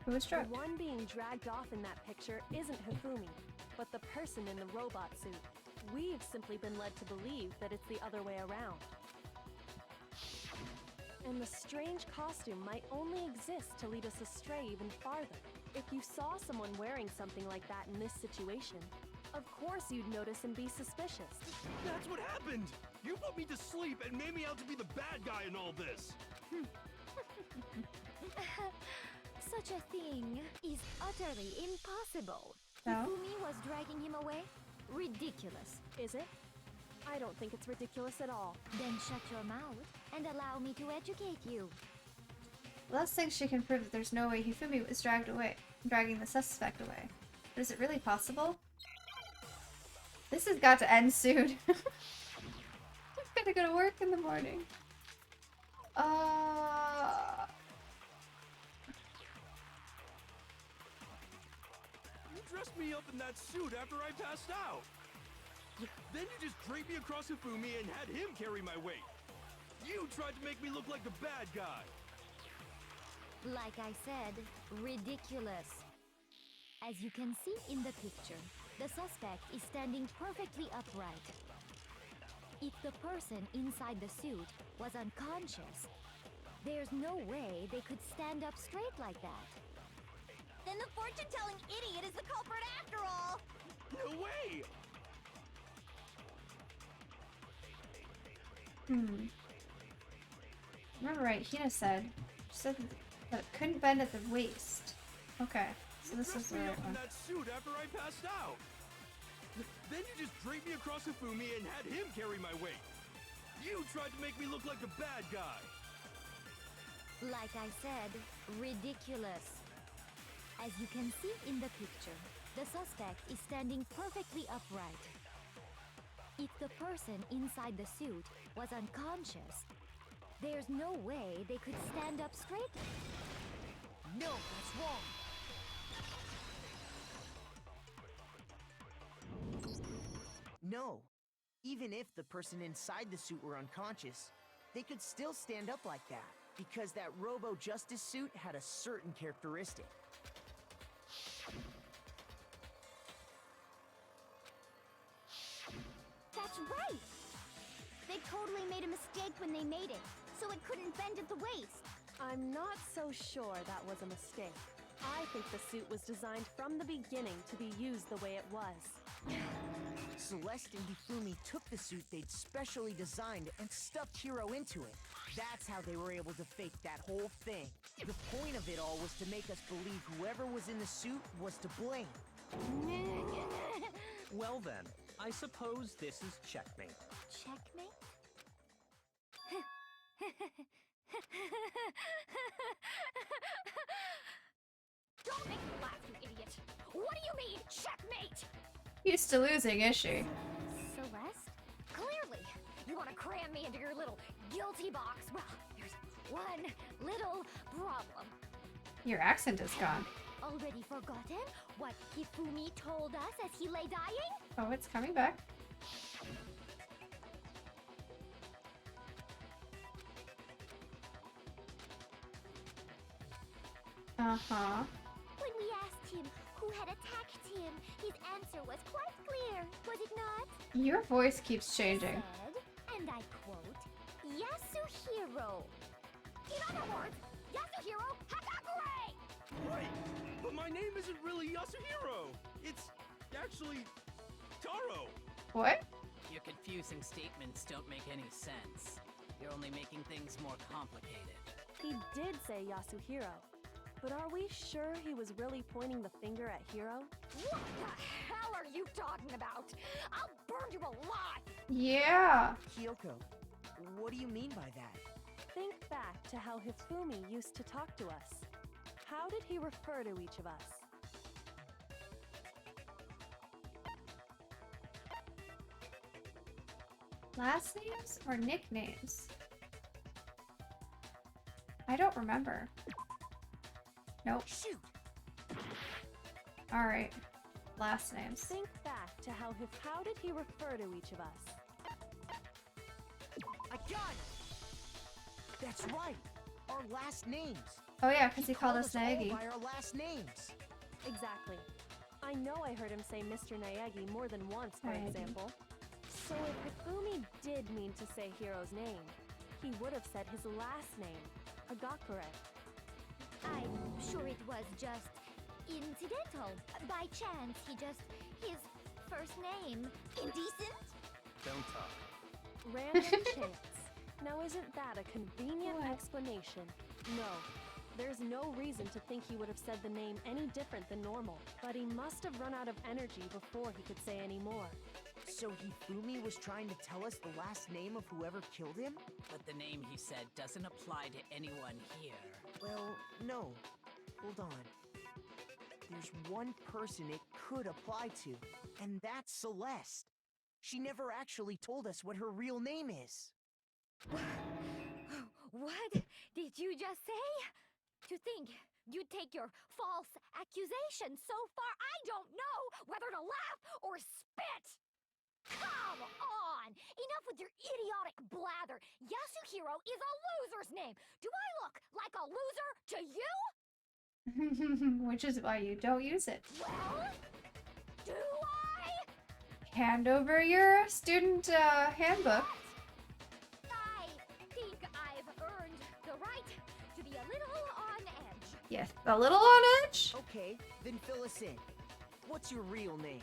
Speaker 1: Who was
Speaker 6: The
Speaker 1: drugged?
Speaker 6: one being dragged off in that picture isn't Hifumi, but the person in the robot suit. We've simply been led to believe that it's the other way around. And the strange costume might only exist to lead us astray even farther. If you saw someone wearing something like that in this situation, of course you'd notice and be suspicious.
Speaker 9: That's what happened! You put me to sleep and made me out to be the bad guy in all this!
Speaker 8: Such a thing is utterly impossible.
Speaker 1: No?
Speaker 8: Hifumi was dragging him away? Ridiculous.
Speaker 6: Is it? I don't think it's ridiculous at all.
Speaker 8: Then shut your mouth and allow me to educate you.
Speaker 1: Les thinks she can prove that there's no way Hifumi was dragging the suspect away. But is it really possible? This has got to end soon. I've got to go to work in the morning.
Speaker 9: dressed me up in that suit after I passed out. Then you just draped me across Hifumi and had him carry my weight. You tried to make me look like the bad guy.
Speaker 8: Like I said, ridiculous. As you can see in the picture, the suspect is standing perfectly upright. If the person inside the suit was unconscious, there's no way they could stand up straight like that.
Speaker 2: Then the fortune-telling idiot is the culprit after all!
Speaker 9: No way!
Speaker 1: Remember right, Hina said that it couldn't bend at the waist. Okay, so this is the right
Speaker 9: in
Speaker 1: one.
Speaker 9: that suit after I passed out. Then you just draped me across Hifumi and had him carry my weight. You tried to make me look like the bad guy.
Speaker 8: Like I said, ridiculous. As you can see in the picture, the suspect is standing perfectly upright. If the person inside the suit was unconscious, there's no way they could stand up straight.
Speaker 10: No, that's wrong. No. Even if the person inside the suit were unconscious, they could still stand up like that, because that Robo-Justice suit had a certain characteristic.
Speaker 2: That's right! They totally made a mistake when they made it, so it couldn't bend at the waist.
Speaker 6: I'm not so sure that was a mistake. I think the suit was designed from the beginning to be used the way it was.
Speaker 10: Celeste and Hifumi took the suit they'd specially designed and stuffed Hiro into it. That's how they were able to fake that whole thing. The point of it all was to make us believe whoever was in the suit was to blame.
Speaker 4: Well then, I suppose this is checkmate.
Speaker 8: Checkmate?
Speaker 2: Don't make me laugh, you idiot! What do you mean, checkmate?
Speaker 1: Used to losing, is she?
Speaker 2: Celeste? Clearly! You want to cram me into your little guilty box? Well, there's one little problem.
Speaker 1: Your accent is gone.
Speaker 2: Already forgotten what Hifumi told us as he lay dying?
Speaker 1: Oh, it's coming back. Uh-huh.
Speaker 2: When we asked him who had attacked him, his answer was quite clear, was it not?
Speaker 1: Your voice keeps changing.
Speaker 2: Said, and I quote, Yasuhiro. In other words, Yasuhiro Hagakure!
Speaker 9: Wait, but my name isn't really Yasuhiro. It's actually Taro.
Speaker 1: What?
Speaker 11: Your confusing statements don't make any sense. You're only making things more complicated.
Speaker 6: He did say Yasuhiro, but are we sure he was really pointing the finger at Hiro?
Speaker 2: What the hell are you talking about? I'll burn you alive!
Speaker 1: Yeah.
Speaker 10: Kyoko, what do you mean by that?
Speaker 6: Think back to how Hifumi used to talk to us. How did he refer to each of us?
Speaker 1: Last names or nicknames? I don't remember. Nope.
Speaker 10: Shoot!
Speaker 1: Alright. Last names.
Speaker 6: Think back to how did he refer to each of us?
Speaker 10: I got it! That's right! Our last names!
Speaker 1: Oh yeah, because he called us
Speaker 10: all
Speaker 1: Nagi.
Speaker 10: by our last names!
Speaker 6: Exactly. I know I heard him say Mr. Naegi more than once, for
Speaker 1: Naegi.
Speaker 6: example. So if Hifumi did mean to say Hiro's name, he would have said his last name, Hagakure.
Speaker 2: I'm sure it was just incidental. By chance, his first name. Indecent?
Speaker 4: Don't talk.
Speaker 6: Random chance. Now isn't that a convenient explanation? No. There's no reason to think he would have said the name any different than normal, but he must have run out of energy before he could say any more.
Speaker 10: So Hifumi was trying to tell us the last name of whoever killed him?
Speaker 11: But the name he said doesn't apply to anyone here.
Speaker 10: Well, no. Hold on. There's one person it could apply to, and that's Celeste. She never actually told us what her real name is.
Speaker 2: What did you just say?
Speaker 8: To think you'd take your false accusation so far, I don't know whether to laugh or spit! Come on! Enough with your idiotic blather! Yasuhiro is a loser's name! Do I look like a loser to you?
Speaker 1: Which is why you don't use it.
Speaker 8: Well, do I?
Speaker 1: Hand over your student handbook.
Speaker 8: I think I've earned the right to be a little on edge.
Speaker 1: Yes, a little on edge.
Speaker 10: Okay, then fill us in. What's your real name?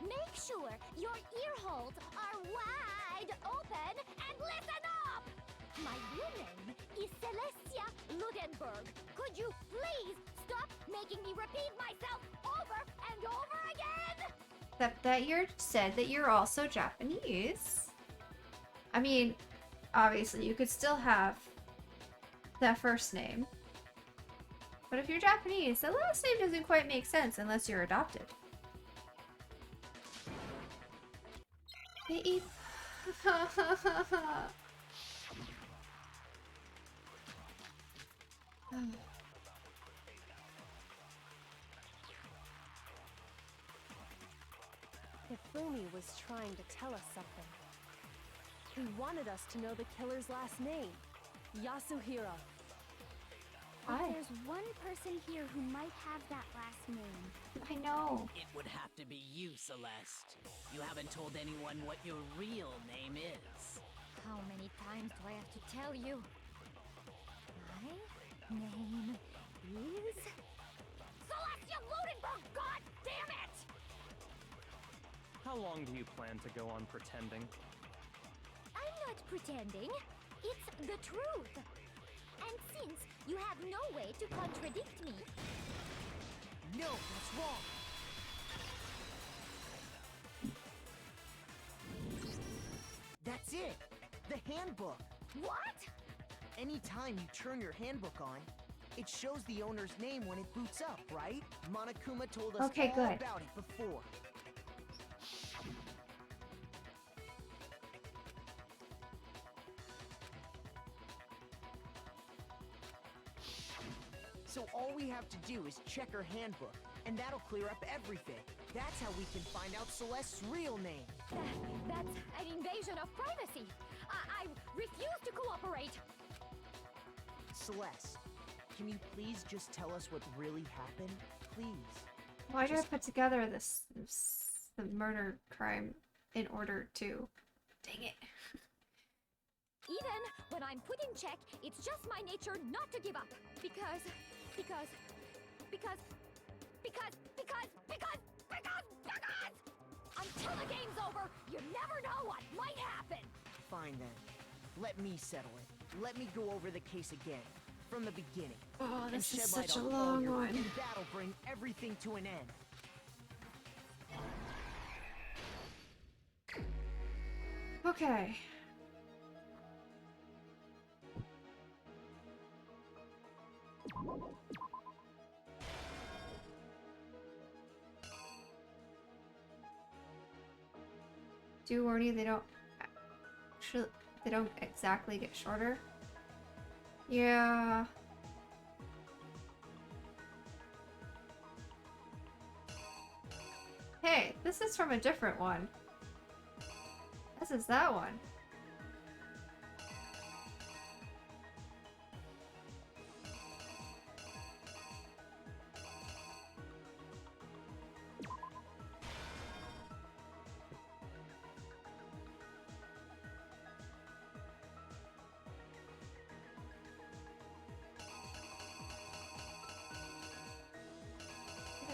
Speaker 8: Make sure your ear holes are wide open and listen up! My real name is Celestia Ludenberg. Could you please stop making me repeat myself over and over again?
Speaker 1: Except that you said that you're also Japanese. I mean, obviously you could still have that first name. But if you're Japanese, the last name doesn't quite make sense unless you're adopted. They eat.
Speaker 6: Hifumi was trying to tell us something. He wanted us to know the killer's last name, Yasuhiro.
Speaker 1: Hi.
Speaker 2: There's one person here who might have that last name.
Speaker 1: I know.
Speaker 11: It would have to be you, Celeste. You haven't told anyone what your real name is.
Speaker 8: How many times do I have to tell you? My name is... Celestia Ludenberg! God damn it!
Speaker 4: How long do you plan to go on pretending?
Speaker 8: I'm not pretending. It's the truth. And since you have no way to contradict me...
Speaker 10: No, that's wrong. That's it. The handbook.
Speaker 8: What?
Speaker 10: Anytime you turn your handbook on, it shows the owner's name when it boots up, right? Monokuma told us
Speaker 1: Okay,
Speaker 10: all
Speaker 1: good.
Speaker 10: about it before. So all we have to do is check her handbook, and that'll clear up everything. That's how we can find out Celeste's real name.
Speaker 8: That's an invasion of privacy. I refuse to cooperate.
Speaker 10: Celeste, can you please just tell us what really happened? Please.
Speaker 1: Why did I put together the murder crime in order to... Dang it.
Speaker 8: Even when I'm put in check, it's just my nature not to give up. Because... Until the game's over, you never know what might happen.
Speaker 10: Fine then. Let me settle it. Let me go over the case again, from the beginning.
Speaker 1: Oh,
Speaker 10: and
Speaker 1: this
Speaker 10: shed
Speaker 1: is
Speaker 10: light
Speaker 1: such a
Speaker 10: on all
Speaker 1: long
Speaker 10: your-
Speaker 1: one.
Speaker 10: And that'll bring everything to an end.
Speaker 1: Okay. Do warn you, they don't exactly get shorter. Yeah. Hey, this is from a different one. This is that one.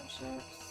Speaker 1: Ships.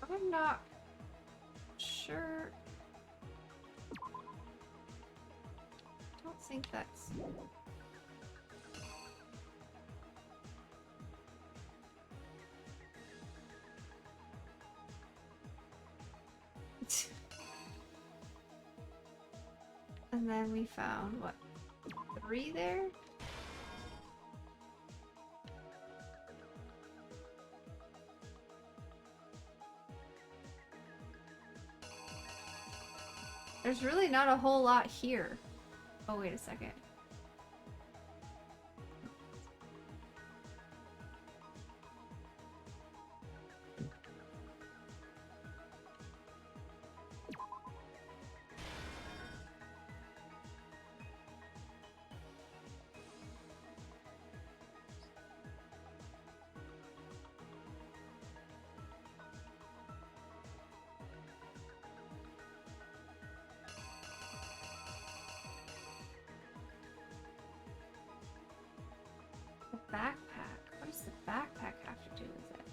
Speaker 1: I'm not sure. I don't think that's... And then we found, what, 3 there? There's really not a whole lot here. Oh, wait a second. Backpack? What does the backpack have to do with it?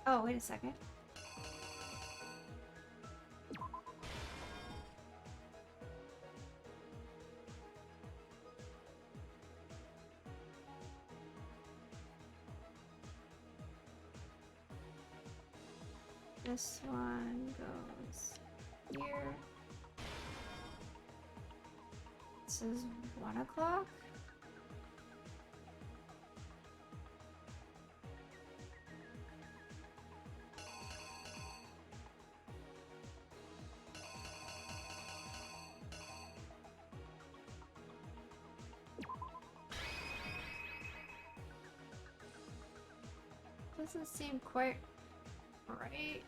Speaker 1: Oh, wait a second. This one goes here. This is 1 o'clock. Doesn't seem quite right.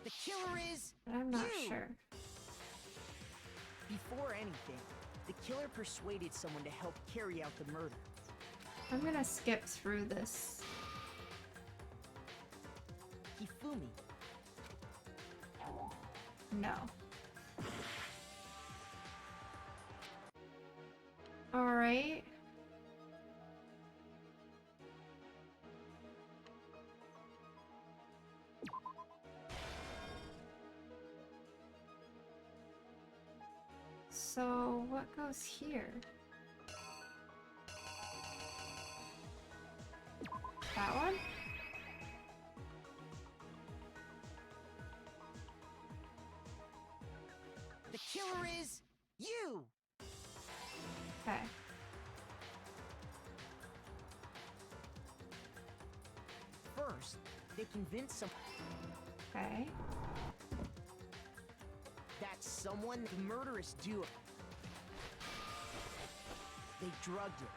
Speaker 10: The killer is
Speaker 1: But I'm not
Speaker 10: you!
Speaker 1: sure.
Speaker 10: Before anything, the killer persuaded someone to help carry out the murder.
Speaker 1: I'm gonna skip through this.
Speaker 10: Hifumi.
Speaker 1: No. Alright. So, what goes here? That one?
Speaker 10: The killer is you!
Speaker 1: Okay.
Speaker 10: First, they convince some
Speaker 1: Okay.
Speaker 10: that someone the murderous duo. They drugged it.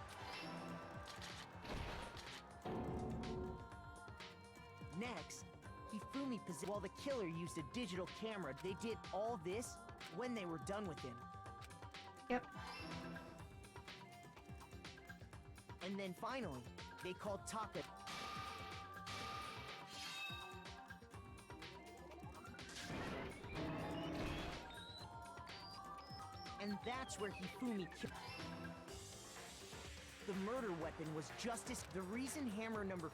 Speaker 10: Next, Hifumi possessed while the killer used a digital camera. They did all this when they were done with him.
Speaker 1: Yep.
Speaker 10: And then finally, they called Taka. And that's where Hifumi killed. The murder weapon was justice. The reason hammer number.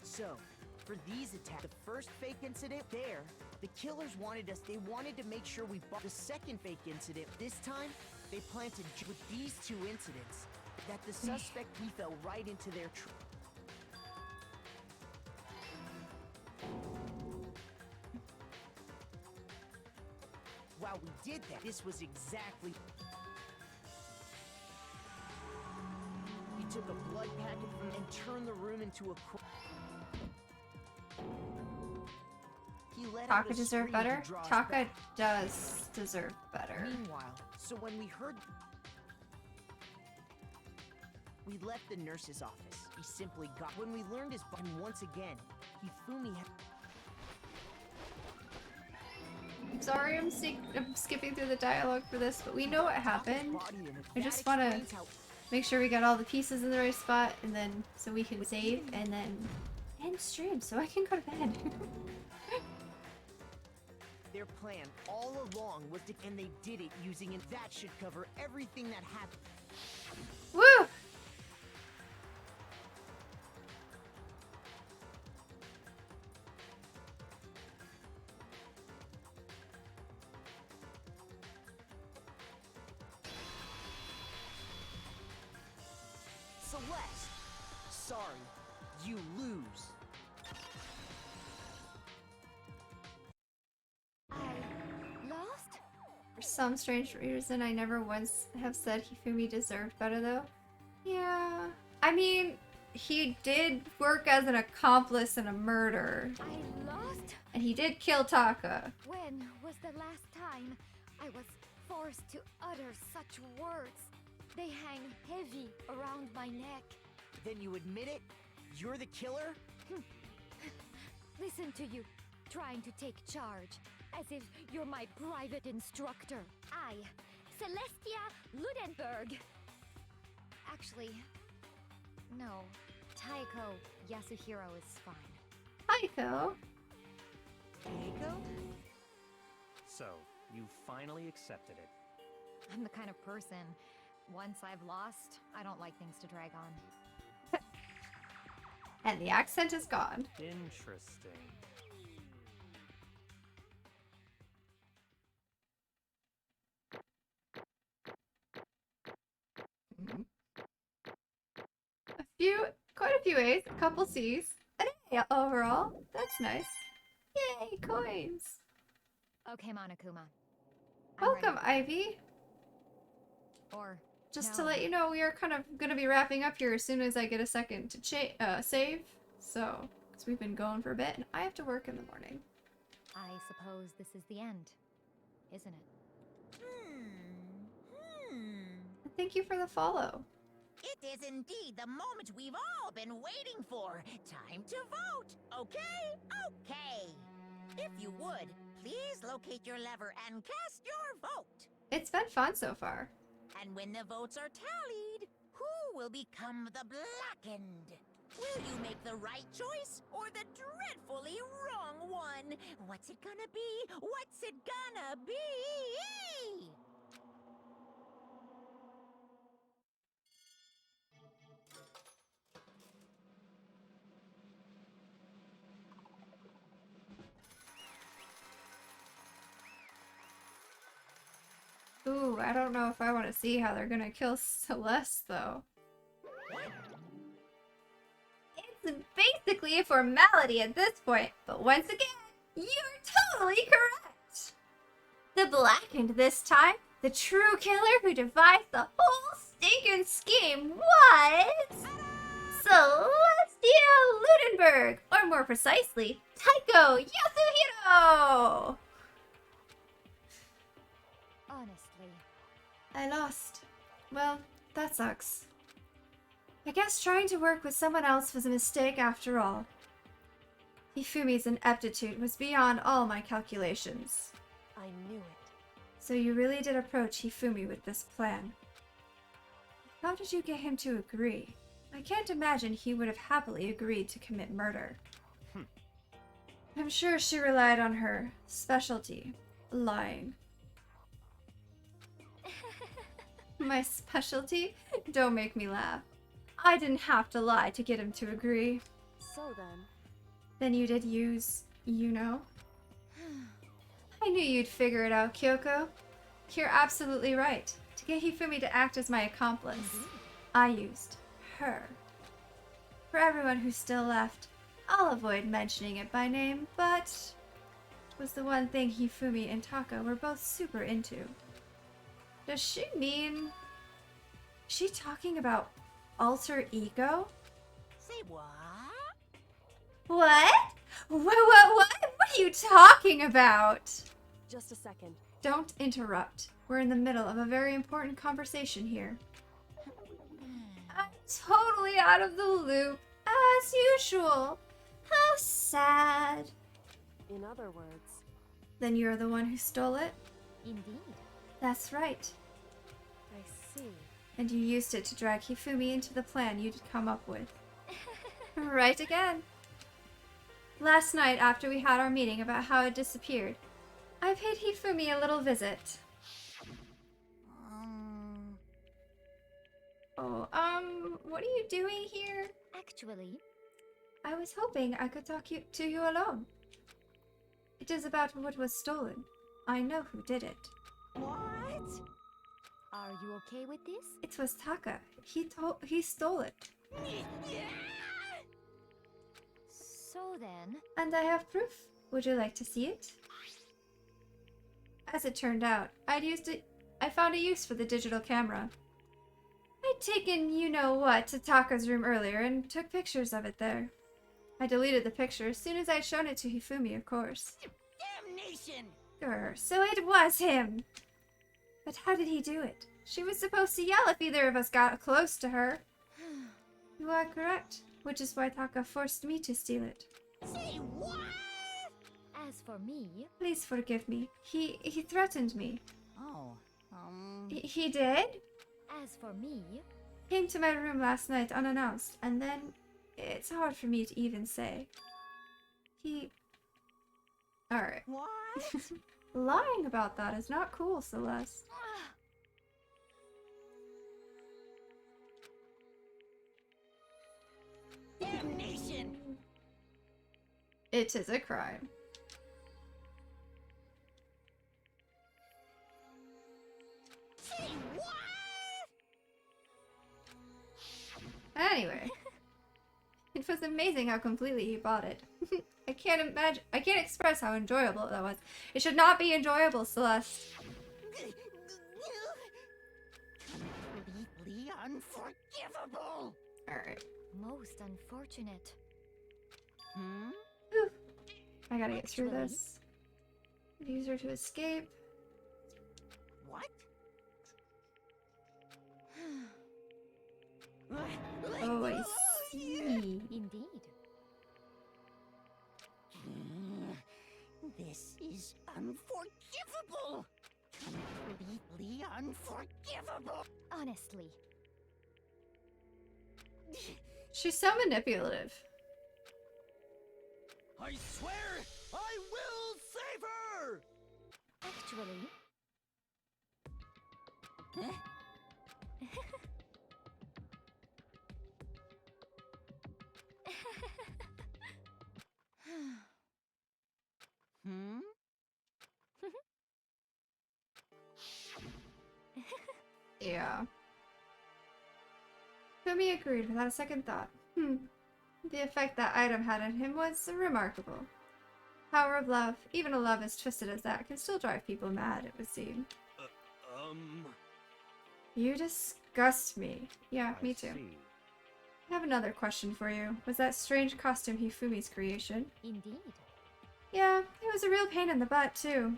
Speaker 10: So, for these attacks, the first fake incident there, the killers wanted us. They wanted to make sure we bought the second fake incident. This time, they planted with these 2 incidents that the suspect we fell right into their trap. While we did that, this was exactly. He took a blood packet from and turned the room into a. He left. let out
Speaker 1: Taka
Speaker 10: a
Speaker 1: deserve
Speaker 10: scream
Speaker 1: better?
Speaker 10: to draw us
Speaker 1: Taka
Speaker 10: back.
Speaker 1: does deserve better.
Speaker 10: Meanwhile, so when we heard... We left the nurse's office. He simply got... When we learned his... And once again, Hifumi had...
Speaker 1: Sorry, I'm skipping through the dialogue for this, but we know what happened. I just want to make sure we got all the pieces in the right spot, and then so we can save, and then end stream so I can go to bed.
Speaker 10: Their plan all along was to... And they did it using... And that should cover everything that happened.
Speaker 1: Woo!
Speaker 10: Celeste! Sorry, you lose.
Speaker 8: I lost?
Speaker 1: For some strange reason, I never once have said Hifumi deserved better, though. Yeah. I mean, he did work as an accomplice in a murder.
Speaker 8: I lost?
Speaker 1: And he did kill Taka.
Speaker 8: When was the last time I was forced to utter such words? They hang heavy around my neck.
Speaker 10: Then you admit it? You're the killer?
Speaker 8: Listen to you, trying to take charge, as if you're my private instructor. I, Celestia Ludenberg. Actually, no. Taiko Yasuhiro is fine.
Speaker 1: Taiko?
Speaker 10: Taiko?
Speaker 4: So, you finally accepted it.
Speaker 8: I'm the kind of person, once I've lost, I don't like things to drag on.
Speaker 1: And the accent is gone.
Speaker 4: Interesting.
Speaker 1: Quite a few A's, a couple C's, an A overall. That's nice. Yay, coins.
Speaker 8: Okay, Monokuma. I'm
Speaker 1: Welcome,
Speaker 8: ready.
Speaker 1: Ivy.
Speaker 8: Or
Speaker 1: Just
Speaker 8: no.
Speaker 1: to let you know, we are kind of going to be wrapping up here as soon as I get a second to save. So, because we've been going for a bit, and I have to work in the morning.
Speaker 8: I suppose this is the end, isn't it?
Speaker 1: And thank you for the follow.
Speaker 3: It is indeed the moment we've all been waiting for. Time to vote. Okay? Okay. If you would, please locate your lever and cast your vote.
Speaker 1: It's been fun so far.
Speaker 3: And when the votes are tallied, who will become the blackened? Will you make the right choice or the dreadfully wrong one? What's it gonna be? What's it gonna be?
Speaker 1: Ooh, I don't know if I want to see how they're gonna kill Celeste, though. It's basically a formality at this point, but once again, you're totally correct! The blackened this time, the true killer who devised the whole stinking scheme was... Celestia Ludenberg, or more precisely, Taiko Yasuhiro!
Speaker 8: Honestly.
Speaker 1: I lost. Well, that sucks. I guess trying to work with someone else was a mistake after all. Hifumi's ineptitude was beyond all my calculations.
Speaker 10: I knew it.
Speaker 1: So you really did approach Hifumi with this plan. How did you get him to agree? I can't imagine he would have happily agreed to commit murder. I'm sure she relied on her specialty, lying. My specialty? Don't make me laugh. I didn't have to lie to get him to agree.
Speaker 6: So then...
Speaker 1: Then you did use, you know? I knew you'd figure it out, Kyoko. You're absolutely right. To get Hifumi to act as my accomplice, I used her. For everyone who's still left, I'll avoid mentioning it by name, but it was the one thing Hifumi and Taka were both super into. Does she mean... Is she talking about alter ego?
Speaker 3: Say what?
Speaker 1: What? What are you talking about?
Speaker 6: Just a second.
Speaker 1: Don't interrupt. We're in the middle of a very important conversation here. I'm totally out of the loop, as usual. How sad.
Speaker 6: In other words,
Speaker 1: Then you're the one who stole it?
Speaker 8: Indeed.
Speaker 1: That's right.
Speaker 6: I see.
Speaker 1: And you used it to drag Hifumi into the plan you'd come up with. Right again. Last night, after we had our meeting about how it disappeared, I paid Hifumi a little visit. Oh, what are you doing here?
Speaker 8: Actually,
Speaker 1: I was hoping I could talk to you alone. It is about what was stolen. I know who did it.
Speaker 8: what? Are you okay with this?
Speaker 1: It was Taka. He stole it.
Speaker 8: So then,
Speaker 1: And I have proof. Would you like to see it? As it turned out, I found a use for the digital camera. I'd taken you-know-what to Taka's room earlier and took pictures of it there. I deleted the picture as soon as I'd shown it to Hifumi, of course.
Speaker 3: Damnation!
Speaker 1: Grr, so it was him! But how did he do it? She was supposed to yell if either of us got close to her. You are correct, which is why Taka forced me to steal it.
Speaker 3: Say what?
Speaker 8: as for me,
Speaker 1: Please forgive me. He threatened me.
Speaker 3: Oh,
Speaker 1: He did?
Speaker 8: as for me,
Speaker 1: Came to my room last night unannounced, and then it's hard for me to even say. Alright.
Speaker 3: what?
Speaker 1: Lying about that is not cool, Celeste.
Speaker 3: Damnation!
Speaker 1: It is a crime.
Speaker 3: Say what?
Speaker 1: Anyway. It was amazing how completely he bought it. I can't express how enjoyable that was. It should not be enjoyable, Celeste.
Speaker 3: Completely unforgivable!
Speaker 1: Alright.
Speaker 8: most unfortunate.
Speaker 1: I gotta get through
Speaker 8: Actually-
Speaker 1: this. Use her to escape.
Speaker 3: What?
Speaker 1: Oh, I see.
Speaker 8: Indeed.
Speaker 3: This is unforgivable! Completely unforgivable!
Speaker 8: Honestly,
Speaker 1: She's so manipulative.
Speaker 9: I swear I will save her!
Speaker 8: actually,
Speaker 1: Yeah. Fumi agreed without a second thought. The effect that item had on him was remarkable. Power of love, even a love as twisted as that, can still drive people mad, it would seem. You disgust me. Yeah, me too. I have another question for you. Was that strange costume Hifumi's creation?
Speaker 8: indeed.
Speaker 1: Yeah, it was a real pain in the butt, too.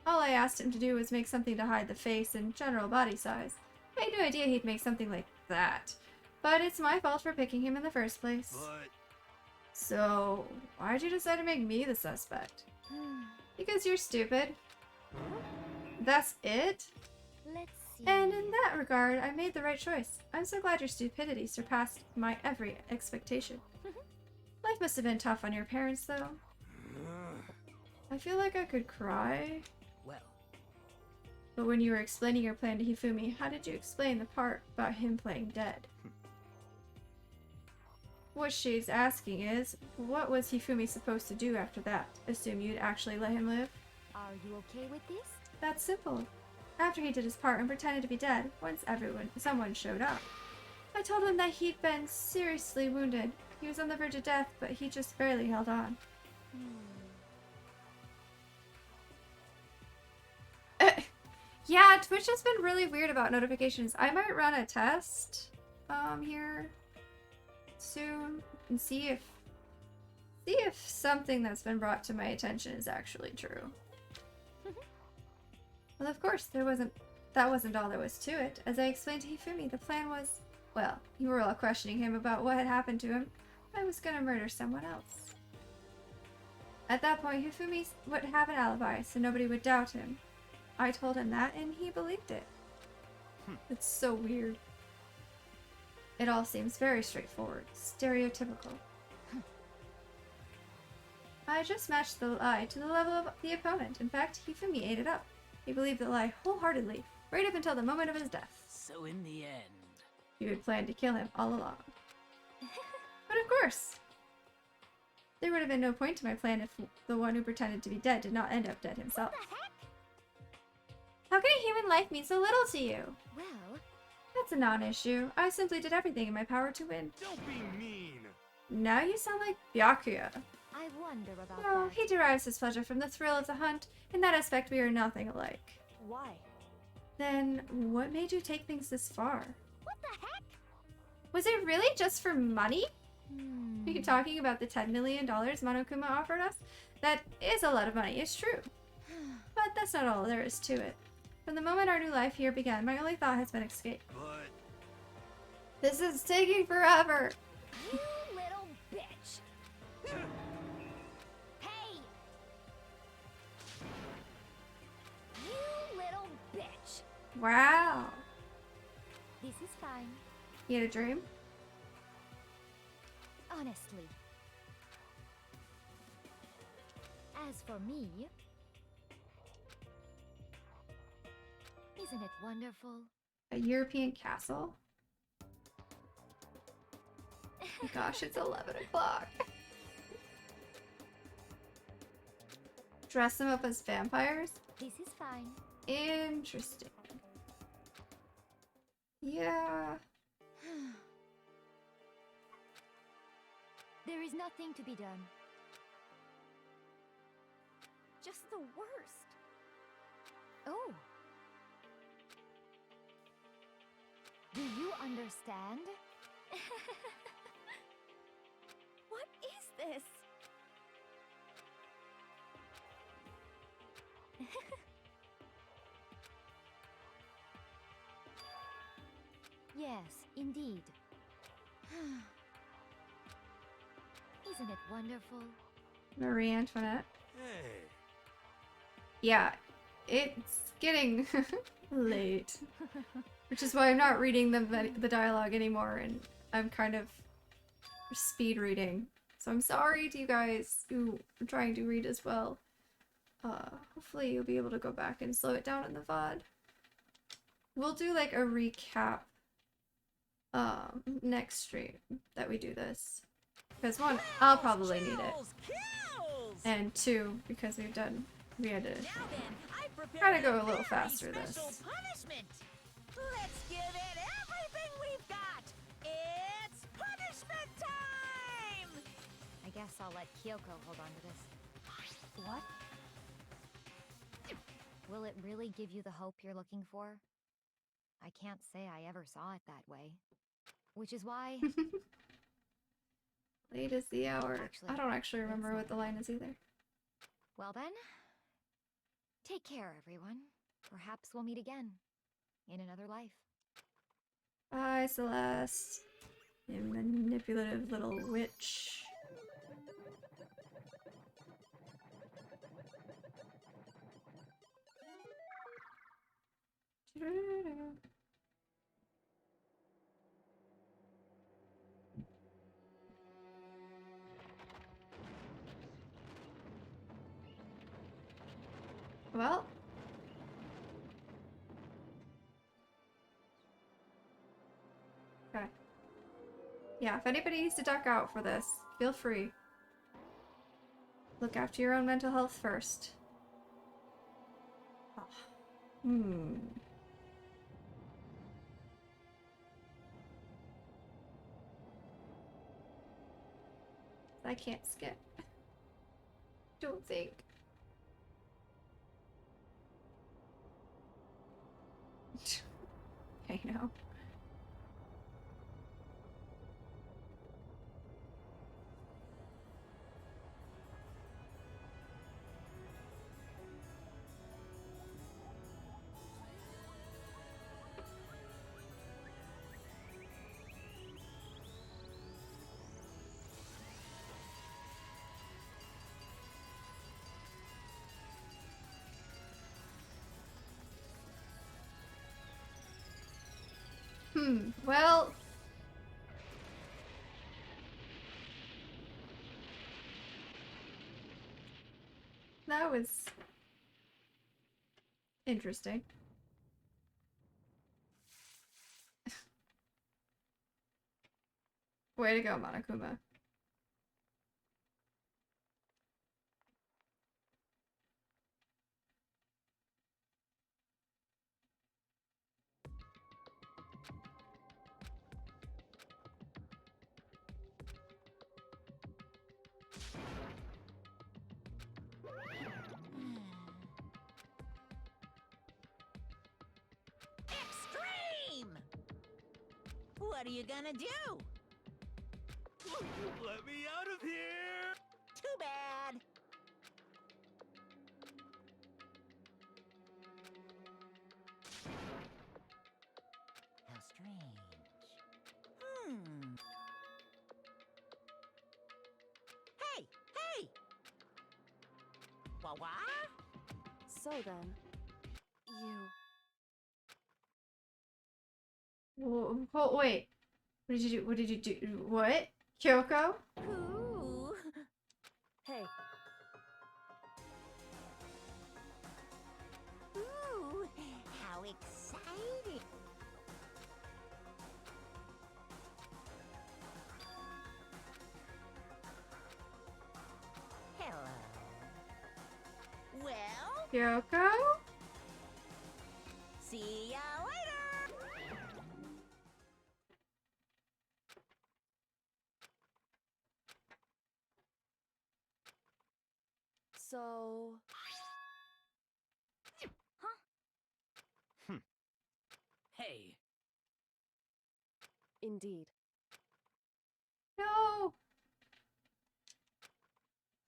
Speaker 1: All I asked him to do was make something to hide the face and general body size. I had no idea he'd make something like that. But it's my fault for picking him in the first place.
Speaker 9: But
Speaker 1: So, why'd you decide to make me the suspect? Because you're stupid. That's it?
Speaker 8: Let's see.
Speaker 1: And in that regard, I made the right choice. I'm so glad your stupidity surpassed my every expectation. Life must have been tough on your parents, though. I feel like I could cry.
Speaker 11: Well,
Speaker 1: But when you were explaining your plan to Hifumi, how did you explain the part about him playing dead? What she's asking is, what was Hifumi supposed to do after that? Assume you'd actually let him live?
Speaker 8: Are you okay with this?
Speaker 1: That's simple. After he did his part and pretended to be dead, once someone showed up. I told him that he'd been seriously wounded. He was on the verge of death, but he just barely held on. Yeah, Twitch has been really weird about notifications. I might run a test here soon and see if See if something that's been brought to my attention is actually true. Well, of course, that wasn't all there was to it. As I explained to Hifumi, the plan was, well, you were all questioning him about what had happened to him. I was gonna murder someone else. At that point, Hifumi would have an alibi, so nobody would doubt him. I told him that, and he believed it. It's so weird. It all seems very straightforward, stereotypical. I just matched the lie to the level of the opponent. In fact, Hifumi ate it up. He believed the lie wholeheartedly, right up until the moment of his death.
Speaker 11: So in the end...
Speaker 1: You had planned to kill him all along. But of course! There would have been no point to my plan if the one who pretended to be dead did not end up dead himself.
Speaker 2: What the heck?
Speaker 1: How can a human life mean so little to you?
Speaker 2: Well,
Speaker 1: That's a non-issue. I simply did everything in my power to win.
Speaker 9: Don't be mean.
Speaker 1: Now you sound like Byakuya.
Speaker 8: I wonder about
Speaker 1: No,
Speaker 8: that.
Speaker 1: he derives his pleasure from the thrill of the hunt. In that aspect, we are nothing alike.
Speaker 6: Why?
Speaker 1: Then, what made you take things this far?
Speaker 2: what the heck?
Speaker 1: Was it really just for money?
Speaker 8: Hmm.
Speaker 1: Are you talking about the $10 million Monokuma offered us? That is a lot of money, it's true. But that's not all there is to it. From the moment our new life here began, my only thought has been escape.
Speaker 9: But
Speaker 1: This is taking forever!
Speaker 2: You little bitch. Hey! You little bitch.
Speaker 1: Wow!
Speaker 8: This is fine.
Speaker 1: You had a dream?
Speaker 8: Honestly. As for me, isn't it wonderful?
Speaker 1: A European castle? Oh gosh, it's 11 o'clock. Dress them up as vampires?
Speaker 8: This is fine.
Speaker 1: Interesting. Yeah.
Speaker 8: There is nothing to be done.
Speaker 2: Just the worst.
Speaker 8: Oh. Do you understand?
Speaker 2: What is this?
Speaker 8: Yes, indeed. Isn't it wonderful?
Speaker 1: Marie Antoinette.
Speaker 9: hey,
Speaker 1: Yeah, it's getting late. Which is why I'm not reading the dialogue anymore, and I'm kind of speed reading. So I'm sorry to you guys who are trying to read as well. Hopefully you'll be able to go back and slow it down in the VOD. We'll do like a recap next stream that we do this. Because one, I'll probably need it.
Speaker 3: Kills!
Speaker 1: And two, because we had to
Speaker 3: Now then, I
Speaker 1: Gotta
Speaker 3: prepared
Speaker 1: go a
Speaker 3: a
Speaker 1: little
Speaker 3: very
Speaker 1: faster this.
Speaker 3: special punishment. Let's give it everything we've got. It's punishment time!
Speaker 8: I guess I'll let Kyoko hold on to this.
Speaker 6: What?
Speaker 8: Will it really give you the hope you're looking for? I can't say I ever saw it that way. Which is why...
Speaker 1: Late is the hour.
Speaker 8: Actually,
Speaker 1: I don't actually
Speaker 8: it's
Speaker 1: remember
Speaker 8: not
Speaker 1: what the line is either.
Speaker 8: Well then, take care, everyone. Perhaps we'll meet again. In another life.
Speaker 1: Bye, Celeste. You manipulative little witch. Well. Okay. Yeah, if anybody needs to duck out for this, feel free. Look after your own mental health first. Oh. I can't skip. Don't think. I know. Well. That was interesting. Way to go, Monokuma.
Speaker 3: Extreme! What are you gonna do?
Speaker 9: Let me out of here!
Speaker 3: Too bad. How strange. Hey! Hey! Wah-wah?
Speaker 6: So then, you...
Speaker 1: Wait. What did you do? What did you do? What? Kyoko?
Speaker 3: Ooh.
Speaker 6: Hey,
Speaker 3: Ooh, how exciting! Hello. Well,
Speaker 1: Kyoko?
Speaker 3: see ya later!
Speaker 6: so...
Speaker 11: Hey,
Speaker 6: Indeed.
Speaker 1: No.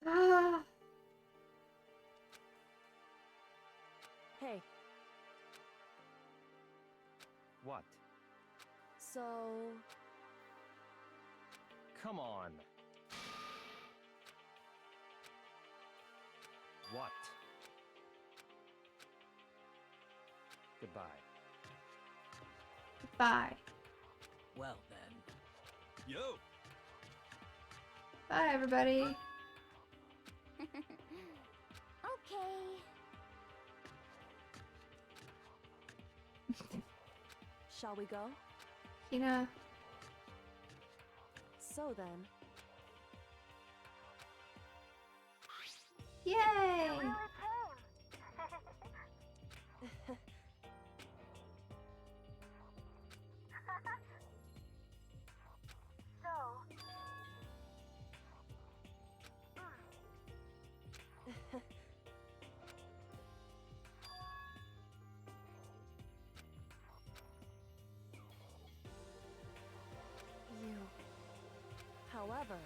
Speaker 1: Ah.
Speaker 6: Hey,
Speaker 4: What?
Speaker 6: so...
Speaker 4: Come on. What? Goodbye.
Speaker 1: Bye.
Speaker 11: well then.
Speaker 9: Yo!
Speaker 1: Bye, everybody.
Speaker 2: Okay.
Speaker 6: Shall we go?
Speaker 1: Hina.
Speaker 6: So then,
Speaker 1: Yay!
Speaker 6: you... However...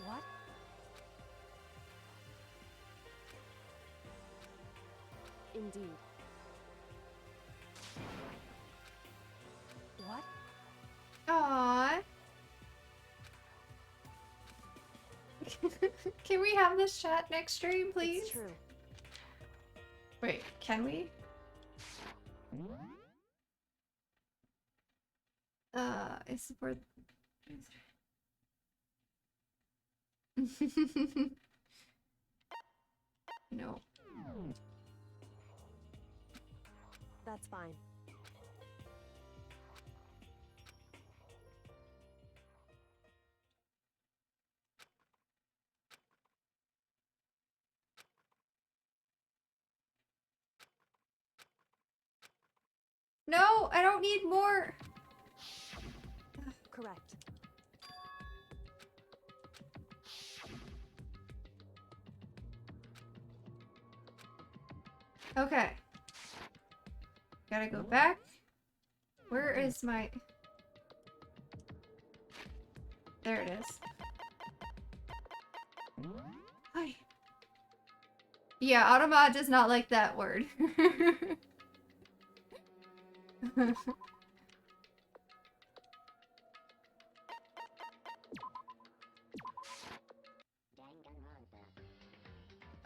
Speaker 6: What? Indeed. What?
Speaker 1: Aww. Can we have this chat next stream, please?
Speaker 6: It's true.
Speaker 1: Wait, can we? I support. No.
Speaker 6: That's fine.
Speaker 1: No, I don't need more.
Speaker 6: Correct.
Speaker 1: Okay. Gotta go back. Where is my... There it is. Hi. Yeah, Automa does not like that word.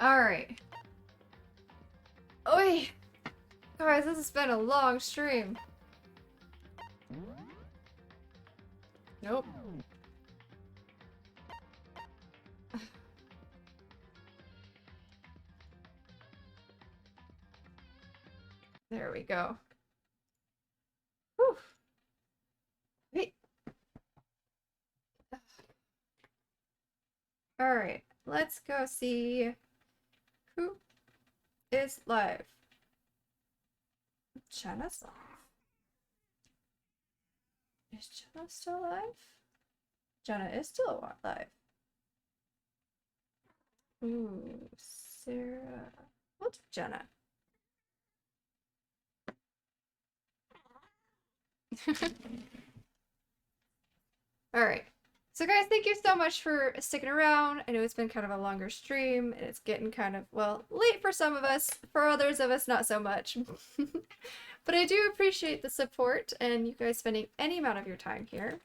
Speaker 1: Alright. Oi! Guys, this has been a long stream. Nope. There we go. Whew. Wait. Alright, let's go see who is live. Jenna's live. Is Jenna still alive? Jenna is still alive. Ooh, Sarah. We'll do Jenna. Alright. So guys, thank you so much for sticking around. I know it's been kind of a longer stream, and it's getting kind of, well, late for some of us. For others of us, not so much. But I do appreciate the support and you guys spending any amount of your time here.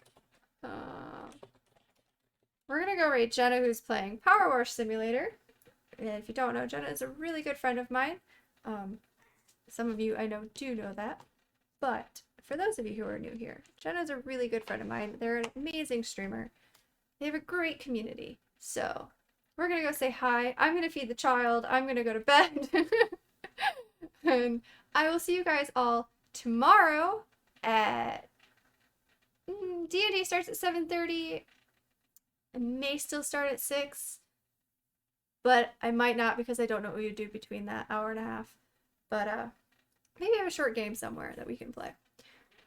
Speaker 1: We're gonna go raid Jenna, who's playing Power Wash Simulator. And if you don't know, Jenna is a really good friend of mine. Some of you I know do know that. But for those of you who are new here, Jenna's a really good friend of mine. They're an amazing streamer. They have a great community. So we're gonna go say hi. I'm gonna feed the child. I'm gonna go to bed. And I will see you guys all tomorrow at D&D starts at 7:30. It may still start at 6. But I might not because I don't know what we would do between that hour and a half. But maybe I have a short game somewhere that we can play.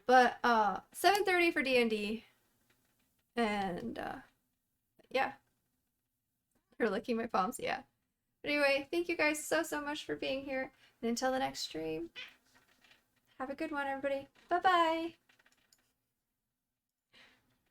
Speaker 1: But 7:30 for D&D. And yeah. You're licking my palms, yeah. But anyway, thank you guys so much for being here. And until the next stream, have a good one, everybody. Bye-bye.